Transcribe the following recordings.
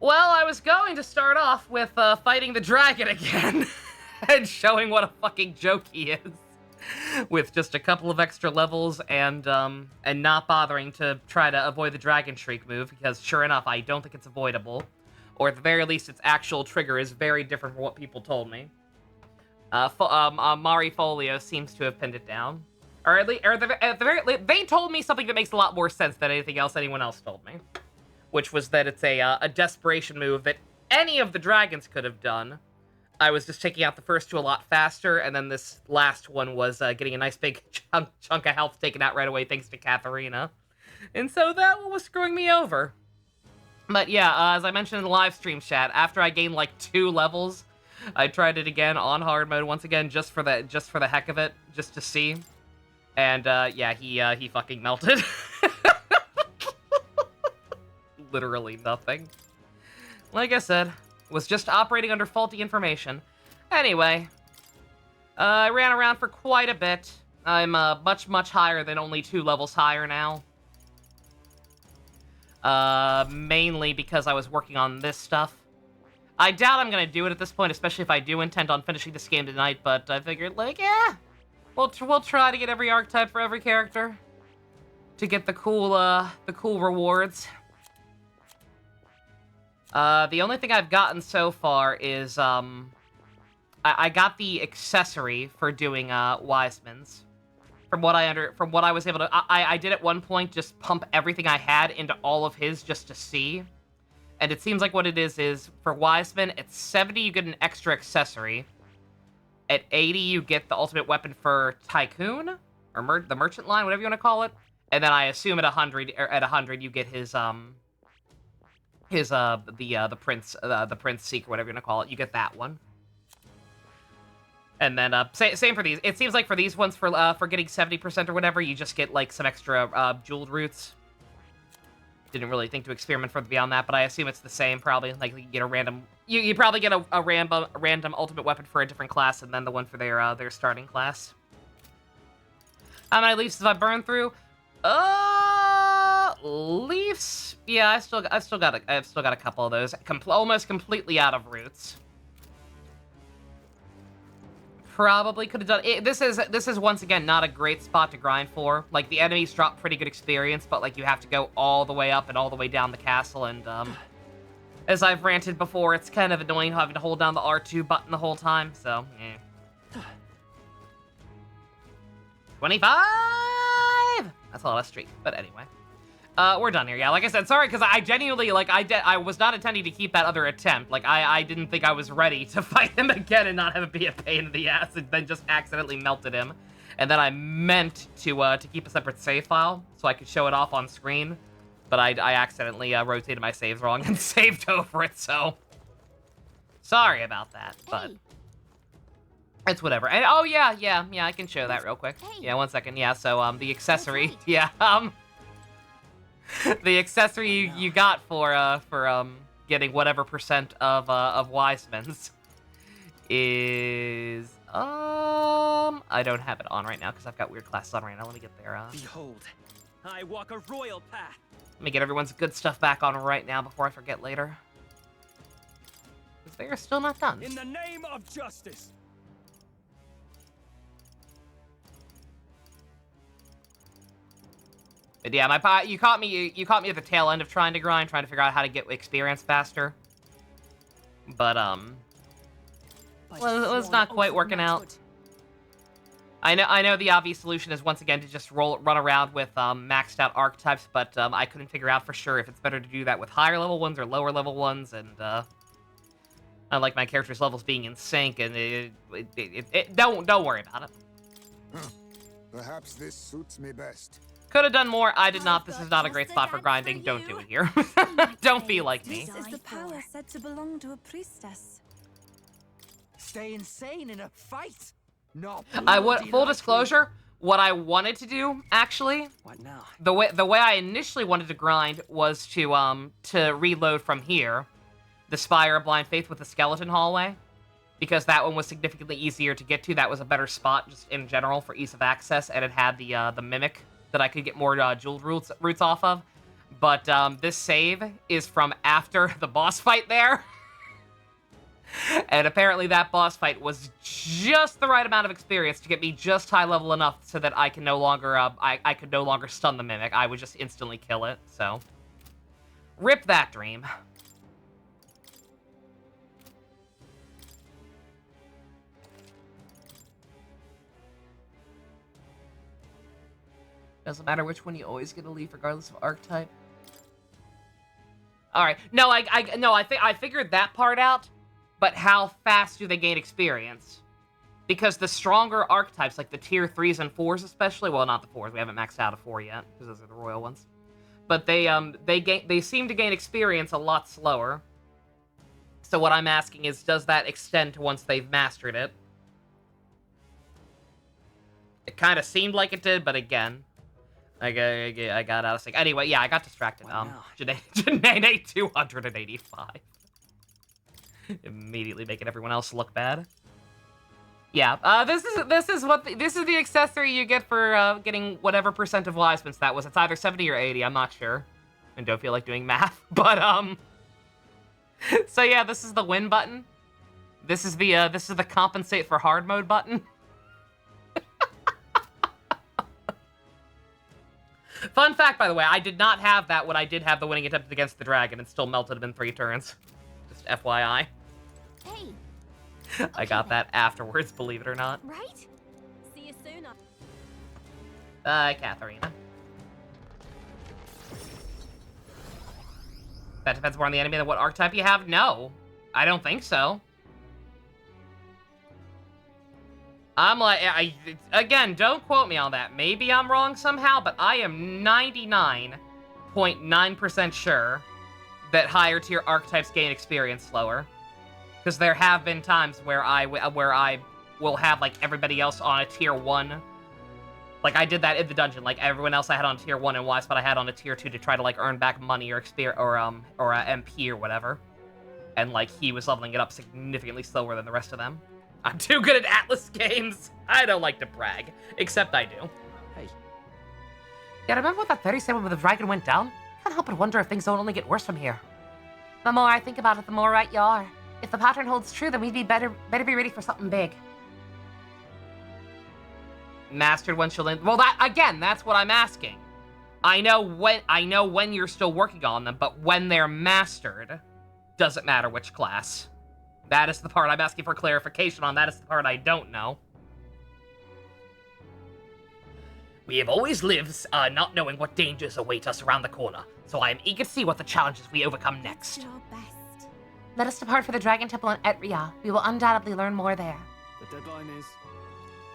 Well, I was going to start off with fighting the dragon again and showing what a fucking joke he is, with just a couple of extra levels and not bothering to try to avoid the dragon shriek move, because sure enough, I don't think it's avoidable, or at the very least, its actual trigger is very different from what people told me. Mari Folio seems to have pinned it down, or at the very least, they told me something that makes a lot more sense than anything else anyone else told me, which was that it's a desperation move that any of the dragons could have done. I was just taking out the first two a lot faster, and then this last one was getting a nice big chunk of health taken out right away thanks to Katharina. And so that one was screwing me over. But yeah, as I mentioned in the live stream chat, after I gained like 2 levels, I tried it again on hard mode once again, just for the heck of it, just to see. And yeah, he fucking melted. Literally nothing. Like I said, was just operating under faulty information. Anyway, I ran around for quite a bit. I'm much, much higher than only 2 levels higher now. Mainly because I was working on this stuff. I doubt I'm gonna do it at this point, especially if I do intend on finishing this game tonight, but I figured, like, yeah, we'll try to get every archetype for every character to get the cool rewards. The only thing I've gotten so far is, I got the accessory for doing, Wiseman's. From what I was able to, I did at one point just pump everything I had into all of his just to see. And it seems like what it is for Wiseman, at 70 you get an extra accessory. At 80 you get the ultimate weapon for Tycoon, or the merchant line, whatever you want to call it. And then I assume at 100 you get his the prince seek, or whatever you want to call it. You get that one. And then same for these. It seems like for these ones, for getting 70% or whatever, you just get like some extra jeweled roots. Didn't really think to experiment further beyond that, but I assume it's the same probably. Like you get a random, you probably get a random ultimate weapon for a different class, and then the one for their starting class. How many leaves have I burned through? Leaves. Yeah, I've still got a couple of those. Almost completely out of roots. Probably could have done it. This is once again not a great spot to grind for. Like, the enemies drop pretty good experience, but like you have to go all the way up and all the way down the castle, and as I've ranted before, it's kind of annoying having to hold down the R2 button the whole time. So, yeah. 25. That's a lot of streak, but anyway. We're done here. Yeah, like I said, sorry, because I genuinely, like, I was not intending to keep that other attempt. Like, I didn't think I was ready to fight him again and not have it be a pain in the ass, and then just accidentally melted him. And then I meant to keep a separate save file so I could show it off on screen, but I accidentally rotated my saves wrong and saved over it, so sorry about that, but it's whatever. And oh yeah, I can show that real quick. Yeah, 1 second. Yeah, so the accessory, yeah, the accessory you got for getting whatever percent of Wiseman's is I don't have it on right now because I've got weird classes on right now. Let me get there. Behold, I walk a royal path. Let me get everyone's good stuff back on right now before I forget later. Because they are still not done. In the name of justice. But yeah, you caught me at the tail end of trying to grind, trying to figure out how to get experience faster. But well, it's not quite working out. I know the obvious solution is once again to just run around with maxed out archetypes, but I couldn't figure out for sure if it's better to do that with higher level ones or lower level ones, and I like my character's levels being in sync, and don't worry about it. Perhaps this suits me best. Could have done more. I did not. This is not a great spot for grinding. Don't do it here. Don't be like me. This is the power said to belong to a priestess. Stay insane in a fight. No. Full disclosure, what I wanted to do, actually, what now? The way I initially wanted to grind was to reload from here, the Spire of Blind Faith with the skeleton hallway, because that one was significantly easier to get to. That was a better spot just in general for ease of access, and it had the mimic that I could get more jeweled roots off of. But this save is from after the boss fight there. And apparently that boss fight was just the right amount of experience to get me just high level enough so that I can no longer, I could no longer stun the Mimic. I would just instantly kill it, so. Rip that dream. Doesn't matter which one, you always get a leaf regardless of archetype. All right, no, I figured that part out, but how fast do they gain experience? Because the stronger archetypes, like the tier 3s and 4s especially, well, not the 4s, we haven't maxed out a 4 yet, because those are the royal ones. But they seem to gain experience a lot slower. So what I'm asking is, does that extend to once they've mastered it? It kind of seemed like it did, but again, I got out of sync. Anyway, yeah, I got distracted. Janae 285. Immediately making everyone else look bad. Yeah, this is the accessory you get for getting whatever percent of Wisements that was. It's either 70 or 80. I'm not sure, and don't feel like doing math. But so yeah, this is the win button. This is the compensate for hard mode button. Fun fact, by the way, I did not have that when I did have the winning attempt against the dragon and still melted him in 3 turns. Just FYI. Hey. I got that afterwards, believe it or not. Right? See you soon. Katharina. That depends more on the enemy than what archetype you have? No, I don't think so. I'm like, again, don't quote me on that. Maybe I'm wrong somehow, but I am 99.9% sure that higher tier archetypes gain experience slower. Because there have been times where I will have like everybody else on a tier 1. Like I did that in the dungeon. Like everyone else I had on tier 1 and Wise, but I had on a tier 2 to try to like earn back money or experience or MP or whatever. And like he was leveling it up significantly slower than the rest of them. I'm too good at Atlas games. I don't like to brag, except I do. Hey. Yeah, remember when that very same with the dragon went down? Can't help but wonder if things don't only get worse from here. The more I think about it, the more right you are. If the pattern holds true, then we'd be better be ready for something big. Mastered when she'll end. Well, that again, that's what I'm asking. I know when you're still working on them, but when they're mastered, doesn't matter which class. That is the part I'm asking for clarification on. That is the part I don't know. We have always lived not knowing what dangers await us around the corner, so I am eager to see what the challenges we overcome next. Your best. Let us depart for the Dragon Temple in Etria. We will undoubtedly learn more there. The deadline is...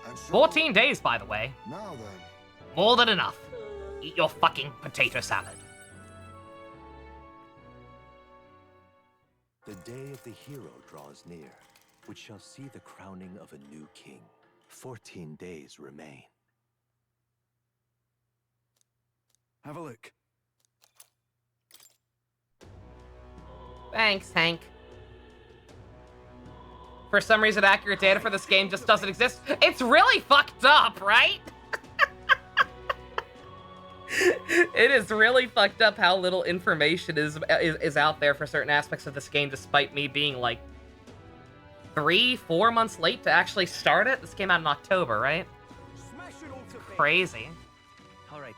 And so, 14 days, by the way. now then, More than enough. Eat your fucking potato salad. The day of the hero draws near, which shall see the crowning of a new king. 14 days remain. Have a look. Thanks, Hank. For some reason, accurate data for this game just doesn't exist. It's really fucked up, right? It is really fucked up how little information is out there for certain aspects of this game, despite me being like 3-4 months late to actually start it. This came out in October, right? Smash it all to Crazy. All right,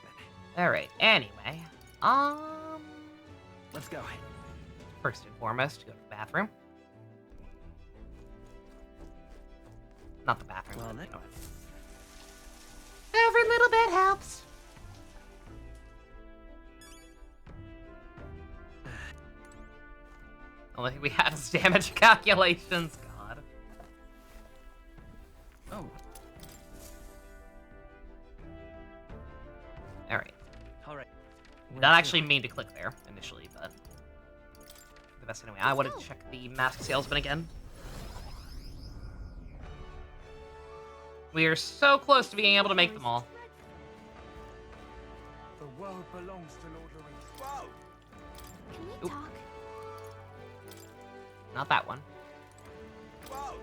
then. All right. Anyway, Let's go. first and foremost, go to the bathroom. Not the bathroom. Well, but, then. Every little bit helps. Only thing we have is damage calculations. God. Oh. All right. All right. Did not actually mean to click there initially, but the best anyway. I wanted to check the mask salesman again. We are so close to being able to make them all. The world belongs to Lord of the Rings. Whoa! Can we Oop. talk? Not that one. Whoa!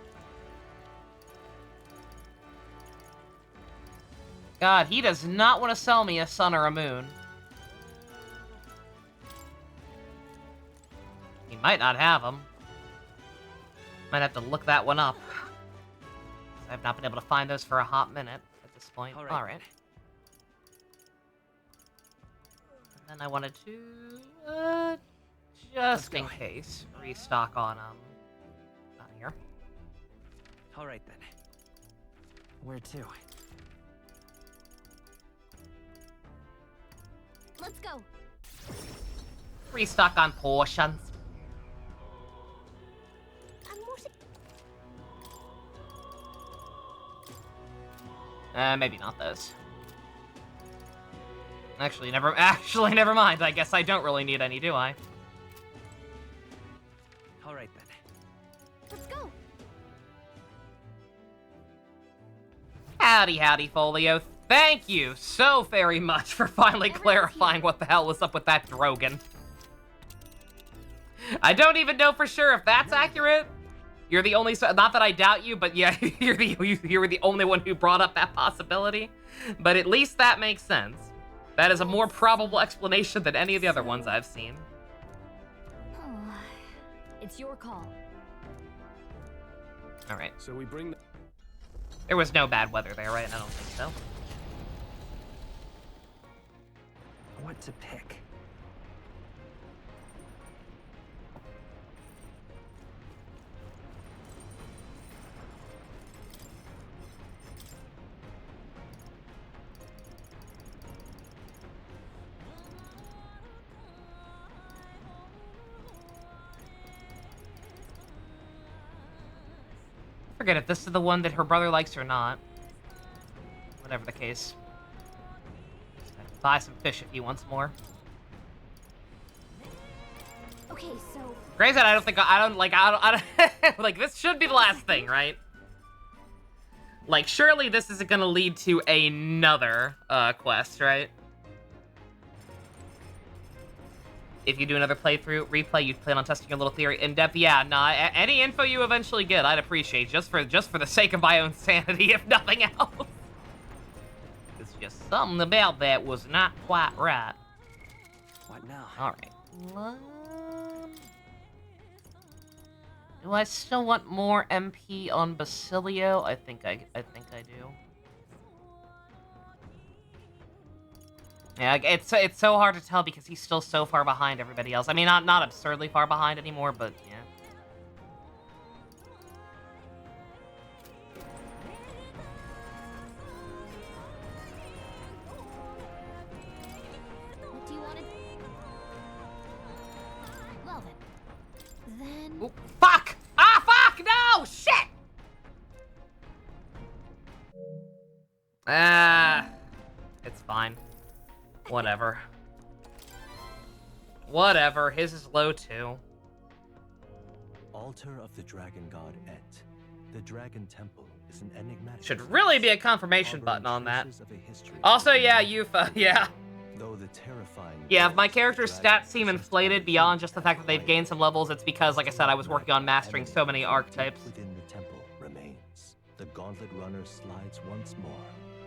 God, he does not want to sell me a sun or a moon. He might not have them. Might have to look that one up. I've not been able to find those for a hot minute at this point. All right. Alright. And then I wanted to, just in case, restock on, here. All right then. Where to? Let's go. Restock on portions. And what? Maybe not those. Actually, never mind. I guess I don't really need any, do I? All right then. Let's go. Howdy, Folio. Thank you so very much for finally clarifying what the hell was up with that Drogon. I don't even know for sure if that's accurate. You're the only, not that I doubt you, but yeah, you're the only one who brought up that possibility. But at least that makes sense. That is a more probable explanation than any of the other ones I've seen. It's your call. All right. So we bring. There was no bad weather there, right? I don't think so. What to pick? Forget if this is the one that her brother likes or not. Whatever the case. Buy some fish if he wants more. Okay, so Gray said, I don't, like, this should be the last thing, right? Like, surely this isn't gonna lead to another, quest, right? If you do another replay, you'd plan on testing your little theory in depth. Yeah, nah, any info you eventually get, I'd appreciate, just for the sake of my own sanity, if nothing else. It's just something about that was not quite right. What now? Alright. Do I still want more MP on Basilio? I think I do. Yeah, it's so hard to tell because he's still so far behind everybody else. I mean, not absurdly far behind anymore, but yeah. what do you want to? Well then. Ooh, fuck! Ah, fuck! No! Shit! It's fine. Whatever. Whatever, his is low too. Altar of the dragon god Et. The dragon temple is an enigmatic. Should really be a confirmation button on that. traces of a history Also, of yeah, evil. Yufa, yeah. Though the terrifying Yeah, if my ghost of character's dragon stats seem possessed inflated by beyond the just the fact that they've gained some levels, it's because, like I said, I was working on mastering so many archetypes. Within the temple remains. The gauntlet runner slides once more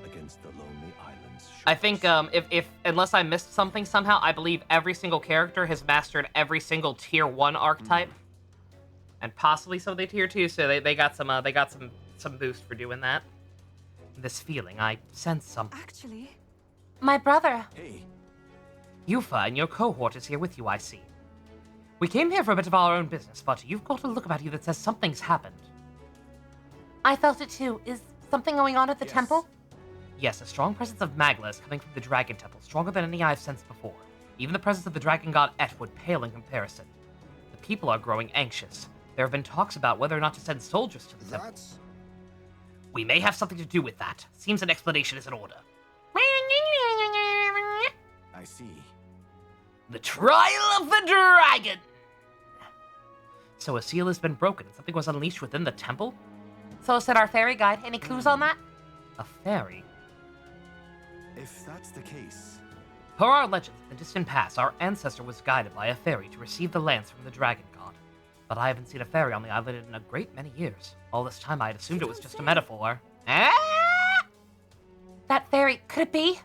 against the lonely island's shores. I think, if unless I missed something somehow, I believe every single character has mastered every single tier 1 archetype. And possibly some of the tier 2, so they got some boost for doing that. This feeling, I sense something. Actually, My brother. Hey, Yufa and your cohort is here with you, I see. We came here for a bit of our own business, but you've got a look about you that says something's happened. I felt it too. Is something going on at the temple? Yes, a strong presence of Magla is coming from the Dragon Temple, stronger than any I've sensed before. Even the presence of the dragon god Et would pale in comparison. The people are growing anxious. There have been talks about whether or not to send soldiers to the temple. That's We may have something to do with that. Seems an explanation is in order. I see. The trial of the dragon! So a seal has been broken and something was unleashed within the temple? So said our fairy guide. Any clues on that? A fairy? If that's the case, Per our legends, in the distant past, our ancestor was guided by a fairy to receive the lance from the dragon god. But I haven't seen a fairy on the island in a great many years. All this time I had assumed it was just a metaphor. That fairy. Could it be?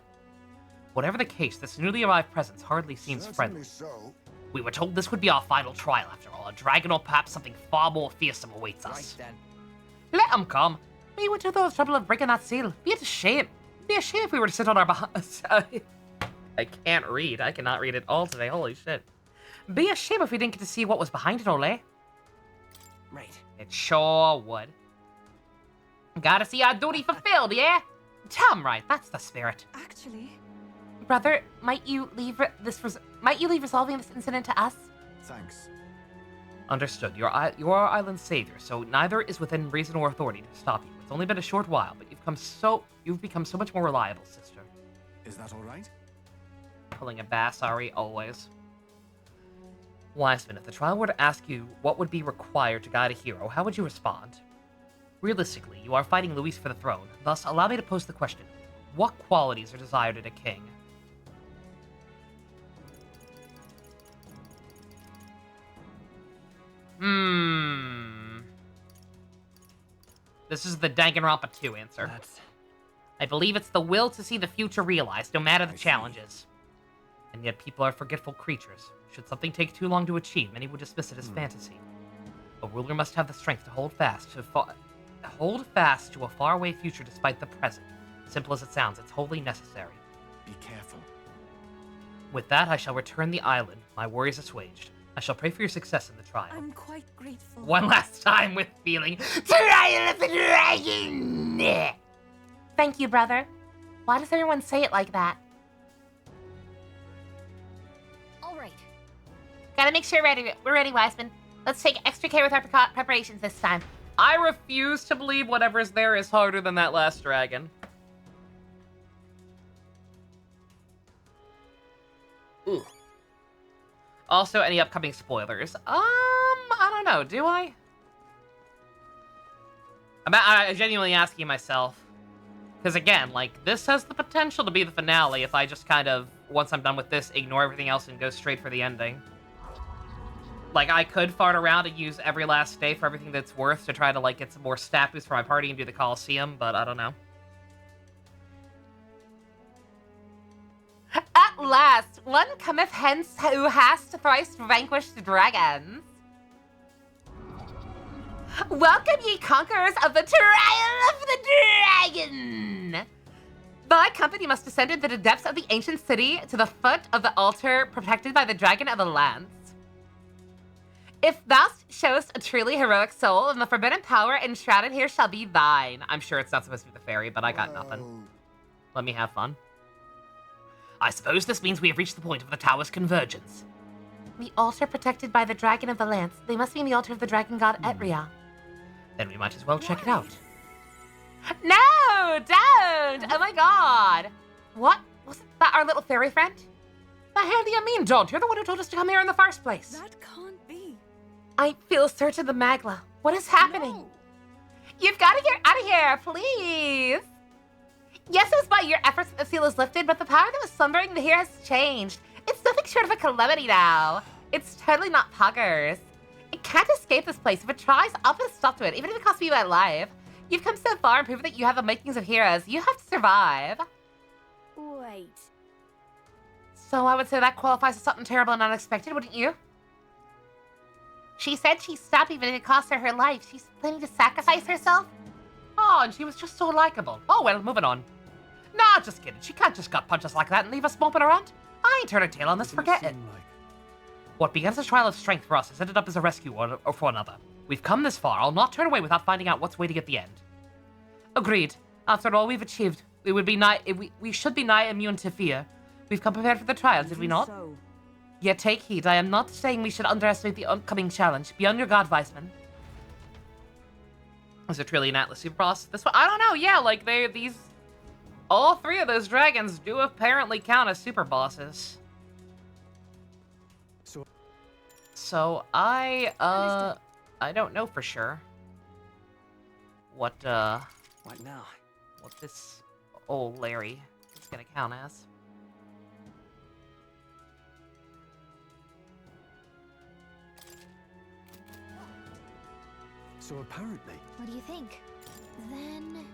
Whatever the case, this newly arrived presence hardly seems certainly friendly. so. We were told this would be our final trial after all, a dragon or perhaps something far more fearsome awaits Right us. then. Let 'em come. We went to the trouble of breaking that seal. Be it a shame. Be a shame if we were to sit on our behinds. I can't read. I cannot read at all today. Holy shit. Be a shame if we didn't get to see what was behind it all, eh? Right. It sure would. Gotta see our duty fulfilled, yeah? Damn right, that's the spirit. Actually, Brother, might you leave resolving this incident to us? Thanks. Understood. You're our island's savior, so neither is within reason or authority to stop you. It's only been a short while, but you've become so much more reliable, sister. Is that all right? Pulling a Bassari always. Wiseman, if the trial were to ask you what would be required to guide a hero, how would you respond? Realistically, you are fighting Luis for the throne, thus allow me to pose the question. What qualities are desired in a king? This is the Danganronpa 2 answer. I believe it's the will to see the future realized, no matter the challenges. And yet people are forgetful creatures. Should something take too long to achieve, many would dismiss it as fantasy. A ruler must have the strength to hold fast to a faraway future despite the present. Simple as it sounds, it's wholly necessary. Be careful. With that, I shall return the island, my worries assuaged. I shall pray for your success in the trial. I'm quite grateful. One last time with feeling. Trial of the Dragon! Thank you, brother. Why does everyone say it like that? All right. Gotta make sure we're ready, Wiseman. Let's take extra care with our preparations this time. I refuse to believe whatever's there is harder than that last dragon. Ooh. Also, any upcoming spoilers? I don't know. Do I? I'm genuinely asking myself. Because again, like, this has the potential to be the finale if I just kind of, once I'm done with this, ignore everything else and go straight for the ending. Like, I could fart around and use every last day for everything that's worth to try to, like, get some more stat boosts for my party and do the Coliseum, but I don't know. At last, one cometh hence who has to thrice vanquish the dragons. Welcome, ye conquerors of the Trial of the Dragon! Thy company must descend into the depths of the ancient city to the foot of the altar protected by the Dragon of the Lance. If thou showest a truly heroic soul, then the forbidden power enshrouded here shall be thine. I'm sure it's not supposed to be the fairy, but I got nothing. Let me have fun. I suppose this means we have reached the point of the tower's convergence. The altar protected by the Dragon of the Lance. They must mean the altar of the dragon god Etria. Then we might as well check it out. No, don't! Oh my god! What? Wasn't that our little fairy friend? The hell do you mean, don't? You're the one who told us to come here in the first place. That can't be. I feel certain the Magla. What is happening? No. You've got to get out of here, please! Yes, it was by your efforts that the seal is lifted, but the power that was slumbering here has changed. It's nothing short of a calamity now. It's totally not poggers. It can't escape this place. If it tries, I'll put a stop to it, even if it costs me my life. You've come so far and proven that you have the makings of heroes. You have to survive. Wait. So I would say that qualifies as something terrible and unexpected, wouldn't you? She said she'd stop even if it cost her her life. She's planning to sacrifice herself? Oh, and she was just so likable. Oh, well, moving on. Nah, just kidding. She can't just gut punch us like that and leave us moping around. I ain't turning tail on this, forget it. What began as a trial of strength for us has ended up as a rescue or for another. We've come this far. I'll not turn away without finding out what's waiting at the end. Agreed. After all we've achieved, we should be nigh immune to fear. We've come prepared for the trial, did we not? So. Yet take heed. I am not saying we should underestimate the upcoming challenge. Be on your guard, Weissman. Is it really an Atlas Super Boss? This one? I don't know. Yeah, like all three of those dragons do apparently count as super bosses. So I don't know for sure what What now? what this old Larry is gonna count as. So apparently... What do you think? Then...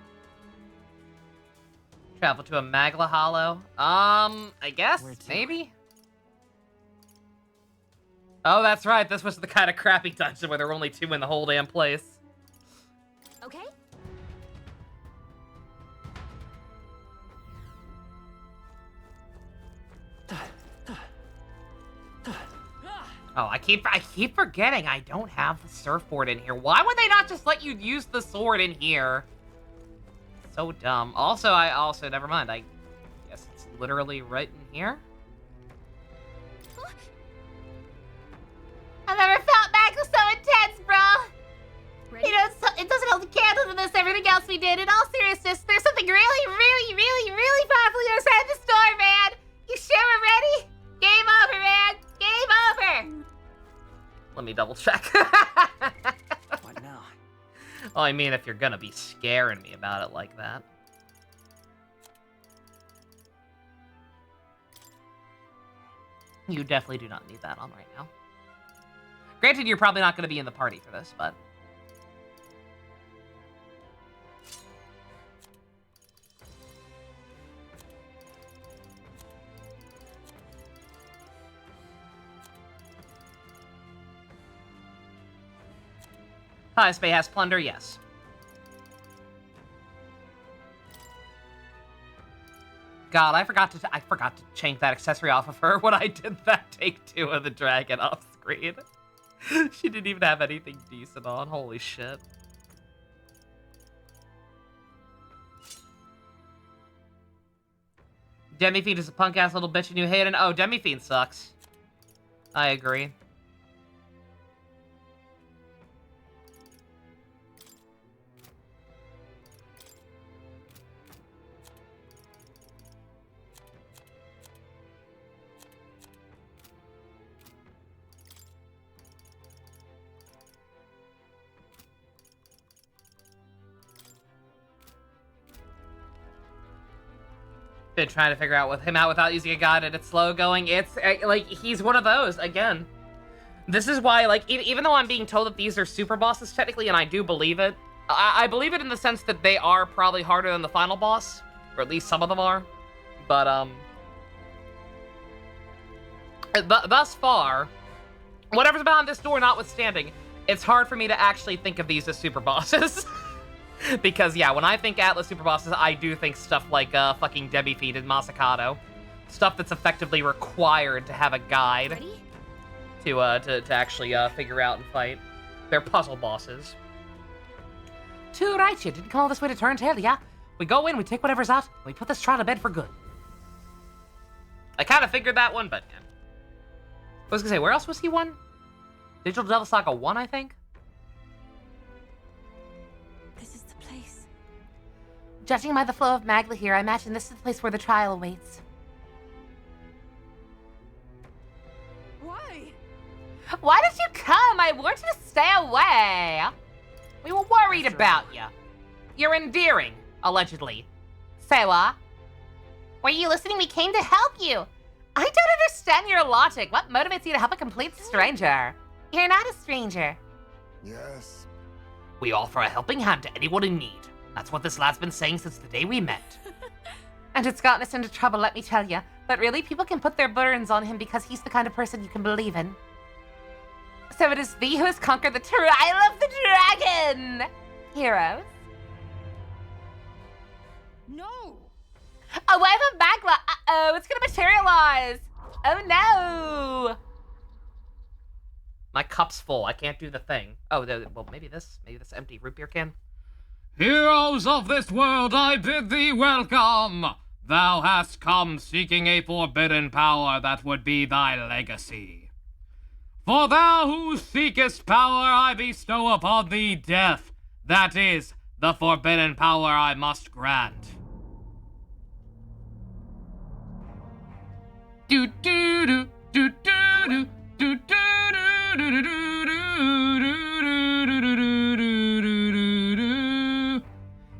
Travel to a Magla Hollow? I guess? Where to? Maybe? Oh, that's right. This was the kind of crappy dungeon where there were only 2 in the whole damn place. Okay. Oh, I keep forgetting I don't have the surfboard in here. Why would they not just let you use the sword in here? So dumb. Also, never mind. I guess it's literally right in here. I've never felt magic so intense, bro. Ready? You know, it doesn't hold a candle to this, everything else we did. In all seriousness, there's something really, really, really, really powerful on the other side of this door, man. You sure we're ready? Game over, man. Game over. Let me double check. What now? Well, I mean, if you're gonna be scaring me about it like that. You definitely do not need that on right now. Granted, you're probably not gonna be in the party for this, but... Highest Bay has plunder, yes. God, I forgot to change that accessory off of her when I did that take 2 of the dragon off screen. She didn't even have anything decent on. Holy shit. Demi-Fiend is a punk-ass little bitch and you hate it. Oh, Demi-Fiend sucks. I agree. Been trying to figure out with him out without using a guide and it's slow going. It's like he's one of those again. This is why, like, even though I'm being told that these are super bosses technically, and I do believe it, I believe it in the sense that they are probably harder than the final boss, or at least some of them are. But thus far, whatever's behind this door notwithstanding, it's hard for me to actually think of these as super bosses. Because, yeah, when I think Atlas super bosses, I do think stuff like fucking Demi-Fiend and Masakado. Stuff that's effectively required to have a guide Ready? to actually figure out and fight. They're puzzle bosses. Too right, you didn't come all this way to turn tail, yeah? We go in, we take whatever's out, and we put this trial to bed for good. I kind of figured that one, but... Yeah. I was gonna say, where else was he one? Digital Devil Saga 1, I think? This is the place. Judging by the flow of Magla here, I imagine this is the place where the trial awaits. Why? Why did you come? I warned you to stay away. We were worried about you. You're endearing, allegedly. Say what? Were you listening? We came to help you. I don't understand your logic. What motivates you to help a complete stranger? You're not a stranger. Yes. We offer a helping hand to anyone in need. That's what this lad's been saying since the day we met. And it's gotten us into trouble, let me tell you. But really, people can put their burdens on him because he's the kind of person you can believe in. So it is thee who has conquered the trial of the dragon! Heroes? No! A wave of magma! Uh-oh, it's gonna materialize! Oh no! My cup's full. I can't do the thing. Oh, well, maybe this empty root beer can. Heroes of this world, I bid thee welcome. Thou hast come seeking a forbidden power that would be thy legacy. For thou who seekest power, I bestow upon thee death. That is the forbidden power I must grant. Do do do do do do do do do do.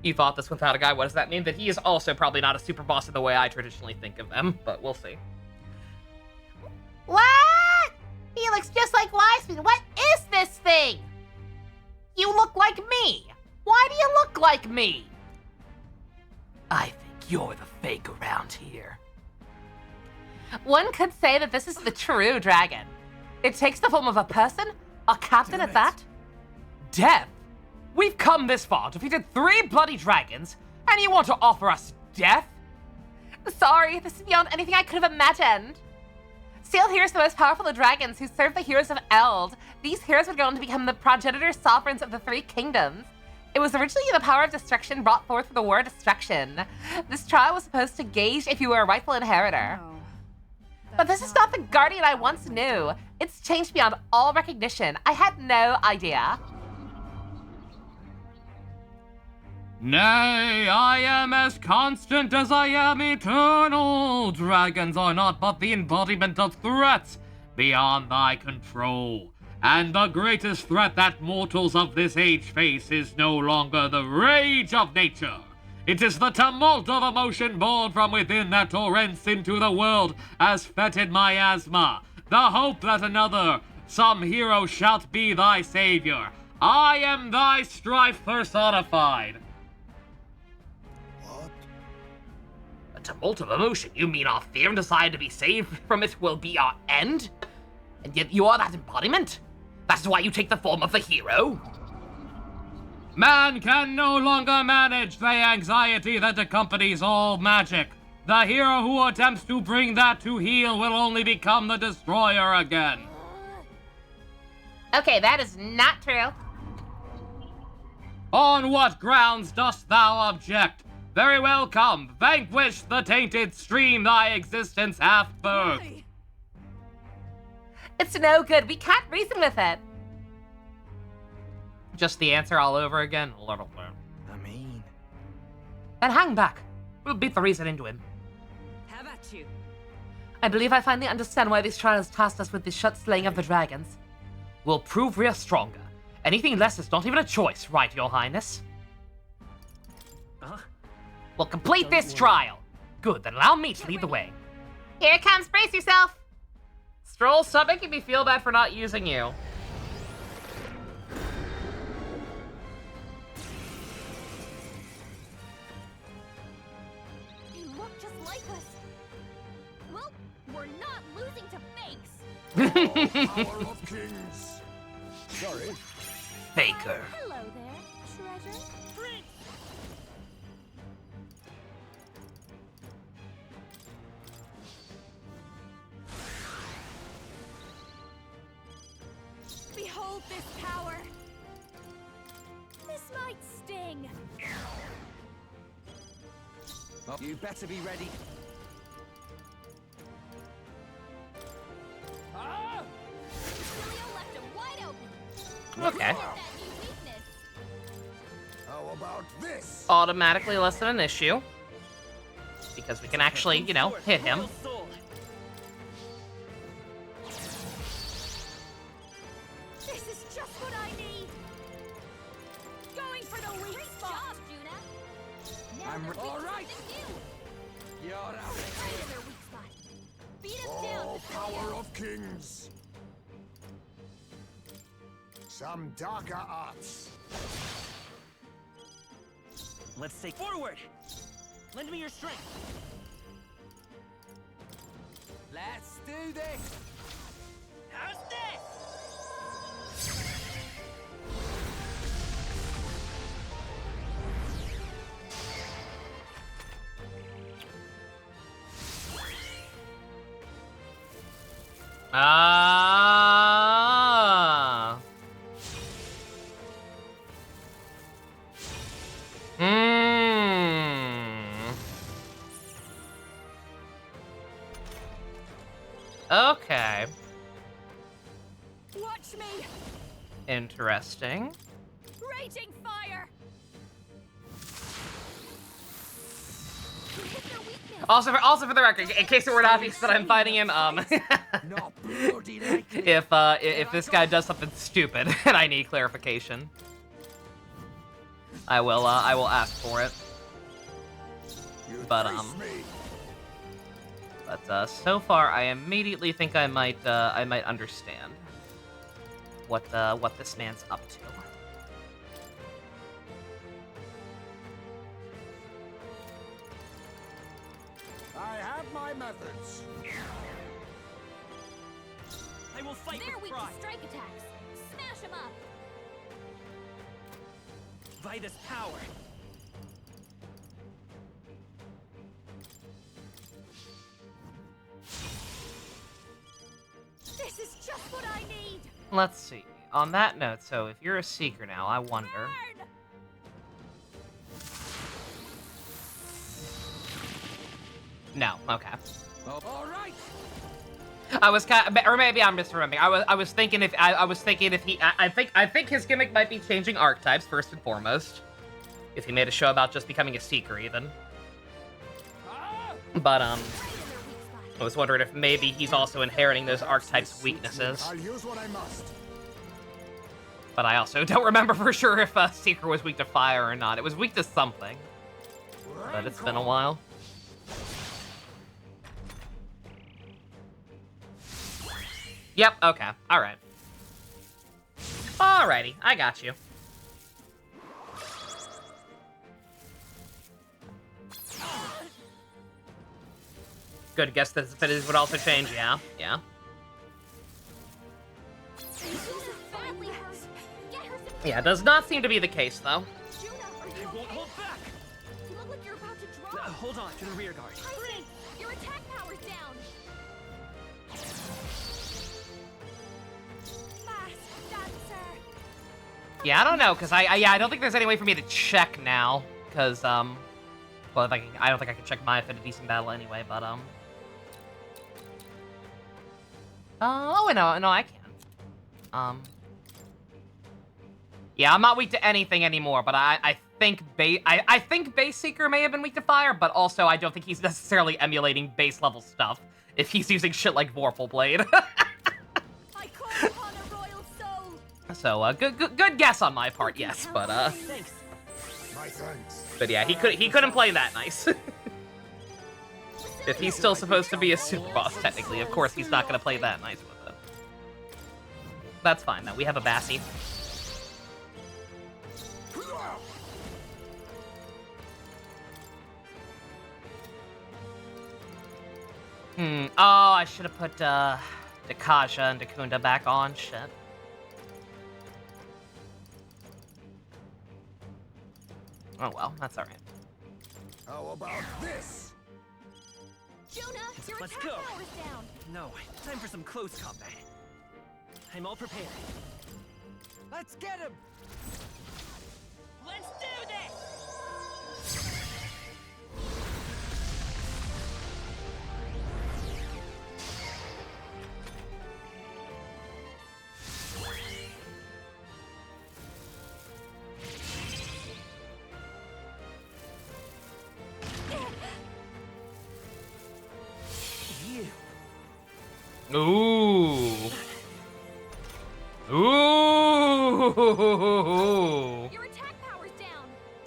You fought this without a guy. What does that mean? That he is also probably not a super boss in the way I traditionally think of them, but we'll see. What? He looks just like Wiseman. What is this thing? You look like me. Why do you look like me? I think you're the fake around here. One could say that this is the true dragon. It takes the form of a person? A captain Damn at that? Death? We've come this far, defeated 3 bloody dragons, and you want to offer us death? Sorry, this is beyond anything I could have imagined. Seal here is the most powerful of dragons who serve the heroes of Eld. These heroes would go on to become the progenitor sovereigns of the 3 kingdoms. It was originally the power of destruction brought forth for the war of destruction. This trial was supposed to gauge if you were a rightful inheritor. No. But this is not the guardian I once knew. It's changed beyond all recognition. I had no idea. Nay, I am as constant as I am eternal. Dragons are not but the embodiment of threats beyond thy control. And the greatest threat that mortals of this age face is no longer the rage of nature. It is the tumult of emotion born from within that torrents into the world as fetid miasma. The hope that another, some hero shalt be thy savior. I am thy strife personified. What? A tumult of emotion? You mean our fear and desire to be saved from it will be our end? And yet you are that embodiment? That is why you take the form of the hero? Man can no longer manage the anxiety that accompanies all magic. The hero who attempts to bring that to heel will only become the destroyer again. Okay, that is not true. On what grounds dost thou object? Very well, come, vanquish the tainted stream thy existence hath birthed. Why? It's no good. We can't reason with it. Just the answer all over again? A little bit. I mean, Then hang back. We'll beat the reason into him. Have at you. I believe I finally understand why these trials tasked us with the shut slaying of the dragons. We'll prove we're stronger. Anything less is not even a choice, right, Your Highness? We'll complete this trial. Good, then allow me to lead the way. Here it comes. Brace yourself. Stroll, stop making me feel bad for not using you. They look just like us. Well, we're not losing to fakes. Power of kings. Sorry. Faker. Hello there, treasure. Behold this power. This might sting. you better be ready. Julio left him wide open. Okay. That new weakness. How about this? Automatically less than an issue. Because we can actually, you know, hit him. This is just what I need. Going for the weak spot. Juna. Now I'm they're re- weak all to right. something new. You're out. Right in their weak spot. Beat him down. Oh, Julio. power of kings. Some darker arts. Let's take forward. Lend me your strength. Let's do this. How's this? Ah. Okay. Watch me. Interesting. Raging fire. You hit their weakness. Also for the record, in case it were obvious that I'm fighting him, Not bloody likely. if this guy does something stupid and I need clarification, I will ask for it. You But, face me. But so far, I immediately think I might understand what this man's up to. I have my methods. I will fight They're with weak pride. to strike attacks. Smash them up. By this power. This is just what I need. Let's see. On that note, so if you're a seeker now, I wonder. Burn! No. Okay. All right. I was kind of, or maybe I'm misremembering. I was thinking if he. I think his gimmick might be changing archetypes first and foremost. If he made a show about just becoming a seeker, even. But Right in their weak spot. I was wondering if maybe he's also inheriting those archetypes' weaknesses. I'll use what I must. But I also don't remember for sure if Seeker was weak to fire or not. It was weak to something. But it's been a while. Yep, okay. Alright. Alrighty, I got you. Good guess that it would also change, yeah. Yeah. Badly hurt. Get her some. Yeah, does not seem to be the case, though. Juna, are I you won't okay? hold back. You look like you're about to drop. Hold on to the rear guard. Tyson, your attack power's down. Fast dancer. Yeah, I don't know, because I don't think there's any way for me to check now, because, well, if I don't think I can check my affinities in battle anyway, but, oh, no, I can. Yeah, I'm not weak to anything anymore, but I think Base Seeker may have been weak to fire, but also I don't think he's necessarily emulating base level stuff if he's using shit like Vorpal Blade. I call upon a royal soul. So, good guess on my part, yes, but, Thanks. My thanks. but yeah, he couldn't play that nice. If he's still supposed to be a super boss, technically, of course he's not gonna play that nice with it. That's fine, though. We have a Bassie. Oh, I should have put, Dakaja and Dakunda back on. Shit. Oh well, that's alright. How about this? Juna, your Let's attack go. power's down. No, time for some close combat. I'm all prepared. Let's get him! Let's do this! You. Ooh. Ooh. Your attack power's down.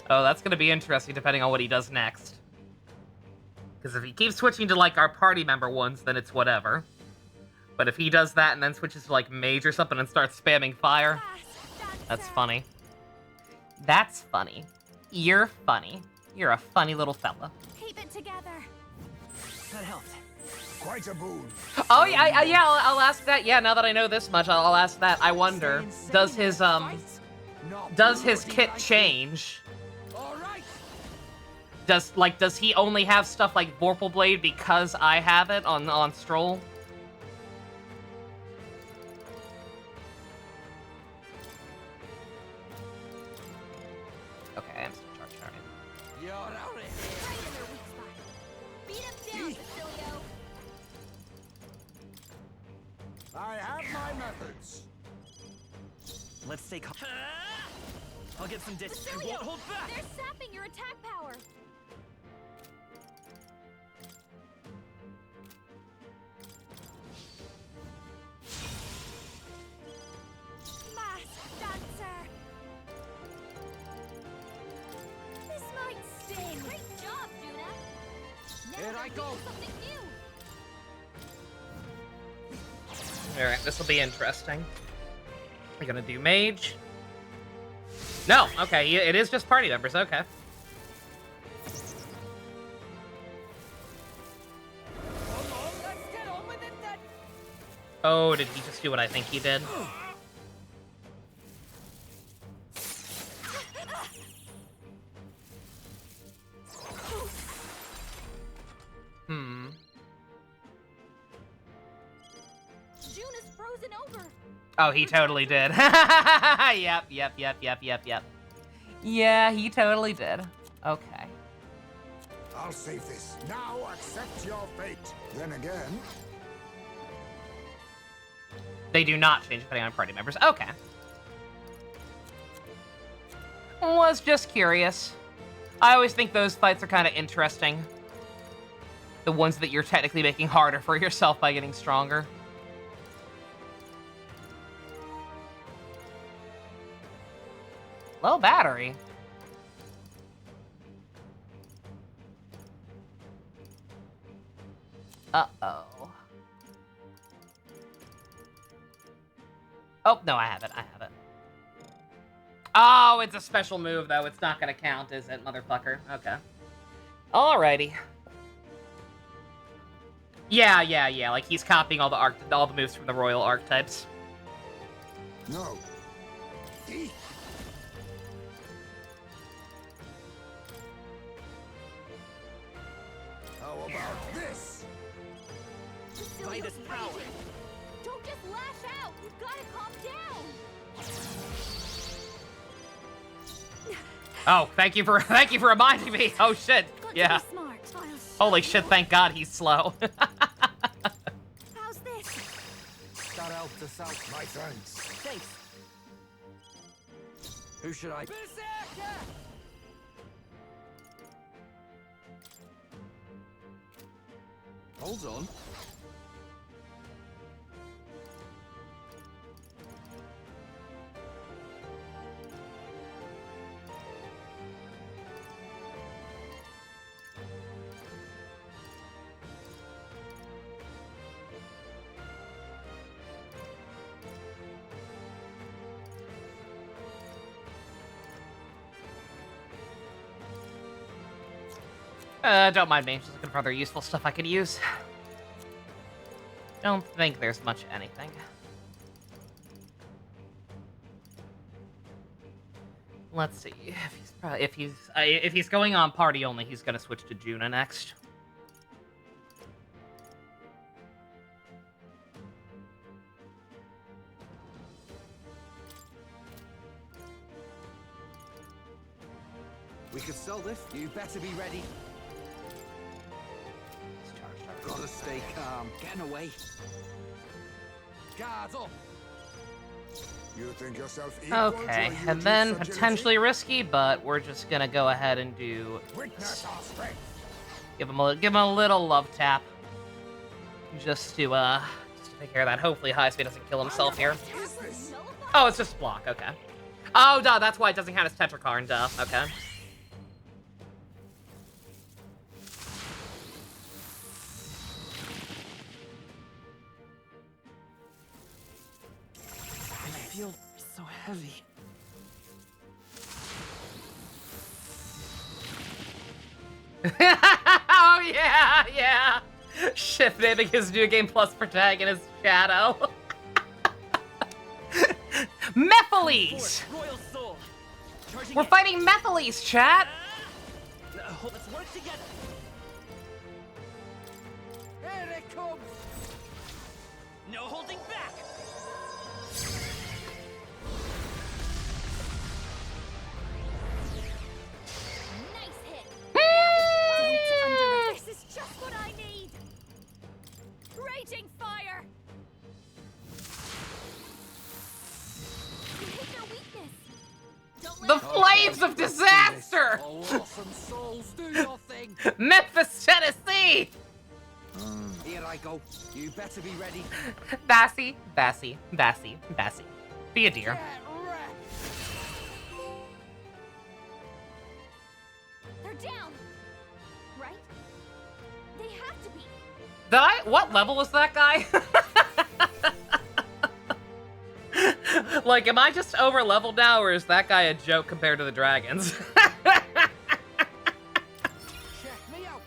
Oh, that's gonna be interesting depending on what he does next. Because if he keeps switching to, like, our party member ones, then it's whatever. But if he does that and then switches to, like, mage or something and starts spamming fire, Fast dancer. that's funny. That's funny. You're funny. You're a funny little fella. Keep it together. That helped. Quite a boon. Oh, yeah, yeah, I'll ask that. Yeah, now that I know this much, I'll ask that. I wonder, does his kit change? All right! Does he only have stuff like Vorpal Blade because I have it on Stroll? Okay, I'm still charged, alright. You're out of here! Right in their weak spot. Beat him down, Basilio. I have my methods. Let's stay calm. I'll get some distance. I Basilio, won't hold back. they're sapping your attack power. Mask dancer. This might sting. Great job, Juna. Now Here I they're go. doing something new. Alright, this will be interesting. We're gonna do mage. No, okay, it is just party members, okay. Let's get on with it then! Oh, did he just do what I think he did? Hmm. Juna's frozen over. Oh, he totally did. Yep. Yeah, he totally did. Okay. I'll save this. Now accept your fate. Then again, They do not change depending on party members. Okay. Was just curious. I always think those fights are kind of interesting. The ones that you're technically making harder for yourself by getting stronger. Low battery. Uh-oh. Oh, no, I have it. Oh, it's a special move, though. It's not gonna count, is it, motherfucker? Okay. Alrighty. Yeah. Like, he's copying all the moves from the royal archetypes. no. Eat. How about this? Midas power. Don't just lash out. You've got to calm down. Oh, thank you for reminding me. Oh shit. Got Yeah. to be smart. Holy shit, thank God he's slow. How's this? That helped us out. My thanks. Thanks. Who should I? Berserker! Hold on. Don't mind me. Just looking for other useful stuff I could use. Don't think there's much anything. Let's see. If he's going on party only, he's gonna switch to Juna next. We could sell this. You better be ready. Gotta stay calm. Getting away. Guards up. You think yourself equal to Okay, a and then Eugene's potentially risky, but we're just gonna go ahead and do agility? Witness our strength. give him a little love tap, just to take care of that. Hopefully, High Speed doesn't kill himself here. Is this? Oh, it's just block. Okay. Oh, duh. That's why it doesn't count as Tetrakarn. Duh. Okay. I feel so heavy. Oh yeah. Shit, naming his new game plus protagonist Shadow. Methyles! Royal soul. Charging We're in. fighting Methyles, chat! Let's work together. Here it comes. No holding back. Nice hit. Don't underestimate. This is just what I need. Raging fire! You hit their weakness. Don't The let Flames of Disaster! Oh, awesome souls, do your thing. Memphis, Tennessee! Here I go. You better be ready. Bassy. Be a deer. Get wrecked. They're down. Right? They have to be. What level was that guy? Like, am I just over leveled now, or is that guy a joke compared to the dragons? Check me out.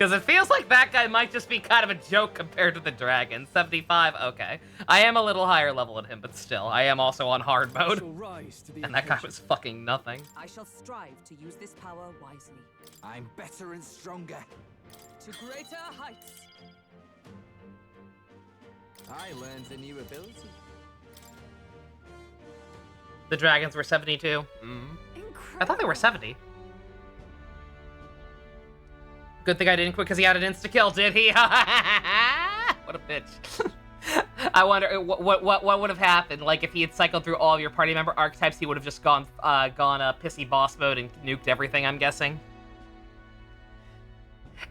Because it feels like that guy might just be kind of a joke compared to the dragon. 75, okay. I am a little higher level than him, but still, I am also on hard mode. And that guy was fucking nothing. I shall strive to use this power wisely. I'm better and stronger. To greater heights. I learned a new ability. The dragons were 72. I thought they were 70. Good thing I didn't quit because he had an insta-kill, did he? What a bitch. I wonder what would have happened. Like, if he had cycled through all of your party member archetypes, he would have just gone pissy boss mode and nuked everything, I'm guessing.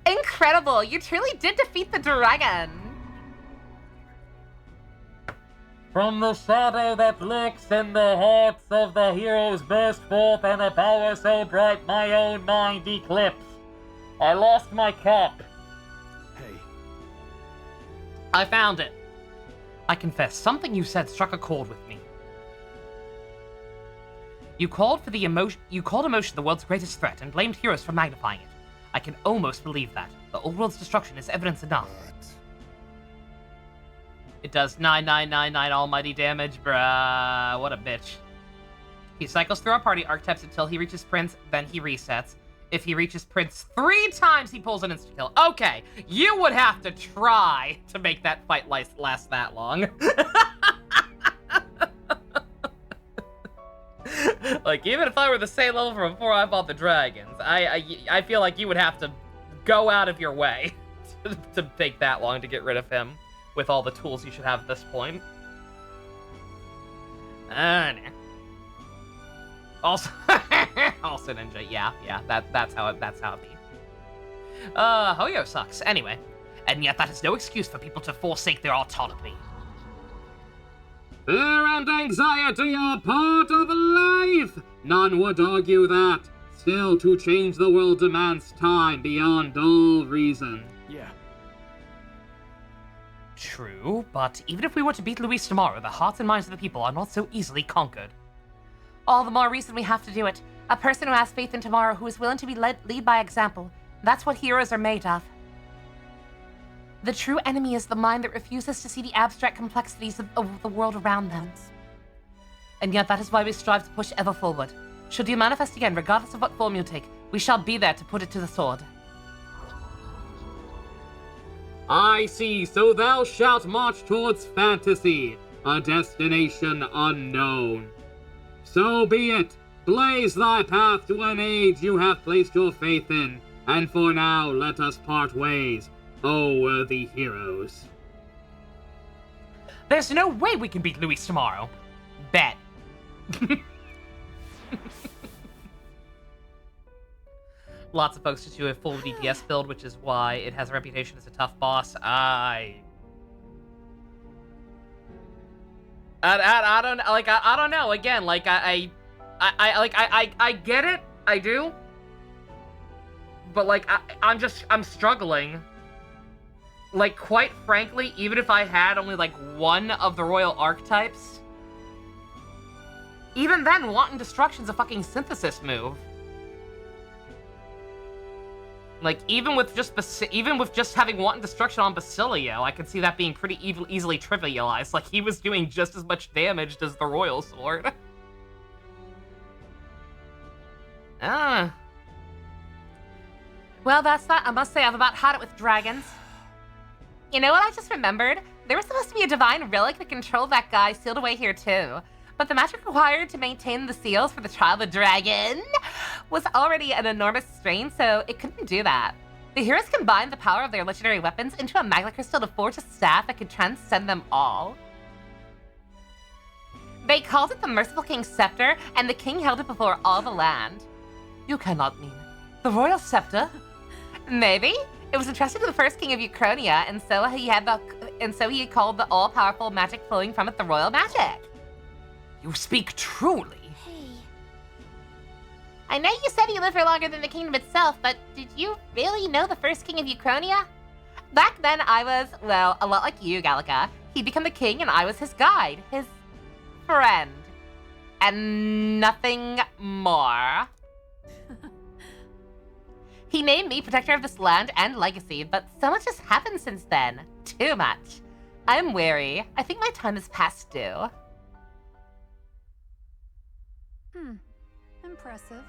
Incredible! You truly did defeat the dragon! From the shadow that lurks in the hearts of the heroes burst forth, and a power so bright my own mind eclipsed. I lost my cup. Hey. I found it. I confess, something you said struck a chord with me. You called emotion the world's greatest threat and blamed heroes for magnifying it. I can almost believe that. The old world's destruction is evidence enough. It does 9999 almighty damage, bruh. What a bitch. He cycles through our party archetypes until he reaches Prince, then he resets. If he reaches Prince 3 times, he pulls an insta-kill. Okay, you would have to try to make that fight last that long. Like, even if I were the same level from before I fought the dragons, I feel like you would have to go out of your way to take that long to get rid of him with all the tools you should have at this point. Nah. Also, also Ninja, yeah, that's how it be. Hoyo sucks. Anyway, and yet that is no excuse for people to forsake their autonomy. Fear and anxiety are part of life. None would argue that. Still, to change the world demands time beyond all reason. Yeah. True, but even if we were to beat Luis tomorrow, the hearts and minds of the people are not so easily conquered. All the more reason we have to do it. A person who has faith in tomorrow, who is willing to lead by example. That's what heroes are made of. The true enemy is the mind that refuses to see the abstract complexities of the world around them. And yet that is why we strive to push ever forward. Should you manifest again, regardless of what form you take, we shall be there to put it to the sword. I see, so thou shalt march towards fantasy, a destination unknown. So be it. Blaze thy path to an age you have placed your faith in, and for now let us part ways, O worthy heroes. There's no way we can beat Luis tomorrow. Bet. Lots of folks just do a full DPS build, which is why it has a reputation as a tough boss. I don't like. I don't know. Again, like I get it. I do. But like I'm struggling. Like, quite frankly, even if I had only like one of the royal archetypes, even then, Wanton Destruction's a fucking synthesis move. Like, even with just having Wanton Destruction on Basilio, I could see that being pretty easily trivialized. Like, he was doing just as much damage as the Royal Sword. Well, that's that. I must say, I've about had it with dragons. You know what I just remembered? There was supposed to be a divine relic that controlled that guy sealed away here too. But the magic required to maintain the seals for the trial of the dragon was already an enormous strain, so it couldn't do that. The heroes combined the power of their legendary weapons into a magnet crystal to forge a staff that could transcend them all. They called it the Merciful King's Scepter, and the king held it before all the land. You cannot mean the royal scepter? Maybe. It was entrusted to the first king of Uchronia, and so he called the all-powerful magic flowing from it the royal magic. You speak truly. Hey. I know you said he lived for longer than the kingdom itself, but did you really know the first king of Uchronia? Back then, I was, well, a lot like you, Gallica. He'd become the king, and I was his guide, his friend, and nothing more. He named me protector of this land and legacy, but so much has happened since then. Too much. I'm wary. I think my time is past due. Impressive.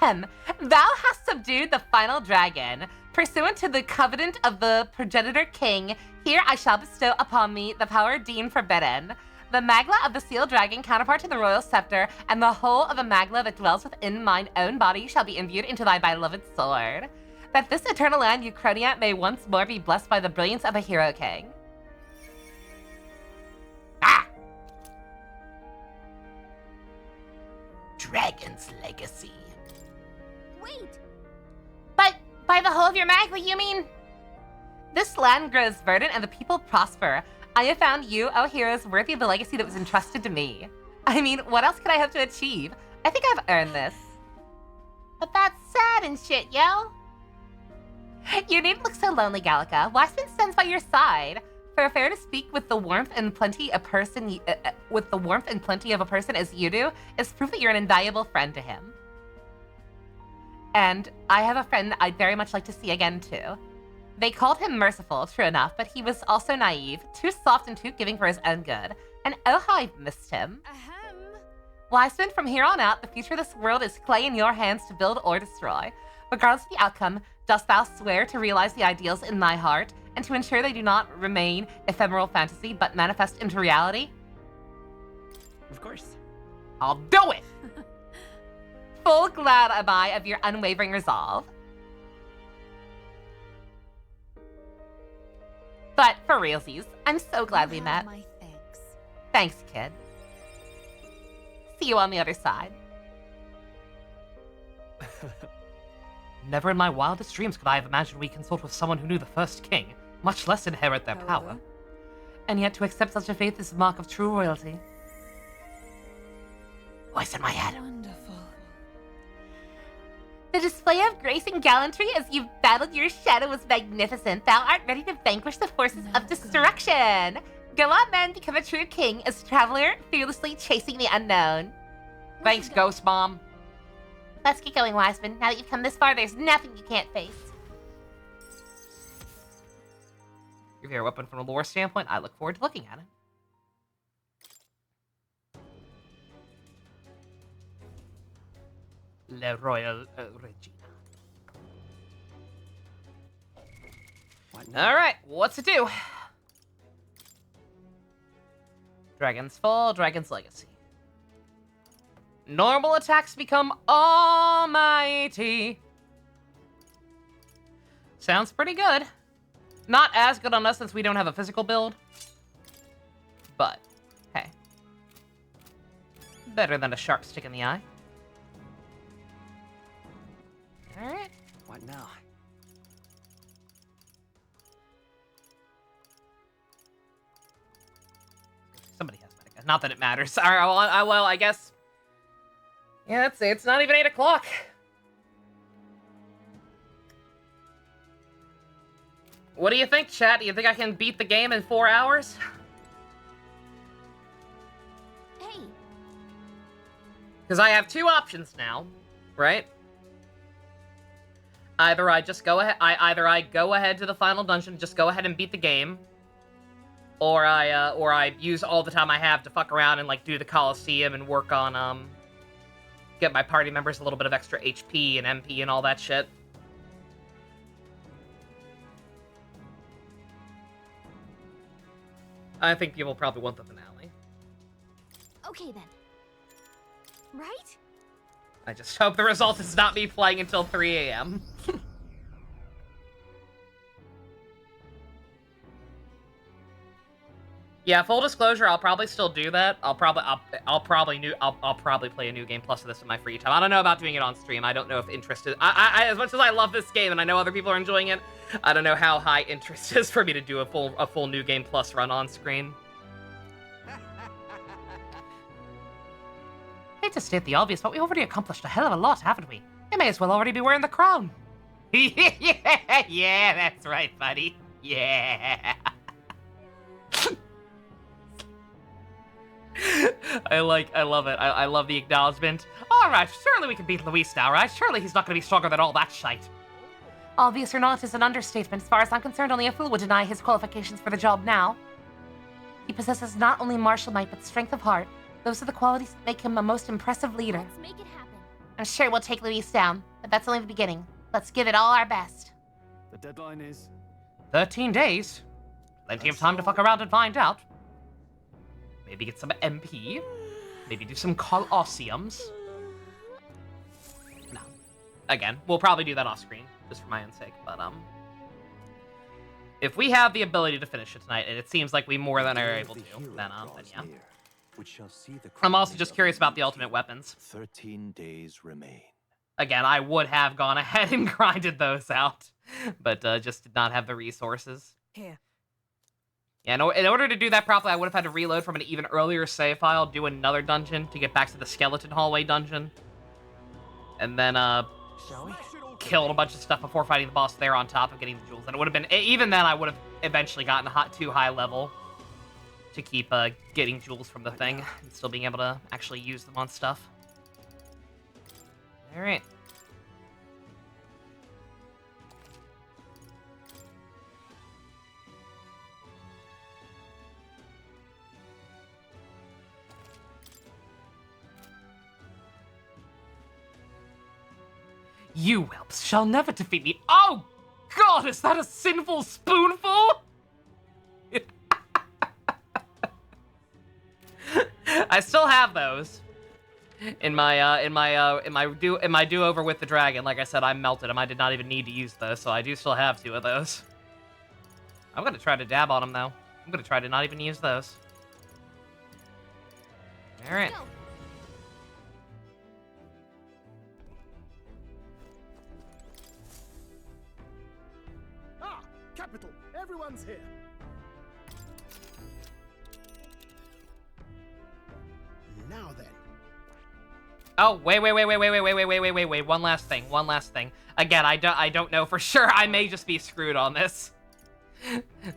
Thou hast subdued the final dragon. Pursuant to the covenant of the progenitor king, here I shall bestow upon me the power deemed forbidden. The magla of the sealed dragon, counterpart to the royal scepter, and the whole of the magla that dwells within mine own body shall be imbued into thy beloved sword. That this eternal land, Euchronia, may once more be blessed by the brilliance of a hero king. Ah! Dragon's legacy. Wait! But by the whole of your magla, you mean? This land grows verdant and the people prosper. I have found you, O heroes, worthy of the legacy that was entrusted to me. I mean, what else could I hope to achieve? I think I've earned this. But that's sad and shit, yo. You needn't look so lonely, Gallica. Wiseman stands by your side. For a fair to speak with the warmth and plenty of a person as you do is proof that you're an invaluable friend to him. And I have a friend I'd very much like to see again too. They called him merciful, true enough, but he was also naive, too soft and too giving for his own good. And oh how I've missed him. Wiseman, from here on out, the future of this world is clay in your hands to build or destroy. Regardless of the outcome, dost thou swear to realize the ideals in thy heart, and to ensure they do not remain ephemeral fantasy, but manifest into reality? Of course. I'll do it! Full glad am I of your unwavering resolve. But for realsies, I'm so glad we met. My thanks. Thanks, kid. See you on the other side. Never in my wildest dreams could I have imagined we consult with someone who knew the first king, much less inherit their power. And yet to accept such a faith is a mark of true royalty. Voice in my head. Wonderful. The display of grace and gallantry as you battled your shadow was magnificent. Thou art ready to vanquish the forces of destruction. Go on, men, become a true king, as traveler fearlessly chasing the unknown. Thanks, Ghost Mom. Let's get going, Wiseman. Now that you've come this far, there's nothing you can't face. Your favorite weapon from a lore standpoint? I look forward to looking at it. Le Royal Regina. Alright, what's it do? Dragon's Fall, Dragon's Legacy. Normal attacks become almighty. Sounds pretty good. Not as good on us since we don't have a physical build. But, hey. Better than a sharp stick in the eye. Alright. What now? Somebody has Medica. Not that it matters. Alright, well, I guess. Yeah, it's not even 8 o'clock. What do you think, chat? Do you think I can beat the game in 4 hours? Hey. Because I have 2 options now, right? Either I just go ahead, I go ahead to the final dungeon, just go ahead and beat the game, or I use all the time I have to fuck around and like do the Coliseum and work on get my party members a little bit of extra HP and MP and all that shit. I think people probably want the finale. Okay then. Right? I just hope the result is not me playing until 3 a.m. Yeah, full disclosure, I'll probably still do that. I'll probably play a new game plus of this in my free time. I don't know about doing it on stream. I don't know if interest is. I as much as I love this game and I know other people are enjoying it, I don't know how high interest is for me to do a full new game plus run on screen. Hate to state the obvious, but we already accomplished a hell of a lot, haven't we? You may as well already be wearing the crown. Yeah, that's right, buddy. Yeah. I love it. I love the acknowledgement. All right, surely we can beat Luis now, right? Surely he's not going to be stronger than all that shite. Obvious or not is an understatement. As far as I'm concerned, only a fool would deny his qualifications for the job now. He possesses not only martial might, but strength of heart. Those are the qualities that make him a most impressive leader. Let's make it happen. I'm sure we'll take Luis down, but that's only the beginning. Let's give it all our best. The deadline is 13 days. Plenty of time to fuck around and find out. Maybe get some MP. Maybe do some Colosseums. No. Again, we'll probably do that off screen, just for my own sake, but, if we have the ability to finish it tonight, and it seems like we more than are able to, then yeah. I'm also just curious about the ultimate weapons. 13 days remain. Again, I would have gone ahead and grinded those out, but just did not have the resources. Here. Yeah, in order to do that properly, I would have had to reload from an even earlier save file, do another dungeon to get back to the skeleton hallway dungeon, and then Shall we? killed a bunch of stuff before fighting the boss there on top of getting the jewels. And it would have been, even then, I would have eventually gotten too high level to keep getting jewels from the thing and still being able to actually use them on stuff. All right. You whelps shall never defeat me. Oh, God, is that a sinful spoonful? I still have those in my do-over with the dragon. Like I said, I melted them. I did not even need to use those, so I do still have 2 of those. I'm gonna try to dab on them though. I'm gonna try to not even use those. All right. Ah, capital. Everyone's here. Now then. Oh, wait. One last thing. Again, I don't know for sure. I may just be screwed on this.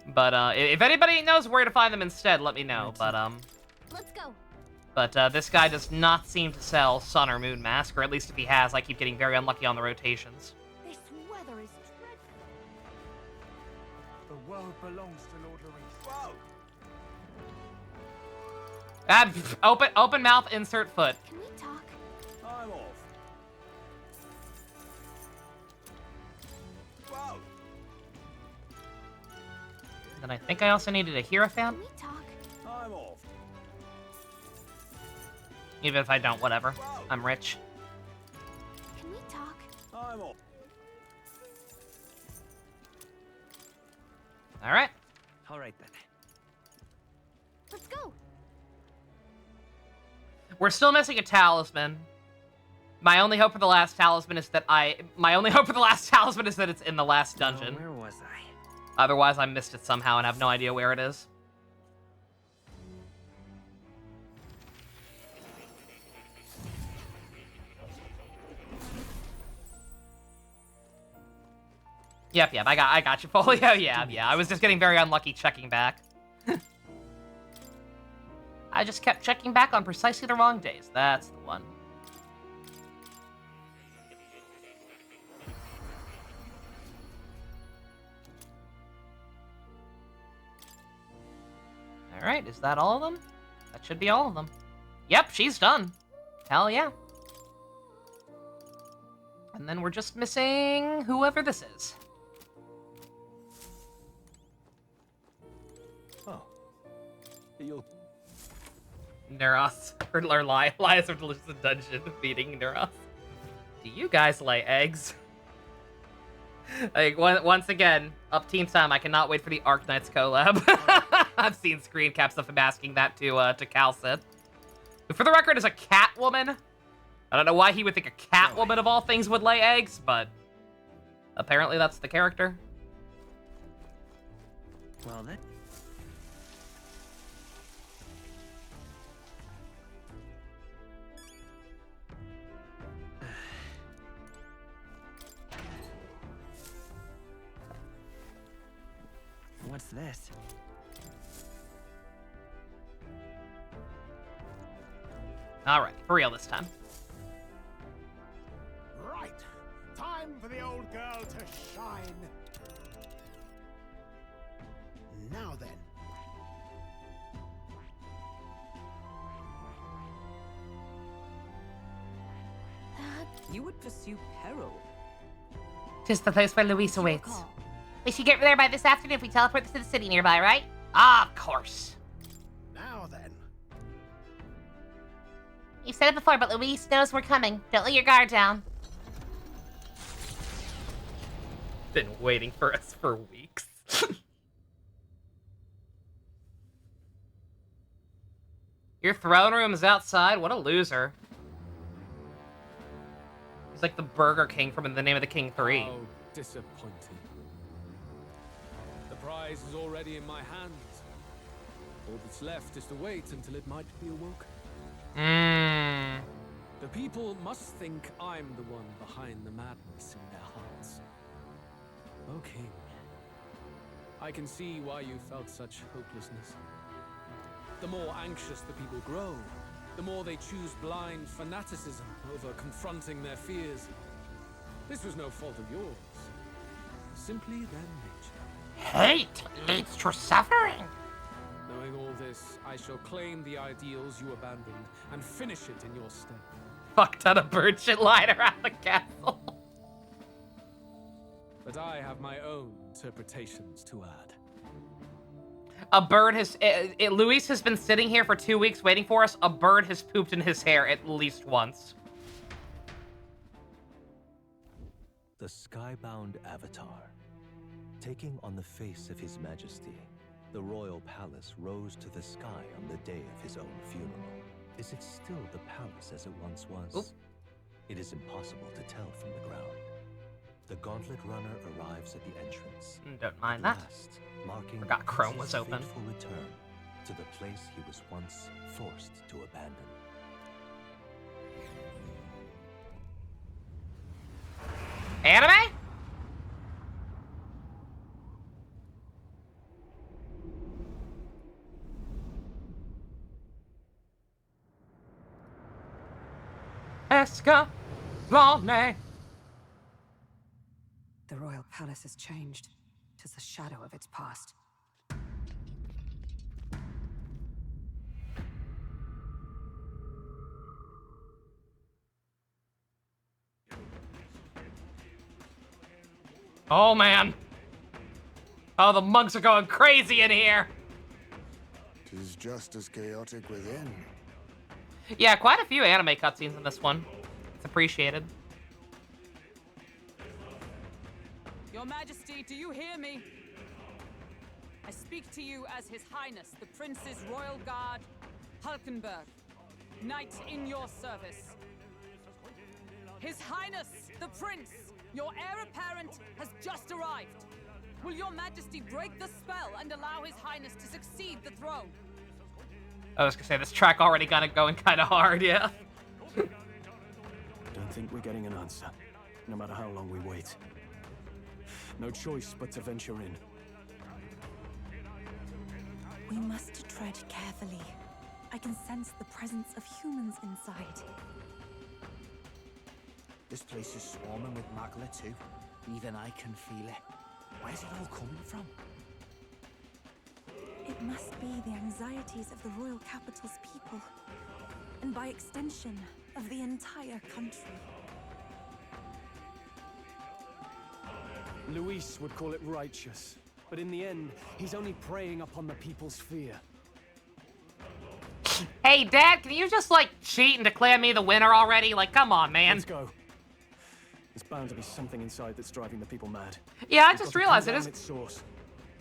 But, if anybody knows where to find them instead, let me know. But, Let's go. But, this guy does not seem to sell Sun or Moon Mask, or at least if he has, I keep getting very unlucky on the rotations. This weather is dreadful. The world belongs to Lord Luis. Whoa! Open mouth, insert foot. Can we talk? I'm off. Whoa! Then I think I also needed a Hierophant. Can we talk? I'm off. Even if I don't, whatever. I'm rich. Can we talk? I'm off. Alright. All right then. Let's go. We're still missing a talisman. My only hope for the last talisman is that it's in the last dungeon. Where was I? Otherwise, I missed it somehow and have no idea where it is. Yep, I got you, Folio. Yeah, I was just getting very unlucky checking back. I just kept checking back on precisely the wrong days. That's the one. Alright, is that all of them? That should be all of them. Yep, she's done. Hell yeah. And then we're just missing whoever this is. Oh. You'll... Neuros. Or Lias are delicious dungeon feeding Neuros. Do you guys lay eggs? Like, once again, up team time, I cannot wait for the Arknights collab. I've seen screen caps of him asking that to Calcid. Who, for the record, is a cat woman. I don't know why he would think a cat woman of all things would lay eggs, but apparently that's the character. Well then. What's this? Alright, for real this time. Right. Time time for the old girl to shine. Now then. You would pursue peril. Just the place where Luis awaits. We should get there by this afternoon if we teleport to the city nearby, right? Ah, of course. Now then. You've said it before, but Luis knows we're coming. Don't let your guard down. Been waiting for us for weeks. Your throne room is outside? What a loser. He's like the Burger King from In the Name of the King 3. How disappointing. The prize is already in my hands. All that's left is to wait until it might be awoken. The people must think I'm the one behind the madness in their hearts. O King, I can see why you felt such hopelessness. The more anxious the people grow, the more they choose blind fanaticism over confronting their fears. This was no fault of yours. Simply their nature. Hate leads to suffering. Knowing all this, I shall claim the ideals you abandoned and finish it in your stead. Fuck ton of bird shit lying around the castle. But I have my own interpretations to add. A bird has... Luis has been sitting here for 2 weeks waiting for us. A bird has pooped in his hair at least once. The skybound avatar. Taking on the face of His Majesty, the royal palace rose to the sky on the day of his own funeral. Is it still the palace as it once was? Oop. It is impossible to tell from the ground. The gauntlet runner arrives at the entrance. Don't mind that. Last, marking Forgot Chrome was his open. fateful return to the place he was once forced to abandon. Anime? Escalone. The royal palace has changed. 'Tis a shadow of its past. Oh, man. Oh, the monks are going crazy in here. 'Tis just as chaotic within. Yeah, quite a few anime cutscenes in this one. It's appreciated. Your Majesty, do you hear me? I speak to you as His Highness, the Prince's Royal Guard, Hulkenberg, Knight in your service. His Highness, the Prince, your heir apparent, has just arrived. Will your Majesty break the spell and allow His Highness to succeed the throne? I was gonna say, this track already got it going kind of hard, yeah. Don't think we're getting an answer, no matter how long we wait. No choice but to venture in. We must tread carefully. I can sense the presence of humans inside. This place is swarming with Magla too. Even I can feel it. Where's it all coming from? It must be the anxieties of the royal capital's people, and by extension, of the entire country. Luis would call it righteous, but in the end, he's only preying upon the people's fear. Hey, Dad, can you just, like, cheat and declare me the winner already? Like, come on, man. Let's go. There's bound to be something inside that's driving the people mad. Yeah, I We've just got to realized pin it down is... its source.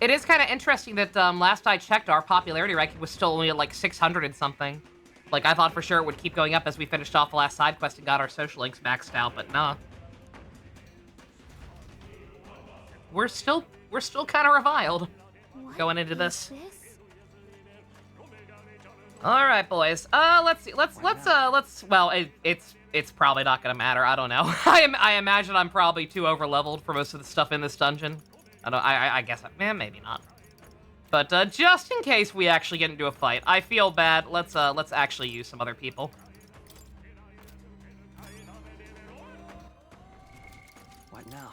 It is kind of interesting that last I checked, our popularity ranking was still only at like 600 and something. Like, I thought for sure it would keep going up as we finished off the last side quest and got our social links maxed out, but nah. We're still kind of reviled going into this. All right, boys. Let's see. Well, it's probably not gonna matter. I don't know. I imagine I'm probably too overleveled for most of the stuff in this dungeon. I guess, maybe not. But just in case we actually get into a fight, I feel bad. Let's actually use some other people. Why What now?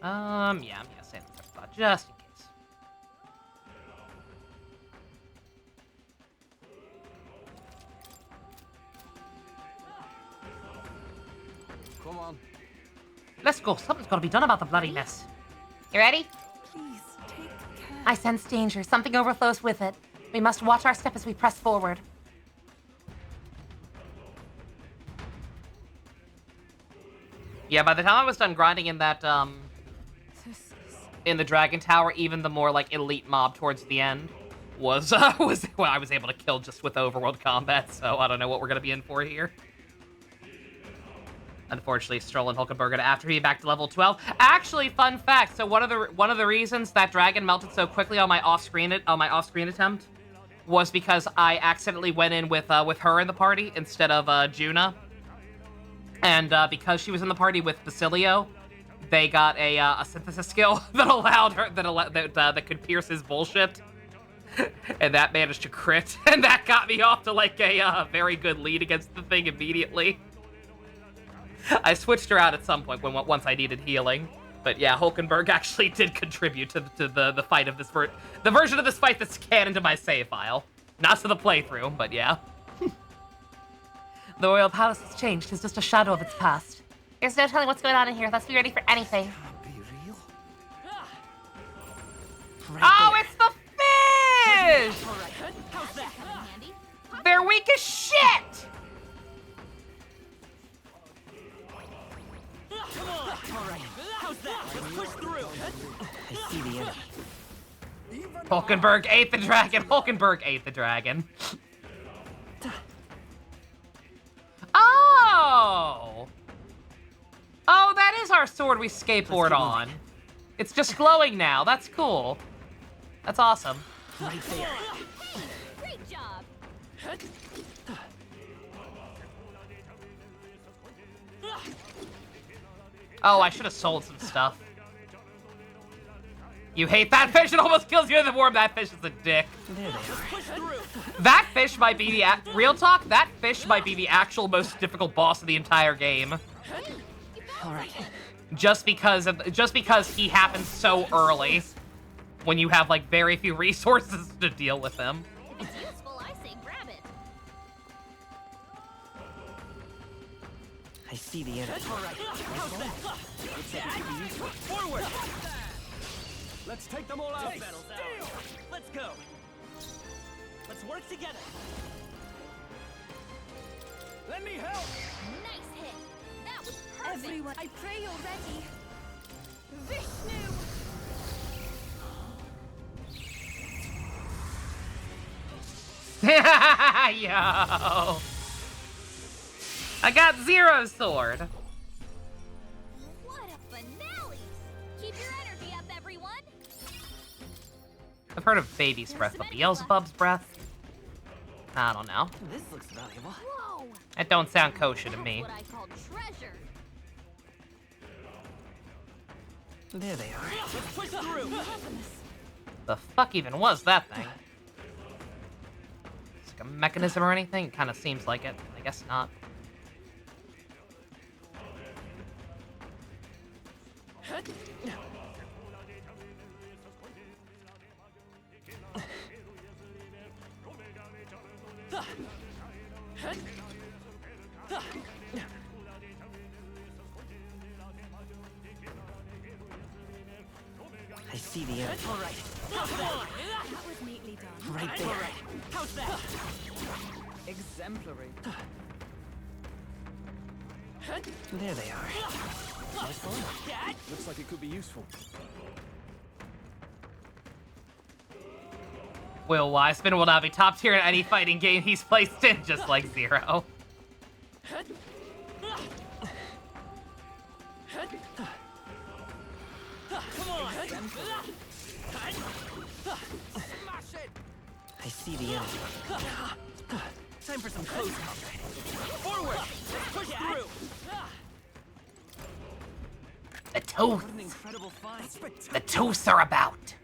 Yeah, I'm gonna save this thought just in case. Come on. Let's go. Something's gotta be done about the bloody mess. You ready? Please, take care. I sense danger. Something overflows with it. We must watch our step as we press forward. Yeah, by the time I was done grinding in that, in the Dragon Tower, even the more, like, elite mob towards the end was well, I was able to kill just with overworld combat, so I don't know what we're gonna be in for here. Unfortunately, Stroll Hulkenberg after he back to level 12. Actually, fun fact, so one of the reasons that dragon melted so quickly on my off-screen attempt was because I accidentally went in with her in the party instead of Juna. And because she was in the party with Basilio, they got a synthesis skill that allowed her that could pierce his bullshit, and that managed to crit, and that got me off to like a very good lead against the thing immediately. I switched her out at some point once I needed healing, but yeah, Hulkenberg actually did contribute to the fight of the version of this fight that's canon to my save file, not to the playthrough, but yeah. The Royal Palace has changed. It's just a shadow of its past. There's no telling what's going on in here. Let's be ready for anything. Can't be real. Oh, it's the fish! All right. How's that? Handy? They're weak as shit! Come on! All right. How's that? Let's push through. I see the enemy. Hulkenberg ate the dragon. Hulkenberg ate the dragon. Oh! Oh, that is our sword we skateboard on. It's just glowing now. That's cool. That's awesome. Right there. Great job. Oh, I should have sold some stuff. You hate that fish? It almost kills you in the warm. That fish is a dick. That fish might be the real talk. That fish might be the actual most difficult boss of the entire game. All right. Just because he happens so early, when you have like very few resources to deal with him. If it's useful, I say grab it. I see the enemy. All right. How's that? Looks like it could be useful. Forward. Let's take them all out. Battle's out. Let's go. Let's work together. Let me help. Nice hit. That was perfect. Everyone, I pray you're ready. Vishnu. Yo! I got Zero's sword. What a finale. Keep your energy up, everyone. I've heard of baby's breath, but Beelzebub's breath? I don't know. This looks valuable. Whoa. That don't sound kosher to me. That's what I call treasure. There they are. Let's push through. The fuck even was that thing? It's like a mechanism or anything? It kind of seems like it. I guess not. I see the enemy. All right. How's that? That was neatly done. Right there. All right. How's that? Exemplary. There they are. Nice one. Looks like it could be useful. Will Wiseman will now be top tier in any fighting game he's placed in, just like Zero. Come on. I see the enemy. Time for some close combat. Forward. Let's push through. The tooth. What an incredible find. The tooths are about.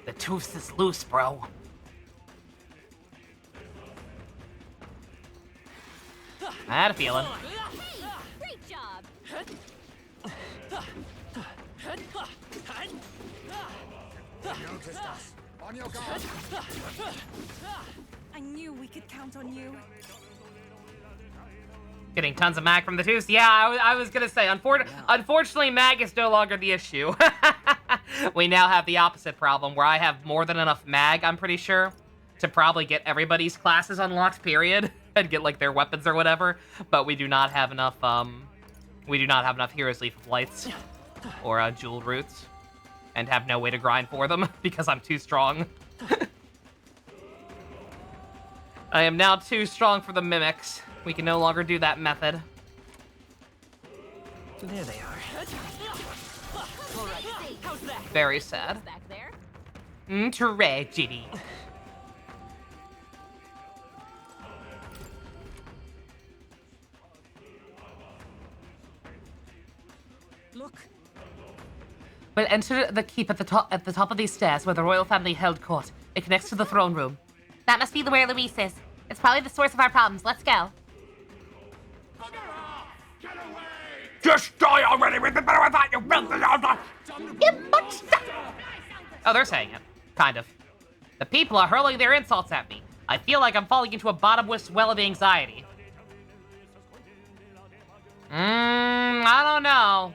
The tooth is loose, bro. I had a feeling. Hey, great job. They noticed us. On your guard. I knew we could count on you. Getting tons of mag from the twos. Yeah, I was gonna say, unfortunately, mag is no longer the issue. We now have the opposite problem, where I have more than enough mag, I'm pretty sure, to probably get everybody's classes unlocked, period, and get, like, their weapons or whatever, but we do not have enough, Heroes Leaf of Lights, or, Jeweled Roots, and have no way to grind for them, because I'm too strong. I am now too strong for the mimics. We can no longer do that method. There they are. How's that? Very sad. Back there. Tragedy. Look. We'll enter the keep at the top of these stairs where the royal family held court. It connects to the throne room. That must be where Luis is. It's probably the source of our problems. Let's go. Just die already! We've been better without you! Oh, they're saying it. Kind of. The people are hurling their insults at me. I feel like I'm falling into a bottomless well of anxiety. I don't know.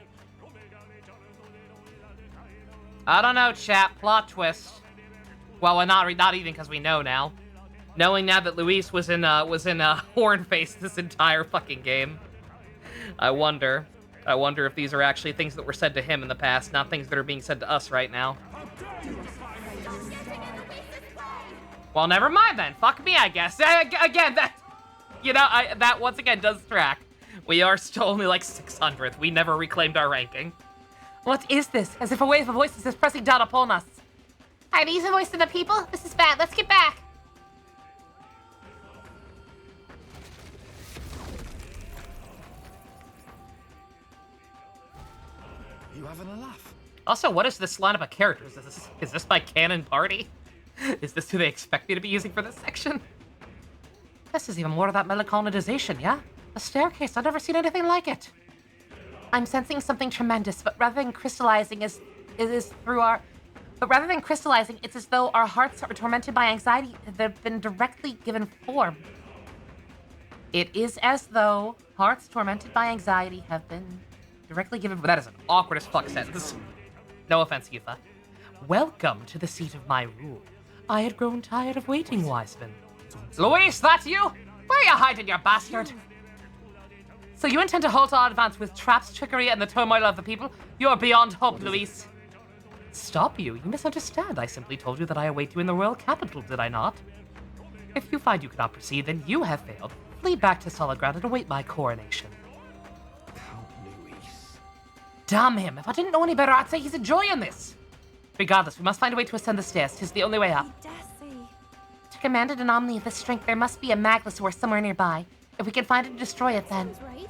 I don't know, chat. Plot twist. Well, not even because we know now. Knowing now that Luis was in Hornface this entire fucking game. I wonder if these are actually things that were said to him in the past, not things that are being said to us right now. Well, never mind then. Fuck me, I guess. Again, that once again does track. We are still only like 600th. We never reclaimed our ranking. What is this? As if a wave of voices is pressing down upon us. Are these the voices of the people? This is bad. Let's get back. You having a laugh? Also, what is this lineup of characters? Is this my canon party? Is this who they expect me to be using for this section? This is even more of that meliconidization, yeah? A staircase. I've never seen anything like it. I'm sensing something tremendous, but rather than crystallizing, it's as though our hearts are tormented by anxiety that have been directly given form. It is as though hearts tormented by anxiety have been directly given. That is an awkward as fuck sentence. No offense, Yufa. Welcome to the seat of my rule. I had grown tired of waiting, Wiseman. Luis, that's you? Where are you hiding, you bastard? So you intend to halt our advance with traps, trickery, and the turmoil of the people? You're beyond hope, Luis. Stop you? You misunderstand. I simply told you that I await you in the royal capital, did I not? If you find you cannot proceed, then you have failed. Flee back to solid ground and await my coronation. Count Luis. Damn him. If I didn't know any better, I'd say he's enjoying this. Regardless, we must find a way to ascend the stairs. 'Tis the only way up. To command an anomaly of this strength, there must be a magma source somewhere nearby. If we can find it and destroy it, then... Right?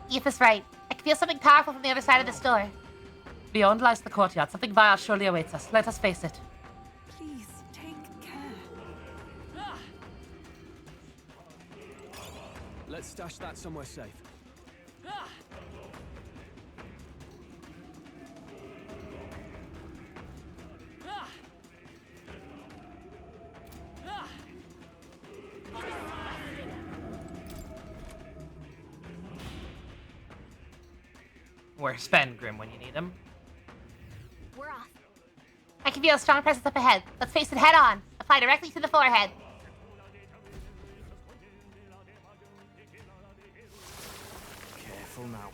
Etha's right. I can feel something powerful from the other side of this door. Beyond lies the courtyard. Something vile surely awaits us. Let us face it. Please, take care. Let's stash that somewhere safe. Where's Grim when you need him? We're off. I can feel a strong presence up ahead. Let's face it head on. Apply directly to the forehead. Careful now.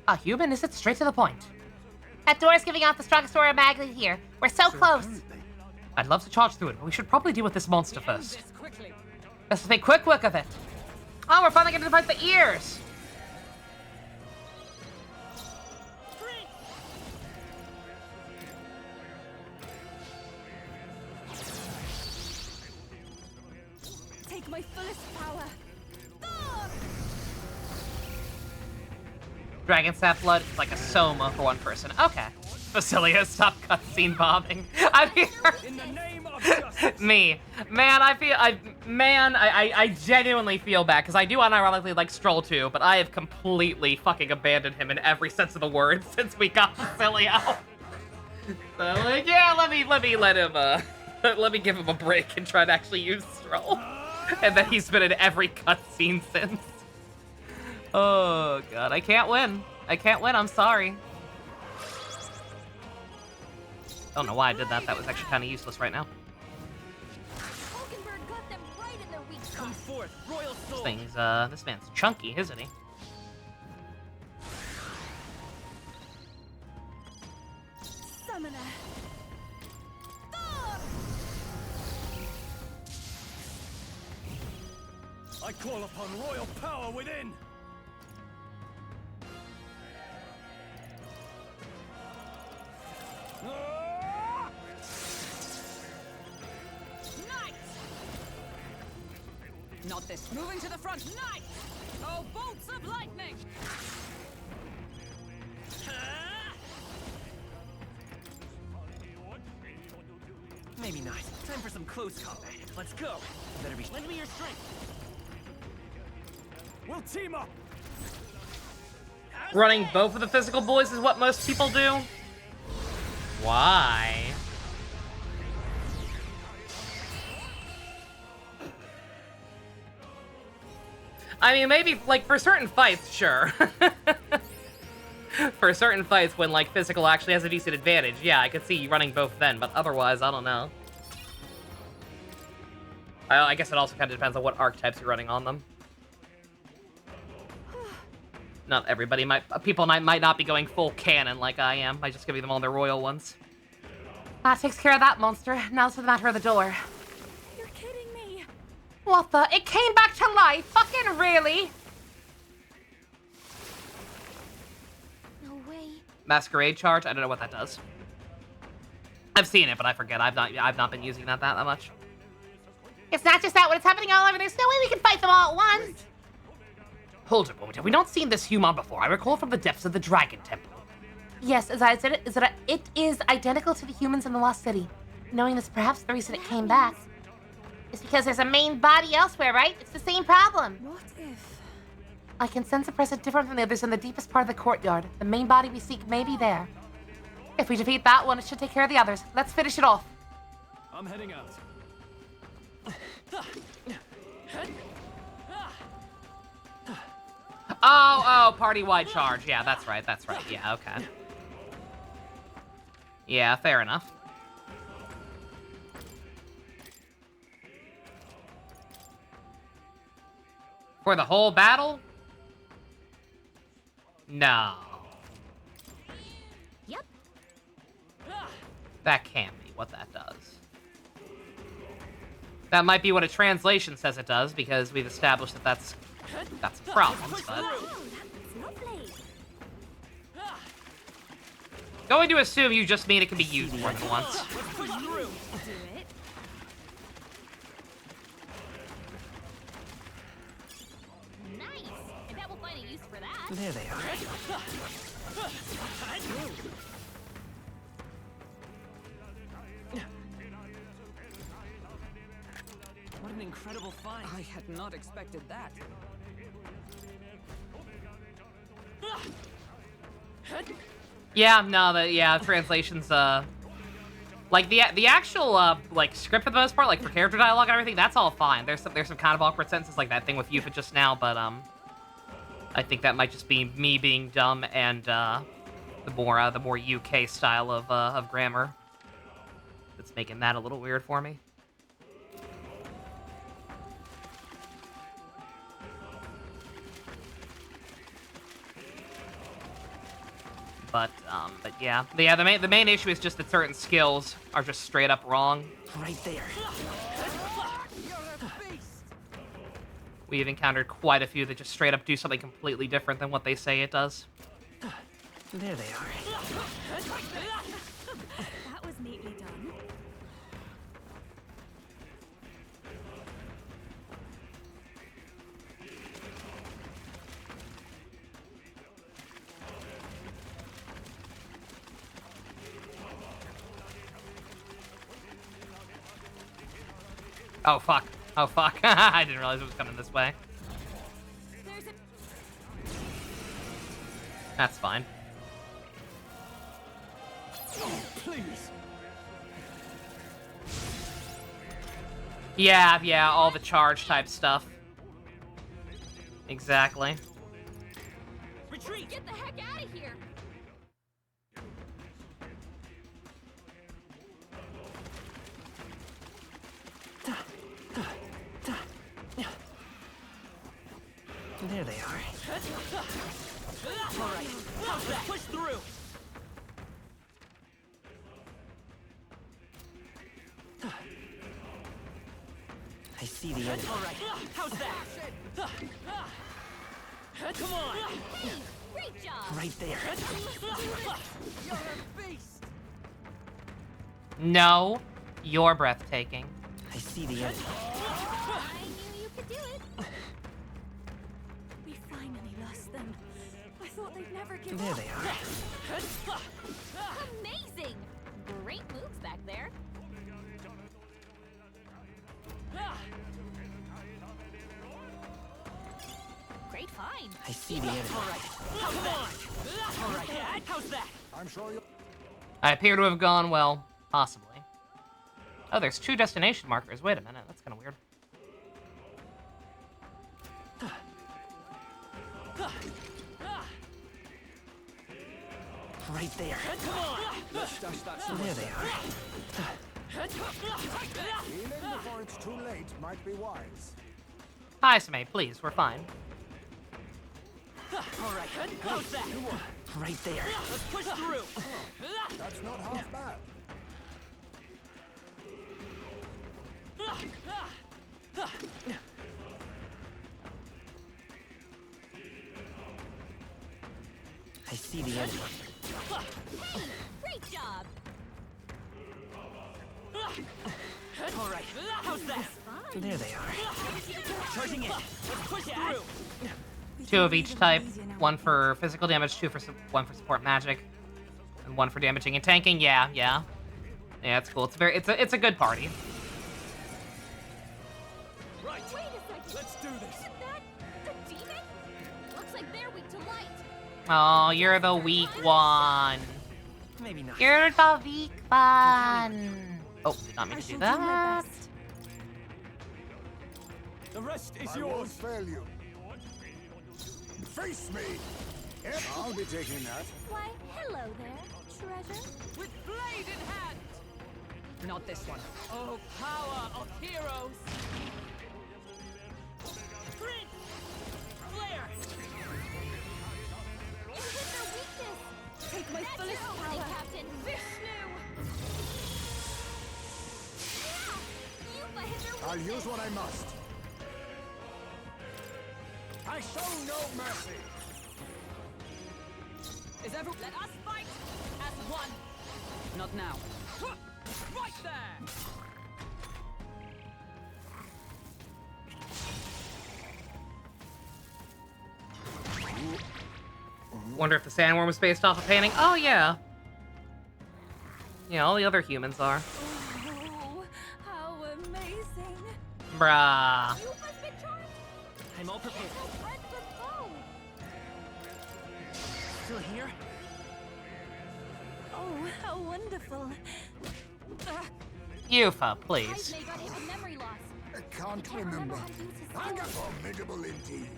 A human? Is it straight to the point? That door is giving off the strongest aura of magnet here. We're so close. I'd love to charge through it, but we should probably deal with this monster End first. this quickly. Let's take quick look of it. Oh, we're finally getting to fight the ears. Take my fullest power. Dragon Sap Blood is like a soma for one person. Okay. Basilia, stop cutscene bombing. I mean, In the name of justice. me, man, I genuinely feel bad because I do unironically like Stroll too, but I have completely fucking abandoned him in every sense of the word since we got Facilio. So like, yeah, let me let him let me give him a break and try to actually use Stroll, and then he's been in every cutscene since. Oh god, I can't win. I can't win. I'm sorry. Don't know why I did that. That was actually kind of useless right now. Hulkenberg got them right in their weak Come spot. forth, royal soul. This man's chunky, isn't he? Summoner. I call upon royal power within. Knight! Not this. Moving to the front. Knight! Oh, bolts of lightning! Maybe not. Time for some close combat. Let's go. Better be. Lend me your strength. We'll team up. Running both of the physical boys is what most people do. Why? I mean, maybe, like, for certain fights, sure. For certain fights when, like, physical actually has a decent advantage, yeah, I could see you running both then, but otherwise, I don't know. I guess it also kind of depends on what archetypes you're running on them. Not everybody people might not be going full cannon like I am. I just give them all their royal ones. That takes care of that monster. Now's for the matter of the door. You're kidding me. What the? It came back to life? Fucking really? No way. Masquerade charge? I don't know what that does. I've seen it, but I forget. I've not been using that much. It's not just that when it's happening all over. There's no way we can fight them all at once. Hold it, moment. Have we not seen this human before? I recall from the depths of the Dragon Temple. Yes, as I said, it is identical to the humans in the Lost City. Knowing this, perhaps the reason it came back is because there's a main body elsewhere, right? It's the same problem. What if? I can sense a presence different from the others in the deepest part of the courtyard. The main body we seek may be there. If we defeat that one, it should take care of the others. Let's finish it off. I'm heading out. Oh, party-wide charge. Yeah, that's right. Yeah, okay. Yeah, fair enough. For the whole battle? No. Yep. That can't be what that does. That might be what a translation says it does, because we've established that that's a problem, but... Oh, that's lovely. Going to assume you just mean it can be used more than once. Do it. Nice. I bet we'll find a use for that. There they are. What an incredible find. I had not expected that. Yeah, no, translations, like, the actual, like, script for the most part, like, for character dialogue and everything, that's all fine. There's some kind of awkward sentences, like that thing with Yufa just now, but, I think that might just be me being dumb and, the more UK style of grammar that's making that a little weird for me. But yeah, the main issue is just that certain skills are just straight up wrong. Right there. We've encountered quite a few that just straight up do something completely different than what they say it does. There they are. That was neatly done. Oh, fuck. Oh, fuck. I didn't realize it was coming this way. That's fine. Oh, please. Yeah, all the charge type stuff. Exactly. Retreat! Get the heck out of here! There they are. All right, how's that? Push through. I see the enemy. All right, how's that? Come on. Hey, great job! Right there. You're a beast! No, you're breathtaking. I see the enemy. I knew you could do it! We finally lost them. I thought they'd never give There up. they are. Amazing! Great moves back there. Great find. I see the enemy. All right, how's that? All right, how's that? I'm sure you. I appear to have gone, well, possibly. Oh, there's 2 destination markers. Wait a minute, that's kind of weird. Right there. Come on. Let's dash that There they are. Healing before it's too late might be wise. Hi, Same, please, we're fine. All right, how's that? Right there. Let's push through. That's not half bad. I see the enemy. Hey, great job! All right, how's that? There they are. Charging in. Let's push through. 2 of each type. 1 for physical damage, 1 for support magic, and 1 for damaging and tanking. Yeah, it's cool. It's a good party. Right. Wait a second! Let's do this. Isn't that the demon? Looks like they're weak to light. Oh, you're the weak one. Maybe not. You're the weak one. Oh, did not mean to do that. The rest is I won't yours. fail you. Face me! I'll be taking that. Why, hello there, treasure. With blade in hand! Not this one. Oh, power of heroes! Flare. You hit their weakness! Take my That's fullest your power. only captain, Vishnu! Yeah! Yuba hit their I'll weakness! use what I must. I show no mercy. Is everyone... Let us fight as one! Not now. Right there! Wonder if the sandworm was based off a painting. Oh, yeah. Yeah, all the other humans are. Oh, how amazing. Bruh. Yuba's been charged! I'm all prepared. No friend but foe! Still here? Oh, how wonderful. Yufa, please. May got hit with memory loss. I can't Can't remember remember. how to use his skills. Formidable indeed.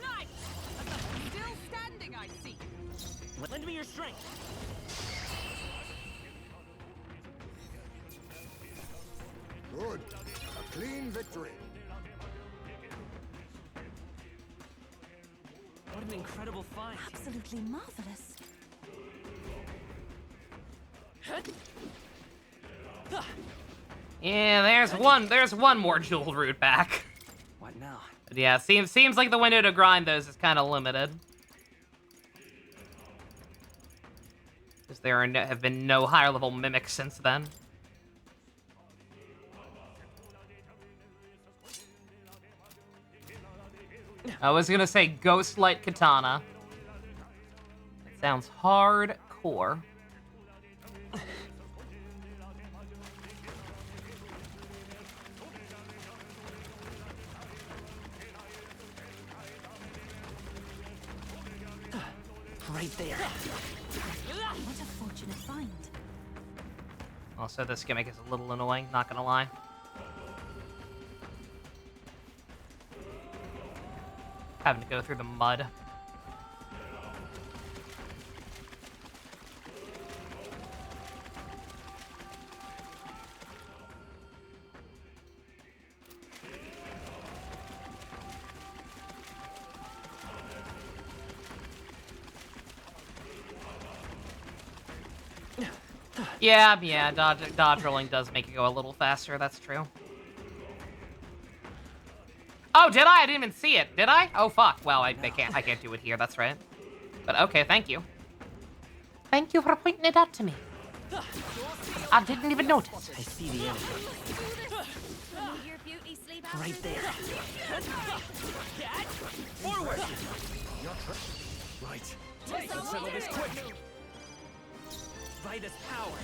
Nice! Still standing, I see. Lend me your strength. Good. A clean victory. What an incredible find. Absolutely marvelous. Yeah, there's one more jeweled route back. What now? But yeah, seems like the window to grind those is kind of limited. Because there have been no higher level mimics since then. I was gonna say Ghost Light Katana. It sounds hardcore. Right there. What a fortunate find. Also, this gimmick is a little annoying, not gonna lie. Having to go through the mud. Yeah, dodge rolling does make it go a little faster, that's true. Oh, did I? I didn't even see it. Did I? Oh, fuck. Well, I can't do it here, that's right. But okay, thank you. Thank you for pointing it out to me. I didn't even notice. I see the enemy. Right there. Forward! Right. Let's settle this quick. Vitus power.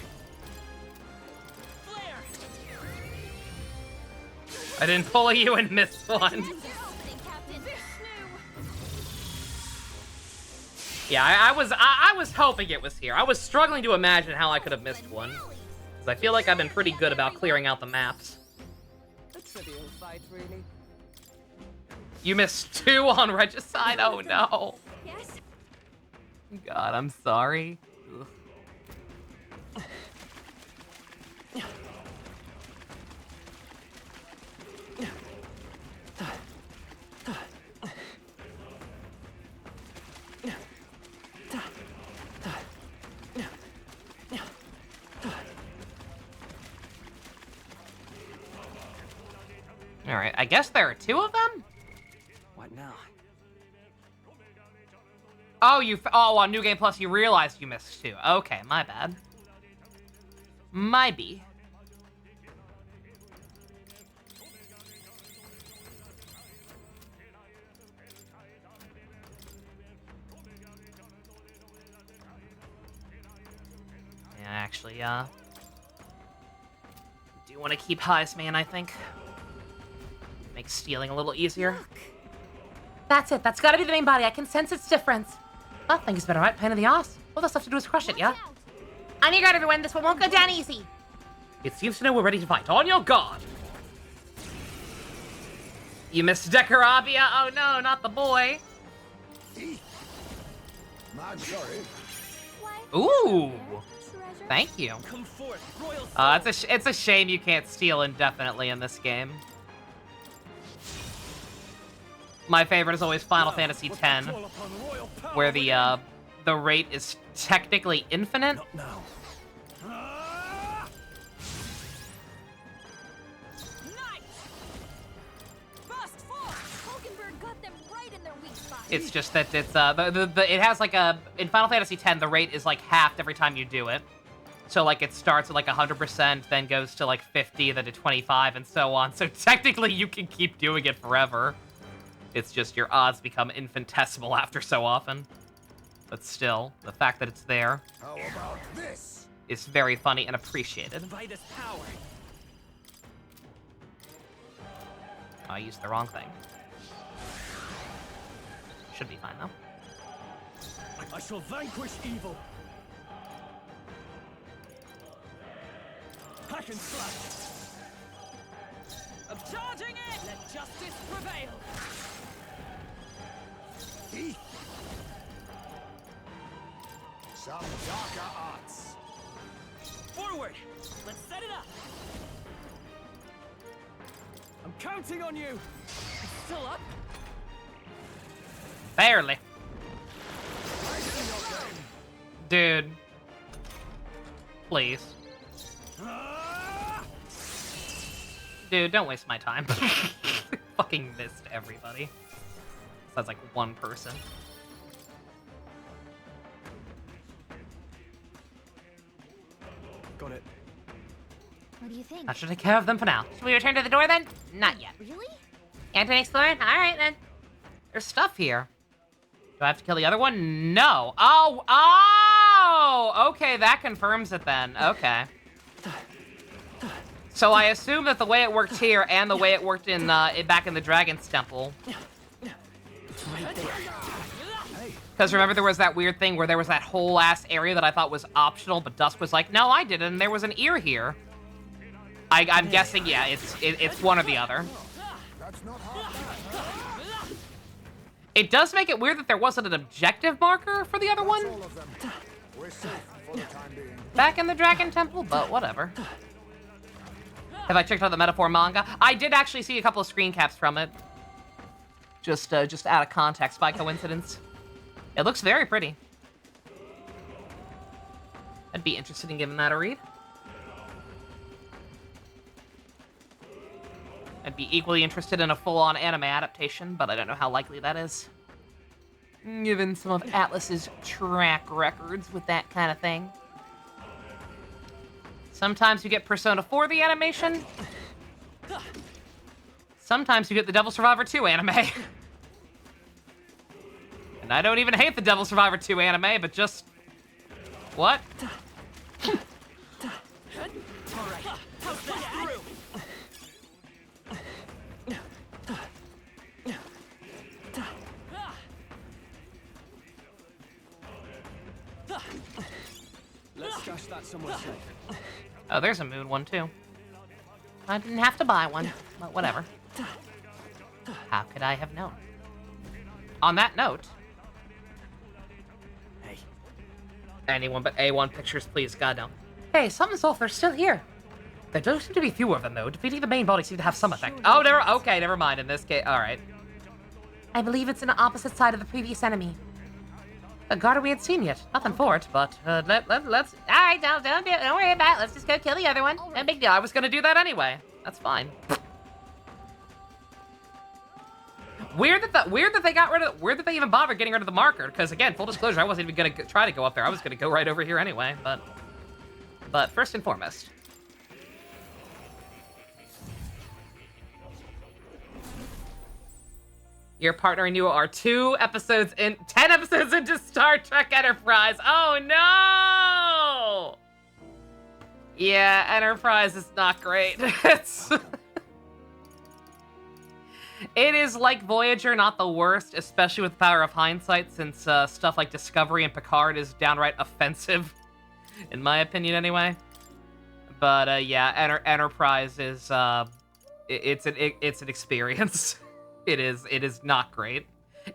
Flare. I didn't pull you and miss one. Yeah, I was hoping it was here. I was struggling to imagine how I could have missed one. Because I feel like I've been pretty good about clearing out the maps. A trivial fight, really. You missed 2 on Regicide? Oh no. Yes? God, I'm sorry. Ugh. Alright, I guess there are 2 of them? What now? Oh, on New Game Plus you realized you missed 2. Okay, my bad. Maybe. Yeah, actually, do want to keep Highest Man, I think. Makes stealing a little easier. Look. That's it. That's gotta be the main body. I can sense its difference. Nothing is better, right? Pain in the ass. All that's left to do is crush it, yeah? On your guard, everyone. This one won't go down easy. It seems to know we're ready to fight. On your guard! You missed Decarabia? Oh no, not the boy. I'm sorry. Ooh. Thank you. Come forth, royal It's a shame you can't steal indefinitely in this game. My favorite is always Final Fantasy X, where the rate is technically infinite. Now. It's just that it's it has like in Final Fantasy X the rate is like halved every time you do it. So like it starts at like 100%, then goes to like 50, then to 25, and so on. So technically you can keep doing it forever. It's just your odds become infinitesimal after so often. But still, the fact that it's there is very funny and appreciated. Vitus power. Oh, I used the wrong thing. Should be fine though. I shall vanquish evil. Hack and slash. I'm charging it! Let justice prevail! Some darker arts. Forward! Let's set it up! I'm counting on you! Still up? Barely. Dude. Please. Dude, don't waste my time. Fucking missed everybody. Sounds like one person. Got it. What do you think? I should take care of them for now. Should we return to the door then? Not yet. Really? Canton exploring? Alright then. There's stuff here. Do I have to kill the other one? No. Oh! Okay, that confirms it then. Okay. So I assume that the way it worked here and the way it worked in back in the Dragon's Temple. Right there. Hey, Because remember there was that weird thing where there was that whole ass area that I thought was optional, but Dusk was like, no, I didn't, and there was an ear here. I'm guessing, yeah, it's one or the other. It does make it weird that there wasn't an objective marker for the other one. Back in the Dragon Temple, but whatever. Have I checked out the Metaphor manga? I did actually see a couple of screen caps from it. Just out of context by coincidence. It looks very pretty. I'd be interested in giving that a read. I'd be equally interested in a full-on anime adaptation, but I don't know how likely that is. Given some of Atlas's track records with that kind of thing. Sometimes you get Persona 4 the animation. Sometimes you get the Devil Survivor 2 anime. And I don't even hate the Devil Survivor 2 anime, but just... What? Let's stash that somewhere safe. Oh, there's a moon one, too. I didn't have to buy one, but whatever. How could I have known? On that note... Hey. Anyone but A1 pictures, please. God, no. Hey, something's off. They're still here. There don't seem to be fewer of them, though. Defeating the main body seemed to have some effect. Oh, okay, never mind. In this case, all right. I believe it's on the opposite side of the previous enemy. A guard we had seen yet. Nothing for it, but let's... Alright, don't worry about it. Let's just go kill the other one. No big deal. I was gonna do that anyway. That's fine. Weird that they got rid of... Weird that they even bothered getting rid of the marker, because again, full disclosure, I wasn't even gonna try to go up there. I was gonna go right over here anyway, but first and foremost. Your partner and you are 10 episodes into Star Trek Enterprise. Oh no! Yeah, Enterprise is not great. It is like Voyager, not the worst, especially with the power of hindsight, since stuff like Discovery and Picard is downright offensive, in my opinion anyway. But yeah, Enterprise is it's an experience. It is not great.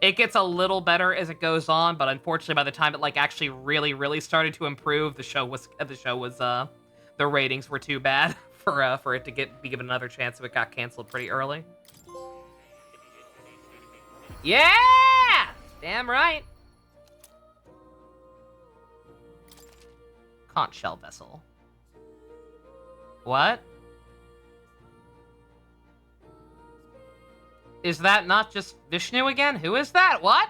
It gets a little better as it goes on, but unfortunately, by the time it like actually really started to improve, the ratings were too bad for it to be given another chance, so it got canceled pretty early. Yeah, damn right. Conch shell vessel. What? Is that not just Vishnu again? Who is that? What?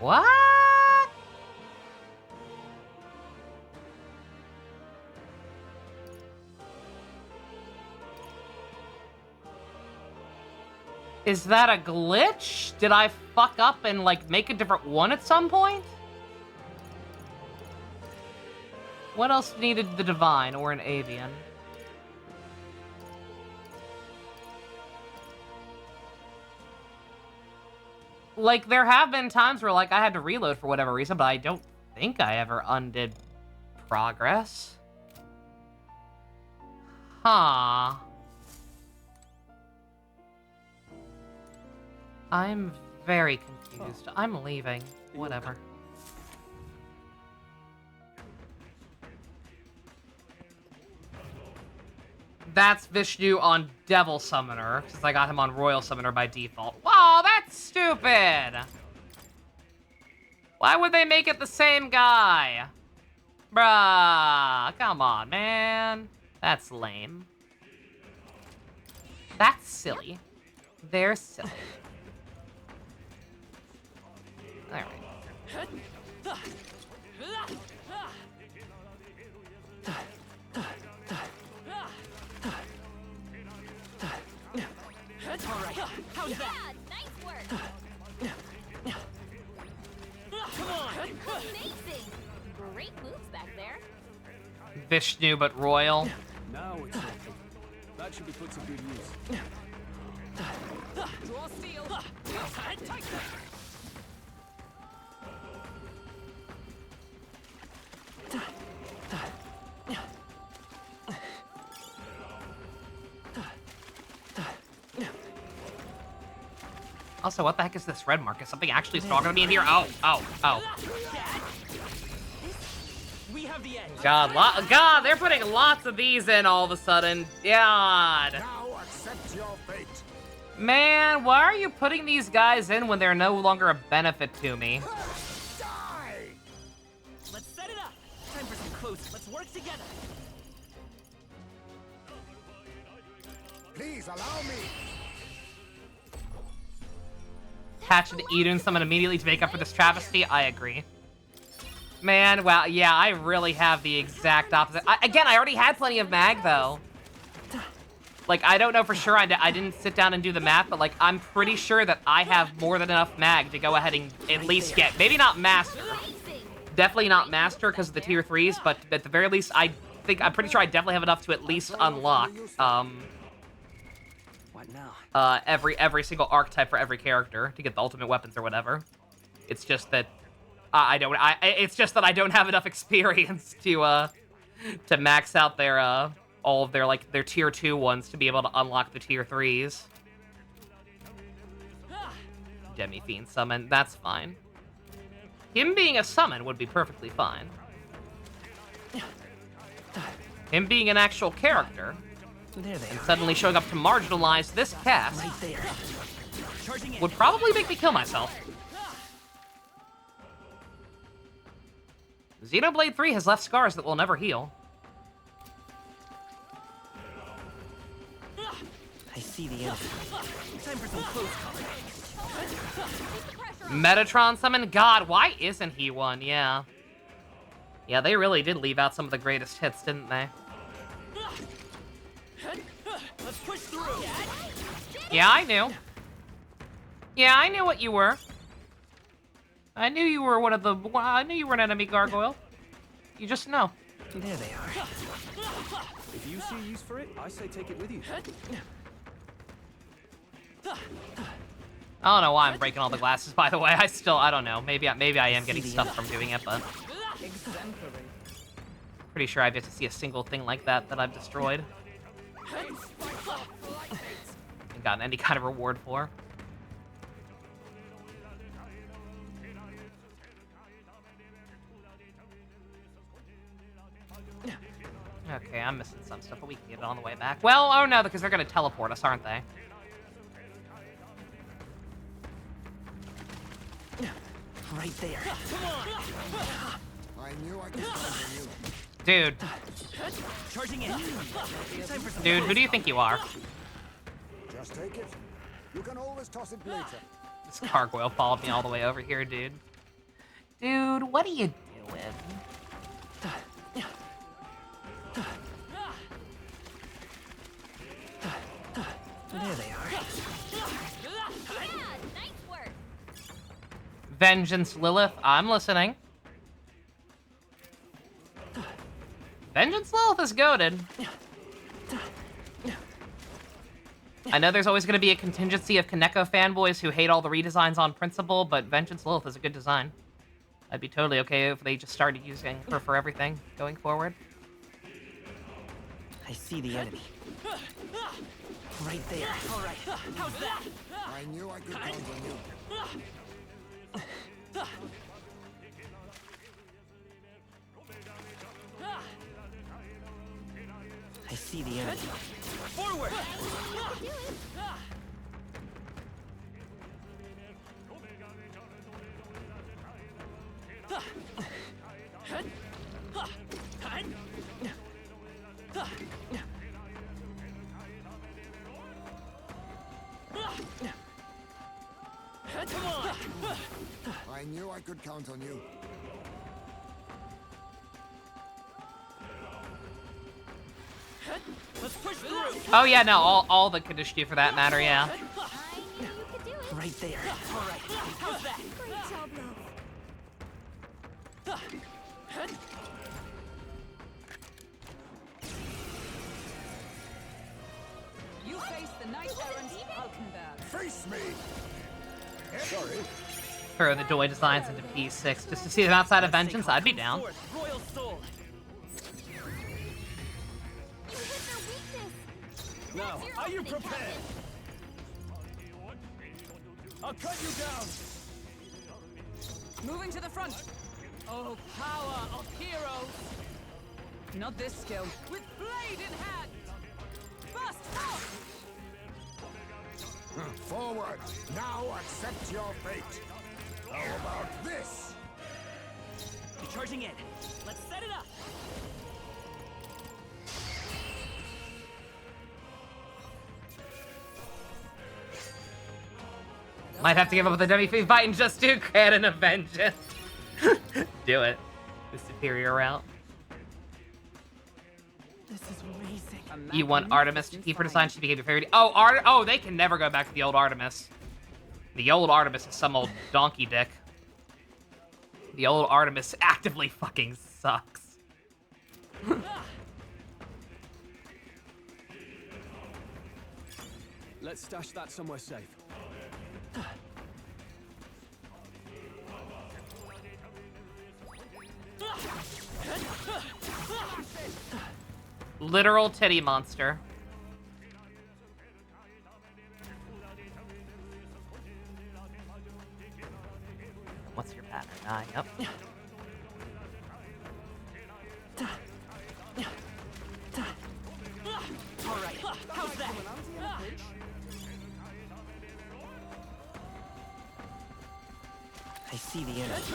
What? Is that a glitch? Did I fuck up and, like, make a different one at some point? What else needed the divine or an avian? Like, there have been times where, like, I had to reload for whatever reason, but I don't think I ever undid progress. Huh. I'm very confused. I'm leaving. Whatever. That's Vishnu on Devil Summoner, since I got him on Royal Summoner by default. Wow, that's stupid! Why would they make it the same guy? Bruh, come on, man. That's lame. That's silly. They're silly. Alright. Alright, how's that? Nice work. Come on! Amazing. Great moves back there. Vishnu, but royal. Now it's working. That should be put to good use. Draw steel. Take that. Also, what the heck is this red mark? Is something actually stronger than me in here? Oh, oh, oh. We have the edge. God, they're putting lots of these in all of a sudden. God. Now accept your fate. Man, why are you putting these guys in when they're no longer a benefit to me? Die! Let's set it up. Time for some close. Let's work together. Please allow me. Hatch and Eden summon immediately to make up for this travesty. I agree. Man, wow, yeah, I really have the exact opposite. Again, I already had plenty of mag, though. Like, I don't know for sure. I didn't sit down and do the math, but, like, I'm pretty sure that I have more than enough mag to go ahead and at least get. Maybe not Master. Definitely not Master because of the tier 3s, but at the very least, I'm pretty sure I definitely have enough to at least unlock, What now? every single archetype for every character to get the ultimate weapons or whatever. It's just that it's just that I don't have enough experience to max out their all of their their tier 2 ones to be able to unlock the tier 3s. Demi-Fiend summon, that's fine. Him being a summon would be perfectly fine. Him being an actual character There they and are. suddenly showing up to marginalize this cast Right there. Charging in. would probably make me kill myself. Xenoblade 3 has left scars that will never heal. I see the enemy. Time for some close combat. Metatron summon? God, why isn't he one? Yeah. Yeah, they really did leave out some of the greatest hits, didn't they? Let's push through. Yeah, I knew. Yeah, I knew what you were. I knew you were I knew you were an enemy gargoyle. You just know. There they are. If you see use for it, I say take it with you. I don't know why I'm breaking all the glasses, by the way. I don't know. Maybe I am getting stuff from doing it, but Exemplary. pretty sure I've yet to see a single thing like that I've destroyed and gotten any kind of reward for. Okay, I'm missing some stuff, but we can get it on the way back. Well, oh no, because they're gonna teleport us, aren't they? Right there. I knew I could count on you. Dude. Charging in. Time for some Dude, who do you think you are? Just take it. You can always toss it later. This gargoyle followed me all the way over here, dude. Dude, what are you doing? There they are. Yeah, nice work. Vengeance Lilith, I'm listening. Vengeance Lilith is goated. I know there's always going to be a contingency of Kaneko fanboys who hate all the redesigns on principle, but Vengeance Lilith is a good design. I'd be totally okay if they just started using her for everything going forward. I see the enemy. Right there. All right. How's that? I knew I could count on you. I see the enemy. Forward! Come on! I knew I could count on you. Let's push through! Oh yeah, no, all the Kadishtu for that matter, yeah. I knew you could do it. Right there. All right. How's that? Great job, love. You face the knight errant Hulkenberg. Face me! Sorry. Throw the Doi designs into P6 just to see them outside of Vengeance. I'd be down. Royal soul. You hit their weakness. Now, Your are you opening, prepared? Captain. I'll cut you down. Moving to the front. Oh, power of heroes. Not this skill. With blade in hand. Burst forth. Forward! Now accept your fate! How about this? You're charging in. Let's set it up. Might have to give up the demi-fee fight and just do Canon of Vengeance. Do it. The superior route. This is amazing. You want Artemis to keep her design? She became your favorite. Oh, they can never go back to the old Artemis. The old Artemis is some old donkey dick. The old Artemis actively fucking sucks. Let's stash that somewhere safe. Literal titty monster. What's your pattern? Yep. All right. How's that? I see the energy.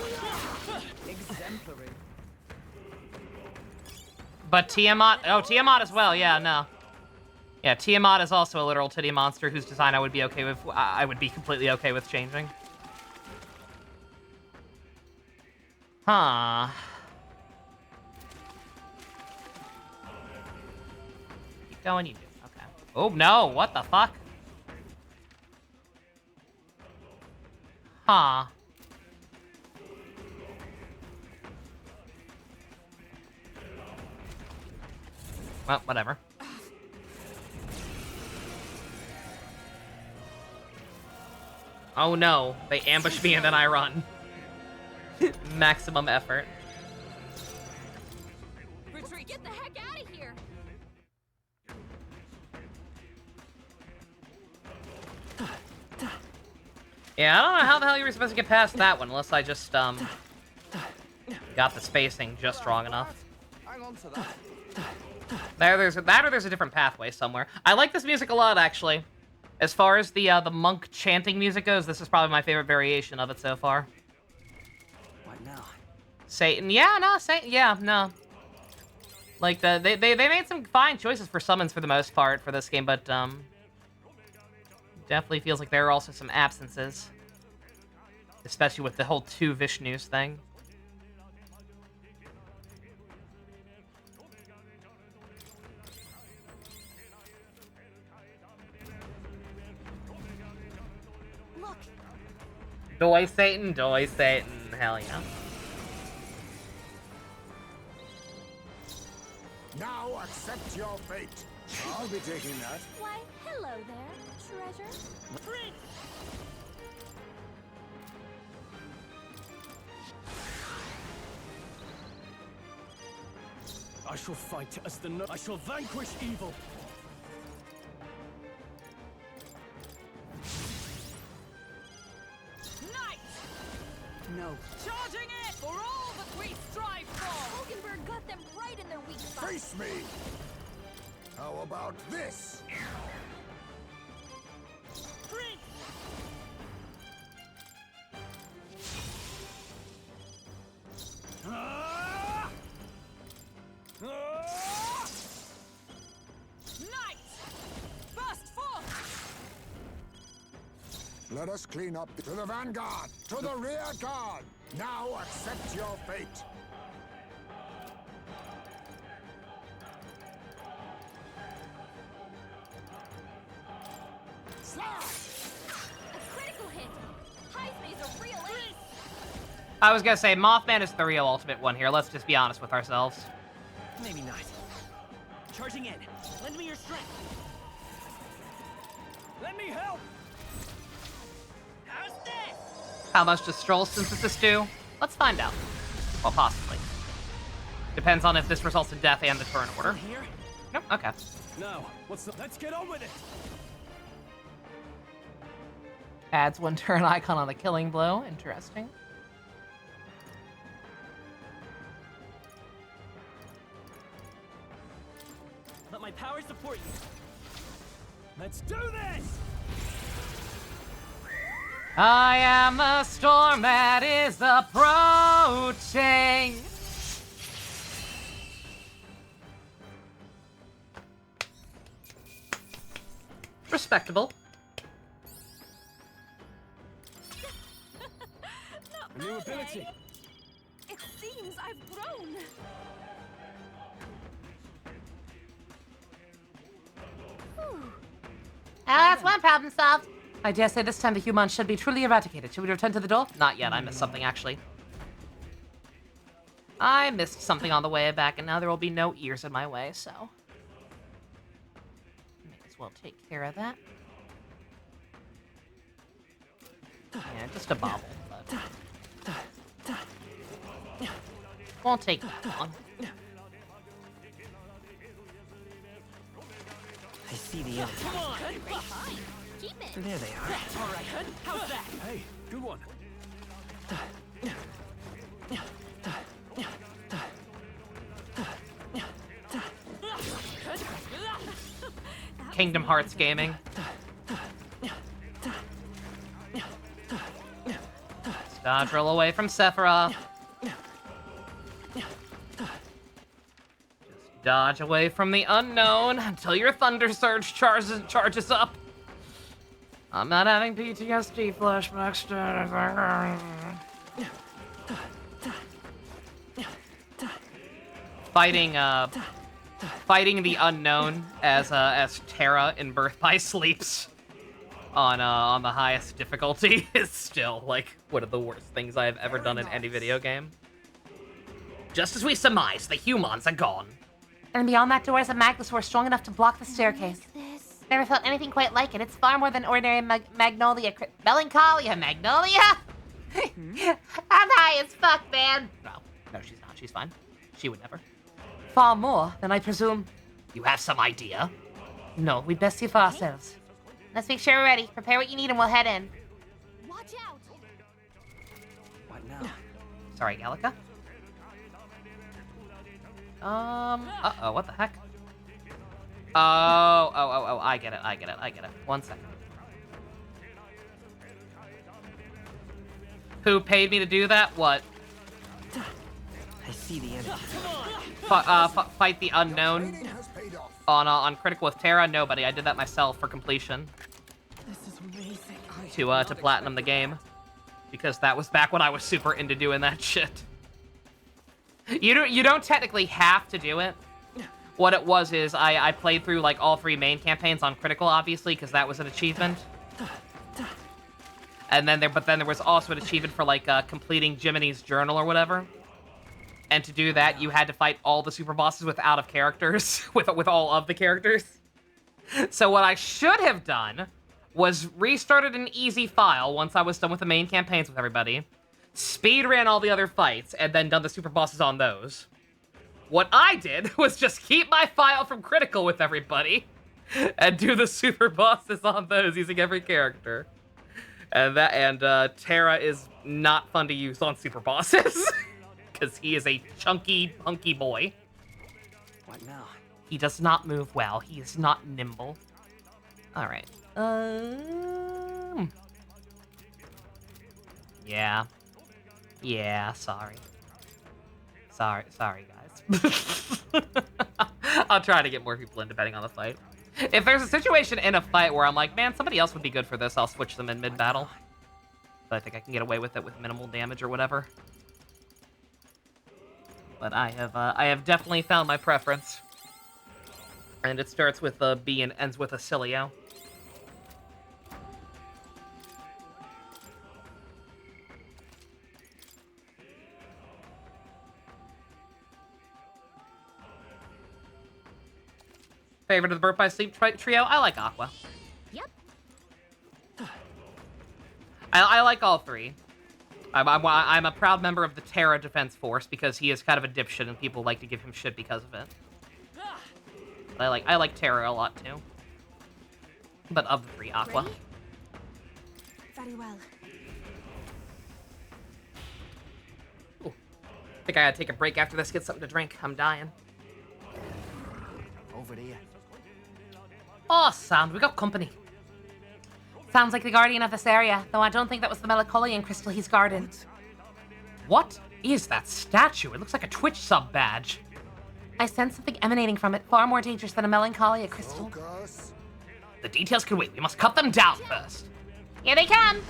Exemplary. But Tiamat, Tiamat as well, yeah, no. Yeah, Tiamat is also a literal titty monster whose design I would be okay with, I would be completely okay with changing. Huh. Keep going, you do, okay. Oh, no, what the fuck? Huh. Well, whatever. Oh no, they ambush me and then I run. Maximum effort. Retreat! Get the heck out of here! Yeah, I don't know how the hell you were supposed to get past that one unless I just, got the spacing just wrong enough. Hang on to that. There's a different pathway somewhere. I like this music a lot, actually. As far as the monk chanting music goes, this is probably my favorite variation of it so far. What now? Satan, yeah, no, Satan, yeah, no. Like they made some fine choices for summons for the most part for this game, but definitely feels like there are also some absences, especially with the whole two Vishnus thing. Look, Doi Satan, hell yeah. Now accept your fate. I'll be taking that. why, hello there, treasure. I shall fight as I shall vanquish evil. Knight! No. Charging it for all that we strive for! Hulkenberg got them right in their weak spot. Face me! How about this? Knight! Burst forth! Let us clean up to the vanguard, to the rear guard. Now accept your fate. Slash! A critical hit. Heisman's a real ace. I was gonna say Mothman is the real ultimate one here. Let's just be honest with ourselves. Maybe not. Charging in. Lend me your strength. Let me help. How's this? How much does Stroll synthesis do? Let's find out. Well, possibly. Depends on if this results in death and the turn order. Here? Nope, okay. Now, let's get on with it. Adds 1 turn icon on the killing blow. Interesting. Let my power support you. Let's do this. I am the storm that is approaching. Respectable. A new ability. It seems I've grown. That's one problem solved. I dare say this time the humans should be truly eradicated. Should we return to the door? Not yet. I missed something, actually. I missed something on the way back, and now there will be no ears in my way, so... may as well take care of that. Yeah, just a bobble, but... won't take long. I see the enemy. Come on! Good behind! Keep it! There they are. All right, how's that? Hey, good one. Kingdom Hearts gaming. Dodge roll away from Sephiroth. Just dodge away from the unknown until your Thunder Surge charges up. I'm not having PTSD flashbacks. Fighting the unknown as Terra in Birth by Sleeps on the highest difficulty is still like one of the worst things I have ever done in any video game. Just as we surmised, the humans are gone. And beyond that door is a Magnusaur strong enough to block the staircase. Never felt anything quite like it. It's far more than ordinary Magnolia. Melancholia, Magnolia? I'm high as fuck, man. No, she's not. She's fine. She would never. Far more than I presume. You have some idea? No, we'd best see for ourselves. Let's make sure we're ready. Prepare what you need and we'll head in. Watch out! What now? Sorry, Gallica. Uh-oh, what the heck? Oh, I get it. 1 second. Who paid me to do that? What? I see the enemy. Fight the unknown on critical with Terra? Nobody. I did that myself for completion. This is amazing. To platinum the game. Because that was back when I was super into doing that shit. You don't technically have to do it. What it was is I played through like all 3 main campaigns on critical, obviously, because that was an achievement. And then there was also an achievement for like completing Jiminy's journal or whatever. And to do that, you had to fight all the super bosses with out of characters, with all of the characters. So what I should have done was restarted an easy file once I was done with the main campaigns with everybody, speed ran all the other fights, and then done the super bosses on those. What I did was just keep my file from critical with everybody, and do the super bosses on those using every character. And Terra is not fun to use on super bosses. Because he is a chunky, hunky boy. What now? He does not move well. He is not nimble. All right. Yeah. Yeah, sorry. Sorry, guys. I'll try to get more people in depending on the fight. If there's a situation in a fight where I'm like, man, somebody else would be good for this, I'll switch them in mid-battle. But I think I can get away with it with minimal damage or whatever. But I have definitely found my preference. And it starts with a B and ends with a Cilio. Favorite of the Birth by Sleep trio? I like Aqua. Yep. I like all three. I'm a proud member of the Terra Defense Force because he is kind of a dipshit and people like to give him shit because of it. I like Terra a lot too. But of the three, Aqua. Ready? Very well. Ooh. I think I gotta take a break after this, get something to drink. I'm dying. Over here. Oh, sound, we got company. Sounds like the guardian of this area, though I don't think that was the Melancholian crystal he's guarding. What is that statue? It looks like a Twitch sub badge. I sense something emanating from it, far more dangerous than a Melancholia crystal. Focus. The details can wait. We must cut them down first. Here they come!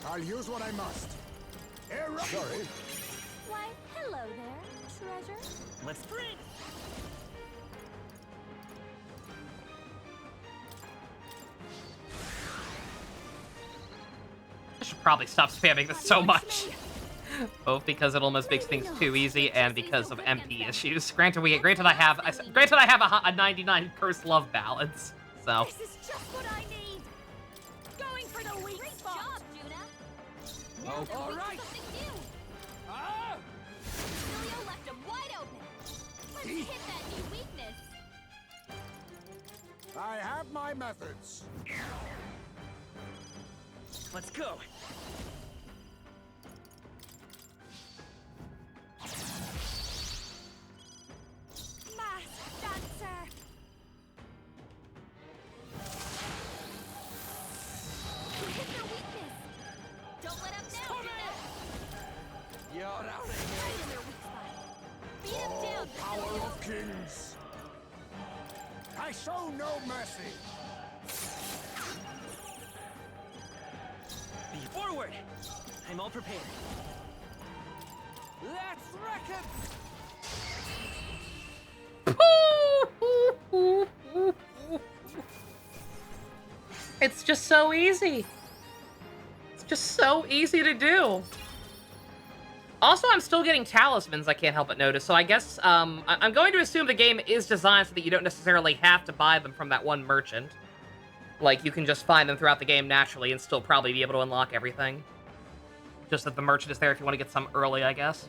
I'll use what I must. Sorry. Why, hello there, treasure. Let's drink. I should probably stop spamming this so much. Both because it almost makes things too easy and because of MP issues. Granted, I have a 99 curse love balance. So. This is just what I need. Going for the weak spot. Great job, Juna. Now they're weak to something new. Julio left him wide open. Let's hit that new weakness. I have my methods. Let's go. Masked dancer. You hit their weakness. Don't let up now, Juna. You're out of Right in their weak spot. Beat him down, Power Julio. of kings. I show no mercy. Be forward. I'm all prepared. Let's reckon. It's just so easy. It's just so easy to do. Also, I'm still getting talismans, I can't help but notice, so I guess, I'm going to assume the game is designed so that you don't necessarily have to buy them from that one merchant. Like, you can just find them throughout the game naturally and still probably be able to unlock everything. Just that the merchant is there if you want to get some early, I guess.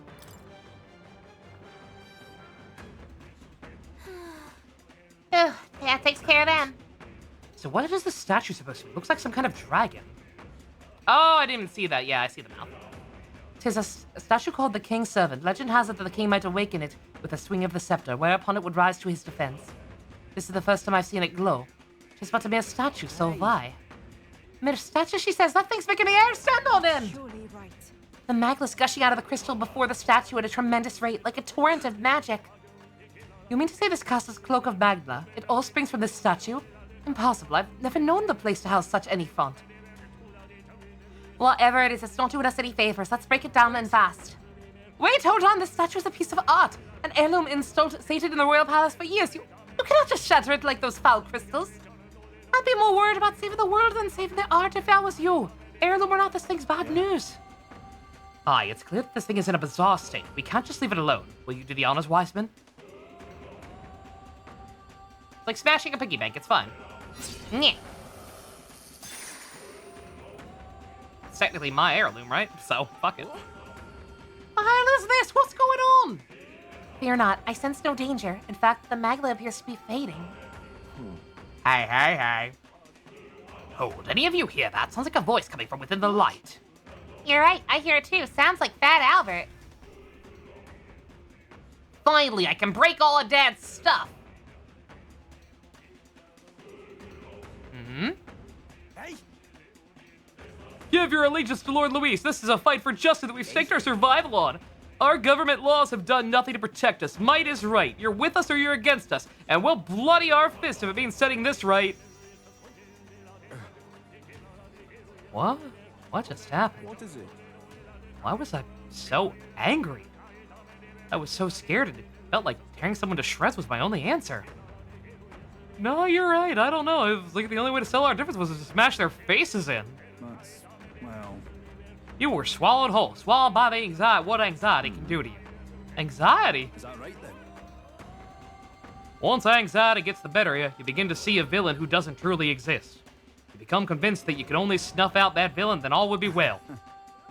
Ugh, yeah, takes care of them. So what is this statue supposed to be? It looks like some kind of dragon. Oh, I didn't even see that. Yeah, I see the mouth. 'Tis a statue called the King's Servant. Legend has it that the king might awaken it with a swing of the scepter, whereupon it would rise to his defense. This is the first time I've seen it glow. 'Tis but a mere statue, so why? Mere statue, she says? That thing's making the air stand on end! Surely right. The magla's gushing out of the crystal before the statue at a tremendous rate, like a torrent of magic. You mean to say this casts cloak of magla? It all springs from this statue? Impossible. I've never known the place to house such any font. Whatever it is, it's not doing us any favors. Let's break it down and fast. Wait, hold on. This statue is a piece of art. An heirloom installed, sated in the royal palace for years. You cannot just shatter it like those foul crystals. I'd be more worried about saving the world than saving the art if that was you. Heirloom or not, this thing's bad news. Aye, it's clear that this thing is in a bizarre state. We can't just leave it alone. Will you do the honors, Wiseman? It's like smashing a piggy bank. It's fine. Nyeh. It's technically my heirloom, right? So, fuck it. What the hell is this? What's going on? Fear not. I sense no danger. In fact, the magla appears to be fading. Hey. Hold, any of you hear that? Sounds like a voice coming from within the light. You're right. I hear it too. Sounds like Fat Albert. Finally, I can break all of Dad's stuff. Hey. Give your allegiance to Lord Luis. This is a fight for justice that we've staked our survival on. Our government laws have done nothing to protect us. Might is right. You're with us or you're against us. And we'll bloody our fist if it means setting this right. What? What just happened? What is it? Why was I so angry? I was so scared and it felt like tearing someone to shreds was my only answer. No, you're right. I don't know. It was like the only way to settle our difference was to smash their faces in. That's, well... You were swallowed whole, swallowed by the anxiety. What anxiety can do to you? Anxiety? Is that right then? Once anxiety gets the better of you, you begin to see a villain who doesn't truly exist. You become convinced that you can only snuff out that villain, then all would be well.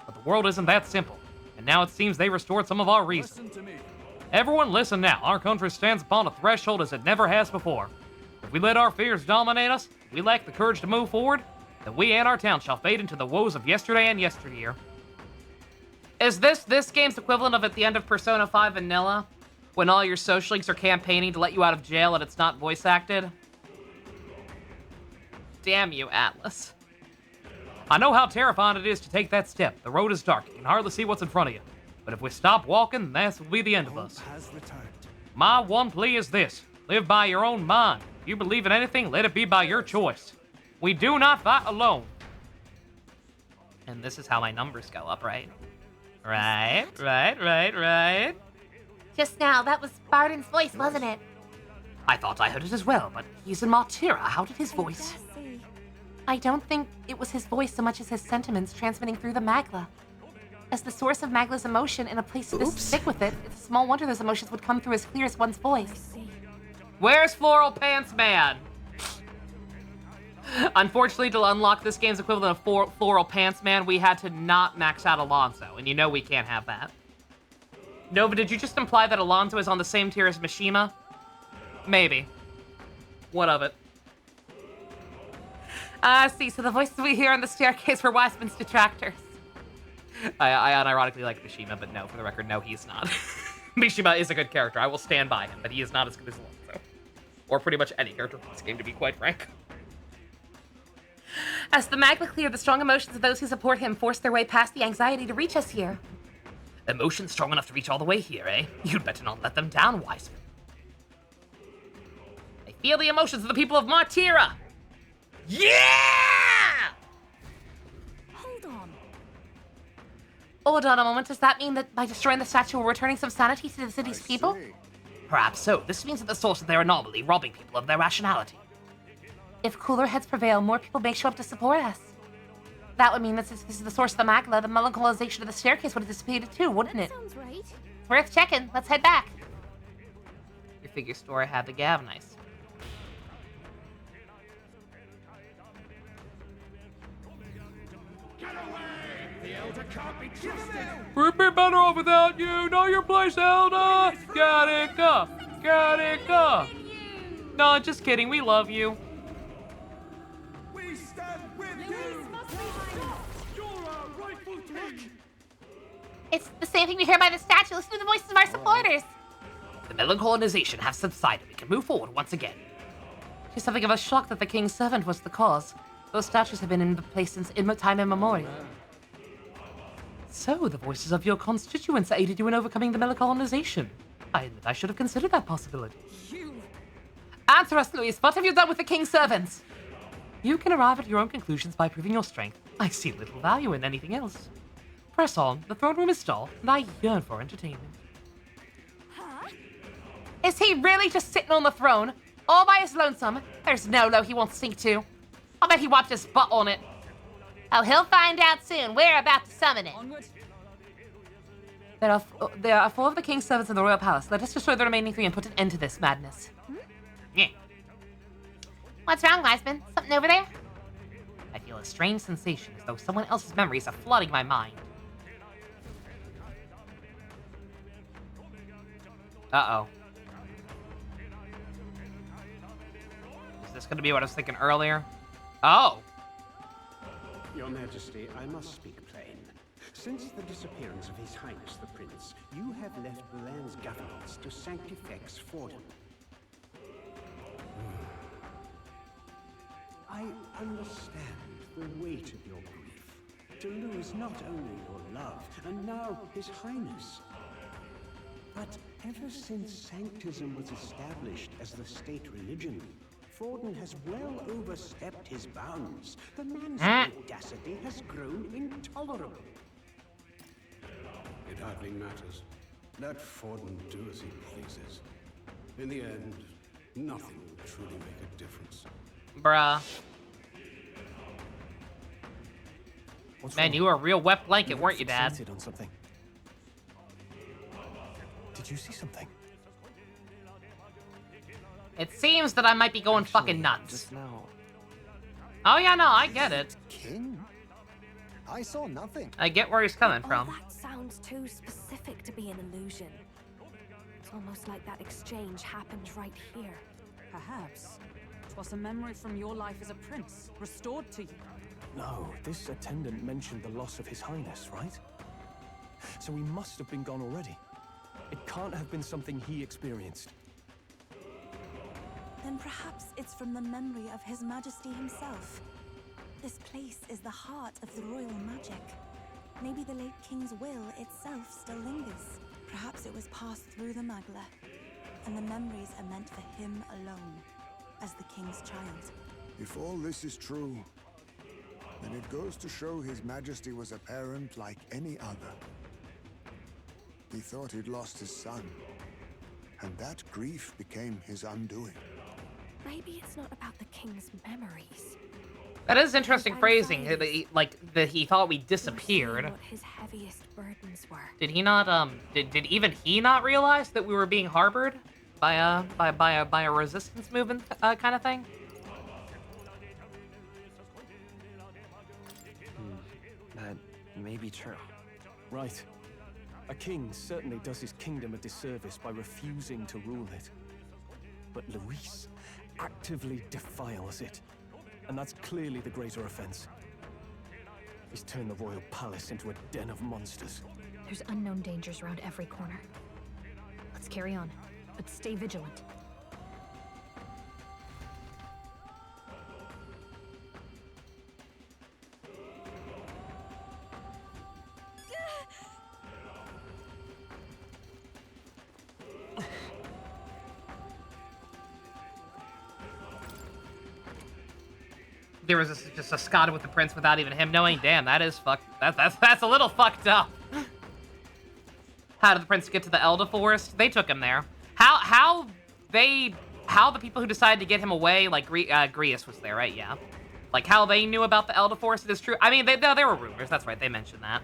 But the world isn't that simple, and now it seems they restored some of our reason. Listen to me. Everyone listen now. Our country stands upon a threshold as it never has before. If we let our fears dominate us, if we lack the courage to move forward, then we and our town shall fade into the woes of yesterday and yesteryear. Is this game's equivalent of at the end of Persona 5 Vanilla, when all your social links are campaigning to let you out of jail and it's not voice acted? Damn you, Atlas. I know how terrifying it is to take that step. The road is dark. You can hardly see what's in front of you. But if we stop walking, that will be the end of us. My one plea is this. Live by your own mind. If you believe in anything, let it be by your choice. We do not fight alone. And this is how my numbers go up, right? Right. Just now, that was Barden's voice, wasn't it? I thought I heard it as well, but he's in Martira. How did his voice? I don't think it was his voice so much as his sentiments transmitting through the Magla. As the source of Magla's emotion and a place to stick with it, it's small wonder those emotions would come through as clear as one's voice. Where's Floral Pants Man? Unfortunately, to unlock this game's equivalent of Floral Pants Man, we had to not max out Alonso, and you know we can't have that. Nova, did you just imply that Alonso is on the same tier as Mishima? Maybe. What of it? See, so the voices we hear on the staircase were Wiseman's detractors. I unironically like Mishima, but no, for the record, no, he's not. Mishima is a good character. I will stand by him, but he is not as good as Alonso. Or pretty much any character in this game, to be quite frank. As the Magma clear, the strong emotions of those who support him force their way past the anxiety to reach us here. Emotions strong enough to reach all the way here, eh? You'd better not let them down, Wiseman. I feel the emotions of the people of Martira! Yeah! Hold on a moment, does that mean that by destroying the statue we're returning some sanity to the city's people? Perhaps so. This means at the source of their anomaly, robbing people of their rationality. If cooler heads prevail, more people may show up to support us. That would mean that since this is the source of the Magla, the melanchalization of the staircase would have dissipated too, wouldn't it? Sounds right. It's worth checking. Let's head back. Your figure store had the Gavnice. We'd be better off without you. Know your place, Elda. Gattaca. No, just kidding. We love you. We stand with you. You're our rightful king. It's the same thing we hear by the statue. Listen to the voices of our supporters. The melancholinization has subsided. We can move forward once again. She's something of a shock that the king's servant was the cause. Those statues have been in place since time immemorial. So, the voices of your constituents aided you in overcoming the melancholinization. I admit I should have considered that possibility. Answer us, Luis. What have you done with the king's servants? You can arrive at your own conclusions by proving your strength. I see little value in anything else. Press on. The throne room is dull, and I yearn for entertainment. Huh? Is he really just sitting on the throne, all by his lonesome? There's no low he won't sink to. I'll bet he wiped his butt on it. Oh, he'll find out soon. We're about to summon it. There are 4 of the king's servants in the royal palace. Let us destroy the remaining 3 and put an end to this madness. Yeah. What's wrong, Wiseman? Something over there? I feel a strange sensation, as though someone else's memories are flooding my mind. Uh-oh. Is this gonna be what I was thinking earlier? Oh! Your Majesty, I must speak plain. Since the disappearance of His Highness the Prince, you have left the land's governance to Sanctifex Fordham. I understand the weight of your grief. To lose not only your love, and now His Highness. But ever since Sanctism was established as the state religion, Forden has well overstepped his bounds. The man's audacity has grown intolerable. It hardly matters. Let Forden do as he pleases. In the end, nothing will truly make a difference. Bruh. Man, you were a real wet blanket, weren't you, Dad? On something. Did you see something? It seems that I might be going fucking nuts. Just now. Oh yeah, no, I get it. King? I saw nothing. I get where he's coming from. That sounds too specific to be an illusion. It's almost like that exchange happened right here. Perhaps. 'Twas a memory from your life as a prince, restored to you. No, this attendant mentioned the loss of His Highness, right? So he must have been gone already. It can't have been something he experienced. Then perhaps it's from the memory of His Majesty himself. This place is the heart of the royal magic. Maybe the late king's will itself still lingers. Perhaps it was passed through the Magla, and the memories are meant for him alone, as the king's child. If all this is true, then it goes to show His Majesty was a parent like any other. He thought he'd lost his son, and that grief became his undoing. Maybe it's not about the king's memories. That is interesting phrasing. That he thought we disappeared. What his heaviest burdens were. Did he not? Did even he not realize that we were being harbored by a resistance movement kind of thing? That may be true. Right. A king certainly does his kingdom a disservice by refusing to rule it. But Luis actively defiles it. And that's clearly the greater offense. He's turned the royal palace into a den of monsters. There's unknown dangers around every corner. Let's carry on, but stay vigilant. There was just a Scotted with the prince without even him knowing. Damn, that is fucked. That's a little fucked up. How did the prince get to the Elder Forest? They took him there. How the people who decided to get him away, like Grius was there, right? Yeah. Like how they knew about the Elder Forest is true. I mean, there were rumors. That's right. They mentioned that.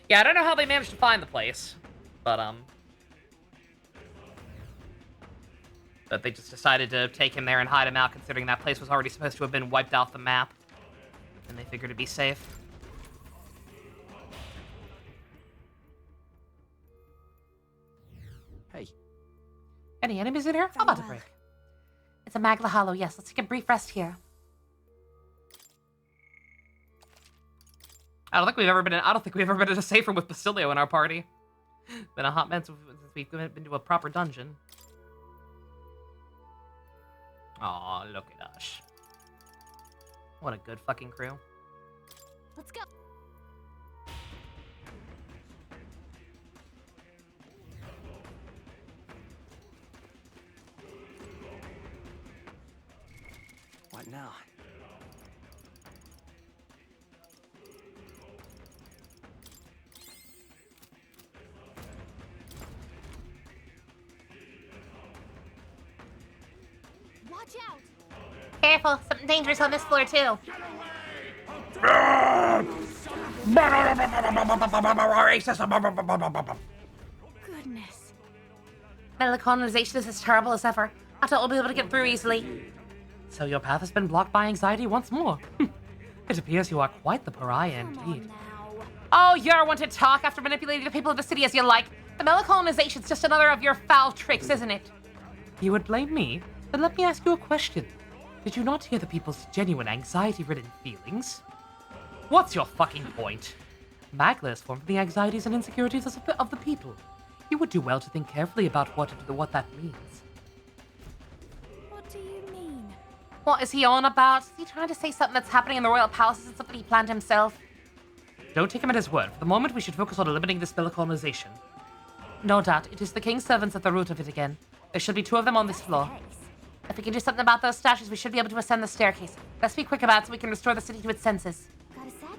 Yeah, I don't know how they managed to find the place, but they just decided to take him there and hide him out, considering that place was already supposed to have been wiped off the map. And they figured it'd be safe. Hey. Any enemies in here? How about a break? It's a Magla Hollow, yes. Let's take a brief rest here. I don't think we've ever been in a safe room with Basilio in our party. Been a hot minute since we've been to a proper dungeon. Aw, look at us. What a good fucking crew. Let's go. What now? Watch out! Careful, something dangerous on this floor too. Goodness. Metal colonization is as terrible as ever. I thought we'll be able to get through easily. So your path has been blocked by anxiety once more. It appears you are quite the pariah indeed. Oh, you're one to talk after manipulating the people of the city as you like. The metal colonization's just another of your foul tricks, isn't it? You would blame me? Then let me ask you a question. Did you not hear the people's genuine anxiety-ridden feelings? What's your fucking point? Magla is formed from the anxieties and insecurities of the people. You would do well to think carefully about what that means. What do you mean? What is he on about? Is he trying to say something that's happening in the royal palace isn't something he planned himself? Don't take him at his word. For the moment, we should focus on eliminating this metal colonization. No doubt. It is the king's servants at the root of it again. There should be 2 of them on this floor. If we can do something about those statues, we should be able to ascend the staircase. Best be quick about it so we can restore the city to its senses. Got a sec?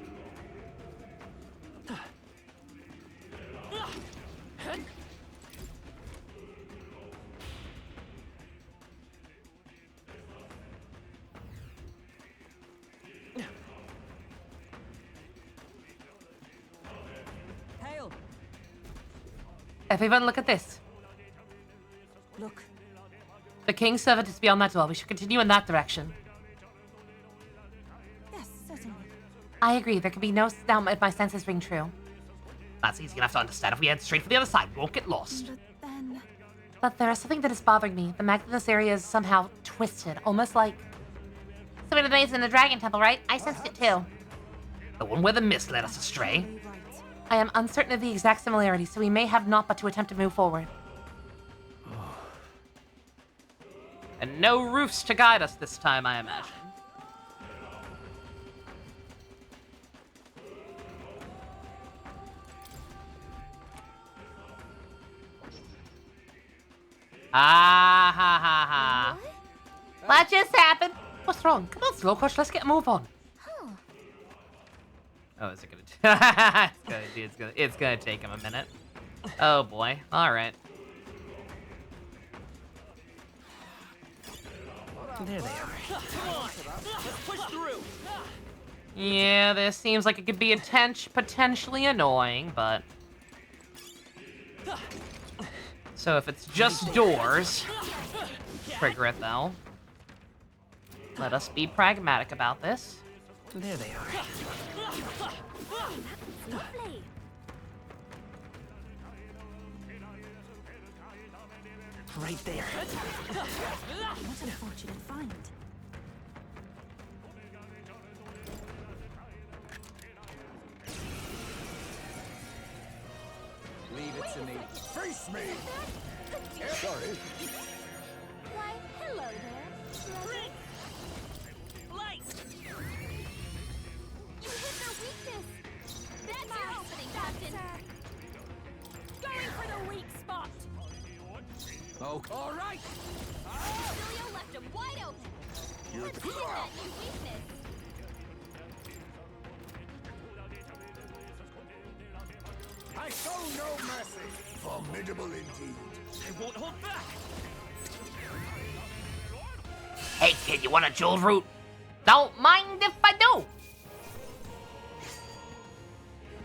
Hail! Everyone, look at this. Look. The king's servant is beyond that door. We should continue in that direction. Yes, certainly. I agree. There can be no doubt if my senses ring true. That's easy enough to understand. If we head straight for the other side, we won't get lost. But there is something that is bothering me. The magnet in this area is somehow twisted, almost like... Something to the maze in the dragon temple, right? I sensed it too. The one where the mist led us astray. I am uncertain of the exact similarity, so we may have naught but to attempt to move forward. And no roofs to guide us this time, I imagine. Ah ha ha ha. What just happened? What's wrong? Come on, Slow Crush, let's get a move on. Oh, is it gonna it's gonna take him a minute. Oh boy. Alright. There they are. Come on, let's push through. Yeah, this seems like it could be potentially annoying, but... So if it's just doors, trigger it though. Let us be pragmatic about this. There they are. Lovely. Right there. What a fortunate find. Leave it to me. Face me! Sorry. Why, hello there. Light! You hit their weakness. That's your opening, Captain. Going for the weak spot. Oh, all right. Julio left him wide open. Let's hit that new weakness. I show no mercy. Formidable indeed. I won't hold back. Hey kid, you want a jeweled root? Don't mind if I do.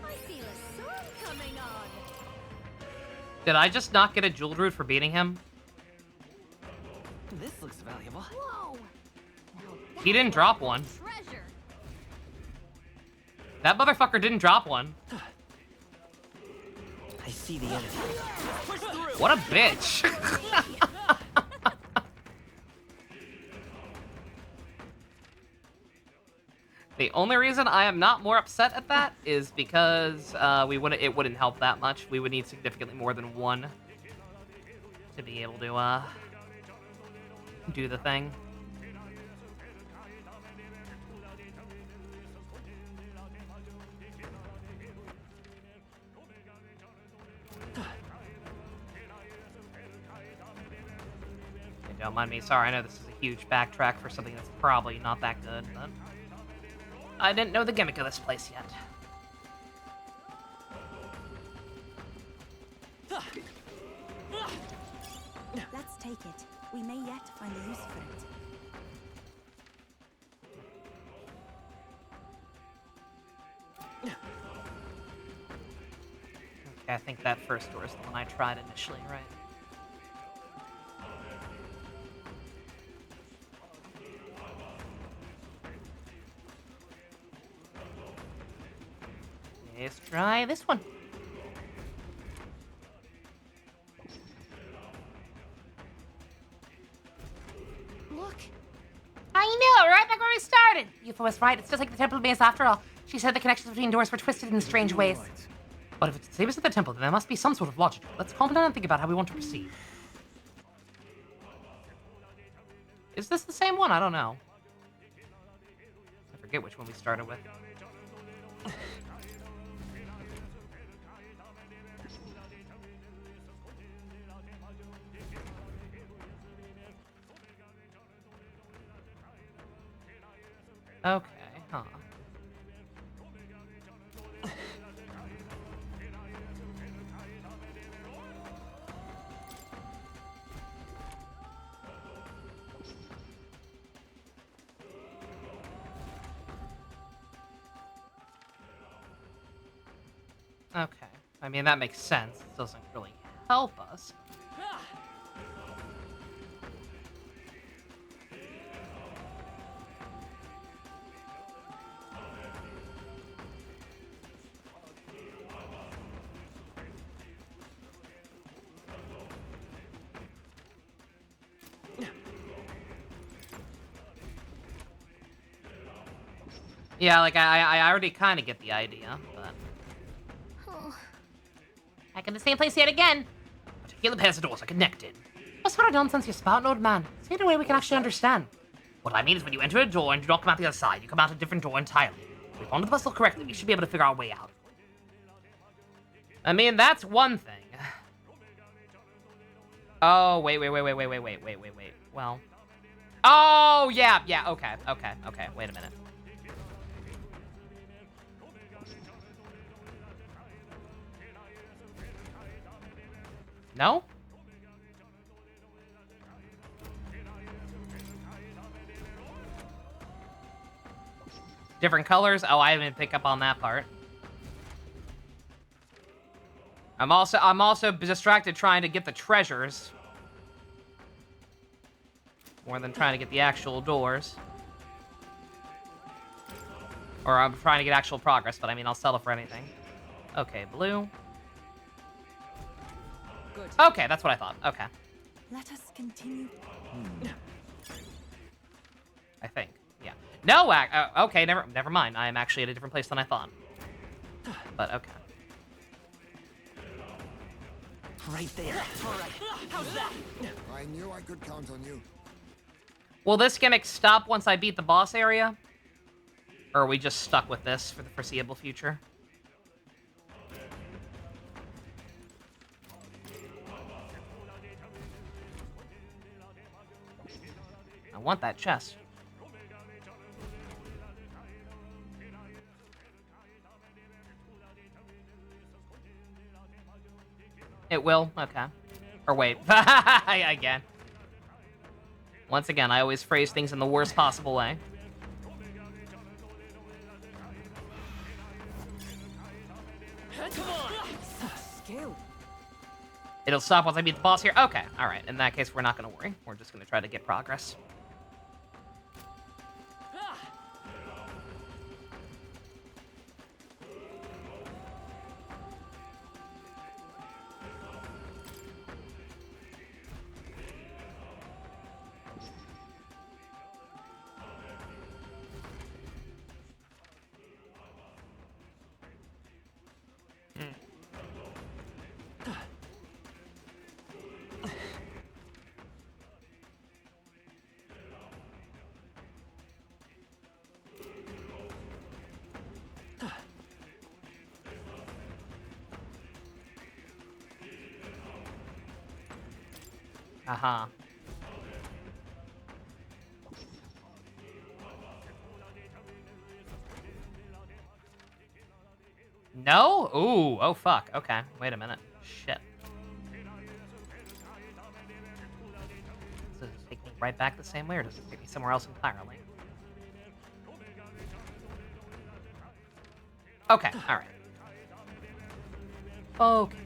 I feel a storm coming on. Did I just not get a jeweled root for beating him? This looks valuable. Whoa. He didn't drop one. Treasure. That motherfucker didn't drop one. I see the enemy. Push through. What a bitch. The only reason I am not more upset at that is because it wouldn't help that much. We would need significantly more than one to be able to do the thing. Don't mind me. Sorry, I know this is a huge backtrack for something that's probably not that good, but I didn't know the gimmick of this place yet. Let's take it. We may yet find a use for it. Okay, I think that first door is the one I tried initially, right? Let's try this one. Look. I know, right back where we started. Yufa was right. It's just like the temple maze after all. She said the connections between doors were twisted in strange ways. But if it's the same as at the temple, then there must be some sort of logic. Let's calm down and think about how we want to proceed. Is this the same one? I don't know. I forget which one we started with. Okay, huh. Okay. I mean, that makes sense. It doesn't really help us. Yeah, like, I already kind of get the idea, but... Back in the same place yet again. Particular pairs of doors are connected. What sort of nonsense you're spouting, old man? Say it in a way we can actually understand. What I mean is when you enter a door and do not come out the other side, you come out a different door entirely. If we follow the puzzle correctly, we should be able to figure our way out. I mean, that's one thing. Oh, wait. Well. Oh, yeah, okay. Wait a minute. No? Different colors? Oh, I didn't pick up on that part. I'm also distracted trying to get the treasures. More than trying to get the actual doors. Or I'm trying to get actual progress, but I mean, I'll settle for anything. Okay, blue. Good. Okay, that's what I thought. Okay. Let us continue. I think. Yeah. No, okay, never mind. I am actually at a different place than I thought. But okay. Right there. All right. How's that? I knew I could count on you. Will this gimmick stop once I beat the boss area? Or are we just stuck with this for the foreseeable future? I want that chest. It will? Okay. Or wait. Again. Once again, I always phrase things in the worst possible way. Come on! Skill. It'll stop once I beat the boss here? Okay, alright. In that case, we're not gonna worry. We're just gonna try to get progress. Uh-huh. No? Ooh, oh fuck. Okay, wait a minute. Shit. Does it take me right back the same way, or does it take me somewhere else entirely? Okay, alright. Okay.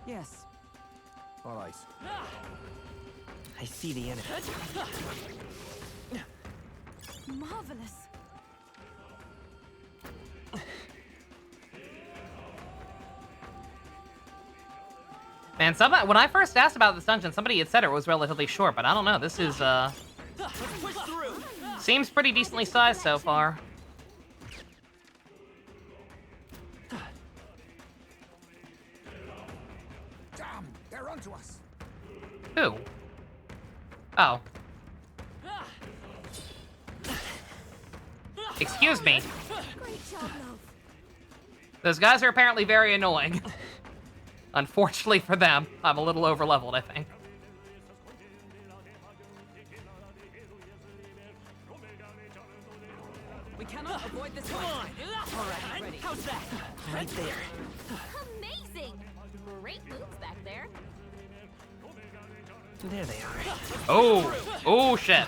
Yes. All right. I see the enemy. Marvelous. Man, when I first asked about this dungeon, somebody had said it was relatively short, but I don't know. This is, seems pretty decently sized so far. Damn, they're onto us. Who? Oh. Excuse me. Great job, love. Those guys are apparently very annoying. Unfortunately for them, I'm a little over-leveled, I think. We cannot avoid this one. All right. Ready. How's that? Right there. Amazing! Great moves back there. There they are. Oh! Oh, shit.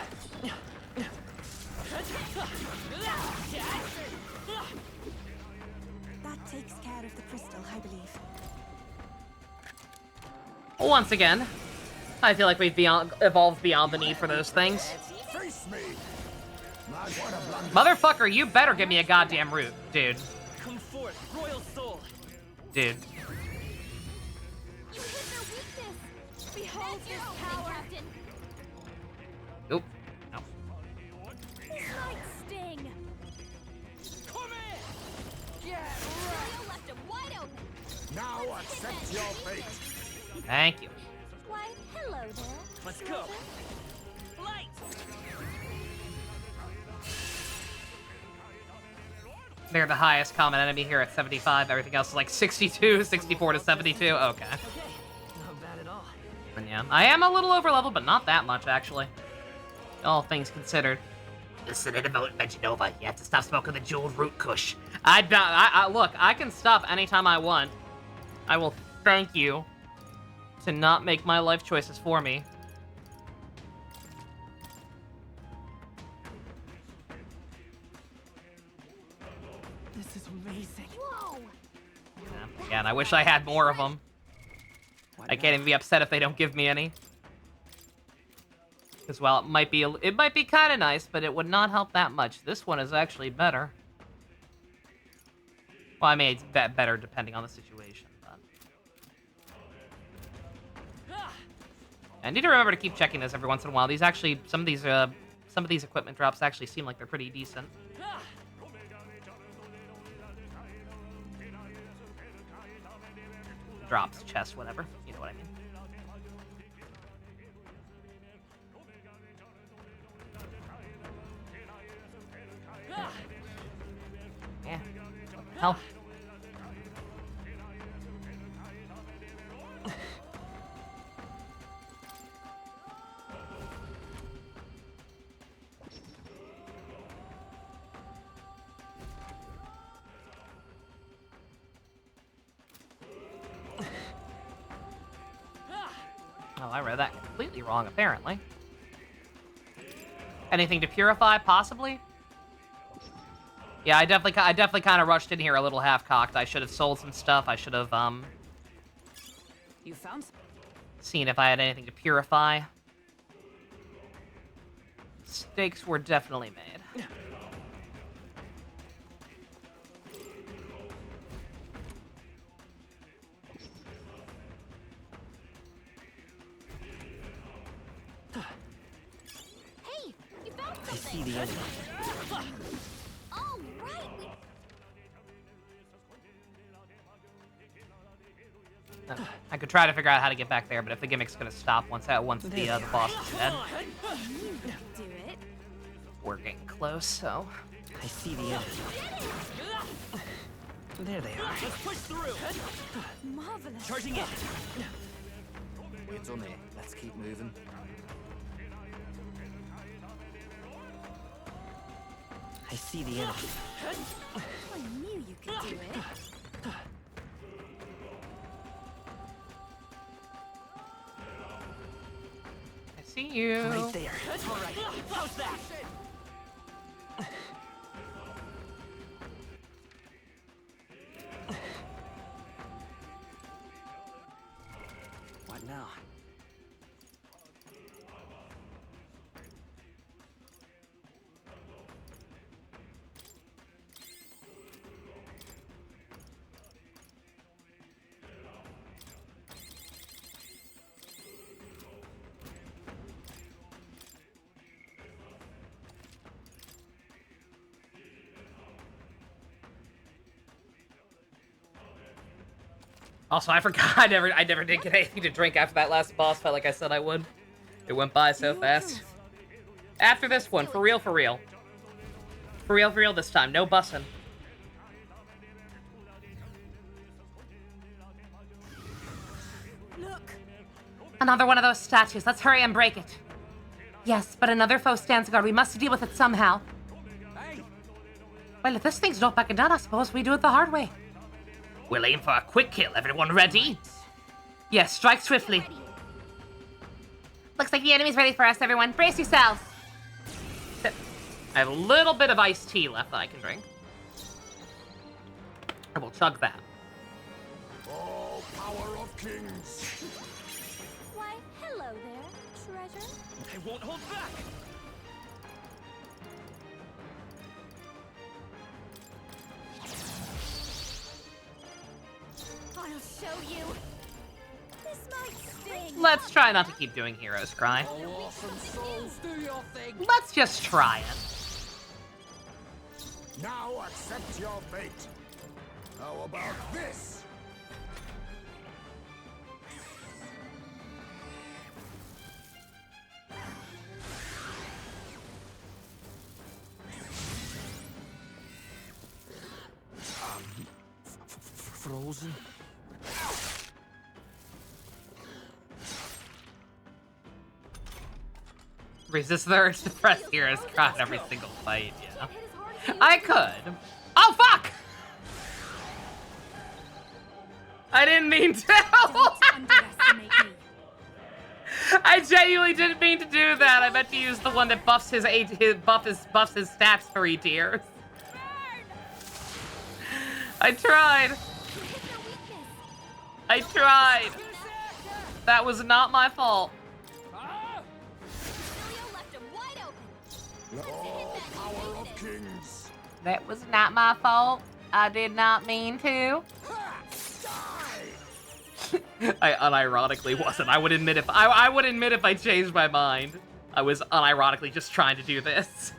That takes care of the crystal, I believe. Once again, I feel like we've evolved beyond the need for those things. Face me. Man, what a blunder. Motherfucker, you better give me a goddamn root, dude. Come forth, royal Dude. You hit their weakness. Behold this power. Captain. Oop. No. Night sting. Come here. Yeah. Royal left him wide open. Now accept your fate. Thank you. Why, hello there. Let's go. Light. They're the highest common enemy here at 75. Everything else is like 62, 64 to 72. Okay. Okay. Not bad at all. And yeah, I am a little over leveled, but not that much, actually. All things considered. Listen, in about Veginova, you have to stop smoking the jeweled root kush. Look, I can stop anytime I want. I will thank you to not make my life choices for me. This is amazing. Whoa. Yeah, and I wish I had more of them. I can't even be upset if they don't give me any. Because while it might be kind of nice, but it would not help that much. This one is actually better. Well, I mean, it's better depending on the situation. But I need to remember to keep checking this every once in a while. These actually, some of these equipment drops actually seem like they're pretty decent. Drops, chest, whatever. You know what I mean. Yeah. Hell. Oh, I read that completely wrong, apparently. Anything to purify, possibly? Yeah, I definitely kind of rushed in here a little half-cocked. I should have sold some stuff. I should have, You found seen if I had anything to purify. Mistakes were definitely made. Hey, you found I see something. the enemy. Oh, right. I could try to figure out how to get back there, but if the gimmick's gonna stop once the boss is dead. Do it. We're getting close, so. I see the enemy. There they are. Let's push through. Marvelous. Charging in. We're done here. Let's keep moving. I see the enemy. I knew you could do it. I see you. Right there. All right. How's that? What now? Also, I forgot I never did get anything to drink after that last boss fight like I said I would. It went by so fast. After this one, for real, for real. For real this time. No bussin'. Look. Another one of those statues. Let's hurry and break it. Yes, but another foe stands guard. We must deal with it somehow. Well, if this thing's not backing down, I suppose we do it the hard way. We'll aim for a quick kill. Everyone ready? Yes, strike swiftly. Looks like the enemy's ready for us, everyone. Brace yourselves. I have a little bit of iced tea left that I can drink. I will chug that. Oh, power of kings! Why, hello there, treasure. I won't hold back. I'll show you. This might sting. Let's try not to keep doing Hero's Cry. Let's just try it. Now accept your fate. How about this? Frozen? Resist the urge to press Hero's Cry in every single fight, yeah. I could. Oh, fuck! I didn't mean to. I genuinely didn't mean to do that. I meant to use the one that buffs his stats for E-tiers. I tried. I tried. That was not my fault. Power of kings. That was not my fault. I did not mean to. I unironically wasn't. I would admit if I would admit if I changed my mind. I was unironically just trying to do this.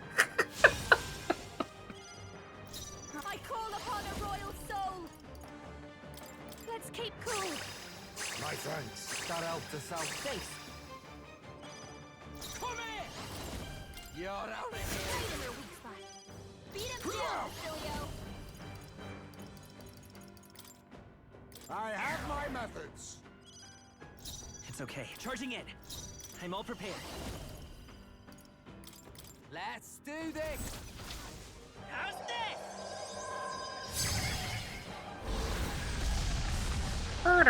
I call upon a royal soul. Let's keep cool. My friends. Start out the south face. Come here! You're out of Right in their weak spot. Beat him down, Cilio. I have my methods. It's okay. Charging in. I'm all prepared. Let's do this. How's this? I've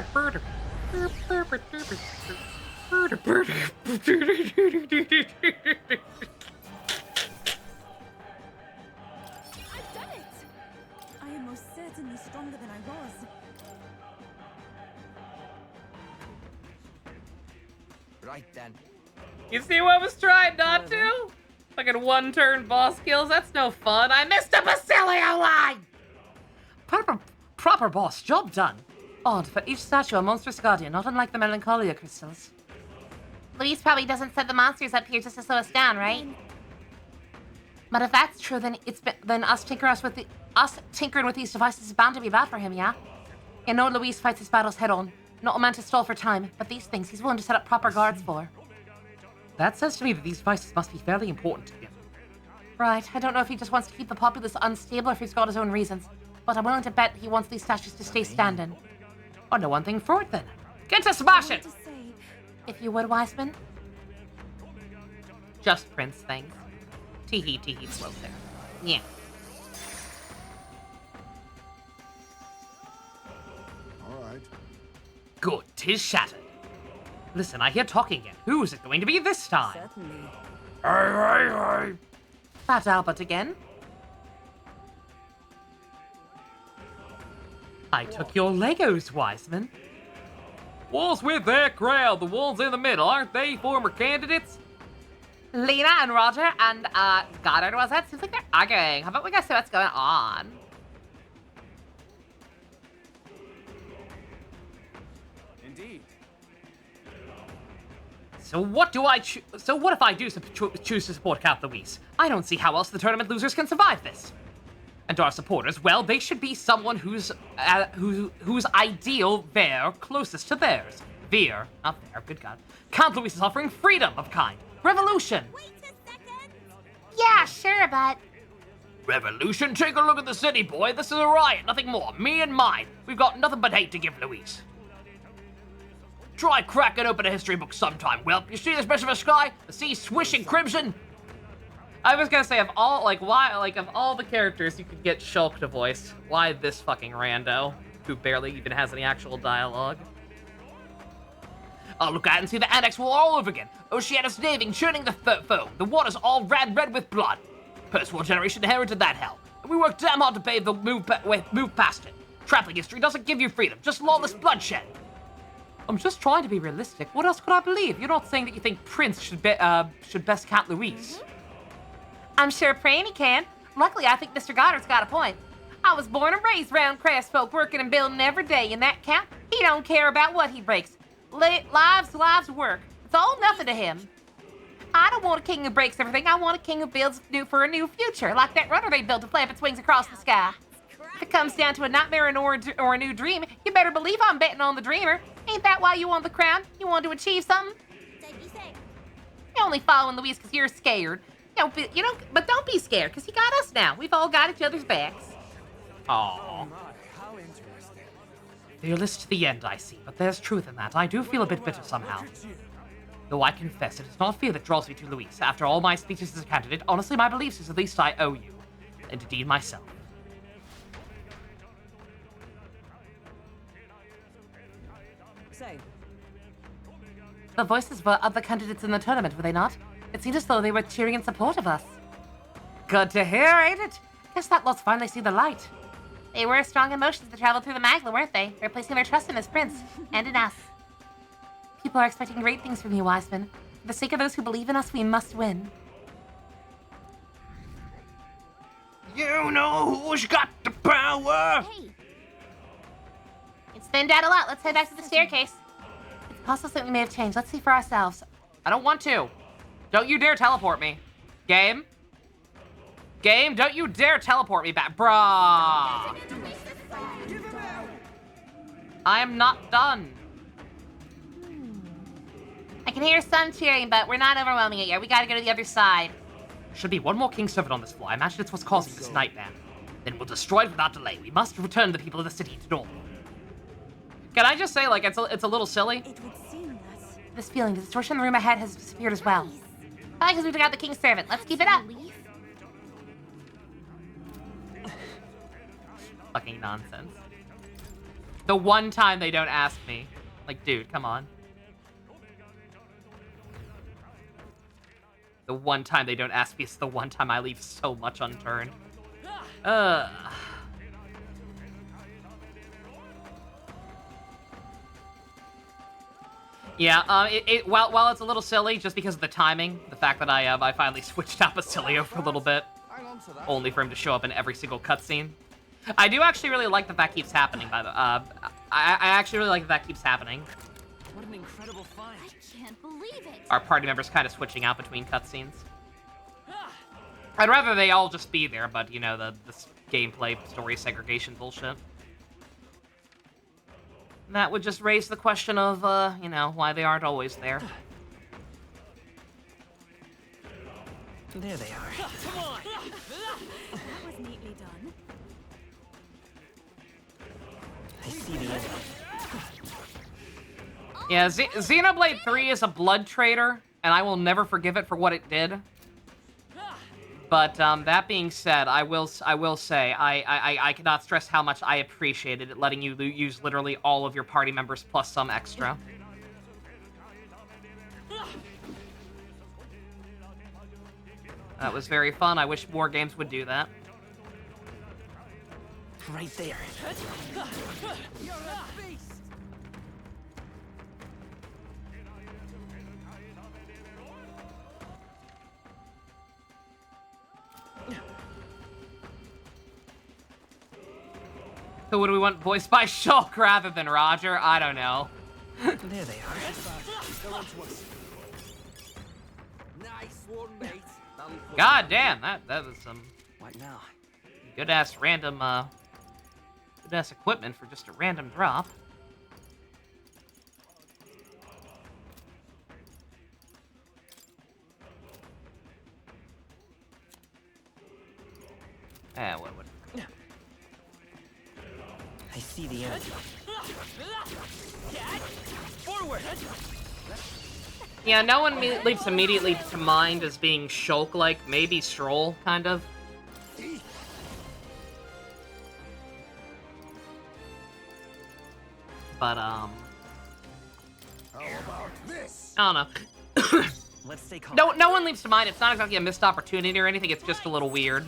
done it! I am most certainly stronger than I was. Right then. You see what I was trying not to? Fucking one-turn boss kills, that's no fun. I missed a Basilio line! Proper boss, job done. Odd, for each statue a monstrous guardian, not unlike the Melancholia crystals. Luis probably doesn't set the monsters up here just to slow us down, right? But if that's true, then us tinkering with these devices is bound to be bad for him, yeah? You know Luis fights his battles head-on, not a man to stall for time, but these things he's willing to set up proper guards for. That says to me that these devices must be fairly important to him. Right, I don't know if he just wants to keep the populace unstable or if he's got his own reasons, but I'm willing to bet he wants these statues to stay standing. I know one thing for it then. Get to smash it! If you would, Wiseman. Just Prince things. Tee-hee, float there. Yeah. All right. Good, 'tis shattered. Listen, I hear talking again. Who's it going to be this time? Certainly. Hey. Fat Albert again. I took your Legos, Wiseman. What's with that crowd? The ones in the middle, aren't they former candidates? Lena and Roger and Goddard, was that? Seems like they're arguing. How about we go see what's going on? Indeed. So what do I So what if I do choose to support Count Luis? I don't see how else the tournament losers can survive this. And our supporters, well, they should be someone whose ideal they're closest to theirs. Veer, not there, good God. Count Luis is offering freedom of kind. Revolution. Wait a second. Yeah, sure, but... Revolution? Take a look at the city, boy. This is a riot, nothing more. Me and mine. We've got nothing but hate to give Luis. Try cracking open a history book sometime, Welp. You see this mess of a sky? The sea swishing crimson? I was gonna say, of all the characters you could get Shulk to voice, why this fucking rando, who barely even has any actual dialogue? Oh, look out and see the Annex War all over again. Oceanus Navy churning the foam. The water's all red with blood. Post-war generation inherited that hell, and we worked damn hard to pave the move past it. Traveling history doesn't give you freedom, just lawless bloodshed. I'm just trying to be realistic. What else could I believe? You're not saying that you think Prince should best Count Luis. I'm sure Pranny can. Luckily, I think Mr. Goddard's got a point. I was born and raised round craftsfolk working and building every day, and that count He don't care about what he breaks. Lives work. It's all nothing to him. I don't want a king who breaks everything. I want a king who builds for a new future, like that runner they built to flap its wings across the sky. If it comes down to a nightmare or a new dream, you better believe I'm betting on the dreamer. Ain't that why you want the crown? You want to achieve something? You're only following Luis because you're scared. But don't be scared, because he got us now. We've all got each other's backs. Aww. Fearless to the end, I see, but there's truth in that. I do feel a bit bitter somehow. Though I confess, it is not fear that draws me to Luis. After all my speeches as a candidate, honestly, my beliefs is the least I owe you. And indeed myself. Say. The voices were of the candidates in the tournament, were they not? It seemed as though they were cheering in support of us. Good to hear, ain't it? Guess that lot's finally see the light. They were strong emotions that traveled through the magla, weren't they? They're placing their trust in this prince, and in us. People are expecting great things from you, Wiseman. For the sake of those who believe in us, we must win. You know who's got the power? Hey. It's thinned out a lot. Let's head back to the staircase. It's possible something may have changed. Let's see for ourselves. I don't want to. Don't you dare teleport me. Game? Game, don't you dare teleport me back. Bruh. I am not done. I can hear some cheering, but we're not overwhelming it yet. We gotta go to the other side. Should be one more king servant on this floor. I imagine it's what's causing this nightmare. Then we'll destroy it without delay. We must return the people of the city to normal. Can I just say, like, it's a little silly? It would seem that this feeling, the distortion in the room ahead has disappeared as well. Probably because we took out the king's servant. Let's keep it up. Fucking nonsense. The one time they don't ask me. Like, dude, come on. The one time they don't ask me is the one time I leave so much unturned. Yeah, while it's a little silly, just because of the timing, the fact that I finally switched out Basilio for a little bit, only for him to show up in every single cutscene. I do actually really like that keeps happening, by the I actually really like that keeps happening. What an incredible find. I can't believe it. Our party members kind of switching out between cutscenes. I'd rather they all just be there, but, you know, the gameplay story segregation bullshit. That would just raise the question of, you know, why they aren't always there. There they are. Come on! that was neatly done. I see the end. Yeah, Xenoblade 3 is a blood traitor, and I will never forgive it for what it did. But that being said, I will say I cannot stress how much I appreciated it, letting you use literally all of your party members plus some extra. That was very fun. I wish more games would do that. Right there. You're a beast! So what do we want, voiced by Shulk rather than Roger? I don't know. There they are. Nice one, mate. God damn, that was some What now? good ass random good ass equipment for just a random drop. What? I see the end. Forward! Yeah, no one leaps immediately to mind as being Shulk-like. Maybe Stroll, kind of. But, How about this? I don't know. Let's stay calm. No one leaps to mind. It's not exactly a missed opportunity or anything. It's just a little weird.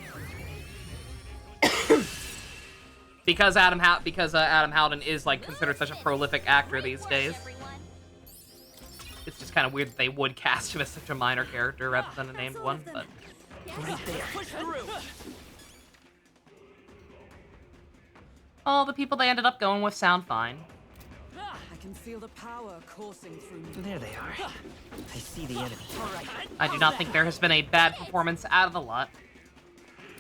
Because Adam Howden is like considered such a prolific actor these days. It's just kind of weird that they would cast him as such a minor character rather than a named one, but Right there. Push through! all the people they ended up going with sound fine. can feel the power coursing through me. There they are. I see the enemy. I do not think there has been a bad performance out of the lot.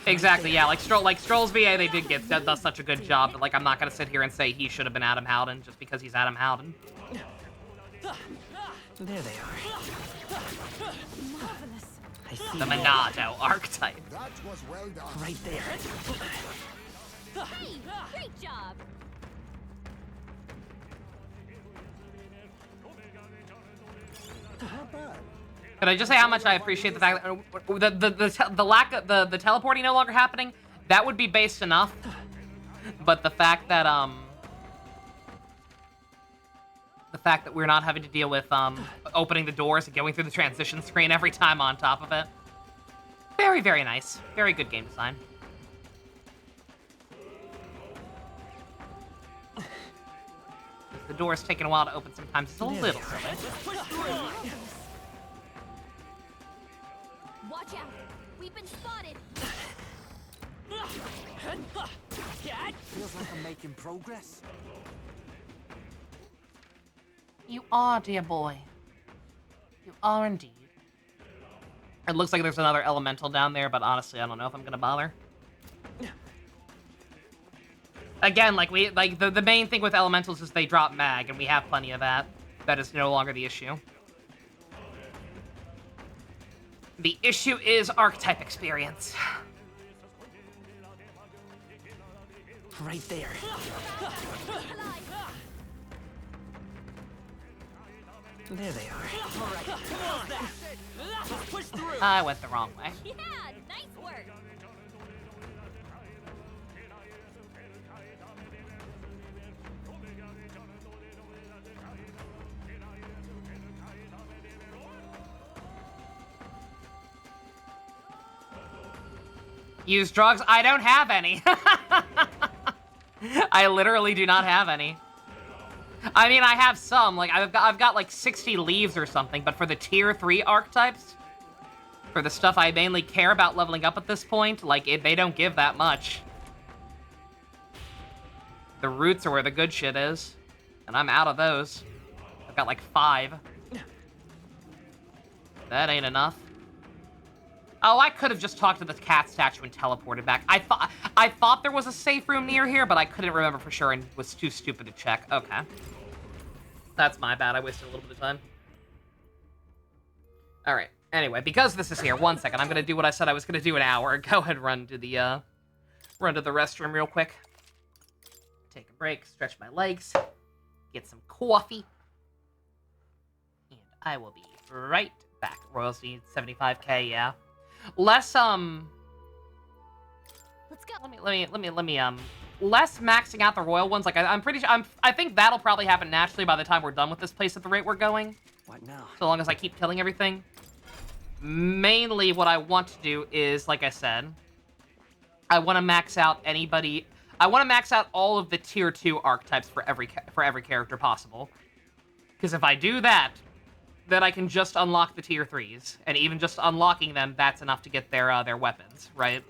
Exactly, yeah, like Stroll's VA, they did does such a good job, but like I'm not gonna sit here and say he should have been Adam Howden just because he's Adam Howden. There they are. Marvelous. I see The Monado archetype. That was well done. right there. Hey, great job. Not bad. Can I just say how much I appreciate the fact that the lack of the teleporting no longer happening? That would be based enough, but the fact that we're not having to deal with opening the doors and going through the transition screen every time on top of it, very, very nice, very good game design. The door's taking a while to open sometimes. It's a little silly. Watch out. We've been spotted. Feels like I'm making progress. You are, dear boy. You are indeed. It looks like there's another elemental down there, but honestly, I don't know if I'm gonna bother. Again, the main thing with elementals is they drop mag, and we have plenty of that. That is no longer the issue. The issue is archetype experience. Right there. There they are. Push through. I went the wrong way. Yeah, nice work. Use drugs? I don't have any. I literally do not have any. I mean, I have some. Like, I've got like 60 leaves or something, but for the tier 3 archetypes, for the stuff I mainly care about leveling up at this point, like, they don't give that much. The roots are where the good shit is, and I'm out of those. I've got like 5. That ain't enough. Oh, I could have just talked to the cat statue and teleported back. I thought there was a safe room near here, but I couldn't remember for sure and was too stupid to check. Okay. That's my bad. I wasted a little bit of time. All right. Anyway, because this is here, 1 second. I'm going to do what I said I was going to do an hour ago. Go ahead and run to the restroom real quick. Take a break, stretch my legs, get some coffee, and I will be right back. Royalty 75k, yeah. Less Let's go. let me less maxing out the royal ones. Like I'm pretty sure I think that'll probably happen naturally by the time we're done with this place at the rate we're going. What now? So long as I keep killing everything. Mainly what I want to do is, like I said, I want to max out anybody. I want to max out all of the tier 2 archetypes for every character possible. Because if I do that, then I can just unlock the tier 3s, and even just unlocking them, that's enough to get their weapons, right?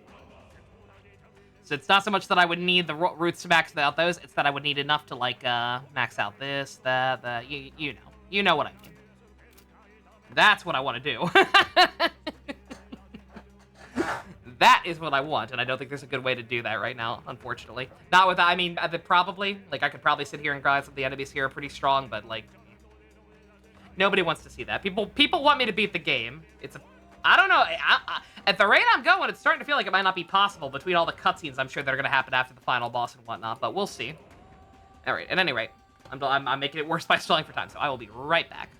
So it's not so much that I would need the roots to max out those; it's that I would need enough to like max out this, that, you know what I mean. That's what I want to do. That is what I want, and I don't think there's a good way to do that right now, unfortunately. Not with, I mean, I could probably sit here and grind some of the enemies here are pretty strong, but like, nobody wants to see that. People want me to beat the game. I don't know. At the rate I'm going, it's starting to feel like it might not be possible between all the cutscenes I'm sure that are going to happen after the final boss and whatnot, but we'll see. All right, at any rate, I'm making it worse by stalling for time, so I will be right back.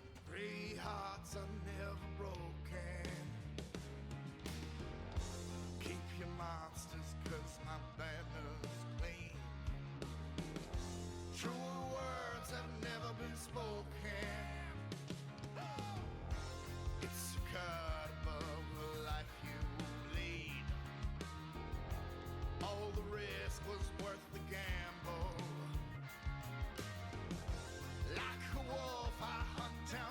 Like a wolf, I hunt down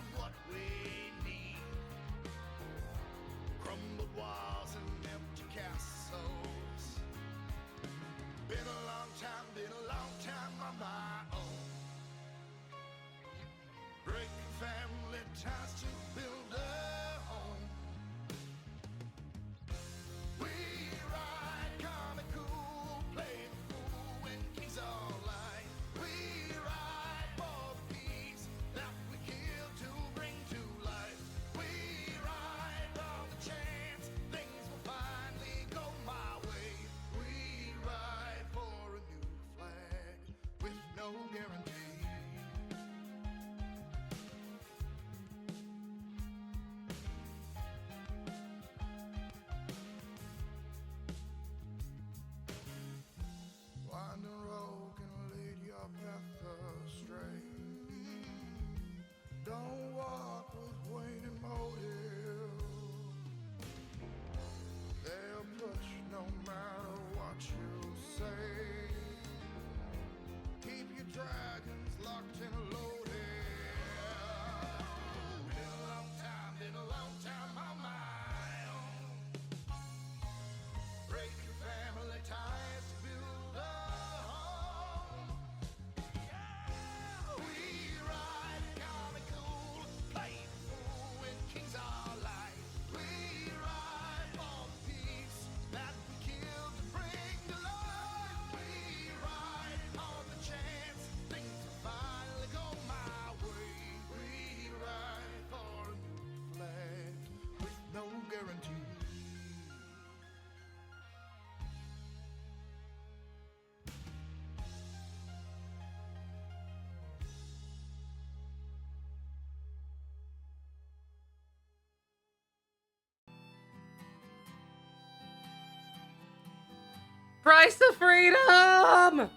Price of freedom!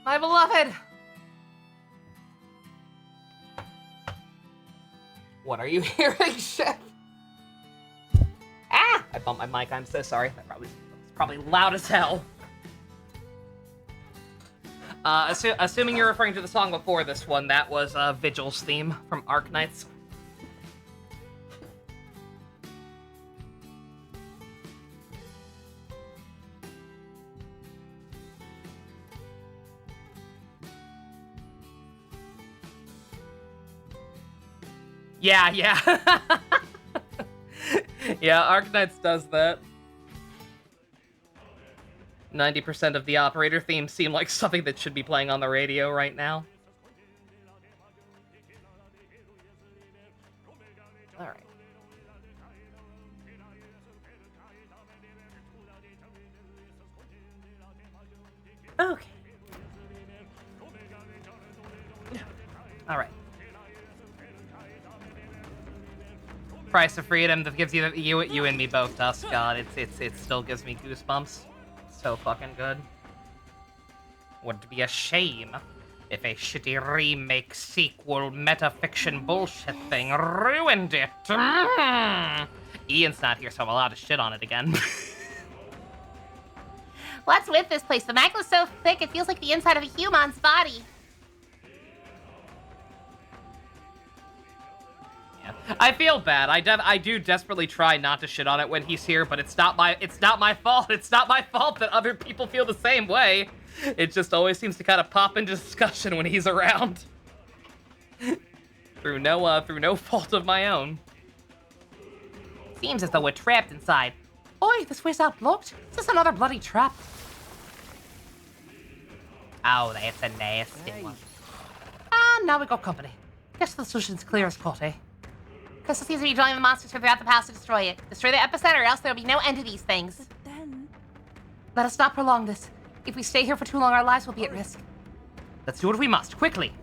My beloved! What are you hearing, Chef? Ah! I bumped my mic, I'm so sorry. That probably loud as hell. Assuming you're referring to the song before this one, that was Vigil's theme from Arknights. Yeah. Yeah, Arknights does that. 90% of the operator themes seem like something that should be playing on the radio right now. Alright. Okay. Alright. Price of freedom that gives you you and me both, Dusk. God, it still gives me goosebumps. So fucking good. Would be a shame if a shitty remake, sequel, metafiction bullshit thing ruined it. Ian's not here, so I'm allowed to shit on it again. What's with this place? The magma's so thick it feels like the inside of a human's body. I feel bad. I do desperately try not to shit on it when he's here, but it's not my fault. It's not my fault that other people feel the same way. It just always seems to kind of pop into discussion when he's around. through no fault of my own. Seems as though we're trapped inside. Oi, this way's out blocked. Is this another bloody trap? Oh, that's a nasty one. Ah, now we got company. Guess the solution's clear as pot, eh? Crystal seems to be drawing the monsters throughout the past to destroy it. Destroy the epicenter, or else there'll be no end to these things. But then... Let us not prolong this. If we stay here for too long, our lives will be at risk. Let's do what we must, quickly.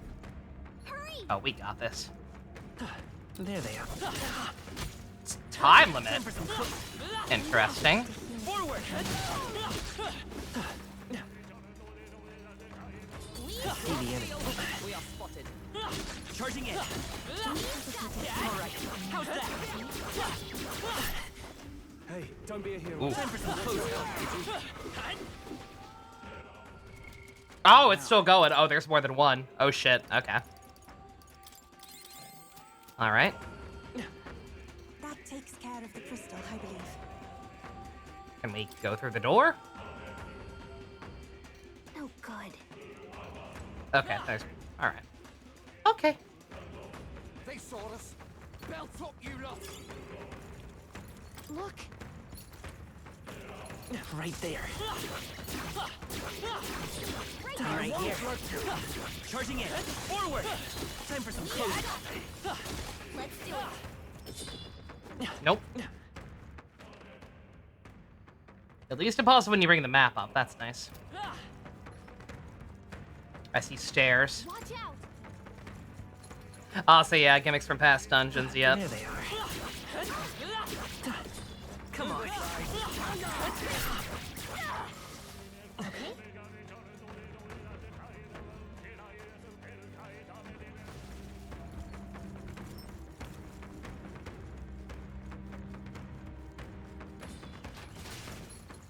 Hurry! Oh, we got this. There they are. Time limit. Interesting. Forward! See the enemy. We are spotted. Charging in. Alright, how's that? Hey, don't be a hero. Ooh. Time for some close. Oh, it's still going. Oh, there's more than one. Oh, shit. Okay. All right. That takes care of the crystal, I believe. Can we go through the door? No good. Okay, there's... All right. Okay. They saw us. Belt up, you lot. Look. Right there. Right here. Charging in. Forward. Time for some close. Let's do it. Nope. At least it pauses when you bring the map up. That's nice. I see stairs. Watch out. Also, yeah, gimmicks from past dungeons, yep. There they are. Come on. Okay.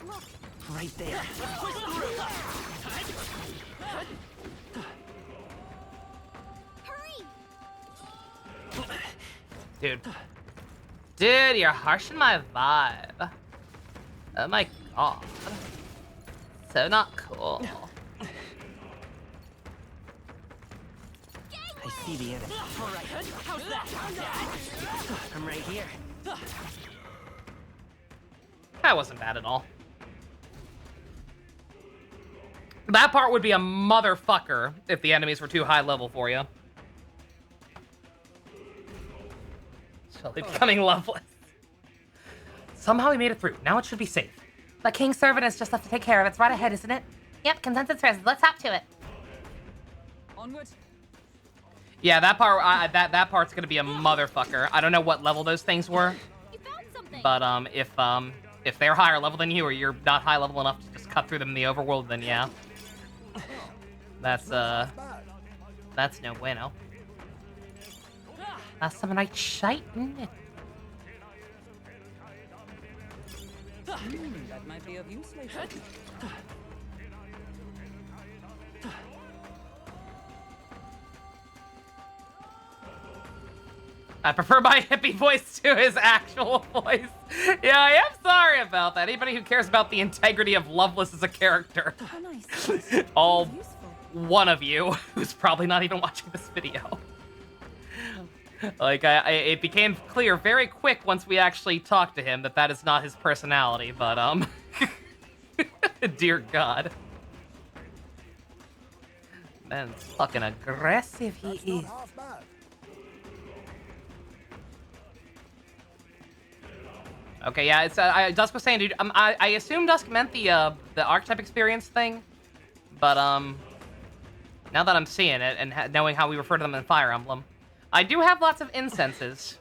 Look. Right there. Hurry. Dude, you're harshing my vibe. Oh my god. So not cool. I see the enemy. Alright, how's that? I'm right here. That wasn't bad at all. That part would be a motherfucker if the enemies were too high level for you. Slowly becoming loveless. Somehow we made it through. Now it should be safe. The king's servant is just left to take care of. It's right ahead, isn't it? Yep, consensus rest. Let's hop to it. Onward. Yeah, that part. That part's gonna be a motherfucker. I don't know what level those things were, You found something. but if they're higher level than you, or you're not high level enough to just cut through them in the overworld, then yeah. That's no bueno. That's some nice shite, isn't it? That might be of use later. I prefer my hippie voice to his actual voice. Yeah, I am sorry about that. Anybody who cares about the integrity of Loveless as a character. Oh, nice. All one of you who's probably not even watching this video. Like, it became clear very quick once we actually talked to him that that is not his personality, but, dear God. Man, it's fucking aggressive he is. Okay, yeah, it's, Dusk was saying, dude, I assume Dusk meant the archetype experience thing, but, now that I'm seeing it and knowing how we refer to them in Fire Emblem, I do have lots of incenses.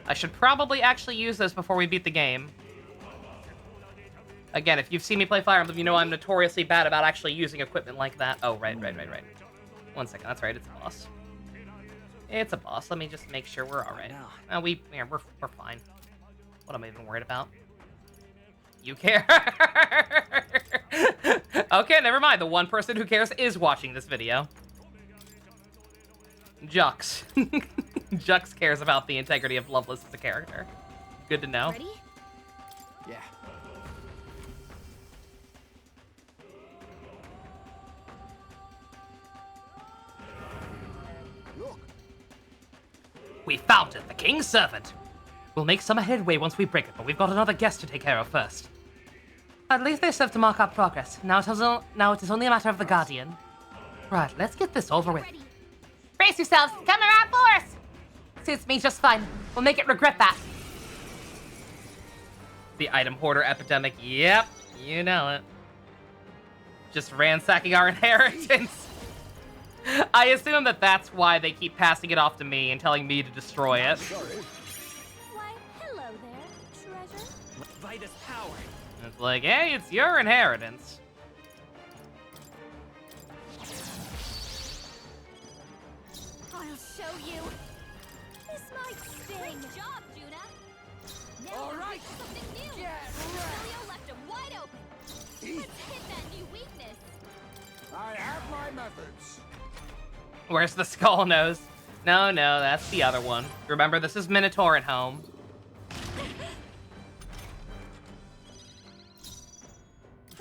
I should probably actually use those before we beat the game. Again, if you've seen me play Fire Emblem, you know I'm notoriously bad about actually using equipment like that. Oh, right. 1 second, that's right, it's a boss. It's a boss, let me just make sure we're alright. We're fine. What am I even worried about? You care? Okay, never mind. The one person who cares is watching this video. Jux. Jux cares about the integrity of Loveless as a character. Good to know. Ready? Yeah. Look. We found it, the King's Servant. We'll make some headway once we break it, but we've got another guest to take care of first. At least they serve to mark our progress. Now it is only a matter of the Guardian. Right, let's get this over with. Brace yourselves, come around for us! Suits me just fine. We'll make it regret that. The item hoarder epidemic. Yep, you know it. Just ransacking our inheritance. I assume that that's why they keep passing it off to me and telling me to destroy it. Why, hello there, treasure. Vitus power. It's like, hey, it's your inheritance. I'll show you. This might sting. Great job, Juna. Now All we're right. to something new. Get Emilio left him wide open. Let's hit that new weakness. I have my methods. Where's the skull nose? No, that's the other one. Remember, this is Minotaur at home.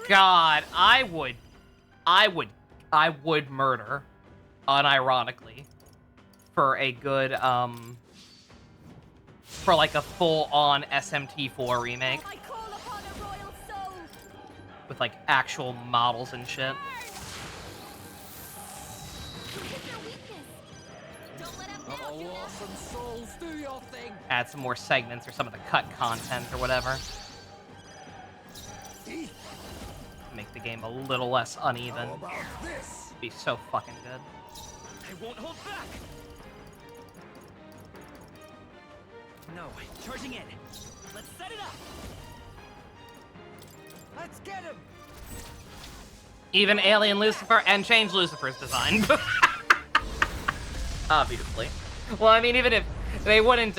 God, I would murder, unironically, for a good, for like a full-on SMT4 remake. I call upon a royal soul. With like actual models and shit. Hit your weakness. Don't let up now, Oh, Juna. awesome souls, do your thing. Add some more segments or some of the cut content or whatever. Make the game a little less uneven. How about this? Be so fucking good. I won't hold back. No, charging in. Let's set it up. Let's get him. Even Alien Lucifer and Change Lucifer's design. Obviously. Well, I mean, even if they wouldn't,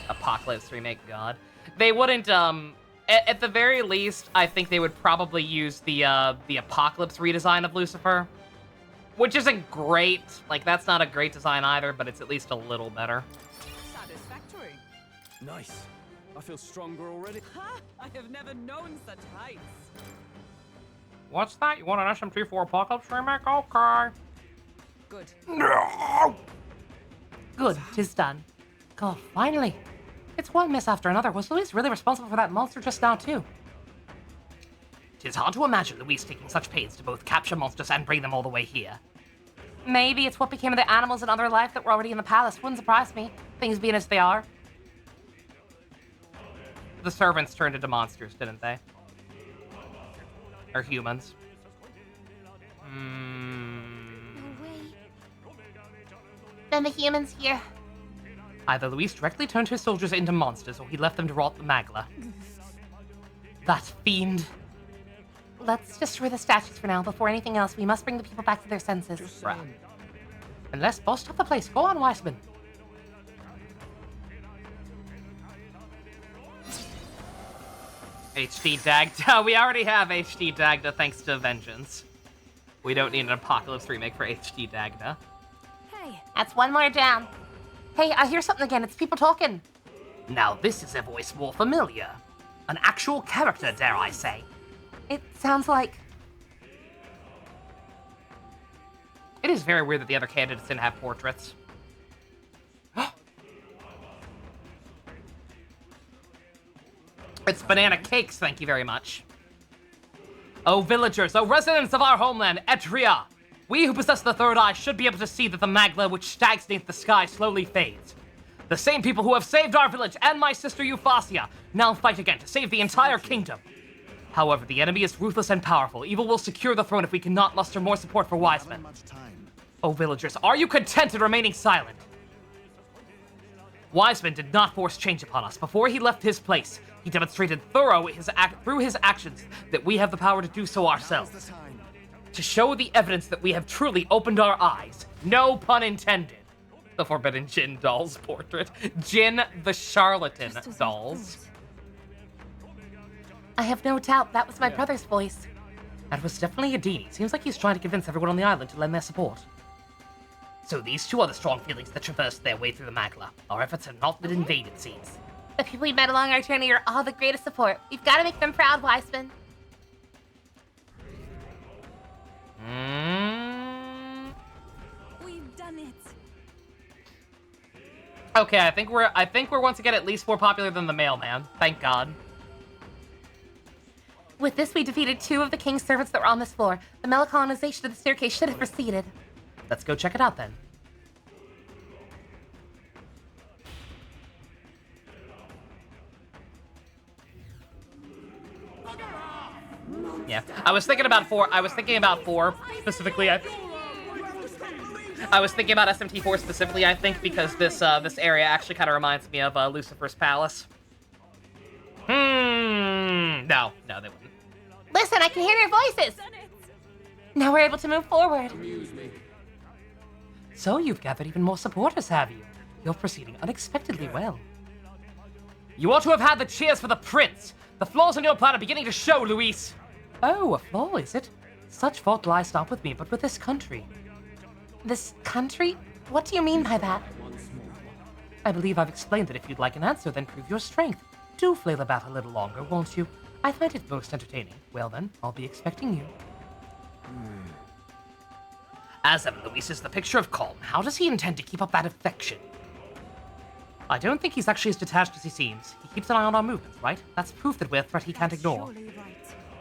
Apocalypse remake, God. They wouldn't, at the very least, I think they would probably use the Apocalypse redesign of Lucifer. Which isn't great. Like, that's not a great design either, but it's at least a little better. Satisfactory. Nice. I feel stronger already. Ha! I have never known such heights. What's that? You want an SMT for Apocalypse remake? Okay. Good. No! Good, 'tis done. God, finally. It's one miss after another. Was Luis really responsible for that monster just now, too? 'Tis hard to imagine Luis taking such pains to both capture monsters and bring them all the way here. Maybe it's what became of the animals in other life that were already in the palace. Wouldn't surprise me, things being as they are. The servants turned into monsters, didn't they? Or humans. Then the humans here. Either Luis directly turned his soldiers into monsters, or he left them to rot the Magla. That fiend. let's just destroy the statues for now. Before anything else, we must bring the people back to their senses. Right. And let's bust up the place. Go on, Wiseman. HD Dagda. We already have HD Dagda thanks to Vengeance. We don't need an Apocalypse remake for HD Dagda. Hey, that's one more down. Hey, I hear something again. It's people talking. Now this is a voice more familiar. An actual character, dare I say. It sounds like... It is very weird that the other candidates didn't have portraits. It's banana cakes, thank you very much. O villagers, O residents of our homeland, Etria! We who possess the third eye should be able to see that the magla which stagnates the sky slowly fades. The same people who have saved our village and my sister Euphasia now fight again to save the entire kingdom. However, the enemy is ruthless and powerful. Evil will secure the throne if we cannot muster more support for Wiseman. O villagers, are you content in remaining silent? Wiseman did not force change upon us. Before he left his place, he demonstrated through his actions that we have the power to do so ourselves. To show the evidence that we have truly opened our eyes. No pun intended. The Forbidden Jinn doll's portrait. Jinn the Charlatan dolls. I have no doubt that was my brother's voice. That was definitely a Dini. Seems like he's trying to convince everyone on the island to lend their support. So these two are the strong feelings that traversed their way through the magla. Our efforts have not been in vain, it seems. The people we met along our journey are all the greatest support. We've got to make them proud, Wiseman. We've done it. Okay, I think we're once again at least more popular than the mailman. Thank God. With this, we defeated 2 of the king's servants that were on this floor. The melicolonization of the staircase should have proceeded. Let's go check it out then. Yeah, I was thinking about 4 specifically. I was thinking about SMT4 specifically, I think, because this area actually kind of reminds me of Lucifer's Palace. No, they wouldn't. Listen, I can hear your voices. Now we're able to move forward. So you've gathered even more supporters, have you? You're proceeding unexpectedly well. You ought to have had the cheers for the prince. The flaws in your plan are beginning to show, Luis. Oh, a flaw, is it? Such fault lies not with me, but with this country. This country? What do you mean by that? I believe I've explained that if you'd like an answer, then prove your strength. Do flail about a little longer, won't you? I find it most entertaining. Well then, I'll be expecting you. As ever, Luis is the picture of calm. How does he intend to keep up that affection? I don't think he's actually as detached as he seems. He keeps an eye on our movements, right? That's proof that we're a threat he can't ignore.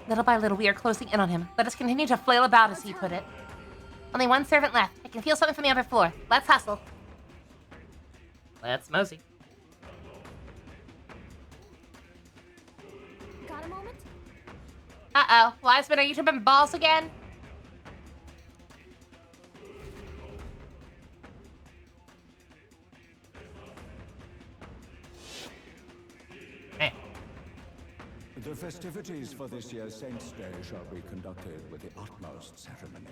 Little by little, we are closing in on him. Let us continue to flail about, as he put it. Only 1 servant left. I can feel something from the other floor. Let's hustle. Let's mosey. Got a moment? Uh-oh. Wiseman, are you tripping balls again? The festivities for this year's Saints' Day shall be conducted with the utmost ceremony.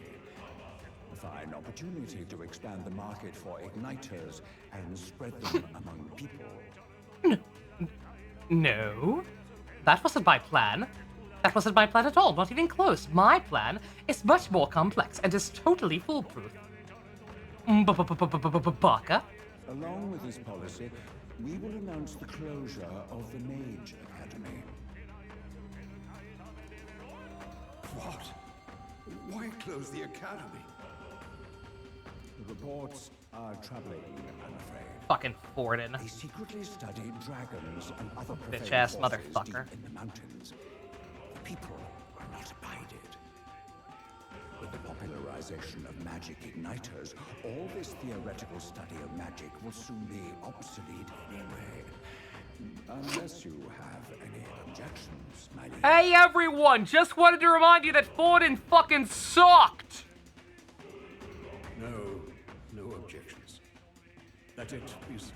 A fine opportunity to expand the market for igniters and spread them among people. No, that wasn't my plan. That wasn't my plan at all, not even close. My plan is much more complex and is totally foolproof. Baka? Along with this policy, we will announce the closure of the Mage Academy. What? Why close the academy? The reports are troubling, I'm afraid. Fucking Forden. They secretly studied dragons and other bitch-ass forces motherfucker. deep in the mountains. The people are not abided. With the popularization of magic igniters, all this theoretical study of magic will soon be obsolete anyway. Unless you have any objections, my lady. Hey everyone, just wanted to remind you that Forden fucking sucked! No objections. Let it be so.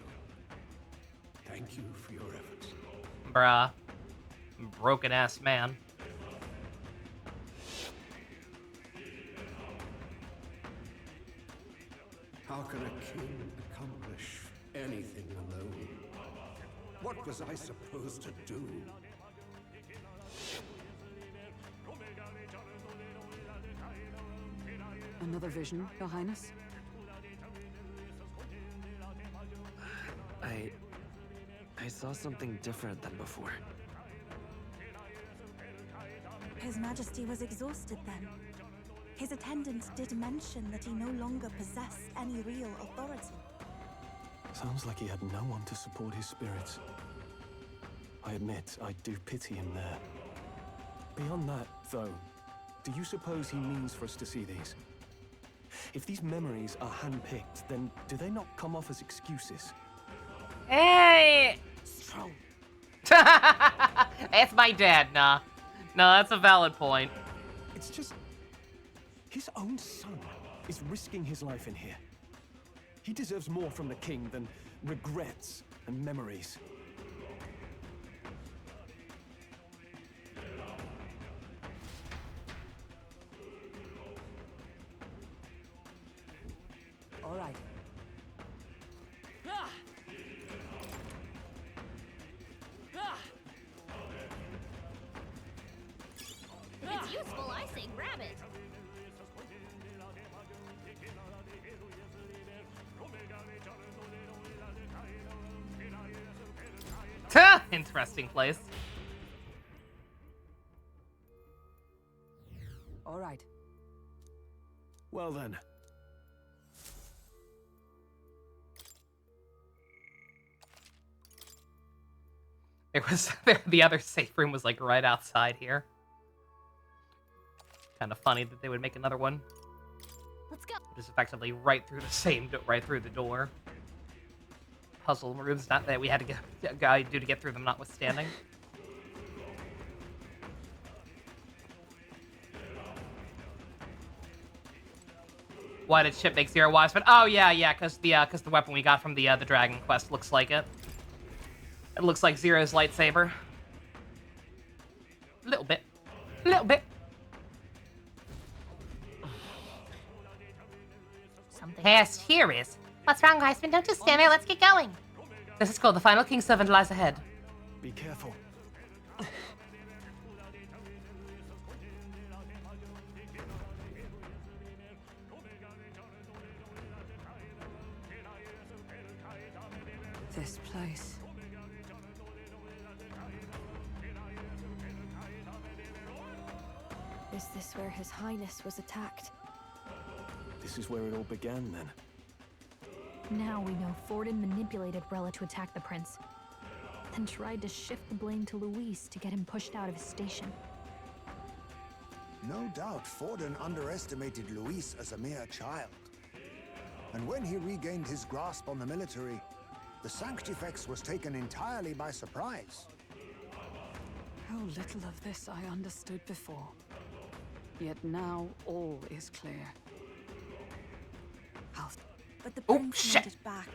Thank you for your efforts. Bruh. Broken ass man. How can a king accomplish anything alone? What was I supposed to do? Another vision, Your Highness? I saw something different than before. His Majesty was exhausted then. His attendant did mention that he no longer possessed any real authority. Sounds like he had no one to support his spirits. I admit, I do pity him there. Beyond that, though, do you suppose he means for us to see these? If these memories are handpicked, then do they not come off as excuses? Hey! It's my dad, nah. No, that's a valid point. It's just... his own son is risking his life in here. He deserves more from the king than regrets and memories. All right. If it's useful, I say grab it. Interesting place. All right. Well then. The other safe room was like right outside here. Kind of funny that they would make another one. Let's go. Just effectively right through the same, right through the door. Puzzle rooms not that we had to do to get through them, notwithstanding. Why did ship make 0 wives? But oh yeah, because the weapon we got from the Dragon Quest looks like it. It looks like Zero's lightsaber. A little bit. Yes, here is. What's wrong, Iceman? Don't just stand there. Let's get going. This is cool. The final King's Servant lies ahead. Be careful. This place. Is this where His Highness was attacked? This is where it all began, then. Now we know Forden manipulated Rella to attack the prince, then tried to shift the blame to Luis to get him pushed out of his station. No doubt Forden underestimated Luis as a mere child. And when he regained his grasp on the military, the Sanctifex was taken entirely by surprise. How little of this I understood before. Yet now all is clear. But the prince made it back.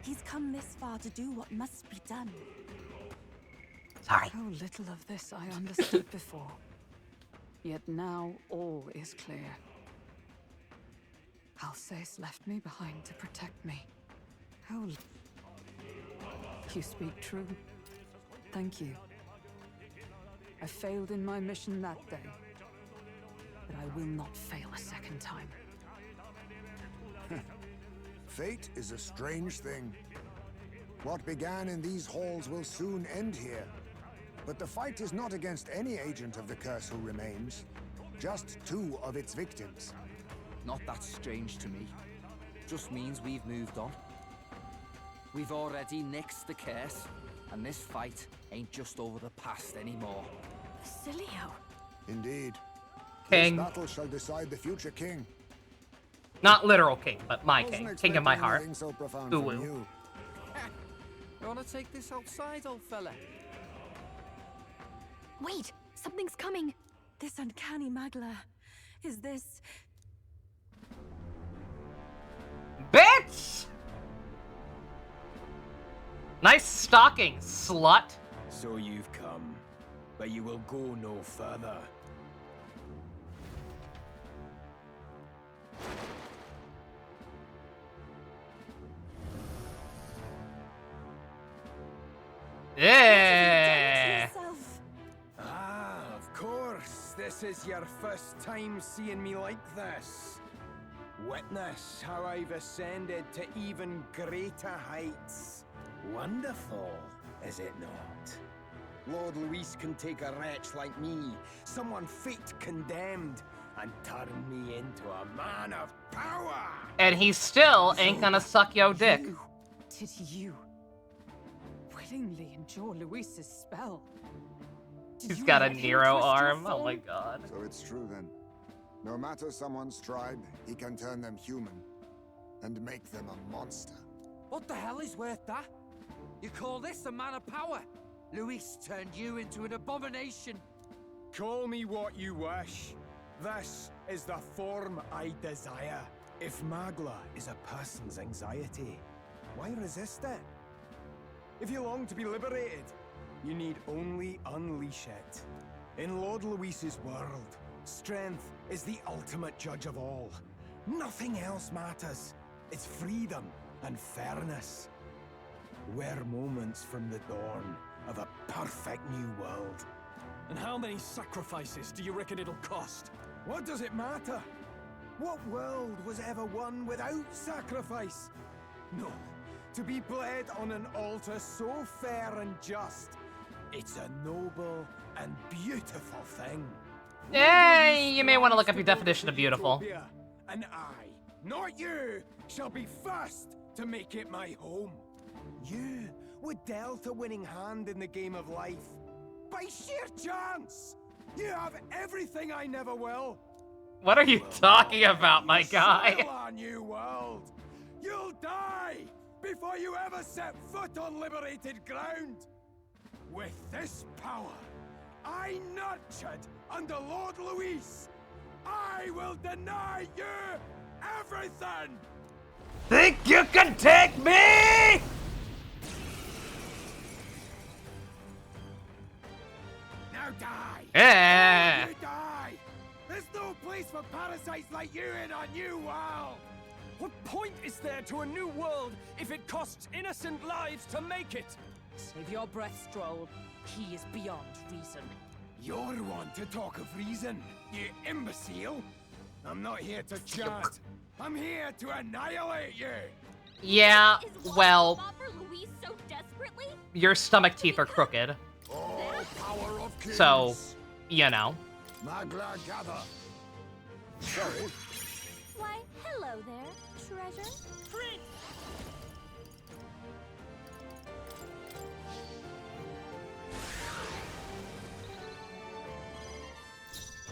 He's come this far to do what must be done. Sorry. How little of this I understood before. Yet now all is clear. Alsace left me behind to protect me. How... You speak true. Thank you. I failed in my mission that day, but I will not fail a second time. Fate is a strange thing. What began in these halls will soon end here. But the fight is not against any agent of the curse who remains, just 2 of its victims. Not that strange to me. Just means we've moved on. We've already nixed the curse, and this fight ain't just over the past anymore. Basilio. Indeed. King. This battle shall decide the future king. Not literal king, but my king. Wasn't King of my expecting heart. anything so profound Ooh, from ooh. you. You wanna take this outside, old fella? Wait, something's coming. This uncanny Magla. Is this... Bitch! Nice stocking, slut. So you've come, but you will go no further. Yeah. Ah, of course. This is your first time seeing me like this. Witness how I've ascended to even greater heights. Wonderful, is it not? Lord Luis can take a wretch like me, someone fate condemned, and turn me into a man of power. And he still ain't gonna suck yo dick. Did you willingly endure Luis's spell? He's got a Nero arm. Oh my god. So it's true then. No matter someone's tribe, he can turn them human and make them a monster. What the hell is worth that? You call this a man of power? Luis turned you into an abomination. Call me what you wish. This is the form I desire. If Magla is a person's anxiety, why resist it? If you long to be liberated, you need only unleash it. In Lord Luis's world, strength is the ultimate judge of all. Nothing else matters. It's freedom and fairness. We're moments from the dawn of a perfect new world. And how many sacrifices do you reckon it'll cost? What does it matter? What world was ever won without sacrifice? No, to be bled on an altar so fair and just, it's a noble and beautiful thing. Hey, you may want to look up your definition of beautiful. And I, not you, shall be first to make it my home. You were dealt a winning hand in the game of life. By sheer chance! You have everything I never will. What are you talking about, my guy? Sail our new world. You'll die before you ever set foot on liberated ground. With this power, I nurtured under Lord Luis, I will deny you everything! Think you can take me? Now die! Yeah. You die! There's no place for parasites like you in our new world! What point is there to a new world if it costs innocent lives to make it? Save your breath, Stroll. He is beyond reason. You're one to talk of reason, you imbecile! I'm not here to chat. I'm here to annihilate you! Yeah, well, Luis so desperately? your stomach teeth are crooked. All power of kings. So, you know. Magla gather. Sorry. Why, hello there, treasure. Prince!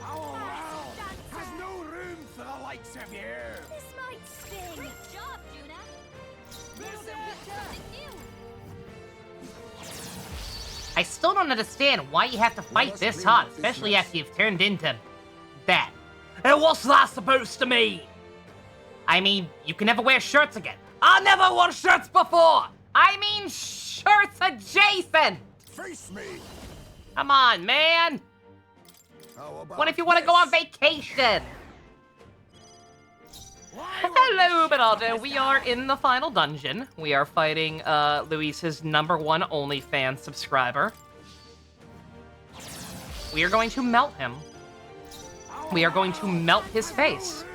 Our world has no room for the likes of you! This might sting. Great job, Juna. Something new. I still don't understand why you have to fight this hard, especially after you've turned into that. And what's that supposed to mean? I mean, you can never wear shirts again. I never wore shirts before! I mean shirts adjacent! Face me! Come on, man! What if you want to go on vacation? Hello, Bernardo. We are in the final dungeon. We are fighting Luis's #1 OnlyFans subscriber. We are going to melt him. We are going to melt his face.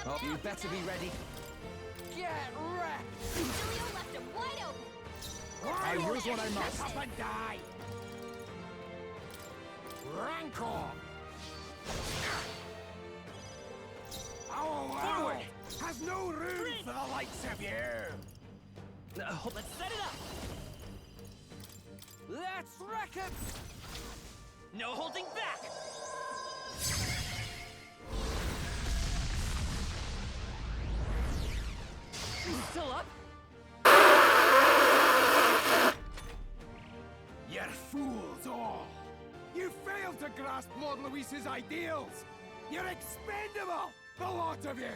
Oh, you better be ready. Get wrecked! Julio left him wide open. I use what I must. Up and die! Rancor! Our world has no room for the likes of you! Let's set it up! Let's wreck him! No holding back! He's still up? You're fools all! You failed to grasp Lord Luis's ideals! You're expendable, the lot of you!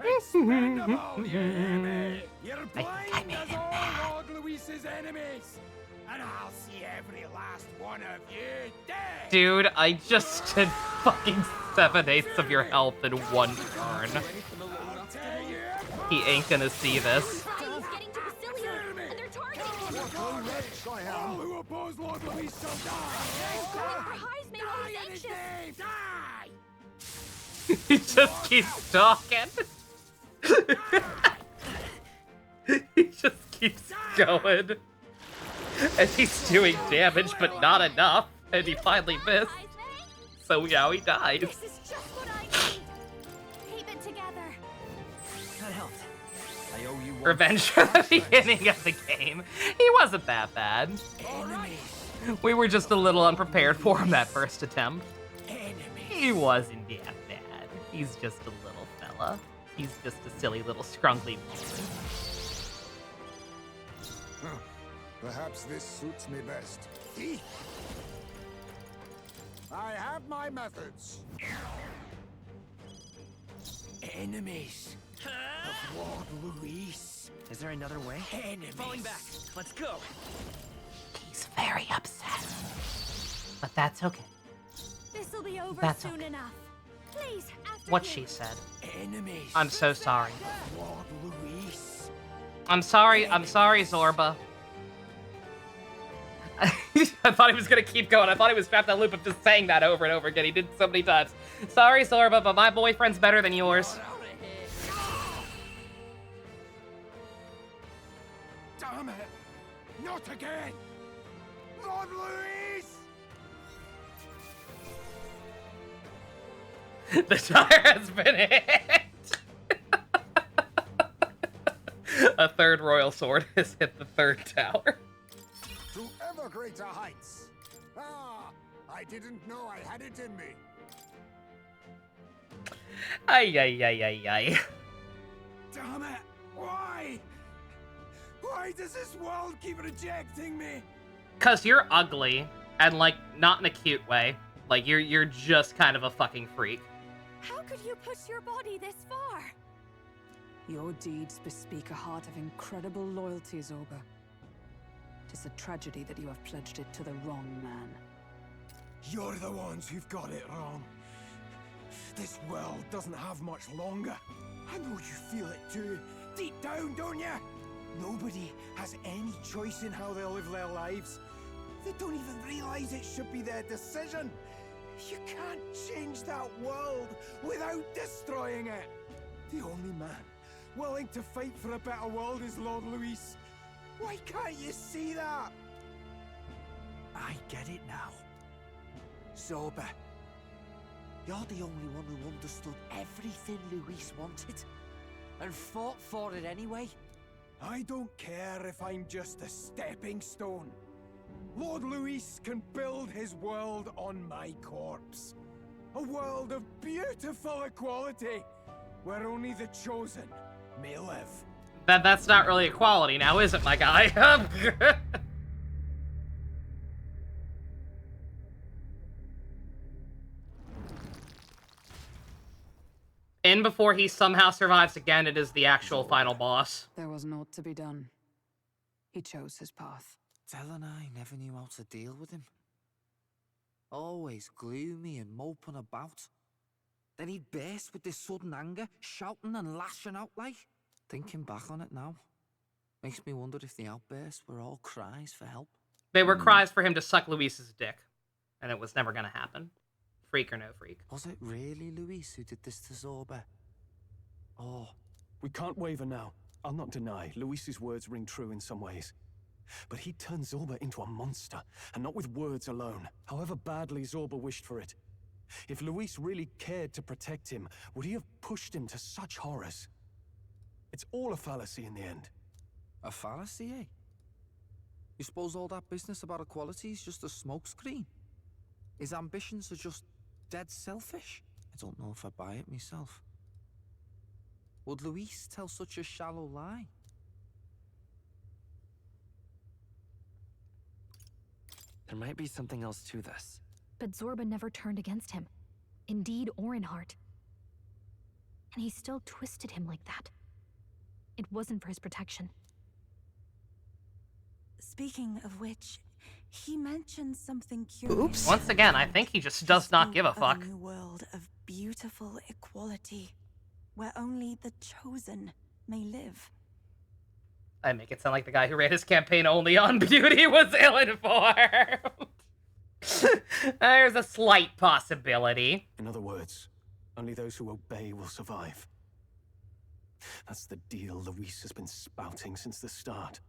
Expendable, you hear me? You're blind as all Lord Luis's enemies. And I'll see every last one of you dead. Dude, I just did fucking 7/8 of your health in one turn. He ain't gonna see this. All who oppose Lord Luis shall die. Die! He just keeps talking. He just keeps going. And he's doing damage, but not enough. And he finally missed. So yeah, he dies. This is just what I need. Keep it together. That helped. I owe you one. Revenge for the beginning of the game. He wasn't that bad. We were just a little unprepared for him that first attempt. He wasn't that bad. He's just a little fella. He's just a silly little scrunkly woman. Perhaps this suits me best. I have my methods. Enemies of Lord Luis. Is there another way? Enemies. Falling back. Let's go. He's very upset. But that's okay. This'll be over That's soon enough. Please, after What you. she said. Enemies. I'm so sorry. Lord Luis. I'm sorry, Zorba. I thought he was gonna keep going. I thought he was trapped in that loop of just saying that over and over again. He did so many times. Sorry, Zorba, but my boyfriend's better than yours. Damn it! Not again! Lord Luis! The tire has been hit. A third royal sword has hit the third tower. To ever greater heights. Ah, I didn't know I had it in me. Ay, ay, ay, ay, ay. Damn it! Why? Why does this world keep rejecting me? Cause you're ugly, and like, not in a cute way. Like, you're just kind of a fucking freak. How could you push your body this far? Your deeds bespeak a heart of incredible loyalty, Zorba. Tis a tragedy that you have pledged it to the wrong man. You're the ones who've got it wrong. This world doesn't have much longer. I know you feel it too. Deep down, don't you? Nobody has any choice in how they'll live their lives. They don't even realize it should be their decision. You can't change that world without destroying it. The only man willing to fight for a better world is Lord Luis. Why can't you see that? I get it now. Zorba, you're the only one who understood everything Luis wanted and fought for it anyway. I don't care if I'm just a stepping stone. Lord Luis can build his world on my corpse. A world of beautiful equality, where only the chosen may live. That's not really equality now, is it, my guy? In before he somehow survives again, it is the actual final boss. There was naught to be done. He chose his path. Del and I never knew how to deal with him. Always gloomy and moping about. Then he'd burst with this sudden anger, shouting and lashing out like. Thinking back on it now, makes me wonder if the outbursts were all cries for help. They were cries for him to suck Luis's dick, and it was never gonna happen. Freak or no freak. Was it really Luis who did this to Zorba? Oh. We can't waver now. I'll not deny, Luis's words ring true in some ways. But he turned Zorba into a monster, and not with words alone, however badly Zorba wished for it. If Luis really cared to protect him, would he have pushed him to such horrors? It's all a fallacy in the end. A fallacy, eh? You suppose all that business about equality is just a smokescreen? His ambitions are just dead selfish? I don't know if I buy it myself. Would Luis tell such a shallow lie? There might be something else to this. But Zorba never turned against him. In deed or in heart. And he still twisted him like that. It wasn't for his protection. Speaking of which, he mentioned something curious. Oops. Once again, I think he just does not give a fuck. A new world of beautiful equality, where only the chosen may live. I make it sound like the guy who ran his campaign only on beauty was ill-informed. There's a slight possibility. In other words, only those who obey will survive. That's the deal Luis has been spouting since the start.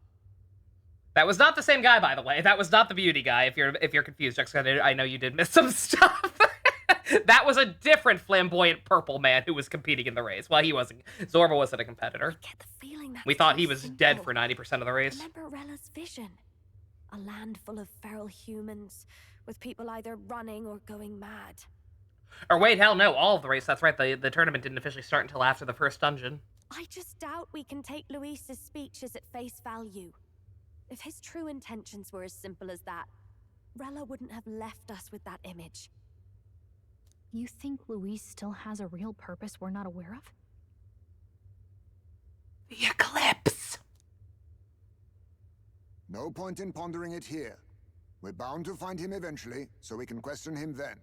That was not the same guy, by the way. That was not the beauty guy. If you're confused, Jessica, I know you did miss some stuff. That was a different flamboyant purple man who was competing in the race. Well, he wasn't. Zorba wasn't a competitor. I get the feeling that We thought he was dead for 90% of the race. Remember Rella's vision? A land full of feral humans, with people either running or going mad. Or wait, hell no, all of the race. That's right, the tournament didn't officially start until after the first dungeon. I just doubt we can take Luis's speeches at face value. If his true intentions were as simple as that, Rella wouldn't have left us with that image. You think Luis still has a real purpose we're not aware of? The eclipse! No point in pondering it here. We're bound to find him eventually, so we can question him then.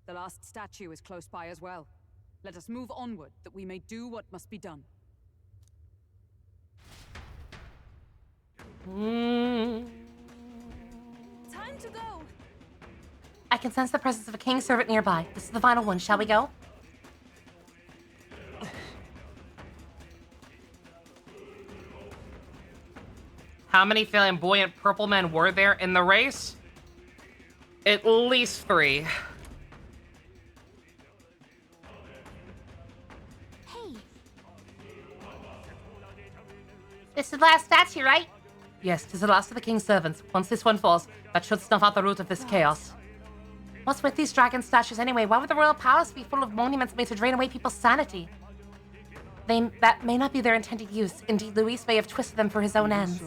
The last statue is close by as well. Let us move onward, that we may do what must be done. Time to go! I can sense the presence of a king's servant nearby. This is the final one. Shall we go? How many flamboyant purple men were there in the race? At least 3. Hey. This is the last statue, right? Yes, 'tis the last of the king's servants. Once this one falls, that should snuff out the root of this chaos. What's with these dragon statues anyway? Why would the royal palace be full of monuments made to drain away people's sanity? That may not be their intended use. Indeed, Luis may have twisted them for his own ends.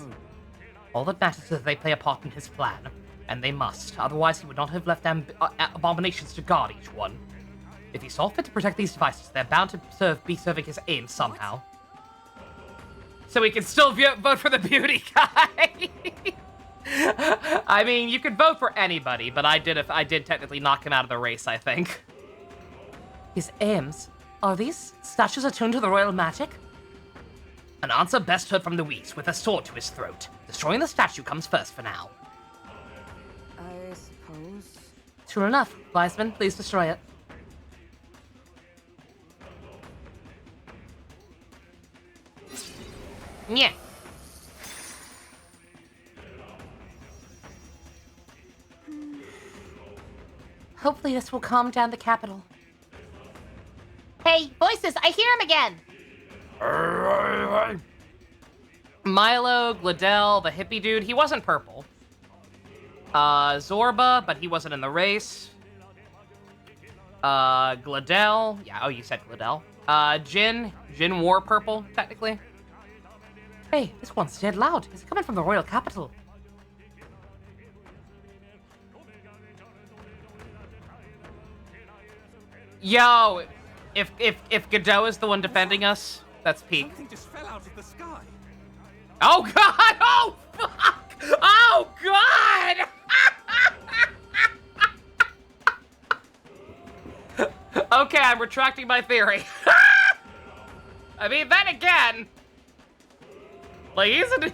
All that matters is that they play a part in his plan, and they must. Otherwise, he would not have left abominations to guard each one. If he saw fit to protect these devices, they're bound to be serving his aims somehow. So we can still vote for the beauty guy. I mean, you could vote for anybody, but I did technically knock him out of the race, I think. His aims? Are these statues attuned to the royal magic? An answer best heard from Luis, with a sword to his throat. Destroying the statue comes first for now. I suppose. True enough. Wiseman, please destroy it. Yeah. Hopefully this will calm down the capital. Hey, voices! I hear him again! Milo, Gladell, the hippie dude, he wasn't purple. Zorba, but he wasn't in the race. Gladell, yeah, oh, you said Gladell. Jin wore purple, technically. Hey, this one's dead loud. Is it coming from the royal capital? Yo, if Godot is the one defending us, that's peak. Something just fell out of the sky. Oh god! Oh fuck! Oh god! Okay, I'm retracting my theory. I mean, then again, like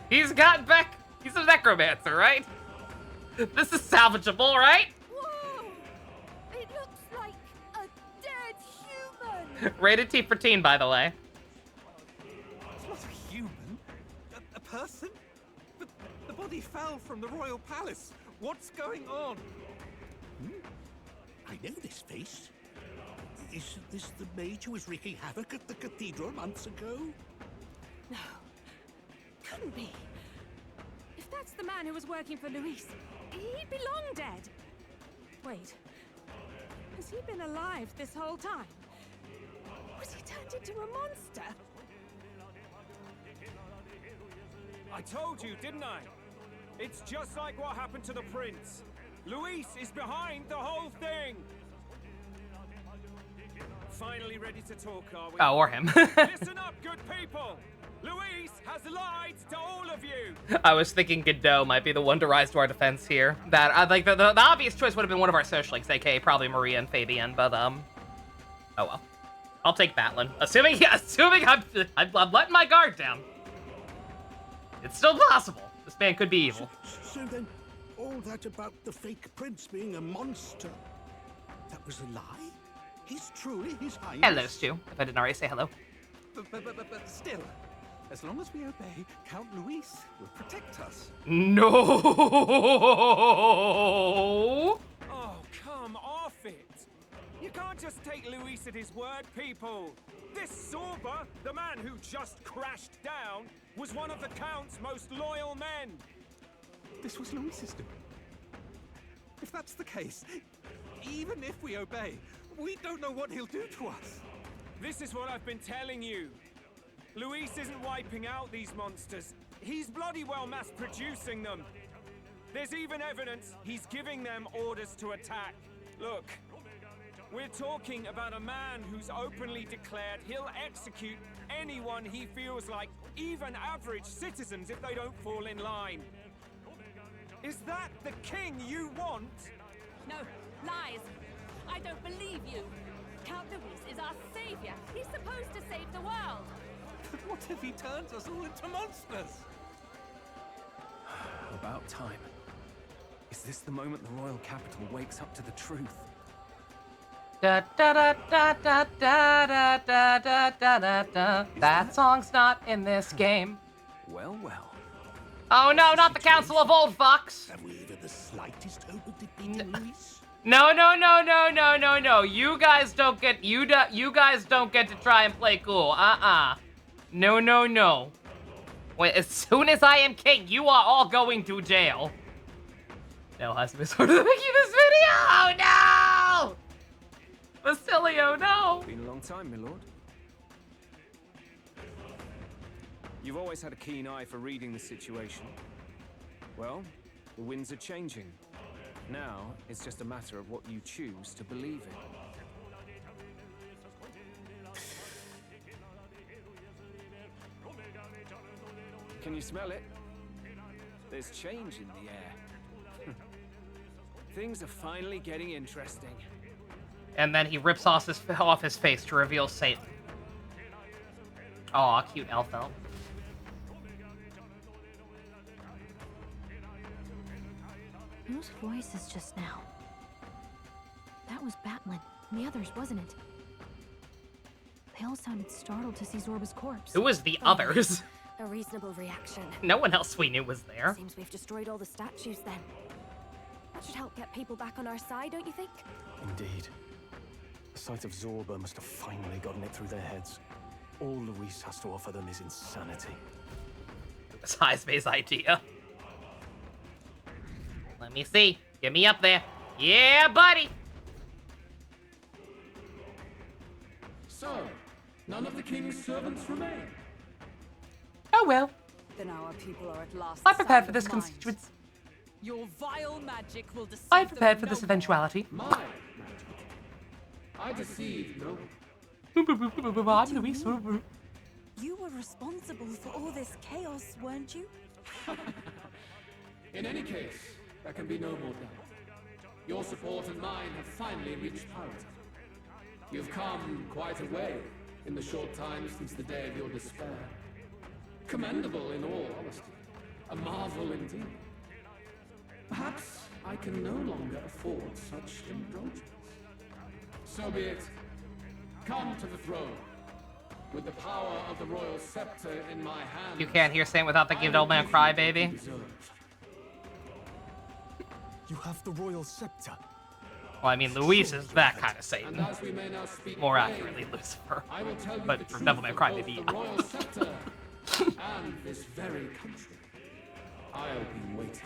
he's gotten back. He's a necromancer, right? This is salvageable, right? Whoa! It looks like a dead human! Rated T for teen, by the way. It's not a human. A person? But the body fell from the royal palace. What's going on? I know this face. Isn't this the mage who was wreaking havoc at the cathedral months ago? No. Couldn't be. If that's the man who was working for Luis, he'd be long dead. Wait. Has he been alive this whole time? Was he turned into a monster? I told you, didn't I? It's just like what happened to the prince. Luis is behind the whole thing. finally ready to talk, are we? Oh, or him. Listen up, good people. Luis has lied to all of you. I was thinking Godot might be the one to rise to our defense here. That like the obvious choice would have been one of our socialists, aka probably Maria and Fabian, but oh well. I'll take Batlin. Assuming I'm letting my guard down. It's still possible. This man could be evil. So then, all that about the fake prince being a monster, that was a lie? He's truly his highness? Hello, Stu. If I didn't already say hello. But still, as long as we obey, Count Luis will protect us. No! Oh, come off it. You can't just take Luis at his word, people. This Zorba, the man who just crashed down, was one of the Count's most loyal men. This was Luis's doing. If that's the case, even if we obey, we don't know what he'll do to us. This is what I've been telling you. Luis isn't wiping out these monsters. He's bloody well mass-producing them. There's even evidence he's giving them orders to attack. Look, we're talking about a man who's openly declared he'll execute anyone he feels like, even average citizens, if they don't fall in line. Is that the king you want? No, lies. I don't believe you. Count Luis is our savior. He's supposed to save the world. But what if he turns us all into monsters? About time. Is this the moment the royal capital wakes up to the truth? Da da da da da da da da da da da. That song's not in this game. Well, well. Oh no, not the Council of Old Fucks. Have we even the slightest hope of defeating Luis? No. You guys don't get you guys don't get to try and play cool. No. Wait, as soon as I am king, you are all going to jail. No, has been sort of making this video. Oh no! Basilio, no! Been a long time, my lord. You've always had a keen eye for reading the situation. Well, the winds are changing. Now, it's just a matter of what you choose to believe in. Can you smell it? There's change in the air. Things are finally getting interesting. And then he rips off his face to reveal Satan. Aw, cute elf elf. Whose voices just now? That was Batlin, and the others, wasn't it? They all sounded startled to see Zorba's corpse. Who was the others? A reasonable reaction. No one else we knew was there. Seems we've destroyed all the statues then. That should help get people back on our side, don't you think? Indeed. The sight of Zorba must have finally gotten it through their heads. All Luis has to offer them is insanity. It was Highspace idea. Let me see. Get me up there. Yeah, buddy! So, none of the king's servants remain. Oh well. Then our people are at last. I prepared for this sound of mind. constituency. Your vile magic will deceive I prepared for them this no eventuality. My magic. I deceive no one. I'm Luis. You were responsible for all this chaos, weren't you? In any case, there can be no more doubt. Your support and mine have finally reached parity. You've come quite a way in the short time since the day of your despair. Commendable in all honesty. A marvel indeed. Perhaps I can no longer afford such indulgence. So be it. Come to the throne. With the power of the royal scepter in my hand. You can't hear Saint without thinking of Old Man Cry, baby. You have the royal scepter. Well, I mean, Luis is that kind of Satan. And as we may now speak More plain, accurately, Lucifer. I will tell you But the for truth Devil May of Cry, both baby. the royal scepter and this very country. I'll be waiting.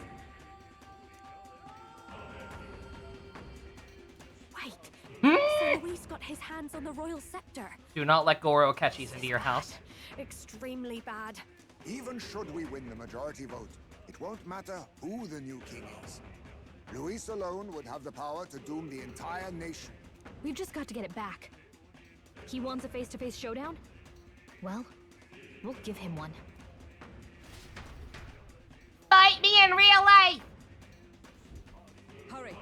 Wait. So Luis got his hands on the royal scepter. Do not let Goro Akechi's into your house. Extremely bad. Even should we win the majority vote, it won't matter who the new king is. Luis alone would have the power to doom the entire nation. We've just got to get it back. He wants a face-to-face showdown? Well, we'll give him one. Fight me in real life! Hurry.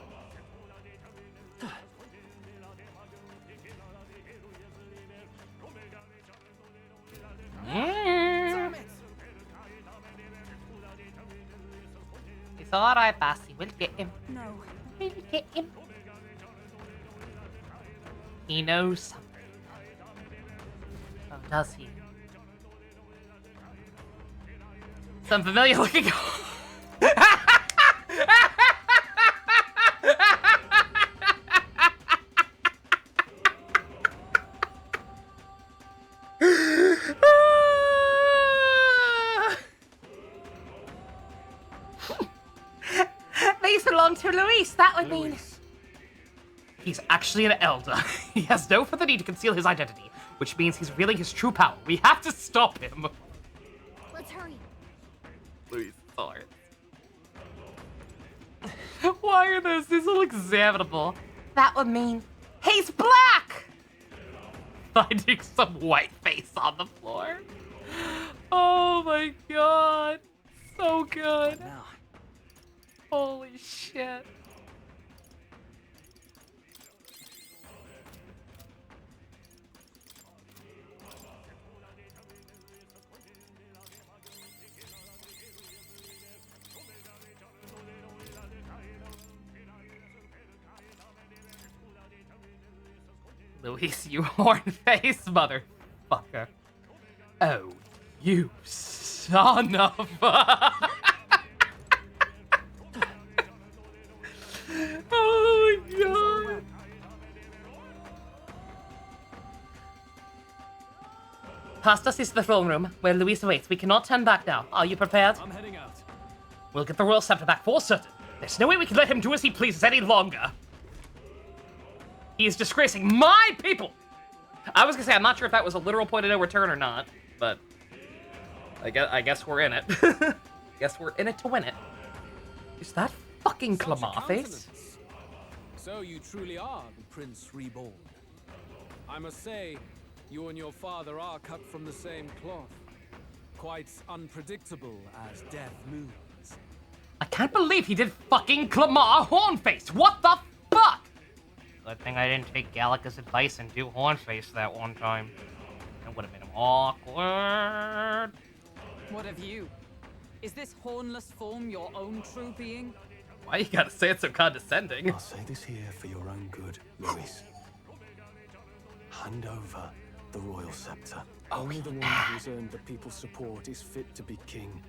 It's alright, Bassy. We'll get him. No. We'll get him. He knows something. Oh, does he? Some familiar looking. These belong to Luis. That would mean he's actually an elder. He has no further need to conceal his identity, which means he's revealing his true power. We have to stop him. Let's hurry. Luis, sorry. Why are those? These look examinable. That would mean he's black. Finding some white face on the floor. Oh my god. So good. Holy shit. Luis, you horn-faced motherfucker. Oh, you son of a... Oh my god. Past us is the throne room, where Luis awaits. We cannot turn back now. Are you prepared? I'm heading out. We'll get the royal scepter back for certain. There's no way we can let him do as he pleases any longer. He is disgracing my people! I was gonna say, I'm not sure if that was a literal point of no return or not, but I guess we're in it. Guess we're in it to win it. Is that fucking Clamarface? So you truly are the Prince Reborn. I must say, you and your father are cut from the same cloth. Quite unpredictable as death looms. I can't believe he did fucking Clamar Hornface! What the fuck? Good thing I didn't take Gallica's advice and do Hornface that one time. It would have been awkward. What of you? Is this hornless form your own true being? Why you gotta say it so condescending? I'll say this here for your own good, Luis. Hand over the royal scepter. Only the one who's earned the people's support is fit to be king.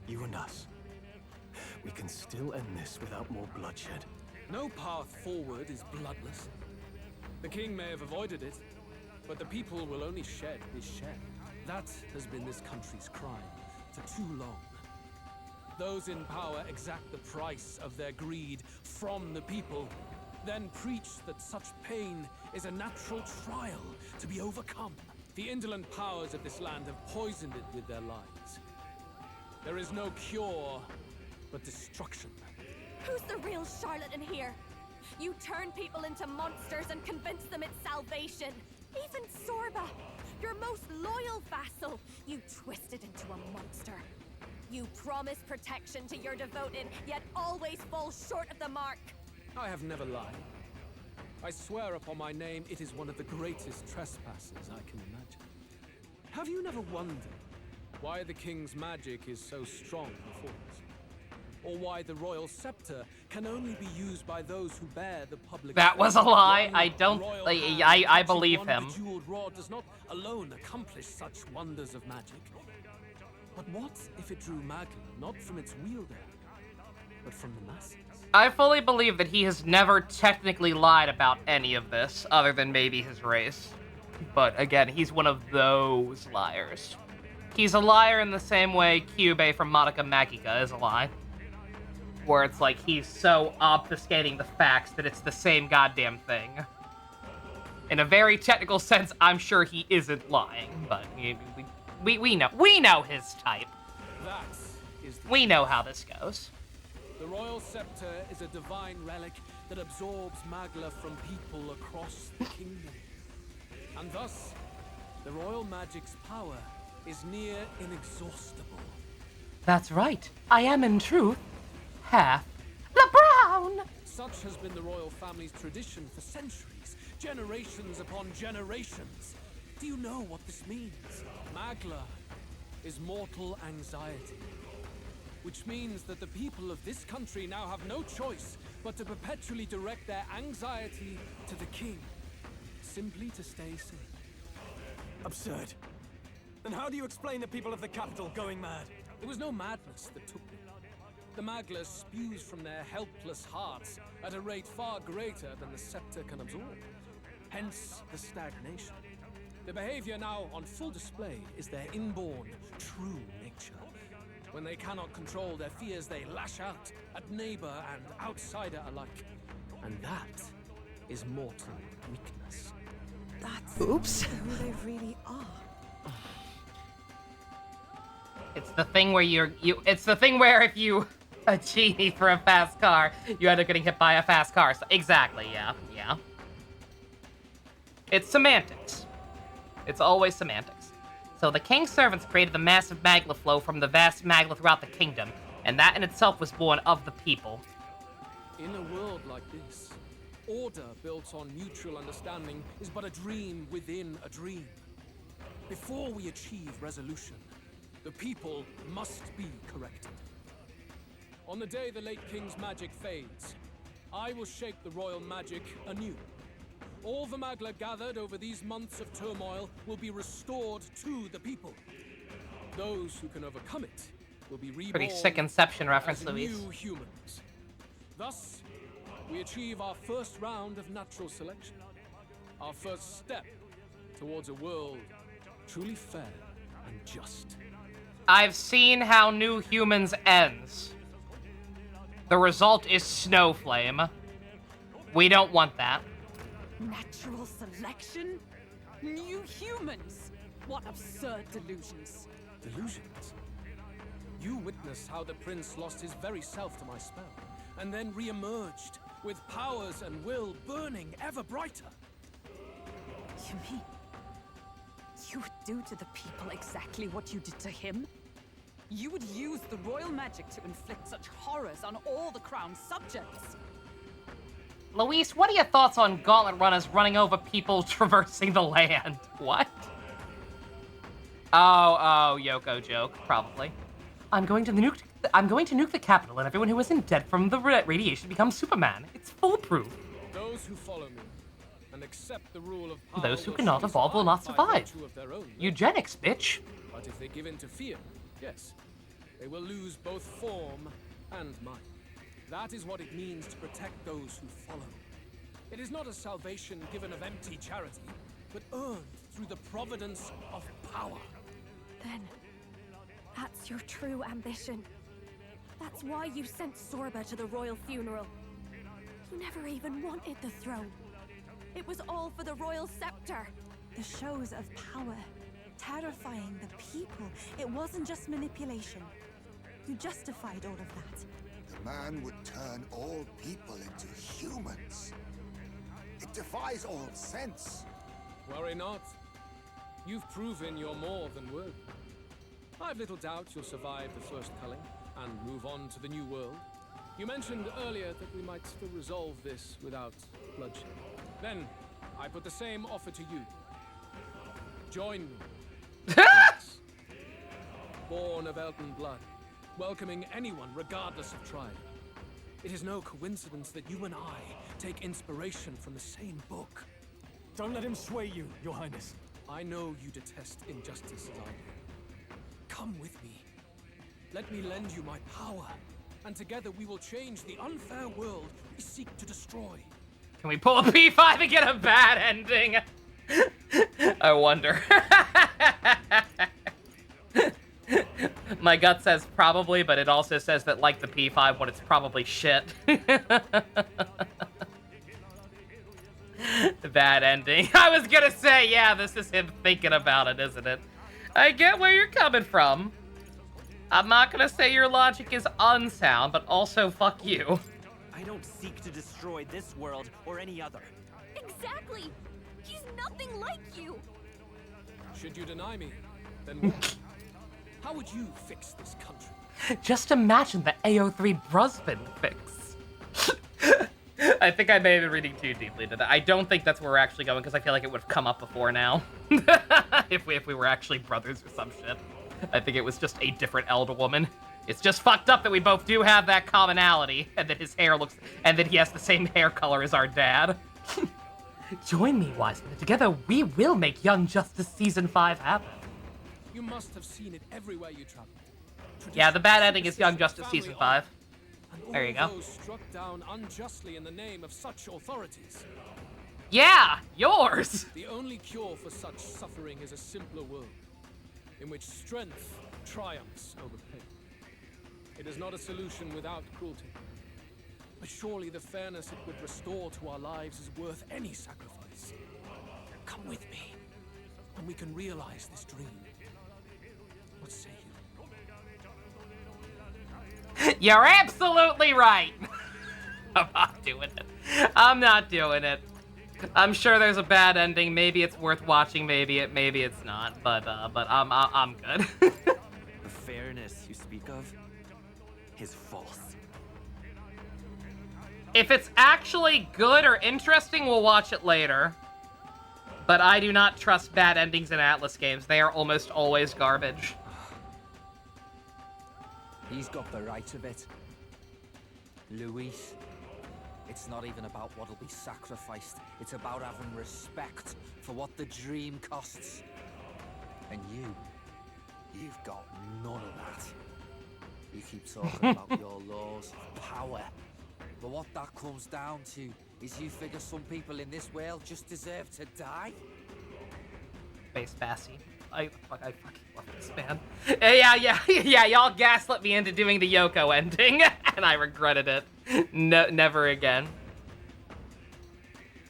You and us. We can still end this without more bloodshed. No path forward is bloodless. The king may have avoided it, but the people will only shed his shed. That has been this country's crime for too long. Those in power exact the price of their greed from the people, then preach that such pain is a natural trial to be overcome. The indolent powers of this land have poisoned it with their lies. There is no cure, but destruction. Who's the real charlatan here? You turn people into monsters and convince them it's salvation. Even Sorba, your most loyal vassal, you twisted into a monster. You promise protection to your devoted, yet always fall short of the mark. I have never lied. I swear upon my name, it is one of the greatest trespasses I can imagine. Have you never wondered why the king's magic is so strong before us? Or why the royal scepter can only be used by those who bear the public... That was a lie. I don't... I believe him. The jeweled rod does not alone accomplish such wonders of magic. But what if it drew Magla not from its wielder, but from the masses? I fully believe that he has never technically lied about any of this, other than maybe his race. But again, he's one of those liars. He's a liar in the same way Kyubey from Madoka Magica is a lie. Where it's like he's so obfuscating the facts that it's the same goddamn thing. In a very technical sense, I'm sure he isn't lying, but we know his type. That is we know how this goes. The royal scepter is a divine relic that absorbs Magla from people across the kingdom. And thus, the royal magic's power is near inexhaustible. That's right. I am, in truth, half the brown. Such has been the royal family's tradition for centuries, generations upon generations. Do you know what this means? Magla is mortal anxiety, which means that the people of this country now have no choice but to perpetually direct their anxiety to the king, simply to stay safe. Absurd. Then how do you explain the people of the capital going mad? It was no madness that took them. The Magla spews from their helpless hearts at a rate far greater than the scepter can absorb. Hence the stagnation. The behavior now on full display is their inborn, true nature. When they cannot control their fears, they lash out at neighbor and outsider alike. And that is mortal weakness. That's Oops. who they really are. It's the thing where it's the thing where if you a genie for a fast car, you end up getting hit by a fast car. So, exactly, yeah. It's semantics. It's always semantics. So the king's servants created the massive magla flow from the vast magla throughout the kingdom, and that in itself was born of the people. In a world like this, order built on mutual understanding is but a dream within a dream. Before we achieve resolution, the people must be corrected. On the day the late king's magic fades, I will shake the royal magic anew. All the Magla gathered over these months of turmoil will be restored to the people. Those who can overcome it will be reborn. Pretty sick Inception reference, as Luis. new humans. Thus, we achieve our first round of natural selection. Our first step towards a world truly fair and just. I've seen how New Humans ends. The result is Snowflame. We don't want that. Natural selection? New humans? What absurd delusions. Delusions? You witnessed how the prince lost his very self to my spell, and then re-emerged with powers and will burning ever brighter. You mean you would do to the people exactly what you did to him? You would use the royal magic to inflict such horrors on all the crown's subjects? Luis, what are your thoughts on gauntlet runners running over people traversing the land? What? Oh, Yoko joke, probably. I'm going to nuke the capital, and everyone who isn't dead from the radiation becomes Superman. It's foolproof. Those who follow me and accept the rule of power. Those who cannot evolve will not survive. Eugenics, bitch. But if they give in to fear, yes, they will lose both form and mind. That is what it means to protect those who follow. It is not a salvation given of empty charity, but earned through the providence of power. Then, that's your true ambition. That's why you sent Sorba to the royal funeral. You never even wanted the throne. It was all for the royal scepter. The shows of power, terrifying the people. It wasn't just manipulation. You justified all of that. The man would turn all people into humans. It defies all sense. Worry not. You've proven you're more than worthy. I've little doubt you'll survive the first culling and move on to the new world. You mentioned earlier that we might still resolve this without bloodshed. Then, I put the same offer to you. Join me. Born of Elton blood, welcoming anyone regardless of tribe. It is no coincidence that you and I take inspiration from the same book. Don't let him sway you, Your Highness. I know you detest injustice as I do. Come with me. Let me lend you my power, and together we will change the unfair world we seek to destroy. Can we pull a P5 and get a bad ending? I wonder. My gut says probably, but it also says that, like the P5 one, it's probably shit. Bad ending. I was gonna say, yeah, this is him thinking about it, isn't it? I get where you're coming from. I'm not gonna say your logic is unsound, but also fuck you. I don't seek to destroy this world or any other. Exactly! He's nothing like you! Should you deny me, then what? How would you fix this country? Just imagine the AO3 Brusband fix. I think I may have been reading too deeply into that. I don't think that's where we're actually going, because I feel like it would have come up before now. if we were actually brothers or some shit. I think it was just a different elder woman. It's just fucked up that we both do have that commonality, and that his hair looks, and that he has the same hair color as our dad. Join me, Wiseman. Together we will make Young Justice Season 5 happen. You must have seen it everywhere you travel. Yeah, the bad ending is Young Justice Season 5. There you go. Those struck down unjustly in the name of such authorities. Yeah, yours! The only cure for such suffering is a simpler world, in which strength triumphs over pain. It is not a solution without cruelty. But surely the fairness it would restore to our lives is worth any sacrifice. Come with me, and we can realize this dream. What say you? You're absolutely right! I'm not doing it. I'm not doing it. I'm sure there's a bad ending. Maybe it's worth watching. Maybe it's not. But I'm good. The fairness you speak of is false. If it's actually good or interesting, we'll watch it later. But I do not trust bad endings in Atlas games. They are almost always garbage. He's got the right of it. Luis, it's not even about what'll be sacrificed. It's about having respect for what the dream costs. And you've got none of that. You keep talking about your laws of power. But what that comes down to is you figure some people in this world just deserve to die? Face Bassie. I fucking love this man. Yeah, y'all gaslit me into doing the Yoko ending, and I regretted it. No, never again.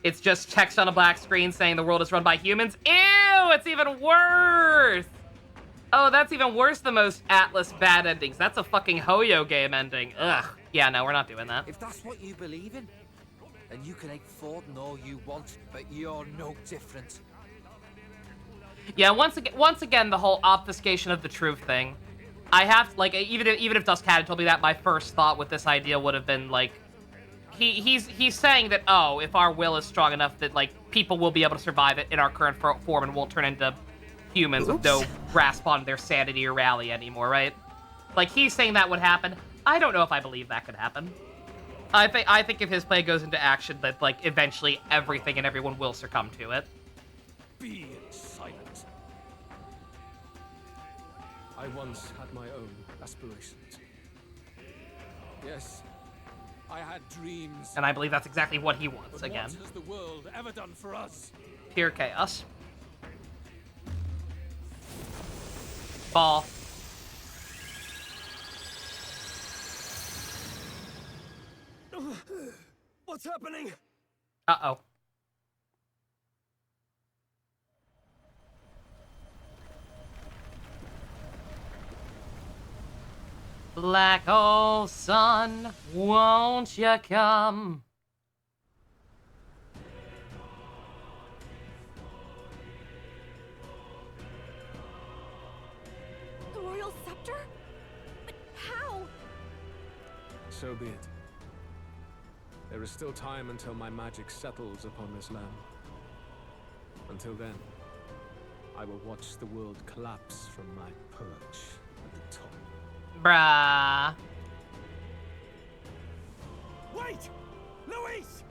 It's just text on a black screen saying the world is run by humans. Ew, it's even worse! Oh, that's even worse than most Atlas bad endings. That's a fucking Hoyo game ending. Ugh. Yeah, no, we're not doing that. If that's what you believe in, then you can hate Forden all you want, but you're no different. Yeah, once again, the whole obfuscation of the truth thing. I have, like, even if Dusk hadn't told me that, my first thought with this idea would have been, like, he's saying that, oh, if our will is strong enough that, like, people will be able to survive it in our current form and won't turn into humans with no grasp on their sanity or rally anymore, right? Like, he's saying that would happen. I don't know if I believe that could happen. I think if his plan goes into action, that, like, eventually everything and everyone will succumb to it. Be silent. I once had my own aspirations. Yes, I had dreams. And I believe that's exactly what he wants, but again. What has the world ever done for us? Pure chaos. Ball. What's happening? Uh-oh. Black hole sun, won't you come? The royal scepter? But how? So be it. There is still time until my magic settles upon this land. Until then, I will watch the world collapse from my perch at the top. Bruh. Wait! Luis!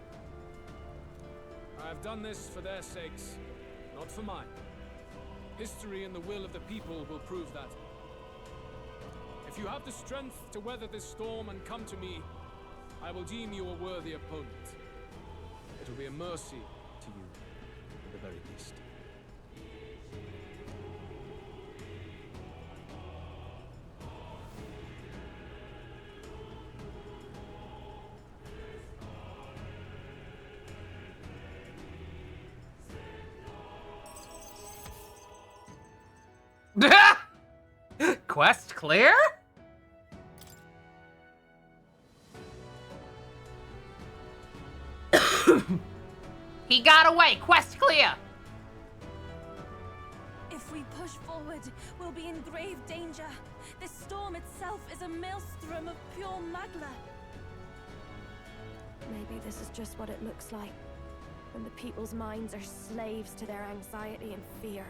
I have done this for their sakes, not for mine. History and the will of the people will prove that. If you have the strength to weather this storm and come to me, I will deem you a worthy opponent. It will be a mercy to you, at the very least. Quest clear? He got away! Quest clear! If we push forward, we'll be in grave danger. This storm itself is a maelstrom of pure magla. Maybe this is just what it looks like when the people's minds are slaves to their anxiety and fear.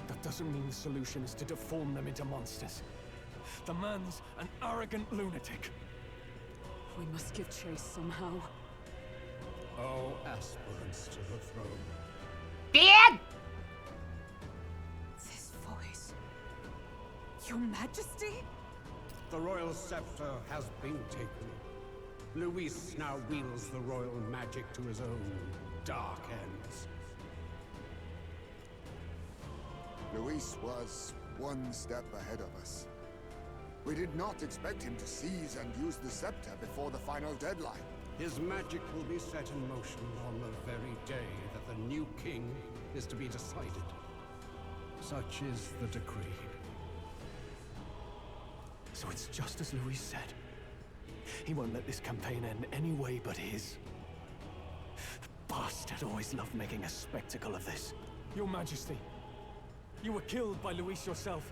That doesn't mean the solution is to deform them into monsters. The man's an arrogant lunatic. We must give chase somehow. All aspirants to the throne. Dad! This voice. Your Majesty? The royal scepter has been taken. Luis now wields the royal magic to his own dark ends. Luis was one step ahead of us. We did not expect him to seize and use the scepter before the final deadline. His magic will be set in motion on the very day that the new king is to be decided. Such is the decree. So it's just as Luis said. He won't let this campaign end any way but his. The bastard always loved making a spectacle of this. Your Majesty, you were killed by Luis yourself.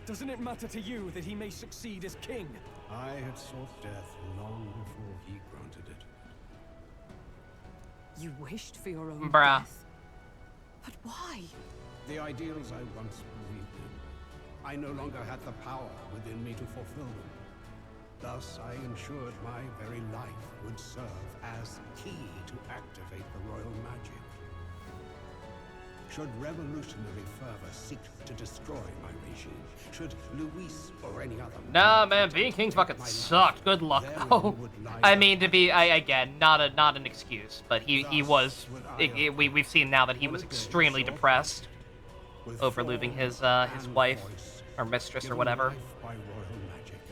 Doesn't it matter to you that he may succeed as king? I had sought death long before he granted it. You wished for your own Bruh. death. But why? The ideals I once believed in, I no longer had the power within me to fulfill them. Thus, I ensured my very life would serve as key to activate the royal magic. Should revolutionary fervor seek to destroy my regime, should Luis or any other... Nah, man, being king fucking sucked. Good luck, though. I mean, to be, again, not an excuse, but he was, we've seen now that he was extremely depressed over losing his wife, or mistress, or whatever,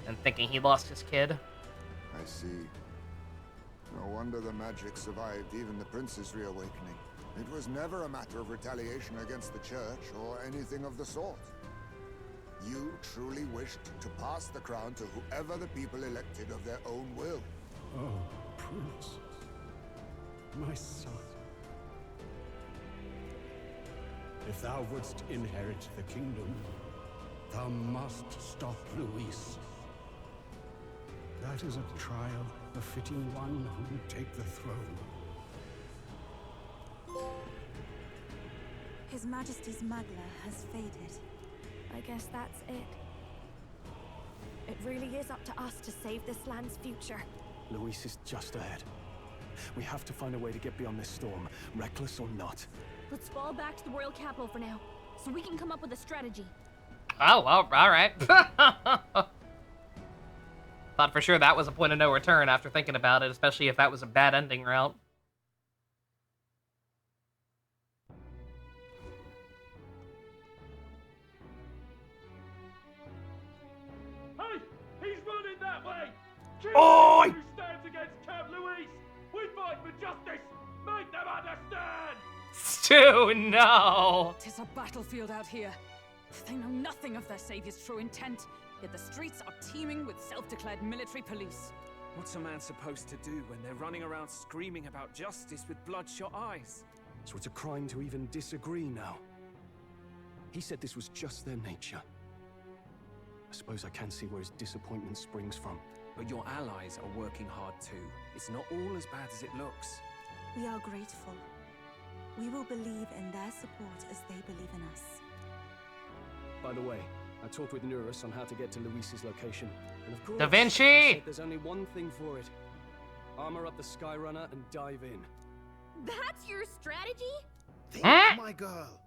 and thinking he lost his kid. I see. No wonder the magic survived even the prince's reawakening. It was never a matter of retaliation against the church or anything of the sort. You truly wished to pass the crown to whoever the people elected of their own will. Oh, Prince. My son. If thou wouldst inherit the kingdom, thou must stop Luis. That is a trial befitting one who would take the throne. His Majesty's Magla has faded. I guess that's it. It really is up to us to save this land's future. Luis is just ahead. We have to find a way to get beyond this storm, reckless or not. Let's fall back to the royal capital for now, so we can come up with a strategy. Oh, well, alright. Thought for sure that was a point of no return after thinking about it, especially if that was a bad ending route. Hey! He's running that way! Oi! Who stands against Count Luis? We fight for justice! Make them understand! Stu, no! Tis a battlefield out here. They know nothing of their savior's true intent, yet the streets are teeming with self-declared military police. What's a man supposed to do when they're running around screaming about justice with bloodshot eyes? So it's a crime to even disagree now. He said this was just their nature. I suppose I can see where his disappointment springs from. But your allies are working hard too. It's not all as bad as it looks. We are grateful. We will believe in their support as they believe in us. By the way, I talked with Eurus on how to get to Luis's location. And of course, Da Vinci! he said there's only one thing for it. Armor up the Skyrunner and dive in. That's your strategy? Think, my girl.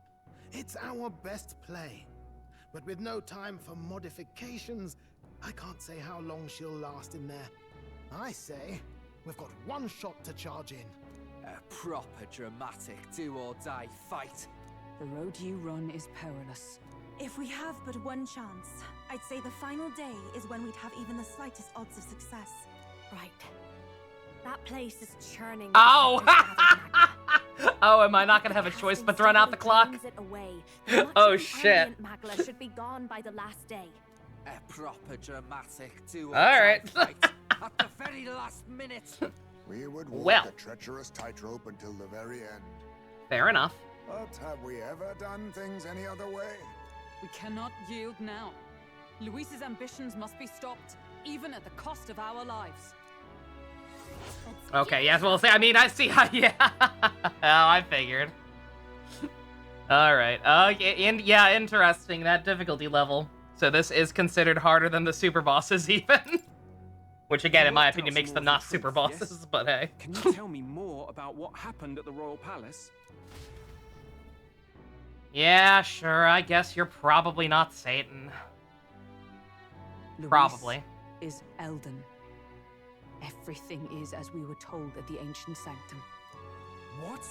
It's our best play. But with no time for modifications, I can't say how long she'll last in there. I say, we've got one shot to charge in. A proper dramatic do-or-die fight. The road you run is perilous. If we have but one chance, I'd say the final day is when we'd have even the slightest odds of success. Right. That place is churning. Oh! Oh, am I not gonna have a choice but to run out the clock? Oh shit. Magla should be gone by the last day. A proper dramatic do-or-die Alright. fight at the very last minute. We would walk Well. a treacherous tightrope until the very end. Fair enough. But have we ever done things any other way? We cannot yield now. Luis's ambitions must be stopped, even at the cost of our lives. Okay, yes, well, I mean, I see how, yeah. Oh, I figured. Alright, and yeah, interesting, that difficulty level. So this is considered harder than the super bosses, even. Which, again, in my opinion, makes them not super bosses, yes? But hey. Can you tell me more about what happened at the Royal Palace? Yeah, sure, I guess you're probably not Satan. Luis Probably. is Elden. Everything is as we were told at the Ancient Sanctum. What?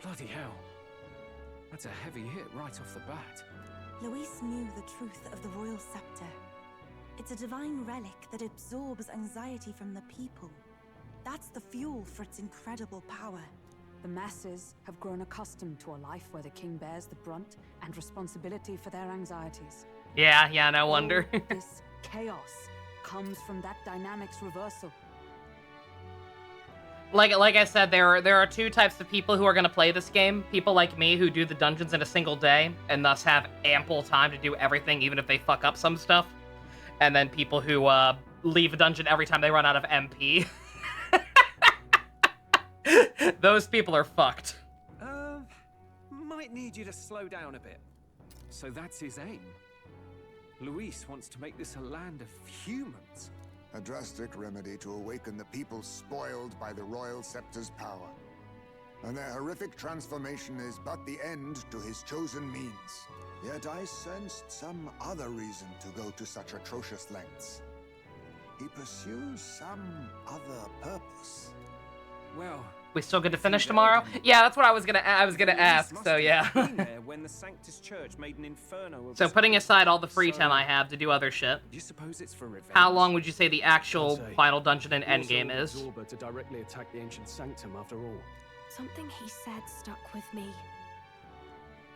Bloody hell. That's a heavy hit right off the bat. Luis knew the truth of the royal scepter. It's a divine relic that absorbs anxiety from the people. That's the fuel for its incredible power. The masses have grown accustomed to a life where the king bears the brunt and responsibility for their anxieties. Yeah, no wonder. All this chaos comes from that dynamics reversal. Like I said, there are two types of people who are going to play this game. People like me who do the dungeons in a single day and thus have ample time to do everything, even if they fuck up some stuff. And then people who leave a dungeon every time they run out of MP. Those people are fucked. Might need you to slow down a bit. So that's his aim. Luis wants to make this a land of humans. A drastic remedy to awaken the people spoiled by the royal scepter's power. And their horrific transformation is but the end to his chosen means. Yet I sensed some other reason to go to such atrocious lengths. He pursues some other purpose. Well, we still get to finish tomorrow? Yeah, that's what I was gonna ask, so yeah. When the Sanctus Church made an inferno of So putting aside all the free time I have to do other shit, you suppose it's for revenge? How long would you say the actual final dungeon and endgame is? Zorba to directly attack the ancient sanctum after all. Something he said stuck with me.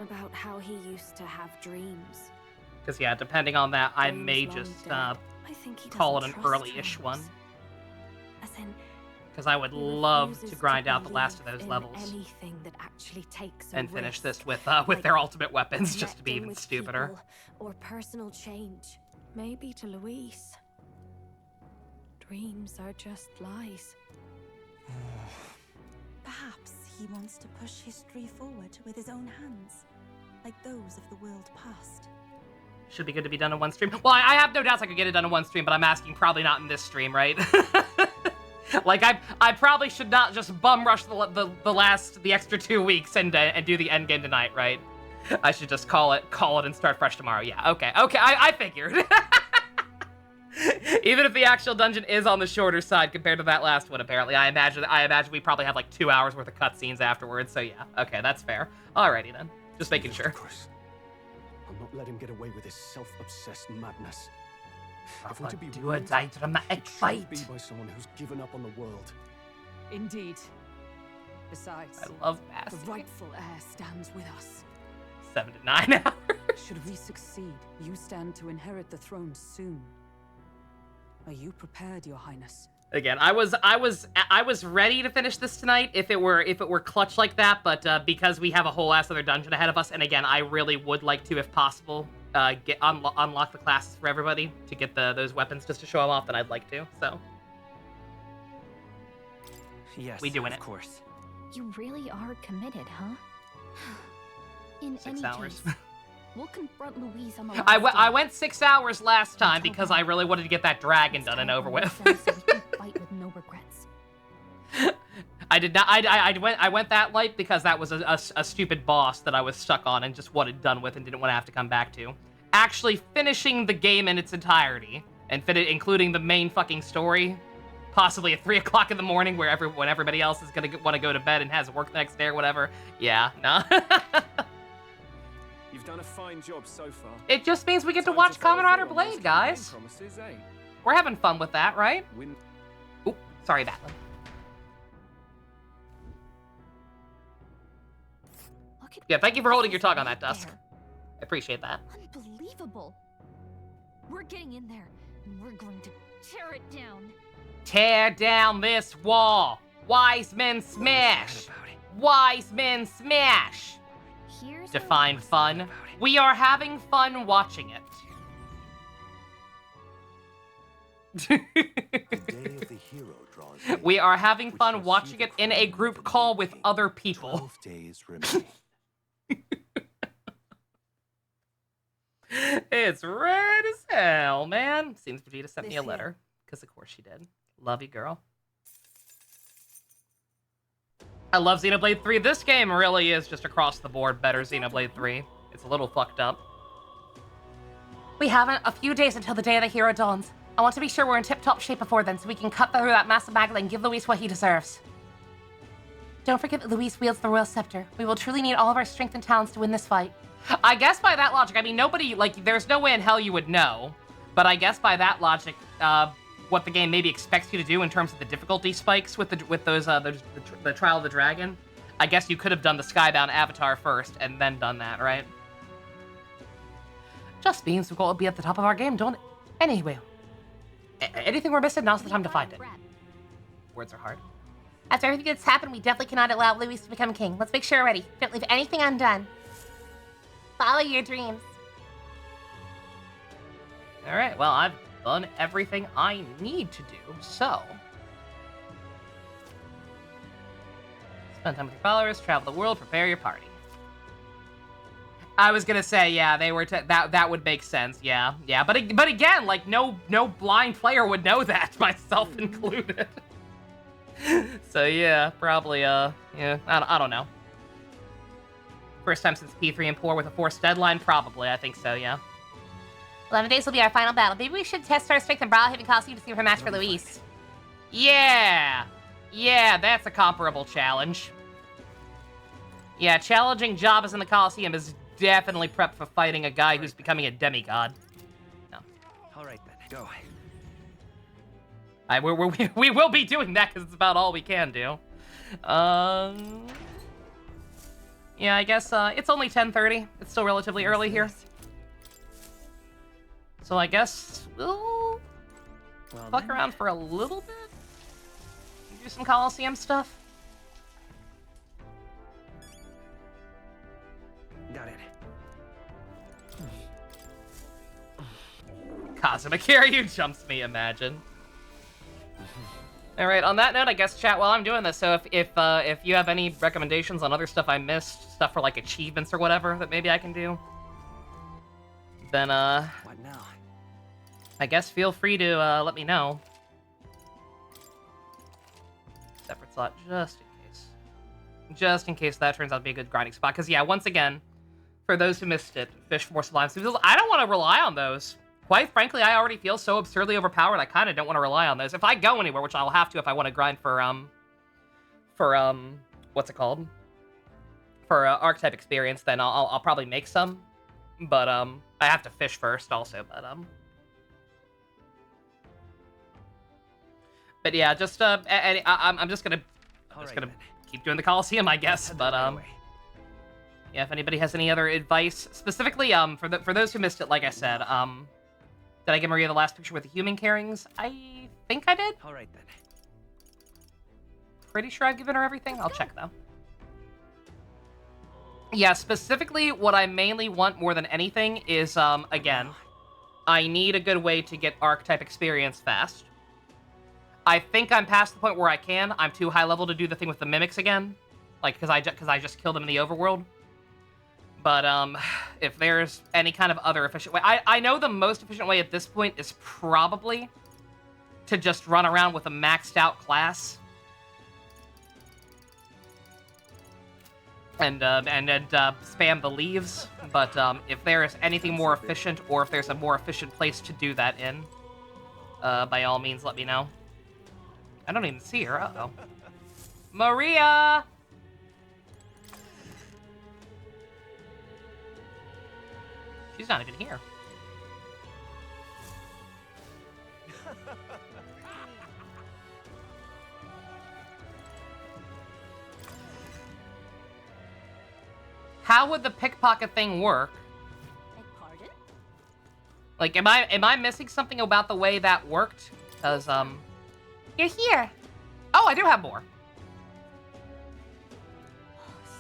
About how he used to have dreams. Because yeah, depending on that, I Dreams may long just dead. I think he call it doesn't an trust early-ish dreams. one. As in, Because I would he love to refuses grind out the believe last of those in levels. Anything that actually takes a And finish risk, this with like their ultimate weapons, just to be connecting even with stupider. people or personal change. Maybe to Luis, dreams are just lies. Perhaps he wants to push history forward with his own hands, like those of the world past. Should be good to be done in one stream. Well, I have no doubts I could get it done in one stream, but I'm asking probably not in this stream, right? Like, I probably should not just bum rush the extra 2 weeks and do the end game tonight, right? I should just call it and start fresh tomorrow. Yeah, okay, I figured. Even if the actual dungeon is on the shorter side compared to that last one, apparently, I imagine we probably have like 2 hours worth of cutscenes afterwards. So yeah, okay, that's fair. Alrighty then, just making sure. I'll not let him get away with his self-obsessed madness. If we're to be Do a dramatic fight. It should be by someone who's given up on the world. Indeed. Besides, I love basking. the rightful heir stands with us. 7 to 9 hours. Should we succeed, you stand to inherit the throne soon. Are you prepared, Your Highness? Again, I was ready to finish this tonight if it were clutch like that, but because we have a whole ass other dungeon ahead of us, and again, I really would like to, if possible, unlock the classes for everybody to get those weapons just to show them off. Then I'd like to. So yes, we doing of it. Course. You really are committed, huh? In 6 any hours. case, we'll confront Luis on the last I went 6 hours last time because I really wanted to get that dragon done and over with. so we can fight with no regrets. I did not. I went that light because that was a stupid boss that I was stuck on and just wanted done with and didn't want to have to come back to. Actually finishing the game in its entirety and including the main fucking story, possibly at 3 o'clock in the morning when everybody else is gonna want to go to bed and has work the next day or whatever. Yeah, no. You've done a fine job so far. It just means we get to watch Kamen Rider Blade, guys. Promises, eh? We're having fun with that, right? Oop, sorry, Batlin. Yeah, thank you for holding your tongue on that, Dusk. I appreciate that. Unbelievable. We're getting in there, and we're going to tear it down. Tear down this wall. Wise men smash. Wise men smash. Here's Define fun. We are having fun watching it. We are having fun watching it in a group call with other people. 12 days remain. It's red as hell, man. Seems Vegeta sent me a letter. Because of course she did. Love you, girl. I love Xenoblade 3. This game really is just across the board better Xenoblade 3. It's a little fucked up. We have a few days until the day of the hero dawns. I want to be sure we're in tip-top shape before then so we can cut through that massive Magla and give Luis what he deserves. Don't forget that Luis wields the royal scepter. We will truly need all of our strength and talents to win this fight. I guess by that logic, I mean, nobody, like, there's no way in hell you would know. But I guess by that logic, what the game maybe expects you to do in terms of the difficulty spikes with the Trial of the Dragon, I guess you could have done the Skybound Avatar first and then done that, right? Just means we've got to be at the top of our game, don't it? Anyway, anything we're missing, now's the time to find it. Words are hard. After everything that's happened, we definitely cannot allow Luis to become king. Let's make sure we're ready. Don't leave anything undone. Follow your dreams. Alright, well, I've done everything I need to do, so... Spend time with your followers, travel the world, prepare your party. I was gonna say, yeah, they were that would make sense, yeah. But again, like, no blind player would know that, myself included. So yeah, probably, yeah, I don't know. First time since P3 and 4 with a forced deadline? Probably, I think so, yeah. 11 days will be our final battle. Maybe we should test our strength in Brawlhaven Coliseum to see if we're matched for Luis. Yeah! Yeah, that's a comparable challenge. Yeah, challenging Jabba's in the Coliseum is definitely prepped for fighting a guy who's becoming a demigod. No. Alright then, go. We will be doing that because it's about all we can do. Yeah, I guess it's only 10:30. It's still relatively early here. So I guess we'll fuck around for a little bit. Do some Coliseum stuff. Got it. Kazuma Kiryu jumps me, imagine. Alright, on that note, I guess chat while I'm doing this, so if you have any recommendations on other stuff I missed, stuff for like achievements or whatever that maybe I can do, then what now? I guess feel free to let me know. Separate slot, just in case that turns out to be a good grinding spot. Because yeah, once again, for those who missed it, fish for more sublime symbols. I don't want to rely on those. Quite frankly, I already feel so absurdly overpowered, I kind of don't want to rely on those. If I go anywhere, which I'll have to if I want to grind for what's it called? For archetype experience, then I'll probably make some. But, I have to fish first also, but yeah, just, I'm just gonna keep doing the Coliseum, I guess, but, yeah, if anybody has any other advice, specifically, for those who missed it, like I said, did I give Maria the last picture with the human carrings? I think I did. All right, then. Pretty sure I've given her everything. I'll check, though. Yeah, specifically, what I mainly want more than anything is, again, I need a good way to get archetype experience fast. I think I'm past the point where I can. I'm too high level to do the thing with the mimics again. Like, because I just killed them in the overworld. But, if there's any kind of other efficient way... I know the most efficient way at this point is probably to just run around with a maxed out class. And spam the leaves. But, if there is anything more efficient, or if there's a more efficient place to do that in, by all means, let me know. I don't even see her. Uh-oh. Maria! She's not even here. How would the pickpocket thing work? Pardon? Like, am I missing something about the way that worked? Because, You're here. Oh, I do have more.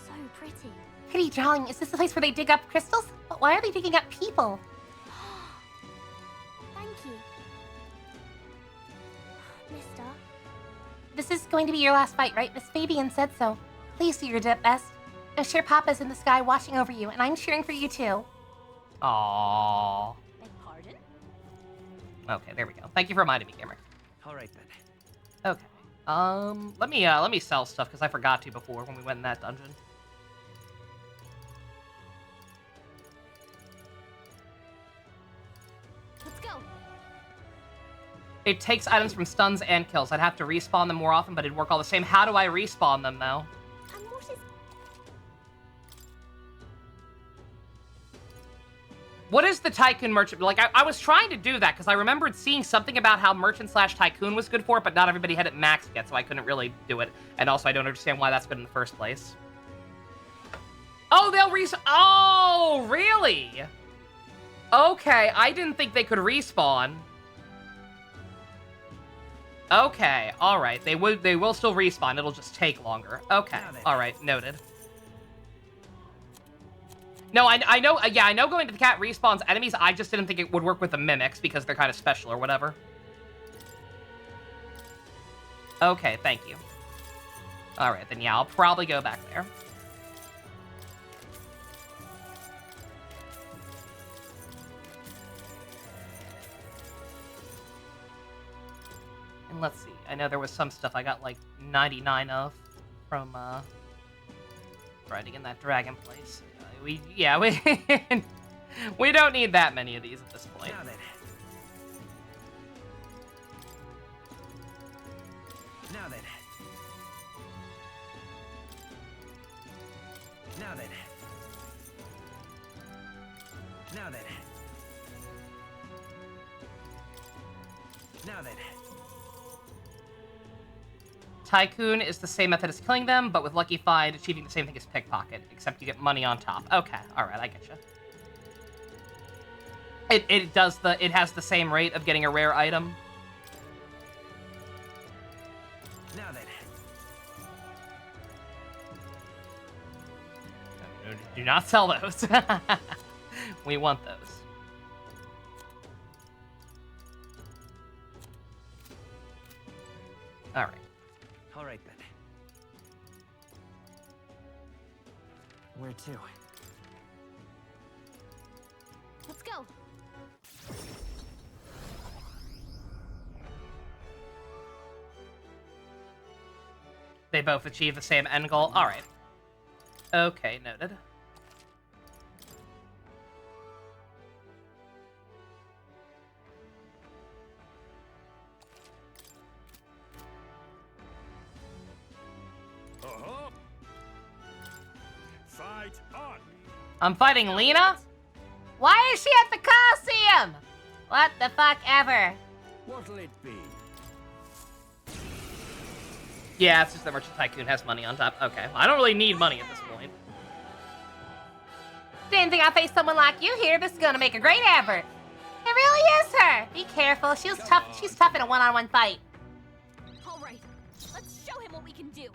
So pretty. Pretty drawing. Is this the place where they dig up crystals? But why are they digging up people? Thank you. Mister? This is going to be your last fight, right? Miss Fabian said so. Please do your best. I'm sure Papa's in the sky watching over you, and I'm cheering for you too. Aww. Beg pardon? Okay, there we go. Thank you for reminding me, Gamer. All right then. Okay. Let me sell stuff because I forgot to before when we went in that dungeon. Let's go. It takes items from stuns and kills. I'd have to respawn them more often, but it'd work all the same. How do I respawn them, though? And what is... What is the Tycoon Merchant? Like, I was trying to do that, because I remembered seeing something about how Merchant/Tycoon was good for it, but not everybody had it maxed yet, so I couldn't really do it. And also, I don't understand why that's good in the first place. Oh, they'll Oh, really? Okay, I didn't think they could respawn. Okay, alright. They will still respawn. It'll just take longer. Okay, alright, noted. No, I know, yeah, I know going to the cat respawns enemies. I just didn't think it would work with the mimics because they're kind of special or whatever. Okay, thank you. Alright, then yeah, I'll probably go back there. And let's see, I know there was some stuff I got like 99 of from riding in that dragon place. We we don't need that many of these at this point. Now then. Now then. Now then. Now then. Now then. Tycoon is the same method as killing them, but with Lucky Find achieving the same thing as Pickpocket, except you get money on top. Okay, alright, I get you. It has the same rate of getting a rare item. Now then. Do not sell those. We want those. Alright. All right then. Where to? Let's go. They both achieve the same end goal. All right. Okay, noted. Fight on. I'm fighting Lena? Why is she at the Coliseum? What the fuck ever? What'll it be? Yeah, it's just that Merchant Tycoon has money on top. Okay. I don't really need money at this point. Didn't think I'd face someone like you here. This is gonna make a great effort. It really is her. Be careful. She's tough in a one-on-one fight. All right, let's show him what we can do.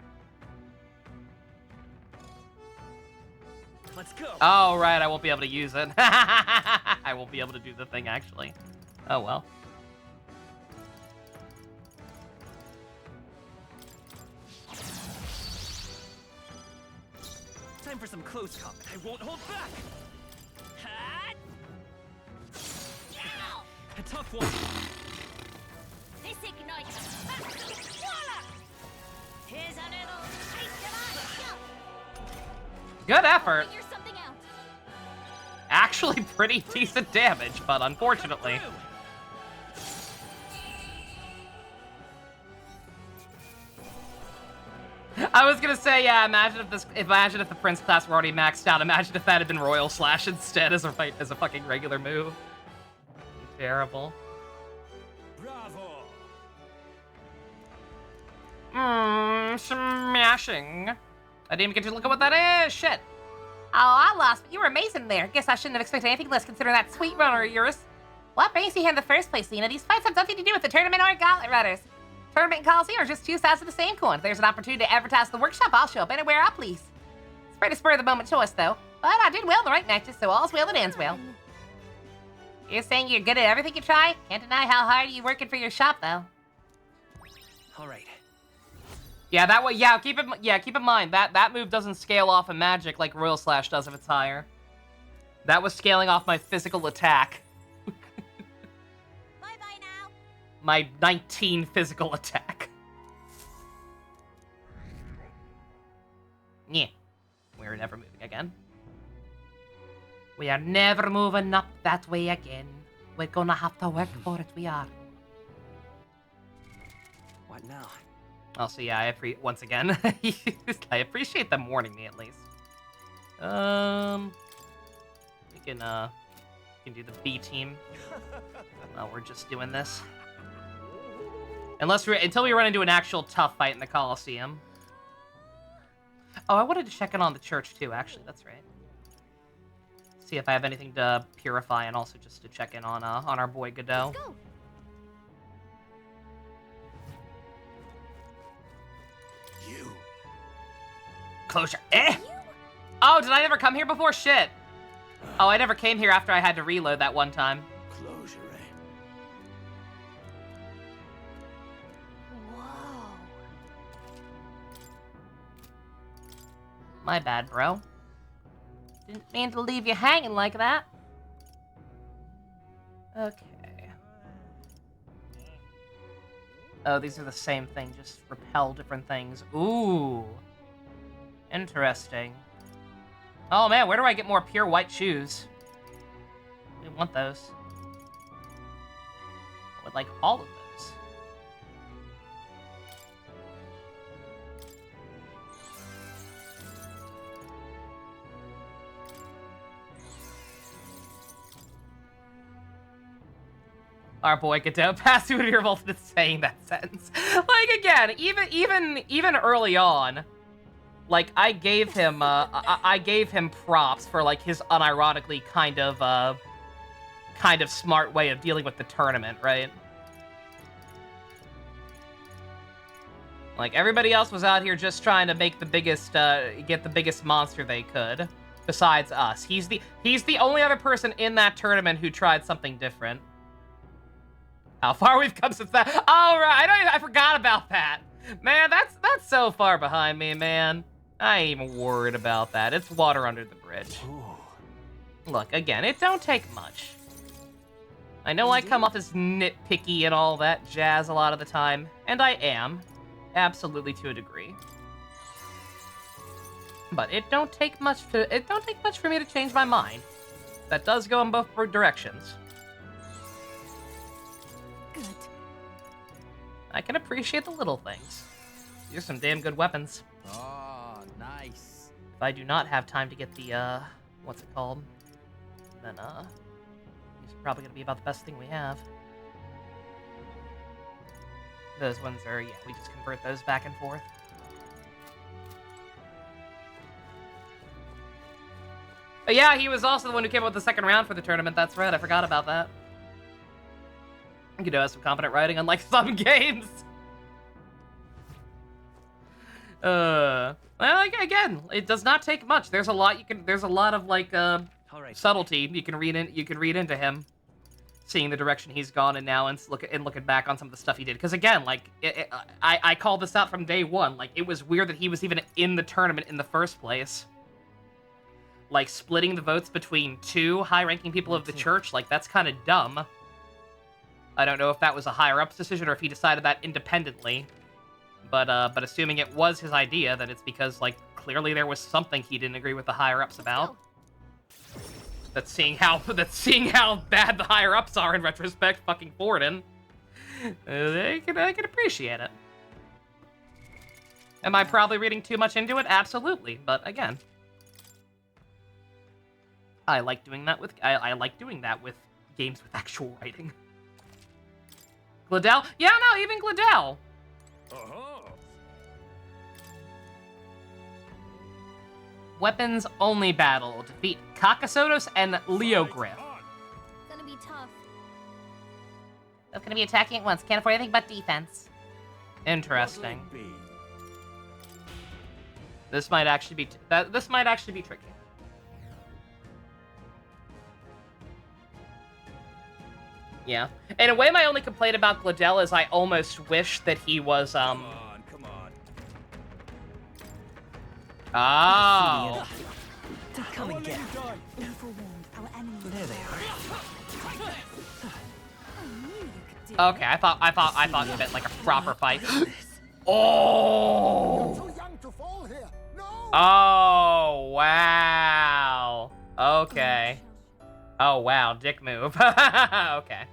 Let's go. Oh, right. I won't be able to use it. I won't be able to do the thing, actually. Oh, well. Time for some close combat. I won't hold back. A tough one. This ignites. Here's a little taste of Good effort. Figure something out. Actually pretty decent damage, but unfortunately. I was gonna say, yeah, imagine if the Prince class were already maxed out. Imagine if that had been Royal Slash instead as a fucking regular move. Terrible. Bravo. Smashing. I didn't even get to look at what that is. Shit. Oh, I lost, but you were amazing there. Guess I shouldn't have expected anything less considering that sweet runner of yours. What brings you here in the first place, Lena? These fights have nothing to do with the tournament or gauntlet runners. Tournament and Coliseum are just two sides of the same coin. If there's an opportunity to advertise the workshop, I'll show up anywhere I please. It's a pretty spur-of-the-moment choice, though. But I did well the right matches, so all's well that ends well. You're saying you're good at everything you try? Can't deny how hard you're working for your shop, though. All right. Yeah, that way. Yeah, keep in mind that move doesn't scale off of magic like Royal Slash does if it's higher. That was scaling off my physical attack. Bye-bye now. My 19 physical attack. Yeah, we're never moving again. We are never moving up that way again. We're gonna have to work for it, we are. What now? Also, yeah, once again, I appreciate them warning me at least. We can do the B team while we're just doing this. Until we run into an actual tough fight in the Coliseum. Oh, I wanted to check in on the church too, actually, that's right. See if I have anything to purify, and also just to check in on our boy Godot. Let's go. You. Closure. Eh! Oh, did I never come here before? Shit. Oh, I never came here after I had to reload that one time. Closure, eh? Whoa. My bad, bro. Didn't mean to leave you hanging like that. Okay. Oh, these are the same thing, just repel different things. Ooh. Interesting. Oh man, where do I get more pure white shoes? We want those. I would like all of those. Our boy Godot passed through your revolt to saying that sentence. Like again, even early on, like I gave him props for like his unironically kind of smart way of dealing with the tournament, right? Like everybody else was out here just trying to make the biggest get the biggest monster they could, besides us. He's the only other person in that tournament who tried something different. How far we've come since that. Oh, right. I forgot about that. Man, that's so far behind me, man. I ain't even worried about that. It's water under the bridge. Ooh. Look, again, it don't take much. I know I come off as nitpicky and all that jazz a lot of the time, and I am. Absolutely to a degree. But it don't take much for me to change my mind. That does go in both directions. Good. I can appreciate the little things. These are some damn good weapons. Oh, nice. If I do not have time to get the, what's it called? Then, these are probably gonna be about the best thing we have. Those ones are, yeah, we just convert those back and forth. But yeah, he was also the one who came up with the second round for the tournament, that's right, I forgot about that. Godot has some competent writing, unlike some games. Well, again, it does not take much. There's a lot of like subtlety you can read into him, seeing the direction he's gone in now and looking back on some of the stuff he did. Because again, like I called this out from day one. Like it was weird that he was even in the tournament in the first place. Like splitting the votes between two high-ranking people of the church, like that's kind of dumb. I don't know if that was a higher-ups decision or if he decided that independently. But assuming it was his idea, then it's because, like, clearly there was something he didn't agree with the higher-ups about. That's seeing how bad the higher-ups are in retrospect, fucking Forden. I can appreciate it. Am I probably reading too much into it? Absolutely. But again, I like doing that with games with actual writing. Gladell? Yeah, no, even Gladell. Weapons only battle. Defeat Kakasotos and Leogriff. Gonna be tough. Both gonna be attacking at once. Can't afford anything but defense. Interesting. This might actually be this might actually be tricky. Yeah. In a way, my only complaint about Gladel is I almost wish that he was Come on. Oh. Come and get. There they are. Okay, I thought you meant like a proper fight. Oh. Oh, wow. Okay. Oh, wow. Dick move. Okay.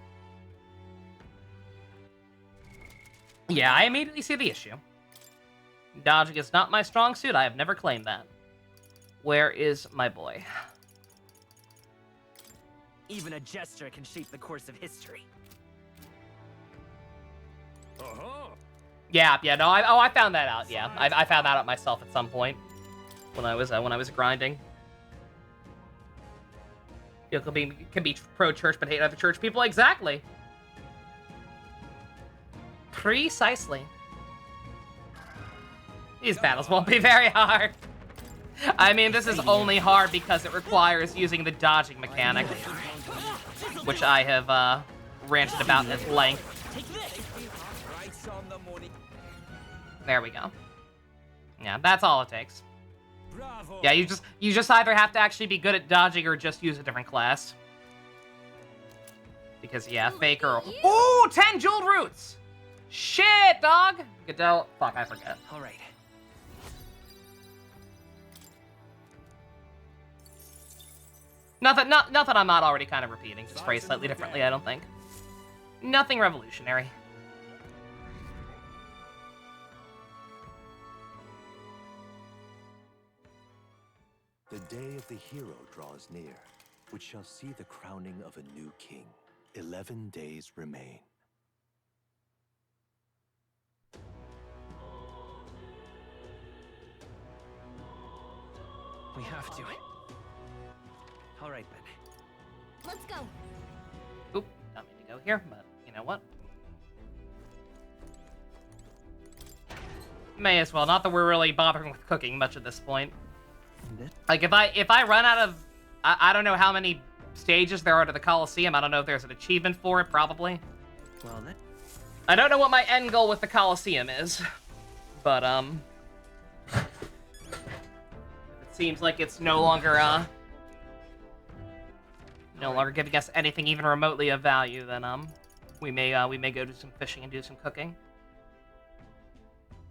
Yeah, I immediately see the issue. Dodging is not my strong suit. I have never claimed that. Where is my boy? Even a gesture can shape the course of history. Yeah, no, I found that out. Yeah, I found that out myself at some point when I was grinding. You can be pro-church but hate other church people. Exactly. Precisely. These battles won't be very hard. I mean, this is only hard because it requires using the dodging mechanic, which I have ranted about at length. There we go. Yeah, that's all it takes. Yeah, you just either have to actually be good at dodging or just use a different class. Because yeah, Faker. Ooh, 10 jeweled roots. Shit, dog. Godel. Fuck, I forget. All right. Nothing I'm not already kind of repeating. Just phrased slightly differently, I don't think. Nothing revolutionary. The day of the hero draws near, which shall see the crowning of a new king. 11 days remain. We have to. All right, then. Let's go. Oop, not mean to go here, but you know what? May as well. Not that we're really bothering with cooking much at this point. Like if I run out of, I don't know how many stages there are to the Colosseum. I don't know if there's an achievement for it. Probably. Well, then. I don't know what my end goal with the Colosseum is, but it seems like it's no longer giving us anything even remotely of value. Then we may go do some fishing and do some cooking.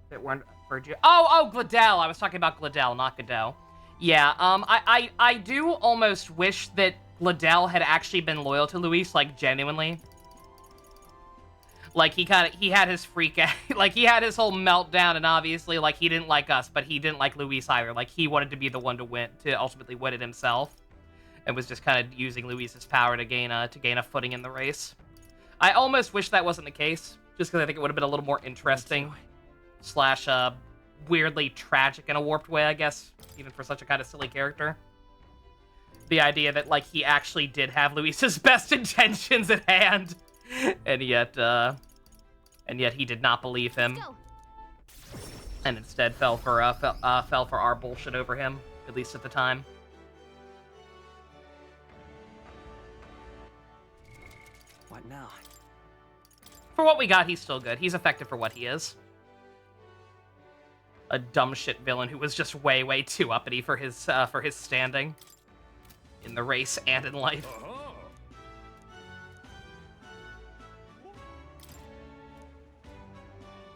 That weren't Virgil. Oh, Gladel. I was talking about Gladel, not Godel. Yeah, I do almost wish that Gladel had actually been loyal to Luis, like, genuinely. Like, he had his freak out, like, he had his whole meltdown, and obviously, like, he didn't like us, but he didn't like Luis either. Like, he wanted to be the one to ultimately win it himself, and was just kind of using Luis's power to gain a footing in the race. I almost wish that wasn't the case, just because I think it would have been a little more interesting, slash, weirdly tragic in a warped way, I guess, even for such a kind of silly character. The idea that, like, he actually did have Luis's best intentions at hand, and yet he did not believe him, and instead fell for our bullshit over him, at least at the time. What now? For what we got, he's still good. He's effective for what he is. A dumb shit villain who was just way, way too uppity for his standing in the race and in life.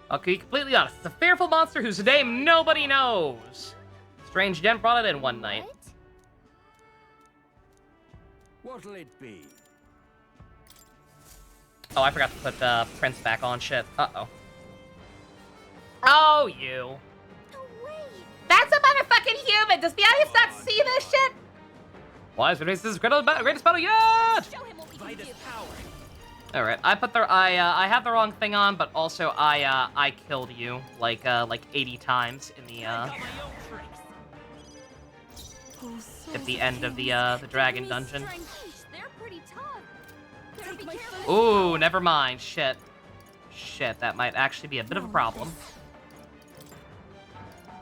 I'll be completely honest. It's a fearful monster whose name nobody knows. Strange gent brought it in one night. What'll it be? Oh, I forgot to put Prince back on shit. Uh-oh. Oh, you. That's a motherfucking human! Does the audience not see this shit? Why is this greatest battle yet? All right, I have the wrong thing on, but also I killed you like 80 times in the at the end of the dragon dungeon. They're pretty tough. Ooh, never mind. Shit. shit, that might actually be a bit of a problem.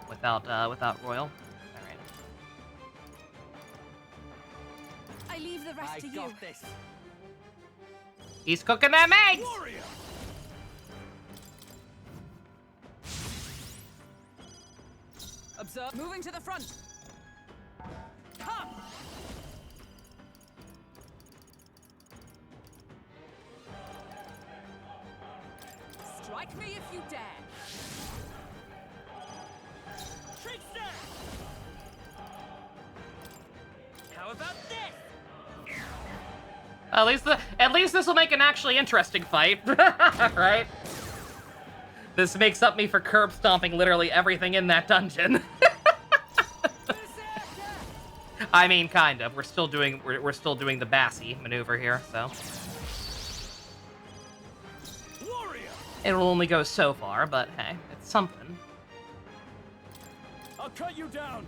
Without Royal. Alright. I leave the rest to you. This. He's cooking them eggs! Warrior. Observe. Moving to the front. Come! Strike me if you dare. Trickster! How about this? At least this will make an actually interesting fight, right? This makes up me for curb stomping literally everything in that dungeon. I mean, kind of. We're still doing the Bassy maneuver here, so Warrior. it will only go so far. But hey, it's something. I'll cut you down.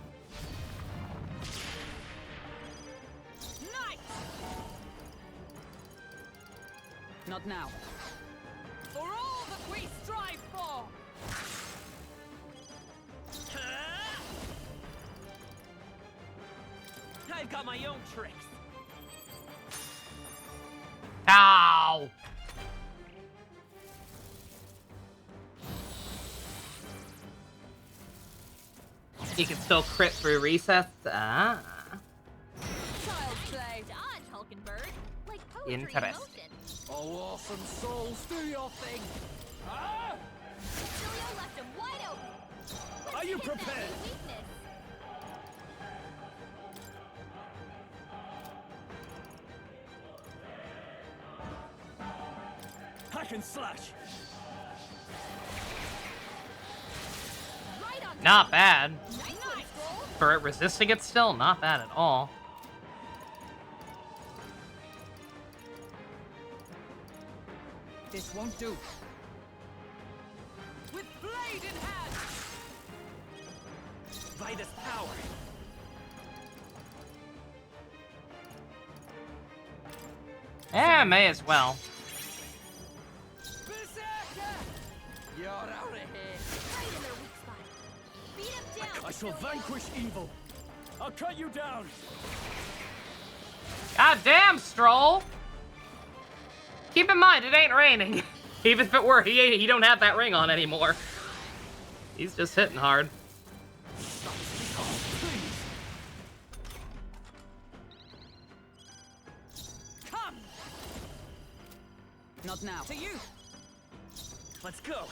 Nice. Not now. For all that we strive for. I've got my own tricks. Ow! You can still crit through resets. Ah. Child's play. Dodge, Hulkenberg. Like poetry in Interesting. motion. Oh, awesome souls, do your thing. Ah! Julio left him wide open. Let's Are you hit that prepared? weakness. Hack and slash. Right on. Not bad. Nice. For it resisting it still, not bad at all. This won't do. With blade in hand. Vitus power. Yeah, may as well. Berserker! You're out of here. Right in their weak spot. Beat him down. I shall Julio. vanquish evil. I'll cut you down. God damn, Stroll! Keep in mind, it ain't raining. Even if it were, he don't have that ring on anymore. He's just hitting hard. Come! Not now. To you! Let's go.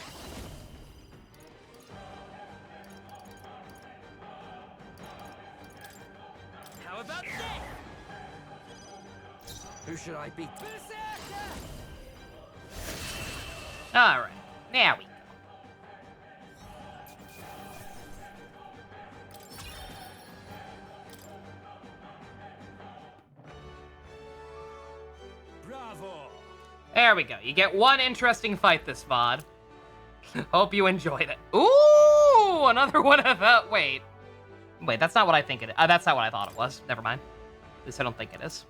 How about this? Who should I beat? Berserker! Alright, now we go. Bravo. There we go. You get one interesting fight this VOD. Hope you enjoyed it. Ooh, another one of that. Wait, that's not what I think it is. That's not what I thought it was. Never mind. At least I don't think it is.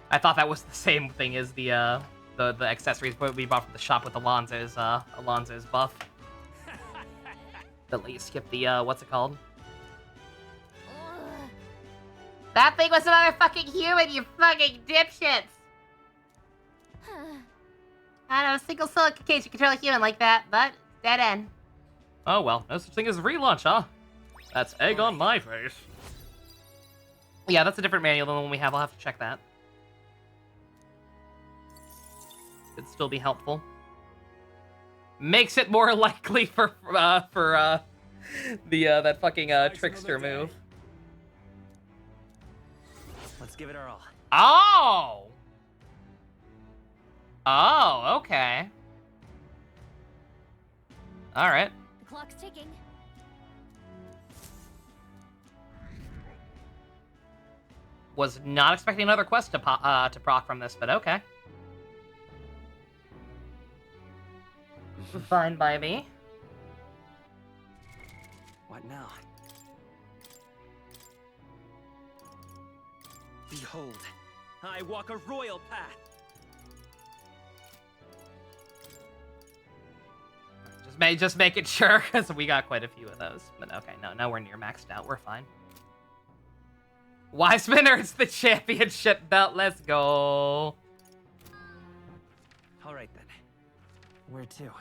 I thought that was the same thing as the accessories we bought from the shop with Alonso's buff. That let you skip the what's it called? That thing was another fucking human, you fucking dipshits! I don't know, single silicon case you control a human like that, but dead end. Oh well, no such thing as relaunch, huh? That's egg on my face. Yeah, that's a different manual than the one we have. I'll have to check that. Could still be helpful. Makes it more likely for that fucking trickster move. Let's give it our all. Oh! Oh, okay. Alright. The clock's ticking. Was not expecting another quest to proc from this, but okay. Fine by me. What now? Behold, I walk a royal path. just making sure, because we got quite a few of those. But okay, no, nowhere near maxed out. We're fine. Wiseman earns the championship belt. Let's go. All right then. Where to?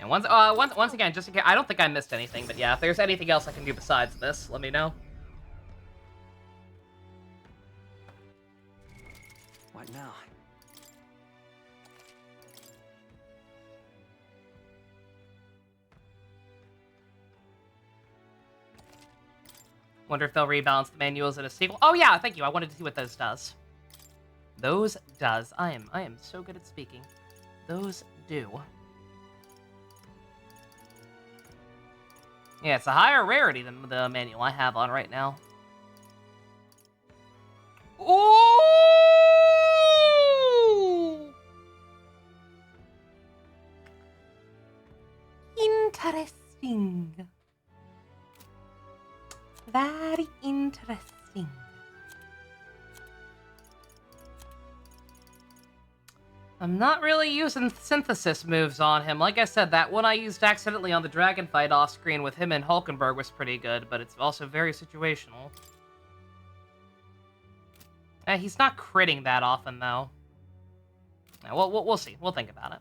And once again, just in case, I don't think I missed anything, but yeah, if there's anything else I can do besides this, let me know. What now? Wonder if they'll rebalance the manuals in a sequel. Oh yeah, thank you. I wanted to see what those does. Those does. I am so good at speaking. Those do. Yeah, it's a higher rarity than the manual I have on right now. Ooh! Interesting. Very interesting. I'm not really using synthesis moves on him. Like I said, that one I used accidentally on the dragon fight off screen with him and Hulkenberg was pretty good, but it's also very situational. He's not critting that often, though. We'll see. We'll think about it.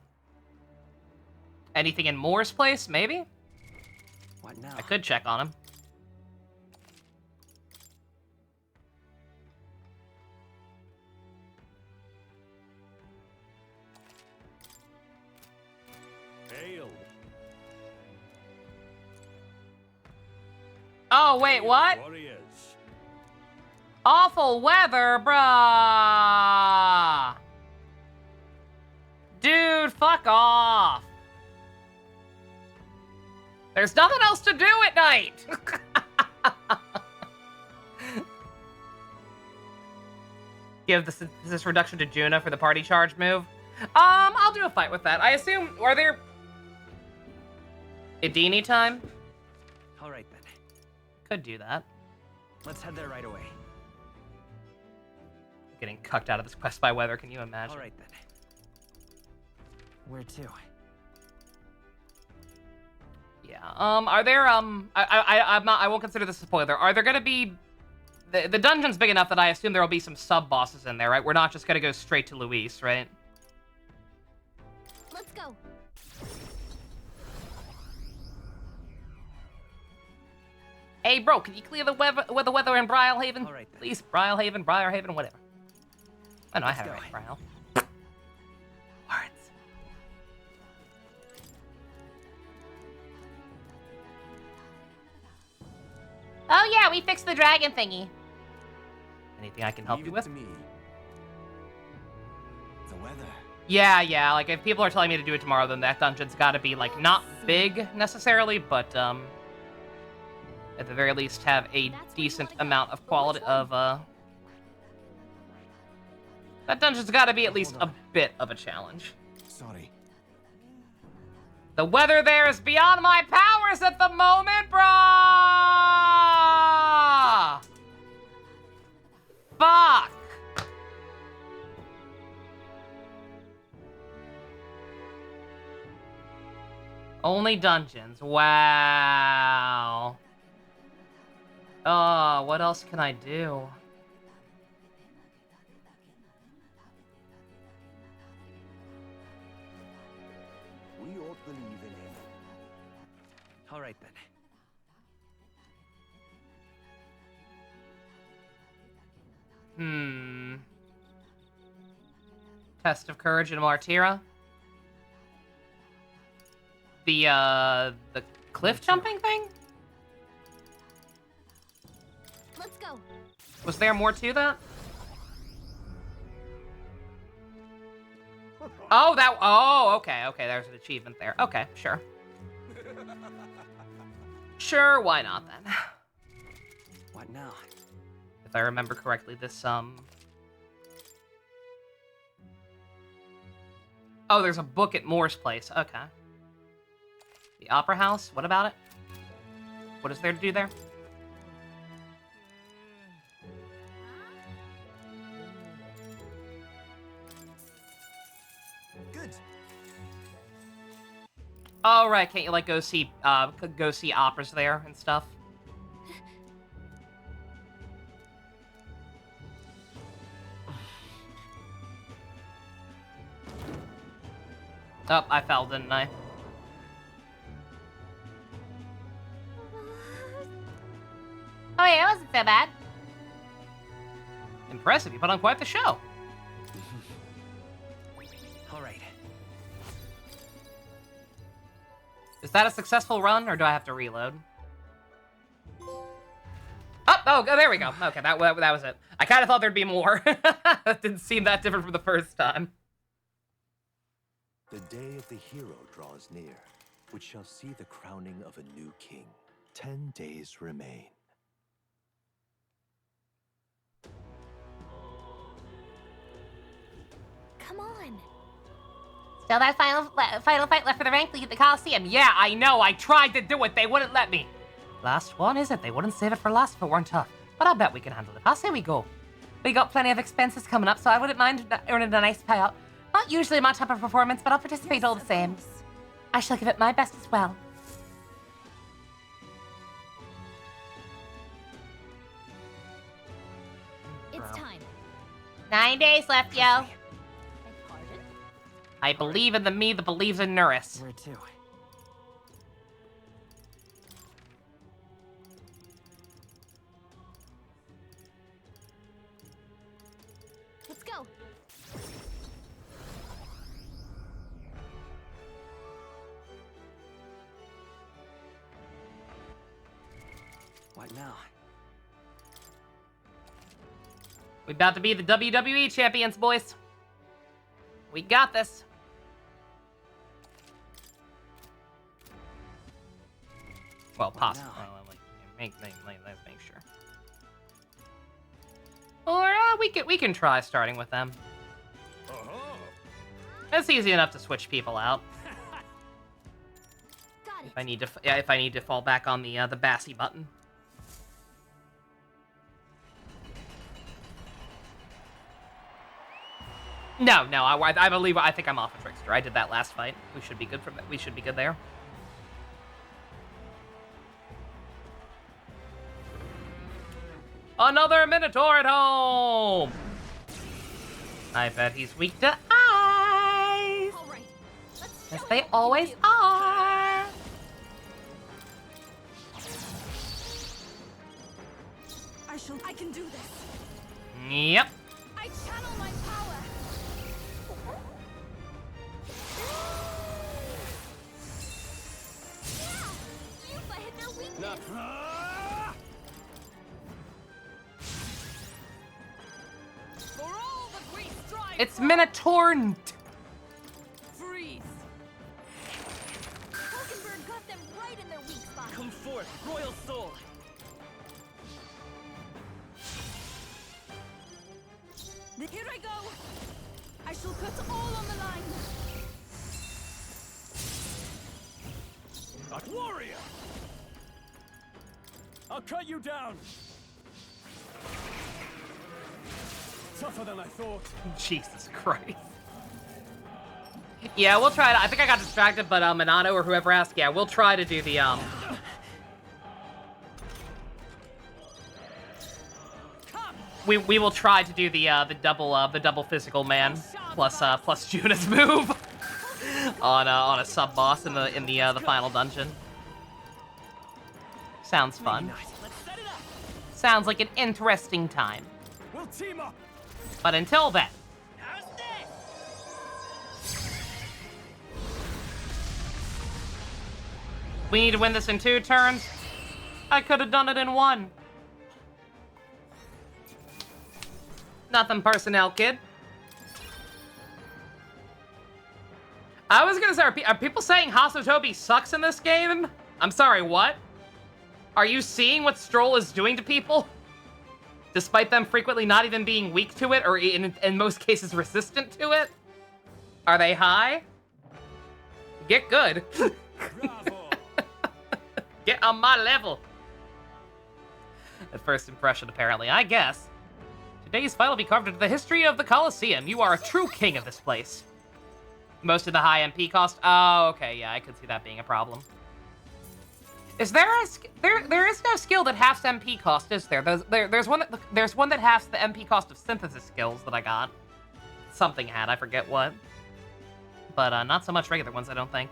Anything in Moore's place? Maybe? What now? I could check on him. Oh, wait, what? Warriors. Awful weather, bruh! Dude, fuck off! There's nothing else to do at night! Give the synthesis reduction to Juna for the party charge move. I'll do a fight with that. I assume, are there... Idini time? Alright then. Could do that. Let's head there right away. Getting cucked out of this quest by weather, can you imagine? Alright then. Where to? Yeah, are there, I won't consider this a spoiler. Are there gonna be... The dungeon's big enough that I assume there'll be some sub-bosses in there, right? We're not just gonna go straight to Luis, right? Let's go. Hey, bro, can you clear the weather in Briarhaven? All right, then. Please, Briarhaven, whatever. Oh, no, I have it right, Briar. Words. Oh, yeah, we fixed the dragon thingy. Anything I can help you with? To me. The weather. Yeah, like, if people are telling me to do it tomorrow, then that dungeon's gotta be, like, not big, necessarily, but, at the very least have a decent amount of quality of, that dungeon's gotta be at least a bit of a challenge. Sorry. The weather there is beyond my powers at the moment, brah! Fuck! Only dungeons. Wow. Oh, what else can I do? We ought to believe in him. All right then. Test of courage in Martyra. The cliff jumping thing? Let's go. Was there more to that? Oh, okay, there's an achievement there. Okay, sure. Sure, why not then? What now? If I remember correctly, this, Oh, there's a book at Moore's place. Okay. The Opera House? What about it? What is there to do there? Oh, right. Can't you, like, go see operas there and stuff? Oh, I fell, didn't I? Oh, yeah, it wasn't so bad. Impressive. You put on quite the show. All right. Is that a successful run, or do I have to reload? Oh, there we go. Okay, that was it. I kind of thought there'd be more. That didn't seem that different from the first time. The day of the hero draws near, which shall see the crowning of a new king. 10 days remain. Come on. Still that final fight left for the rank league at the Coliseum. Yeah, I know. I tried to do it. They wouldn't let me. Last one, is it? They wouldn't save it for last if it weren't tough. But I bet we can handle it. I'll say we go. We got plenty of expenses coming up, so I wouldn't mind earning a nice payout. Not usually my type of performance, but I'll participate all the same. I shall give it my best as well. It's time. 9 days left, yo. I believe in the me that believes in Nuris. Where to? Let's go. What now? We about to be the WWE champions, boys. We got this. Well, possible. Let's make sure. Or we can try starting with them. It's easy enough to switch people out. If I need to fall back on the Bassy button. No, I think I'm off a Trickster. I did that last fight. We should be good from that. We should be good there. Another Minotaur at home! I bet he's weak to ice! As they always are! I can do this. Yep. I channel my power. Yeah, Yuffie hit their weakness. For all that we strive It's Minotaur! freeze. Hulkenberg got them right in their weak spot. Come forth, royal soul. Here I go. I shall put all on the line. A warrior! I'll cut you down. Tougher than I thought. Jesus Christ. Yeah, we'll try to. I think I got distracted, but Minato or whoever asked, yeah, we'll try to do the We will try to do the double physical man plus Juna's move on a sub boss in the final dungeon. Sounds fun. Sounds like an interesting time. We'll team up. But until then. We need to win this in 2 turns. I could have done it in 1. Nothing personnel, kid. I was gonna say, are people saying Hasotobi sucks in this game? I'm sorry, what? Are you seeing what Stroll is doing to people? Despite them frequently not even being weak to it, or in most cases resistant to it? Are they high? Get good. Get on my level. At first impression, apparently, I guess. Today's fight will be carved into the history of the Colosseum. You are a true king of this place. Most of the high MP cost? Oh, okay, yeah, I could see that being a problem. Is there there is no skill that halves MP cost, is there? There's one that halves the MP cost of synthesis skills that I got. Something had, I forget what. But not so much regular ones, I don't think.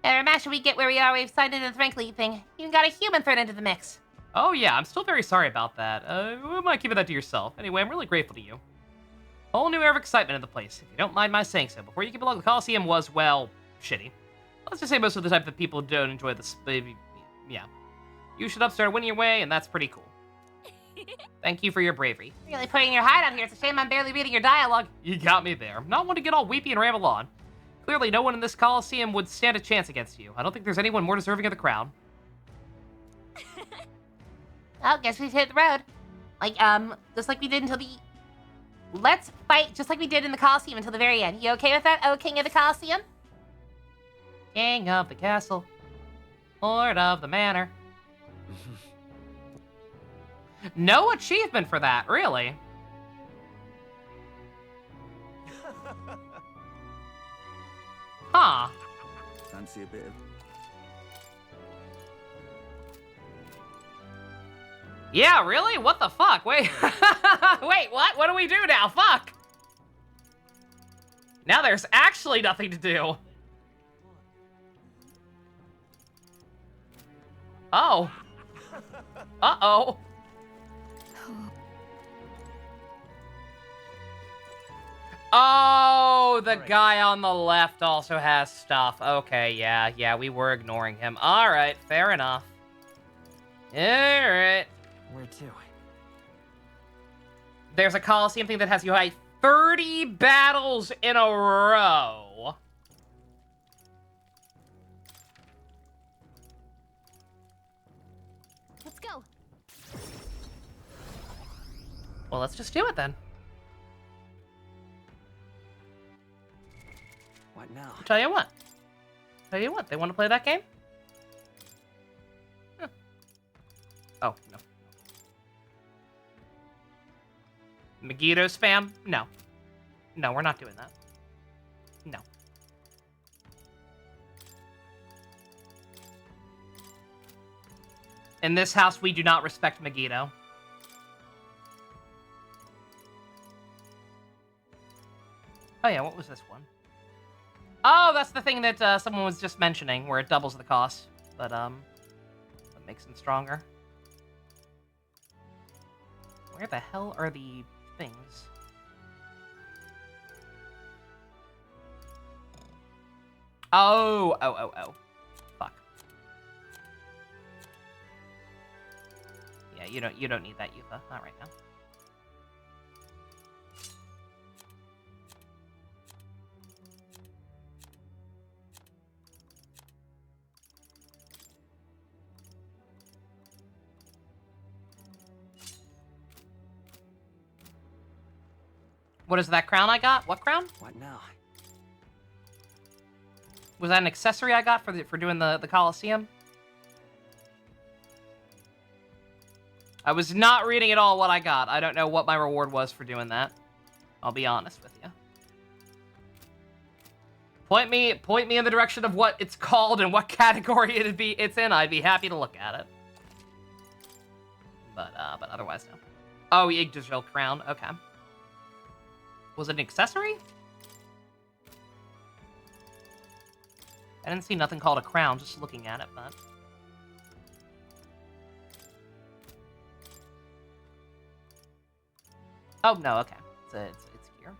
Imagine we get where we are, we've signed into the rank lead thing. Even got a human thrown into the mix. Oh yeah, I'm still very sorry about that. We might keep that to yourself. Anyway, I'm really grateful to you. Whole new air of excitement in the place, if you don't mind my saying so. Before you get along, the Coliseum was, well, shitty. Let's just say most of the type that people don't enjoy this, yeah. You should start winning your way, and that's pretty cool. Thank you for your bravery. Really putting your hide out here. It's a shame I'm barely reading your dialogue. You got me there. Not one to get all weepy and ramble on. Clearly, no one in this Coliseum would stand a chance against you. I don't think there's anyone more deserving of the crown. Oh, guess we've hit the road. Like, just like we did until the... Let's fight just like we did in the Coliseum until the very end. You okay with that, oh King of the Coliseum? King of the castle. Lord of the manor. No achievement for that, really. Huh. Fancy a bit of... Yeah, really? What the fuck? Wait. Wait, what? What do we do now? Fuck. Now there's actually nothing to do. Oh. Uh-oh. Oh, the guy on the left also has stuff. Okay, yeah, we were ignoring him. All right, fair enough. All right. Where to? There's a Coliseum thing that has you fight 30 battles in a row. Let's go. Well, let's just do it then. What now? Tell you what, they want to play that game? Huh. Oh, no. Megiddo spam? No. No, we're not doing that. No. In this house, we do not respect Megiddo. Oh yeah, what was this one? Oh, that's the thing that someone was just mentioning, where it doubles the cost, but that makes them stronger. Where the hell are the things? Oh. Fuck. Yeah, you don't need that, Yufa. Not right now. What is that crown I got? What crown? What now? Was that an accessory I got for doing the Coliseum? I was not reading at all what I got. I don't know what my reward was for doing that. I'll be honest with you. Point me in the direction of what it's called and what category it's in. I'd be happy to look at it. But otherwise no. Oh, Yggdrasil crown. Okay. Was it an accessory? I didn't see nothing called a crown, just looking at it, but... Oh, no, okay. It's gear.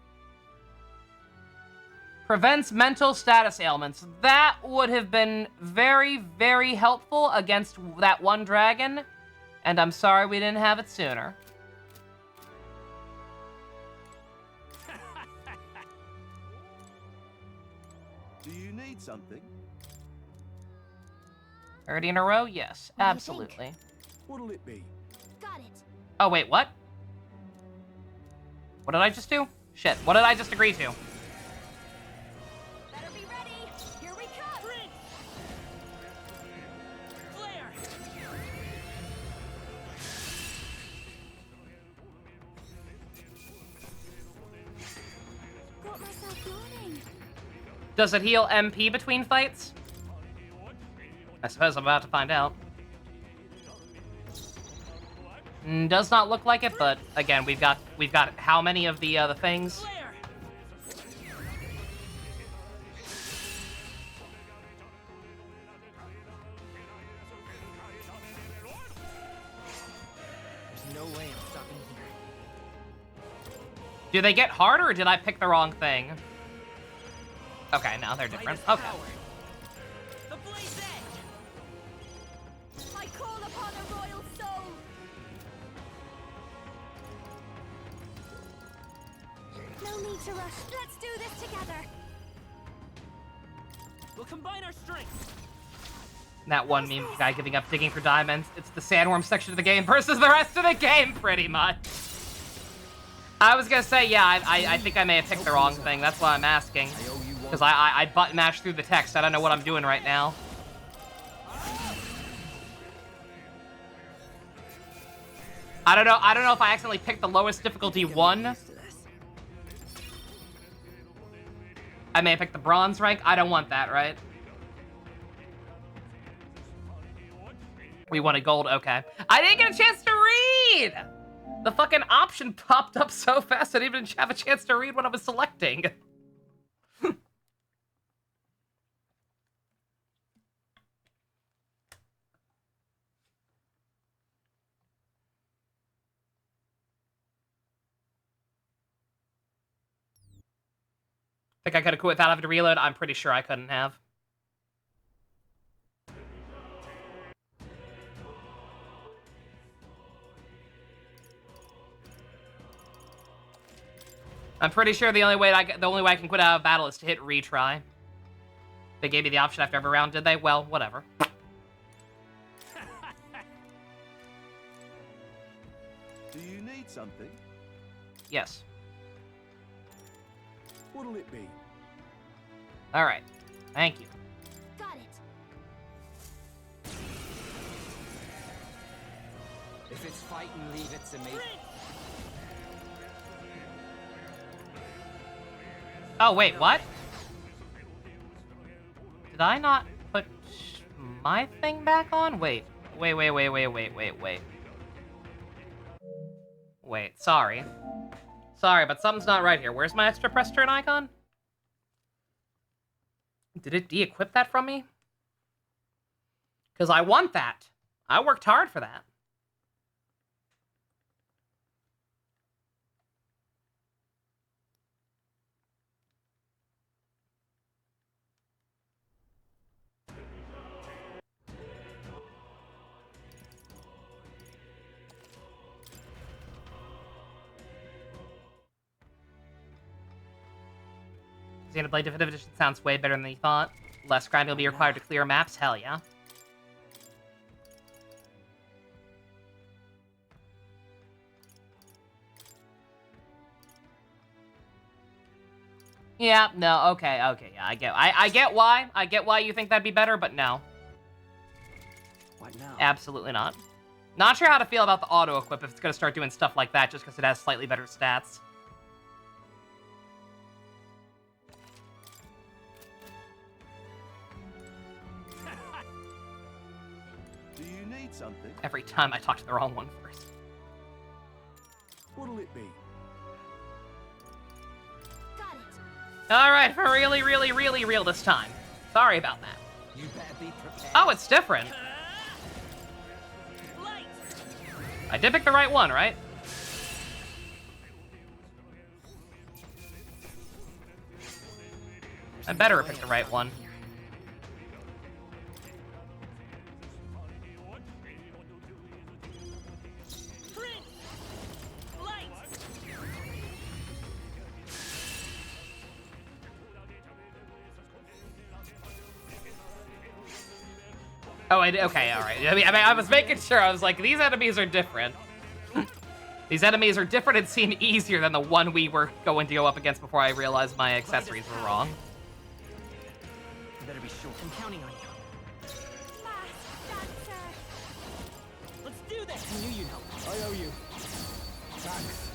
Prevents mental status ailments. That would have been very, very helpful against that one dragon, and I'm sorry we didn't have it sooner. Do you need something? 30 in a row? Yes, absolutely. What'll it be? Got it. Oh, wait, what? What did I just do? Shit, what did I just agree to? Better be ready. Here we come. Flare! Got myself yawning. Does it heal MP between fights? I suppose I'm about to find out. Does not look like it, but again, we've got how many of the things? There's no way I'm stopping here. Do they get harder, or did I pick the wrong thing? Okay, now they're different. Okay. I call upon a royal soul. No need to rush. Let's do this together. We'll combine our strength. That one meme guy giving up digging for diamonds. It's the sandworm section of the game versus the rest of the game, pretty much. I was gonna say, yeah, I think I may have picked the wrong thing. That's why I'm asking. Because I button mashed through the text. I don't know what I'm doing right now. I don't know if I accidentally picked the lowest difficulty one. I may have picked the bronze rank. I don't want that, right? We wanted gold, okay. I didn't get a chance to read! The fucking option popped up so fast I didn't even have a chance to read what I was selecting. Think I could have quit without having to reload? I'm pretty sure I couldn't have. I'm pretty sure the only way I can quit out of battle is to hit retry. They gave me the option after every round, did they? Well, whatever. Do you need something? Yes. What'll it be? All right. Thank you. Got it. If it's fighting, leave it to me. Oh, wait, what? Did I not put my thing back on? Wait, sorry. Sorry, but something's not right here. Where's my extra press turn icon? Did it de-equip that from me? Because I want that. I worked hard for that. Xenoblade Definitive Edition sounds way better than you thought. Less grinding will be required to clear maps? Hell yeah. Yeah, no, okay, yeah, I get why. I get why you think that'd be better, but no. What now? Absolutely not. Not sure how to feel about the auto-equip if it's gonna start doing stuff like that just because it has slightly better stats. Do you need something? Every time I talk to the wrong one first. What'll it be? Got it. Alright, for really real this time. Sorry about that. You better be prepared. Oh, it's different. I did pick the right one, right? I better have picked the right one. Oh, okay, alright. I mean, I was making sure. I was like, these enemies are different. These enemies are different and seem easier than the one we were going to go up against before I realized my accessories were wrong. You better be sure. I'm counting on you. Let's do this! I knew you'd help. I owe you. Thanks.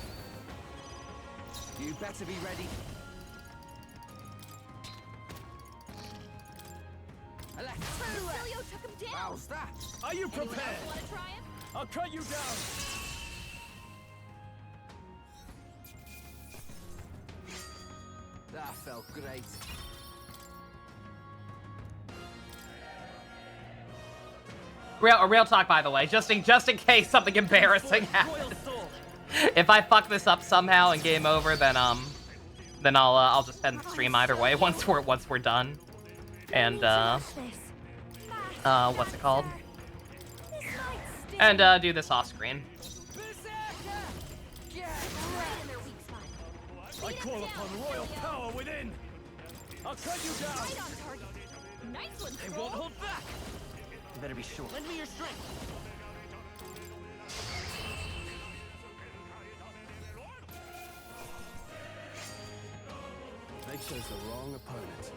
You better be ready. How's that? Are you Anyone prepared? else want to try him? I'll cut you down. That felt great. Real talk, by the way, just in case something embarrassing happens. If I fuck this up somehow and game over, then I'll just end the stream either way once we're done. And what's it called? And do this off screen. I call upon royal power within. I'll cut you down. Right on target. Nice one, They won't hold back. You better be sure. Lend me your strength. They chose the wrong opponent.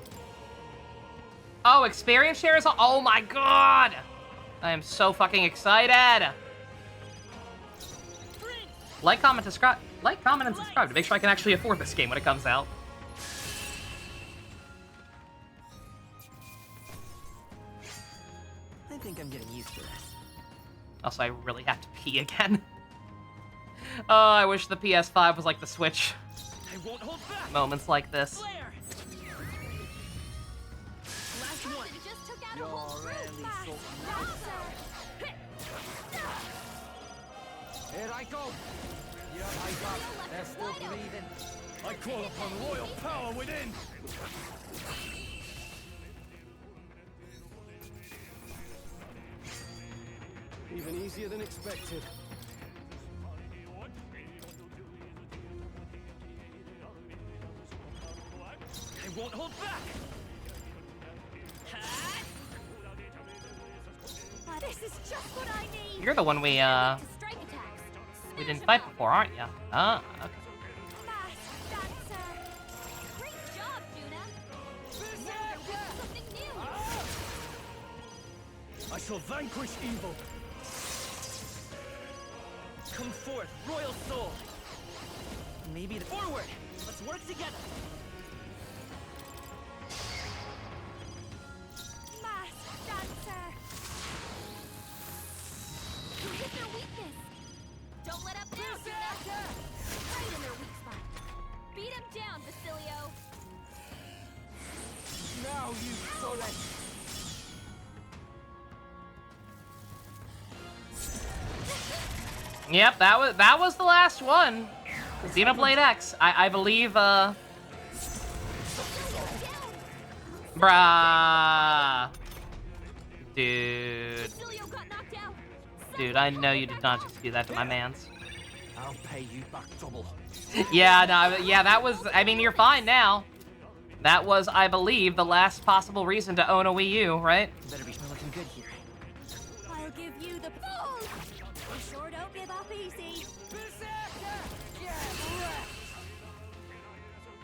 Oh, experience shares. Oh my god! I am so fucking excited. Like, comment, subscribe. Like, comment, and subscribe to make sure I can actually afford this game when it comes out. I think I'm getting used to this. Also, I really have to pee again. Oh, I wish the PS5 was like the Switch. I won't hold back. Moments like this. Last one. Just took out a whole group, Max. Here I go. Here I go. They're still breathing. I call upon royal power within. Even easier than expected. I won't hold back. This is just what I need. You're the one we Strike attacks. didn't fight before, aren't you? Ah, okay. Great job, Juna. Now they're with something new. I shall vanquish evil. Come forth, royal soul. Maybe the forward. Let's work together. Mask dancer. You hit their weakness. Don't let up now, Juna. Right in their weak spot. Beat him down, Basilio. Now you solid. Yep, that was the last one. Xenoblade X. I believe Bruh. Dude. Dude, I know you did not just do that to my mans. I'll pay you back double. Yeah, no, yeah, that was, I mean, you're fine now. That was, I believe, the last possible reason to own a Wii U, right? Better be looking good here. I'll give you the ball. We sure don't give up easy.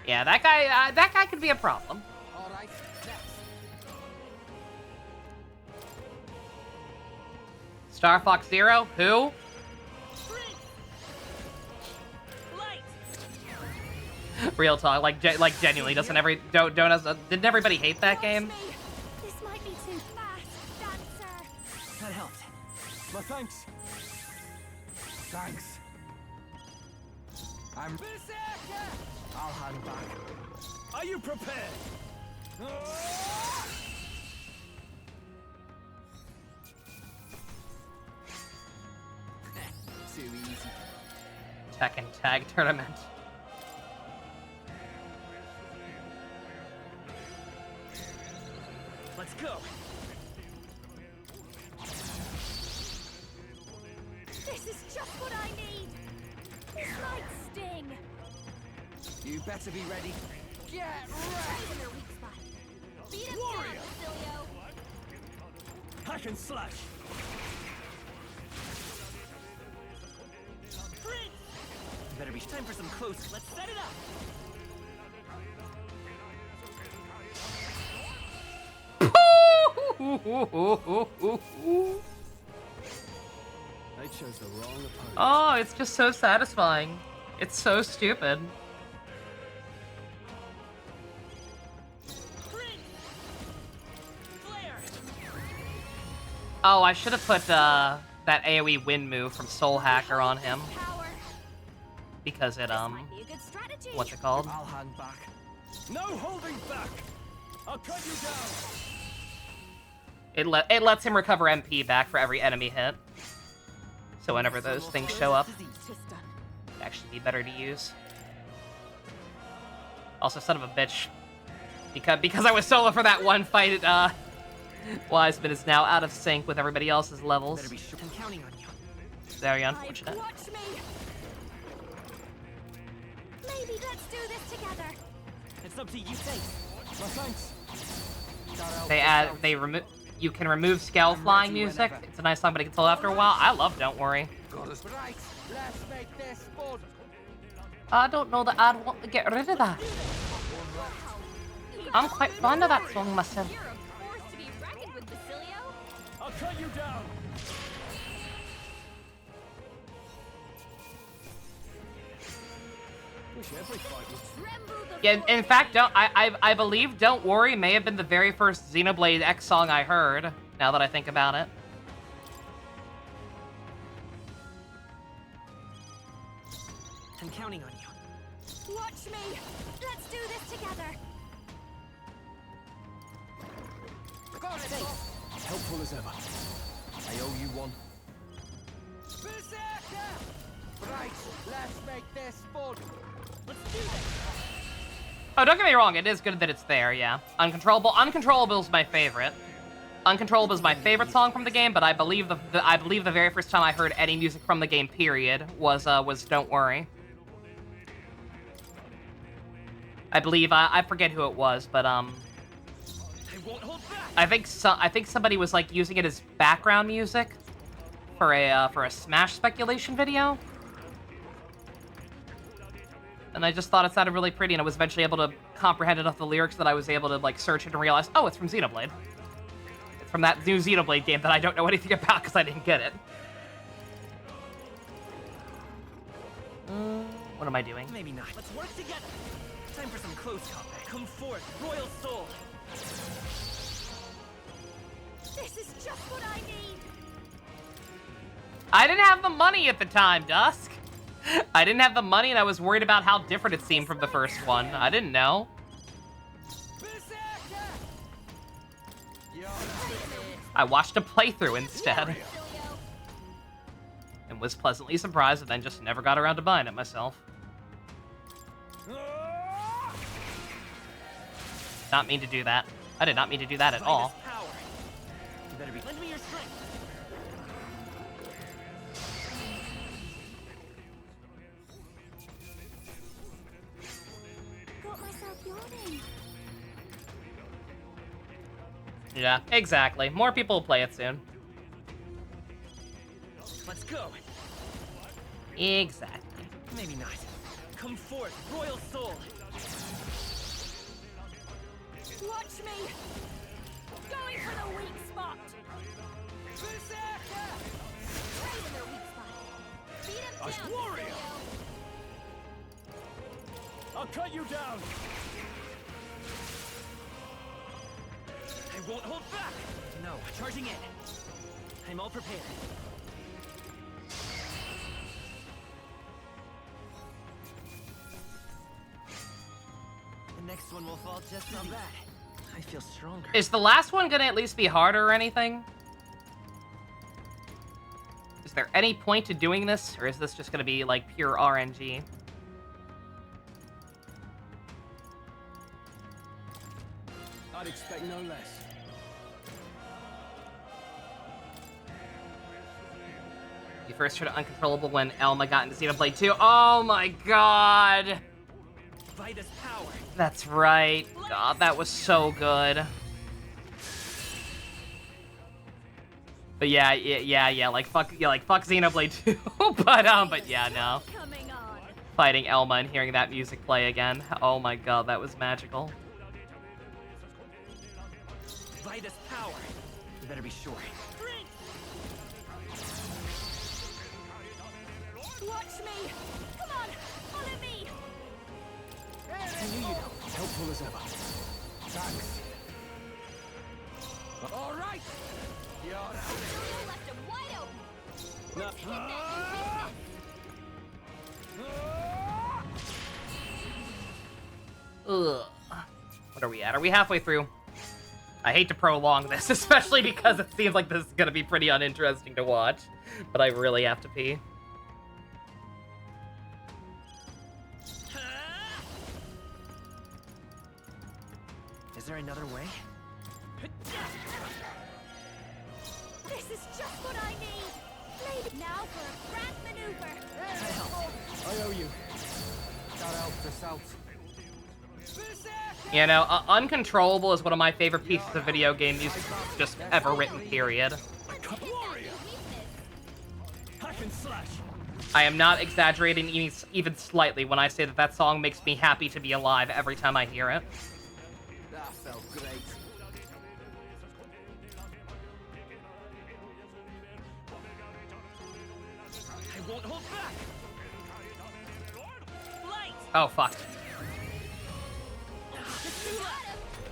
Yeah, that guy could be a problem. All right, Star Fox Zero? Who? Real talk, like genuinely, didn't everybody hate that game? This might be too fast, dancer. That helped. My thanks. Thanks. I'll hand back. Are you prepared? Too easy. Tekken Tag Tournament. Let's go. This is just what I need. This might sting. You better be ready. Get Right in their weak spot. Beat him down, Basilio. Hack and slash. Better be time for some close. Let's set it up. They chose the wrong opponent. Oh, it's just so satisfying. It's so stupid. Oh, I should have put that AoE wind move from Soul Hacker on him. Because it, what's it called? I'll hang back. No holding back! I'll cut you down! It lets him recover MP back for every enemy hit. So whenever those things show up, it'd actually be better to use. Also, son of a bitch. Because I was solo for that one fight, Wiseman is now out of sync with everybody else's levels. Better be sure I'm counting on you. Very unfortunate. Watch me. Maybe let's do this together. It's up to you, thanks. My thanks. You can remove scale flying music. It's a nice song, but it gets old after a while. I love Don't Worry. Right, let's make this fun. I don't know that I'd want to get rid of that. I'm quite fond of that song myself. You're a force to be reckoned with, Basilio. I'll cut you down. Wish every fight was... Yeah, in fact, I believe Don't Worry may have been the very first Xenoblade X song I heard, now that I think about it. I'm counting on you. Watch me. Let's do this together. Helpful as ever. I owe you one. Right, let's make this fun. Let's do this. Oh, don't get me wrong, it is good that it's there, yeah. Uncontrollable is my favorite. Uncontrollable is my favorite song from the game, but I believe the very first time I heard any music from the game, period, was Don't Worry. I believe I forget who it was, but I think somebody was like using it as background music for a Smash speculation video. And I just thought it sounded really pretty, and I was eventually able to comprehend enough of the lyrics that I was able to like search it and realize, oh, it's from Xenoblade. It's from that new Xenoblade game that I don't know anything about because I didn't get it. What am I doing? Maybe not. Let's work together. Time for some close combat. Come forth, Royal Soul. This is just what I need. I didn't have the money at the time, Dusk. I didn't have the money, and I was worried about how different it seemed from the first one. I didn't know. I watched a playthrough instead. And was pleasantly surprised, and then just never got around to buying it myself. Not mean to do that. I did not mean to do that at all. You better be. Lend me your strength. Got myself yawning. Yeah, exactly. More people will play it soon. Let's go. Exactly. Maybe not. Come forth, Royal Soul. Watch me. Going for the weak spot. Right in their weak spot. Beat him Us down, warrior. Basilio. I'll cut you down. I won't hold back. No, charging in. I'm all prepared. The next one will fall just not bad. I feel stronger. Is the last one gonna at least be harder or anything? Is there any point to doing this, or is this just gonna be like pure RNG? I'd expect no less. You first heard Uncontrollable when Elma got into Xenoblade 2. Oh my god! Vitus power. That's right. God, that was so good. But yeah, like fuck Xenoblade 2. but yeah, no. Fighting Elma and hearing that music play again. Oh my god, that was magical. Vitus power. You better be sure. Watch me. Come on, follow me. I knew you'd help. Helpful as ever. Thanks. All right. left him wide open. Let's hit that new business. Ugh. What are we at? Are we halfway through? I hate to prolong this, especially because it seems like this is gonna be pretty uninteresting to watch. But I really have to pee. Is there another way? This is just what I need. Lady, now for a grand maneuver. I owe you. Shout out to South. You know, Uncontrollable is one of my favorite pieces of video game music just ever written, period. I am not exaggerating even slightly when I say that that song makes me happy to be alive every time I hear it. That felt great. I won't hold back. Light. Oh, fuck.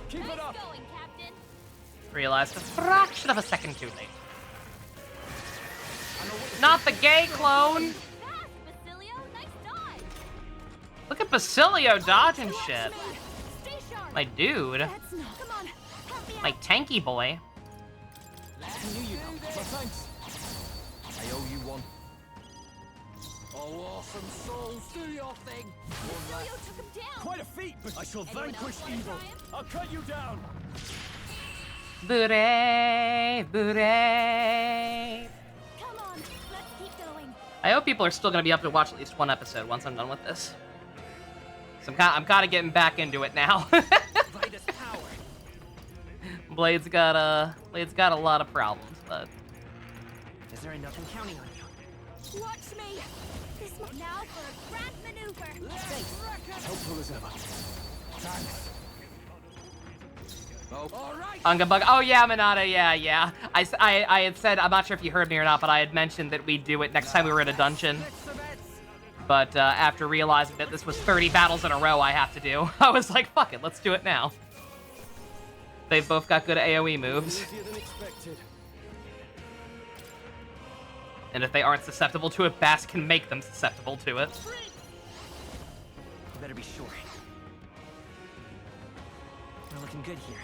Keep it up. Going, Captain. Realized a fraction of a second too late. Not the gay clone! Look at Basilio dodging shit. My dude. My tanky boy. I knew you know. Well, thanks. I owe you one. Oh, awesome souls, do your thing. One left. Took him down. Quite a feat, but I shall vanquish evil. I'll cut you down. Booray, booray. Come on, let's keep going. I hope people are still gonna be up to watch at least one episode once I'm done with this. So I'm kind of getting back into it now. Blade's got a lot of problems, but Is there enough? I'm counting on you. Watch me. This now for a grand maneuver. Helpful as ever. Thanks. Oh, all right. Unga Bug. Oh yeah, Minata. Yeah. I had said, I'm not sure if you heard me or not, but I had mentioned that we'd do it next time we were in a dungeon. But after realizing that this was 30 battles in a row I have to do, I was like, fuck it, let's do it now. They've both got good AoE moves. And if they aren't susceptible to it, Bass can make them susceptible to it. You better be sure. We're looking good here.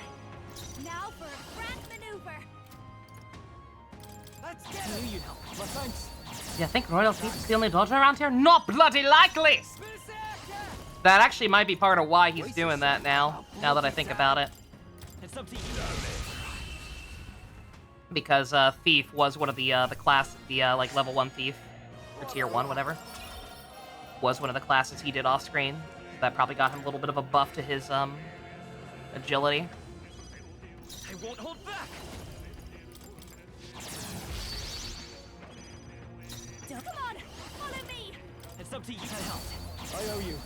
Now for a grand maneuver. Let's get I knew you'd help. Well, thanks. You think Royal Thief is the only dodger around here? Not bloody likely! That actually might be part of why he's doing that now that I think about it. It's up to you. Because Thief was one of the like level 1 Thief, or tier 1, whatever. Was one of the classes he did off screen. So that probably got him a little bit of a buff to his agility. I won't hold back. Come on, follow me. It's up to you to help. I owe you.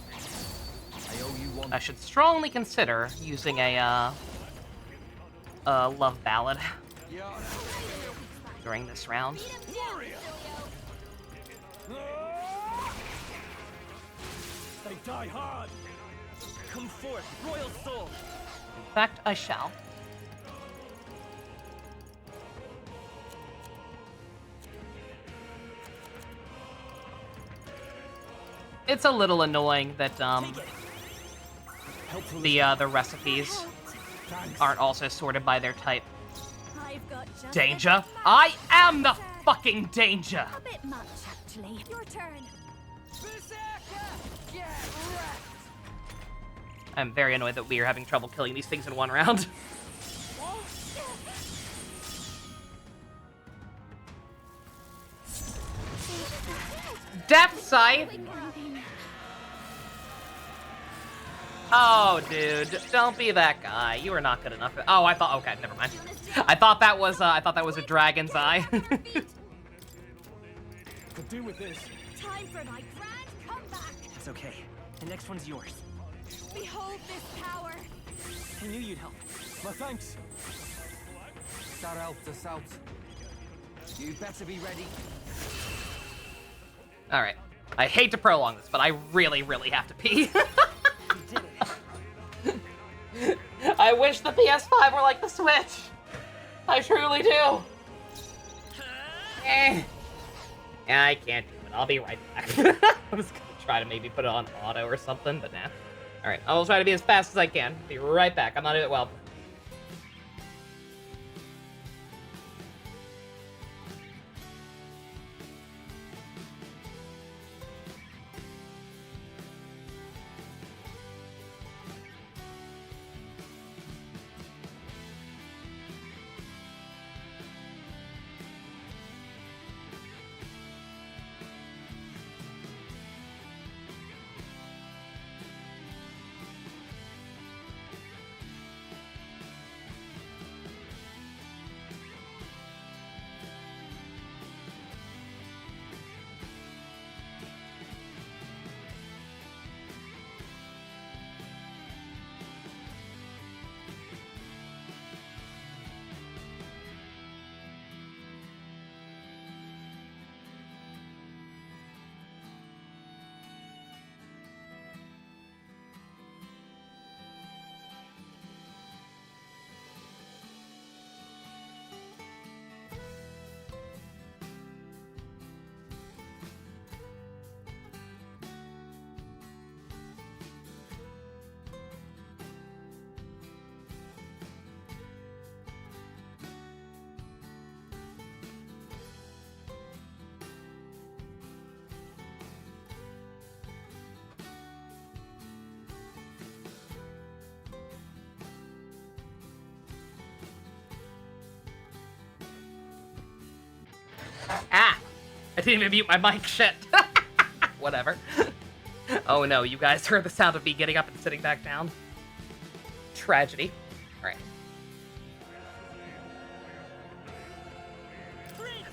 I owe you one. I should strongly consider using a love ballad during this round. They die hard. Come forth, Royal Soul. In fact, I shall. It's a little annoying that the recipes aren't also sorted by their type. I've got just Danger? I am the fucking danger! a bit much, actually. Your turn. I'm very annoyed that we are having trouble killing these things in one round. Death Scythe! Oh, dude, don't be that guy. You are not good enough. Oh, I thought. Okay, never mind. I thought that was a dragon's eye. Could do with this. Time for my grand comeback. It's okay. The next one's yours. Behold this power. I knew you'd help. Well, thanks. Shout out to South. You better be ready. All right. I hate to prolong this, but I really, really have to pee. I wish the PS5 were like the Switch. I truly do. Yeah, I can't do it. I'll be right back. I was gonna try to maybe put it on auto or something, but nah. Alright, I'll try to be as fast as I can. Be right back. I'm not doing it well. Ah! I didn't even mute my mic, shit. Whatever. Oh no, you guys heard the sound of me getting up and sitting back down? Tragedy. Alright.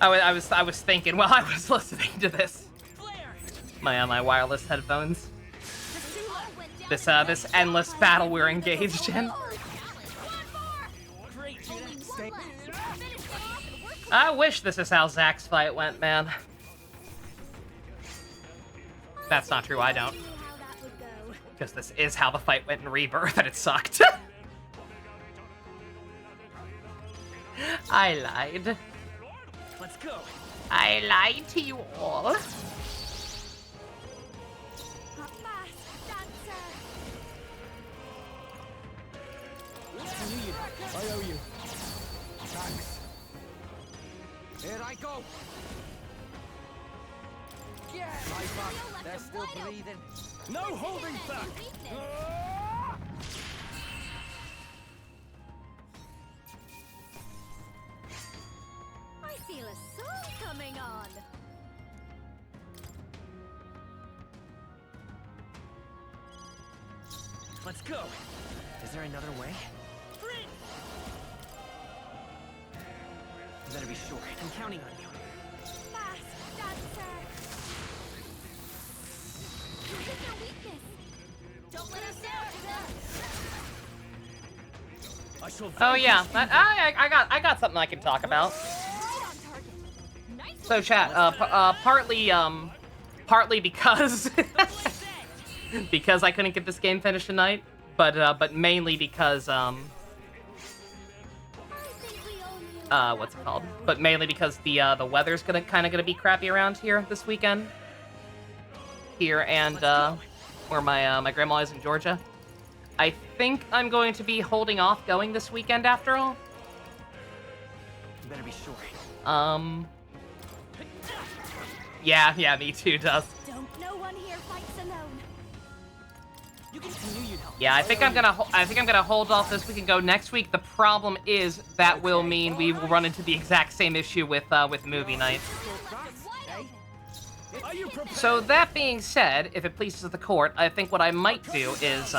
I was thinking while I was listening to this. My wireless headphones. This endless battle we're engaged in. I wish this is how Zack's fight went, man. That's not true, I don't. Because this is how the fight went in Rebirth, and it sucked. I lied. Let's go. I lied to you all. I owe you. Thanks. Here I go. Yeah. They're still breathing. No holding back. I feel a song coming on. Let's go. Is there another way? You better be sure. I'm counting on you. Fast dancer. You hit their weakness. Don't let us down. I shall. Oh yeah, I got something I can talk about. So chat, partly because because I couldn't get this game finished tonight, but mainly because what's it called? But mainly because the weather's gonna be crappy around here this weekend. Here and where my grandma is in Georgia. I think I'm going to be holding off going this weekend after all. You better be sure. Yeah, me too, Dust. Don't no one here fights alone. You continue, you help. Yeah, I think I'm gonna hold off this week and go next week. The problem is that will mean we will run into the exact same issue with movie night. So that being said, if it pleases the court, I think what I might do is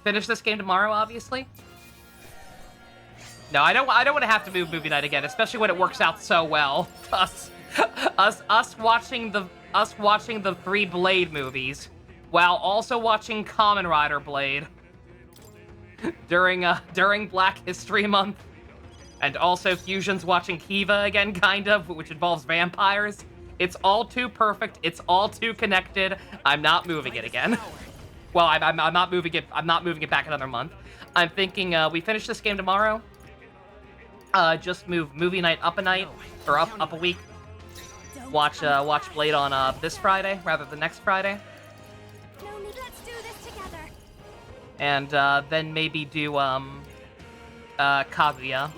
finish this game tomorrow, obviously. No, I don't want to have to move movie night again, especially when it works out so well. Us watching the 3 Blade movies while also watching Kamen Rider Blade during Black History Month, and also Fusion's watching Kiva again, kind of, which involves vampires. It's all too perfect. It's all too connected. I'm not moving it again. Well, I'm not moving it. I'm not moving it back another month. I'm thinking we finish this game tomorrow. Just move movie night up a night, or up a week, watch Blade on this Friday rather than next Friday. No need, let's do this together. And then maybe do Kaguya.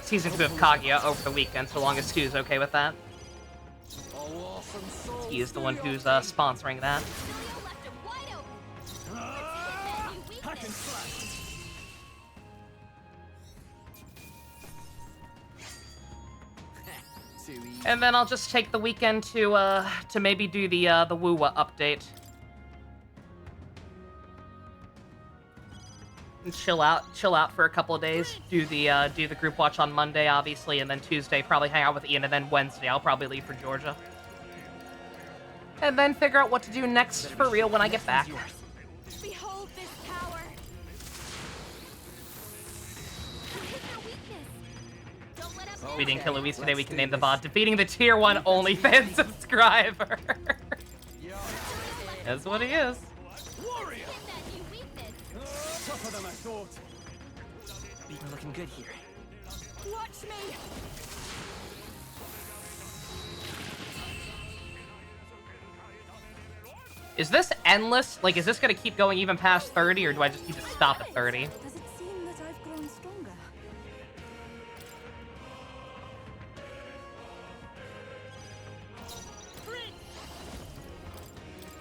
Season 2 of Kaguya over the weekend, so long as Stu's okay with that. He is the one who's sponsoring that. And then I'll just take the weekend to maybe do the Wuwa update. And chill out for a couple of days. Do the group watch on Monday, obviously, and then Tuesday probably hang out with Ian, and then Wednesday I'll probably leave for Georgia. And then figure out what to do next for real when I get back. Behold this power. If we didn't kill Luis today, we can name the VOD Defeating the Tier 1 OnlyFans subscriber. That's what he is. Warrior! Tougher than I thought. We're looking good here. Watch me. Is this endless? Like, is this gonna keep going even past 30, or do I just need to stop at 30? Does it seem that I've grown stronger?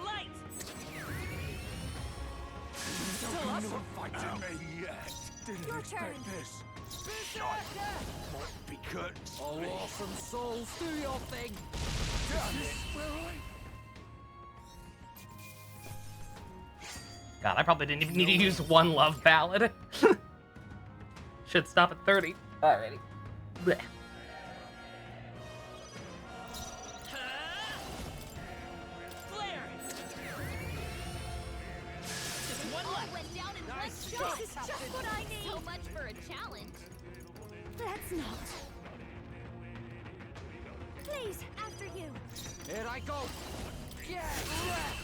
Light! Don't you fighting me yet? Didn't Your expect turn. this. Shite. Might be curtains. Oh, awesome souls, do your thing. Damn it. Where I... God, I probably didn't even need to use one love ballad. Should stop at 30. Alrighty. Blech. This is just what I need. So much for a challenge. Let's not. Please, after you. Here I go. Get wrecked.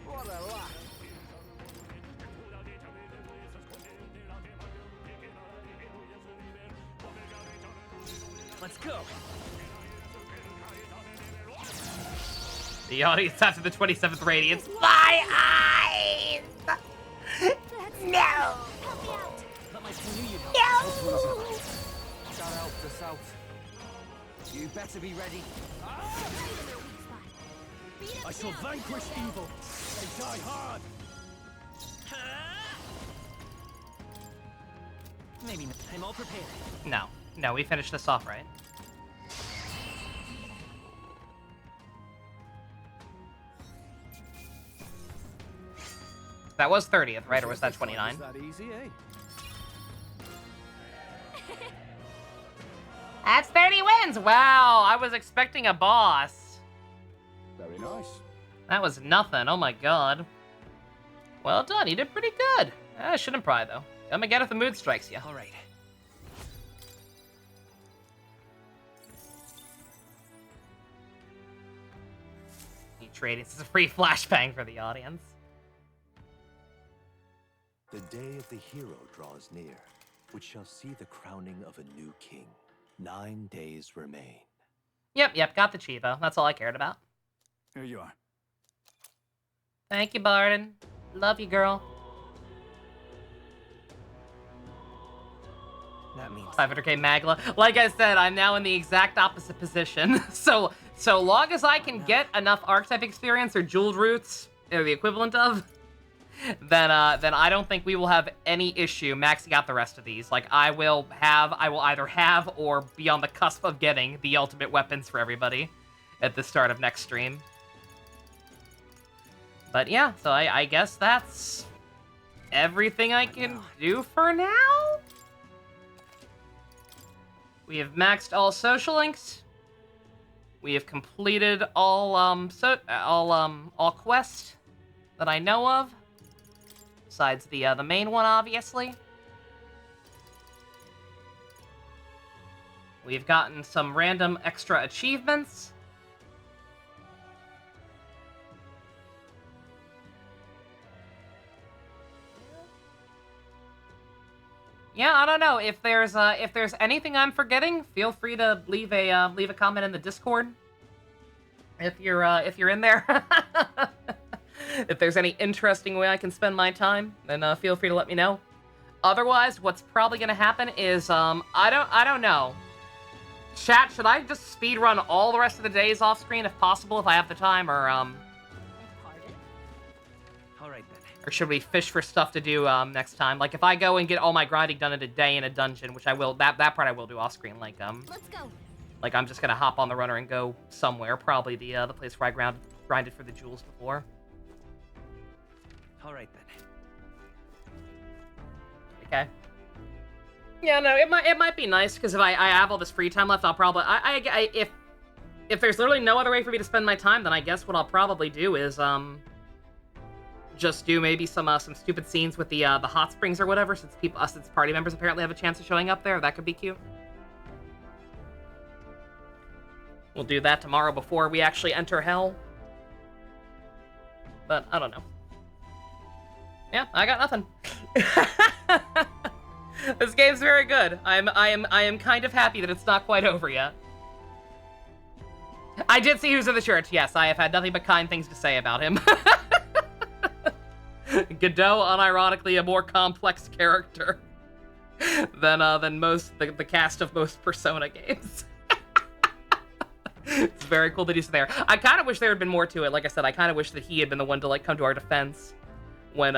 What a laugh. Let's go. The audience after the 27th Radiance. My eyes! No! Let my team you No! Gotta help this out. You better be ready. I shall vanquish evil and die hard. Maybe not. I'm all prepared. No, we finished this off right. That was 30th, right? Or was that 29? That easy, eh? That's 30 wins! Wow, I was expecting a boss. Very nice. That was nothing, oh my god. Well done, you did pretty good. I shouldn't pry, though. Come again if the mood strikes you. All right. Trading is a free flashbang for the audience. The day of the hero draws near, which shall see the crowning of a new king. 9 days remain. Yep, got the Chivo. That's all I cared about. Here you are. Thank you, Barden. Love you, girl. That means 500k Magla. Like I said, I'm now in the exact opposite position. So long as I can get enough archetype experience or jeweled roots, or the equivalent of, then I don't think we will have any issue maxing out the rest of these. Like, I will either have or be on the cusp of getting the ultimate weapons for everybody at the start of next stream. But yeah, so I guess that's everything I can do for now? We have maxed all social links. We have completed all quests that I know of, besides the main one, obviously. We've gotten some random extra achievements. Yeah, I don't know. If there's anything I'm forgetting, feel free to leave a comment in the Discord. If you're in there. If there's any interesting way I can spend my time, then feel free to let me know. Otherwise, what's probably gonna happen is I don't know. Chat, should I just speedrun all the rest of the days off screen if possible, if I have the time, or All right then. or should we fish for stuff to do next time? Like if I go and get all my grinding done in a day in a dungeon, which I will, that part I will do off screen. Like Let's go. like I'm just gonna hop on the runner and go somewhere, probably the place where I grinded for the jewels before. All right then. Okay. Yeah, no, it might be nice because if I have all this free time left, I'll probably if there's literally no other way for me to spend my time, then I guess what I'll probably do is just do maybe some stupid scenes with the hot springs or whatever, since since party members apparently have a chance of showing up there. That could be cute. We'll do that tomorrow before we actually enter hell. But I don't know. Yeah, I got nothing. This game's very good. I am kind of happy that it's not quite over yet. I did see who's in the church. Yes, I have had nothing but kind things to say about him. Godot, unironically, a more complex character than most the cast of most Persona games. It's very cool that he's there. I kind of wish there had been more to it. Like I said, I kind of wish that he had been the one to like come to our defense when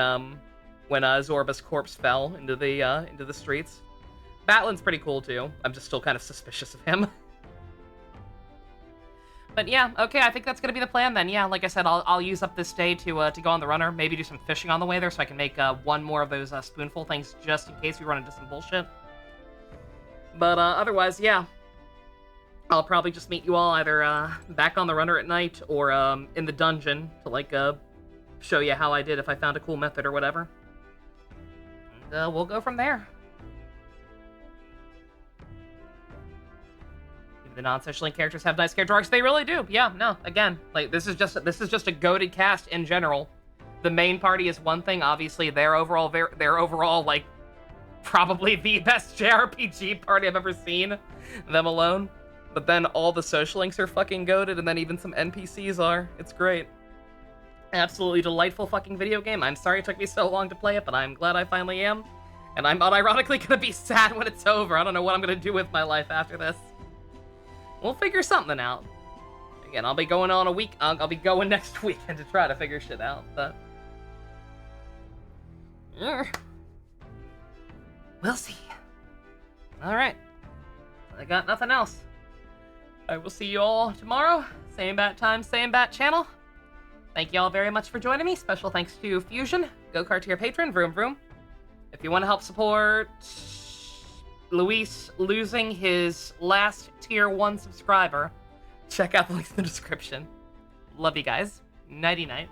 Zorba's corpse fell into the streets. Batlin's pretty cool too. I'm just still kind of suspicious of him. But yeah, okay, I think that's gonna be the plan then. Yeah, like I said, I'll use up this day to go on the runner, maybe do some fishing on the way there, so I can make one more of those spoonful things just in case we run into some bullshit. But otherwise, yeah, I'll probably just meet you all either back on the runner at night or in the dungeon to like show you how I did if I found a cool method or whatever. And we'll go from there. The non-social link characters have nice character arcs. They really do. Yeah, no, again, like this is just a goated cast in general. The main party is one thing, obviously their overall like probably the best JRPG party I've ever seen, them alone. But then all the social links are fucking goated, and then even some NPCs are. It's great. Absolutely delightful fucking video game. I'm sorry it took me so long to play it, but I'm glad I finally am. And I'm unironically gonna be sad when it's over. I don't know what I'm gonna do with my life after this. We'll figure something out. Again, I'll be going on a week. I'll be going next weekend to try to figure shit out, but we'll see. All right, I got nothing else. I will see you all tomorrow. Same bat time, same bat channel. Thank you all very much for joining me. Special thanks to Fusion, Go-Kart tier patron, Vroom Vroom. If you want to help support Luis losing his last tier 1 subscriber, check out the links in the description. Love you guys. Nighty night.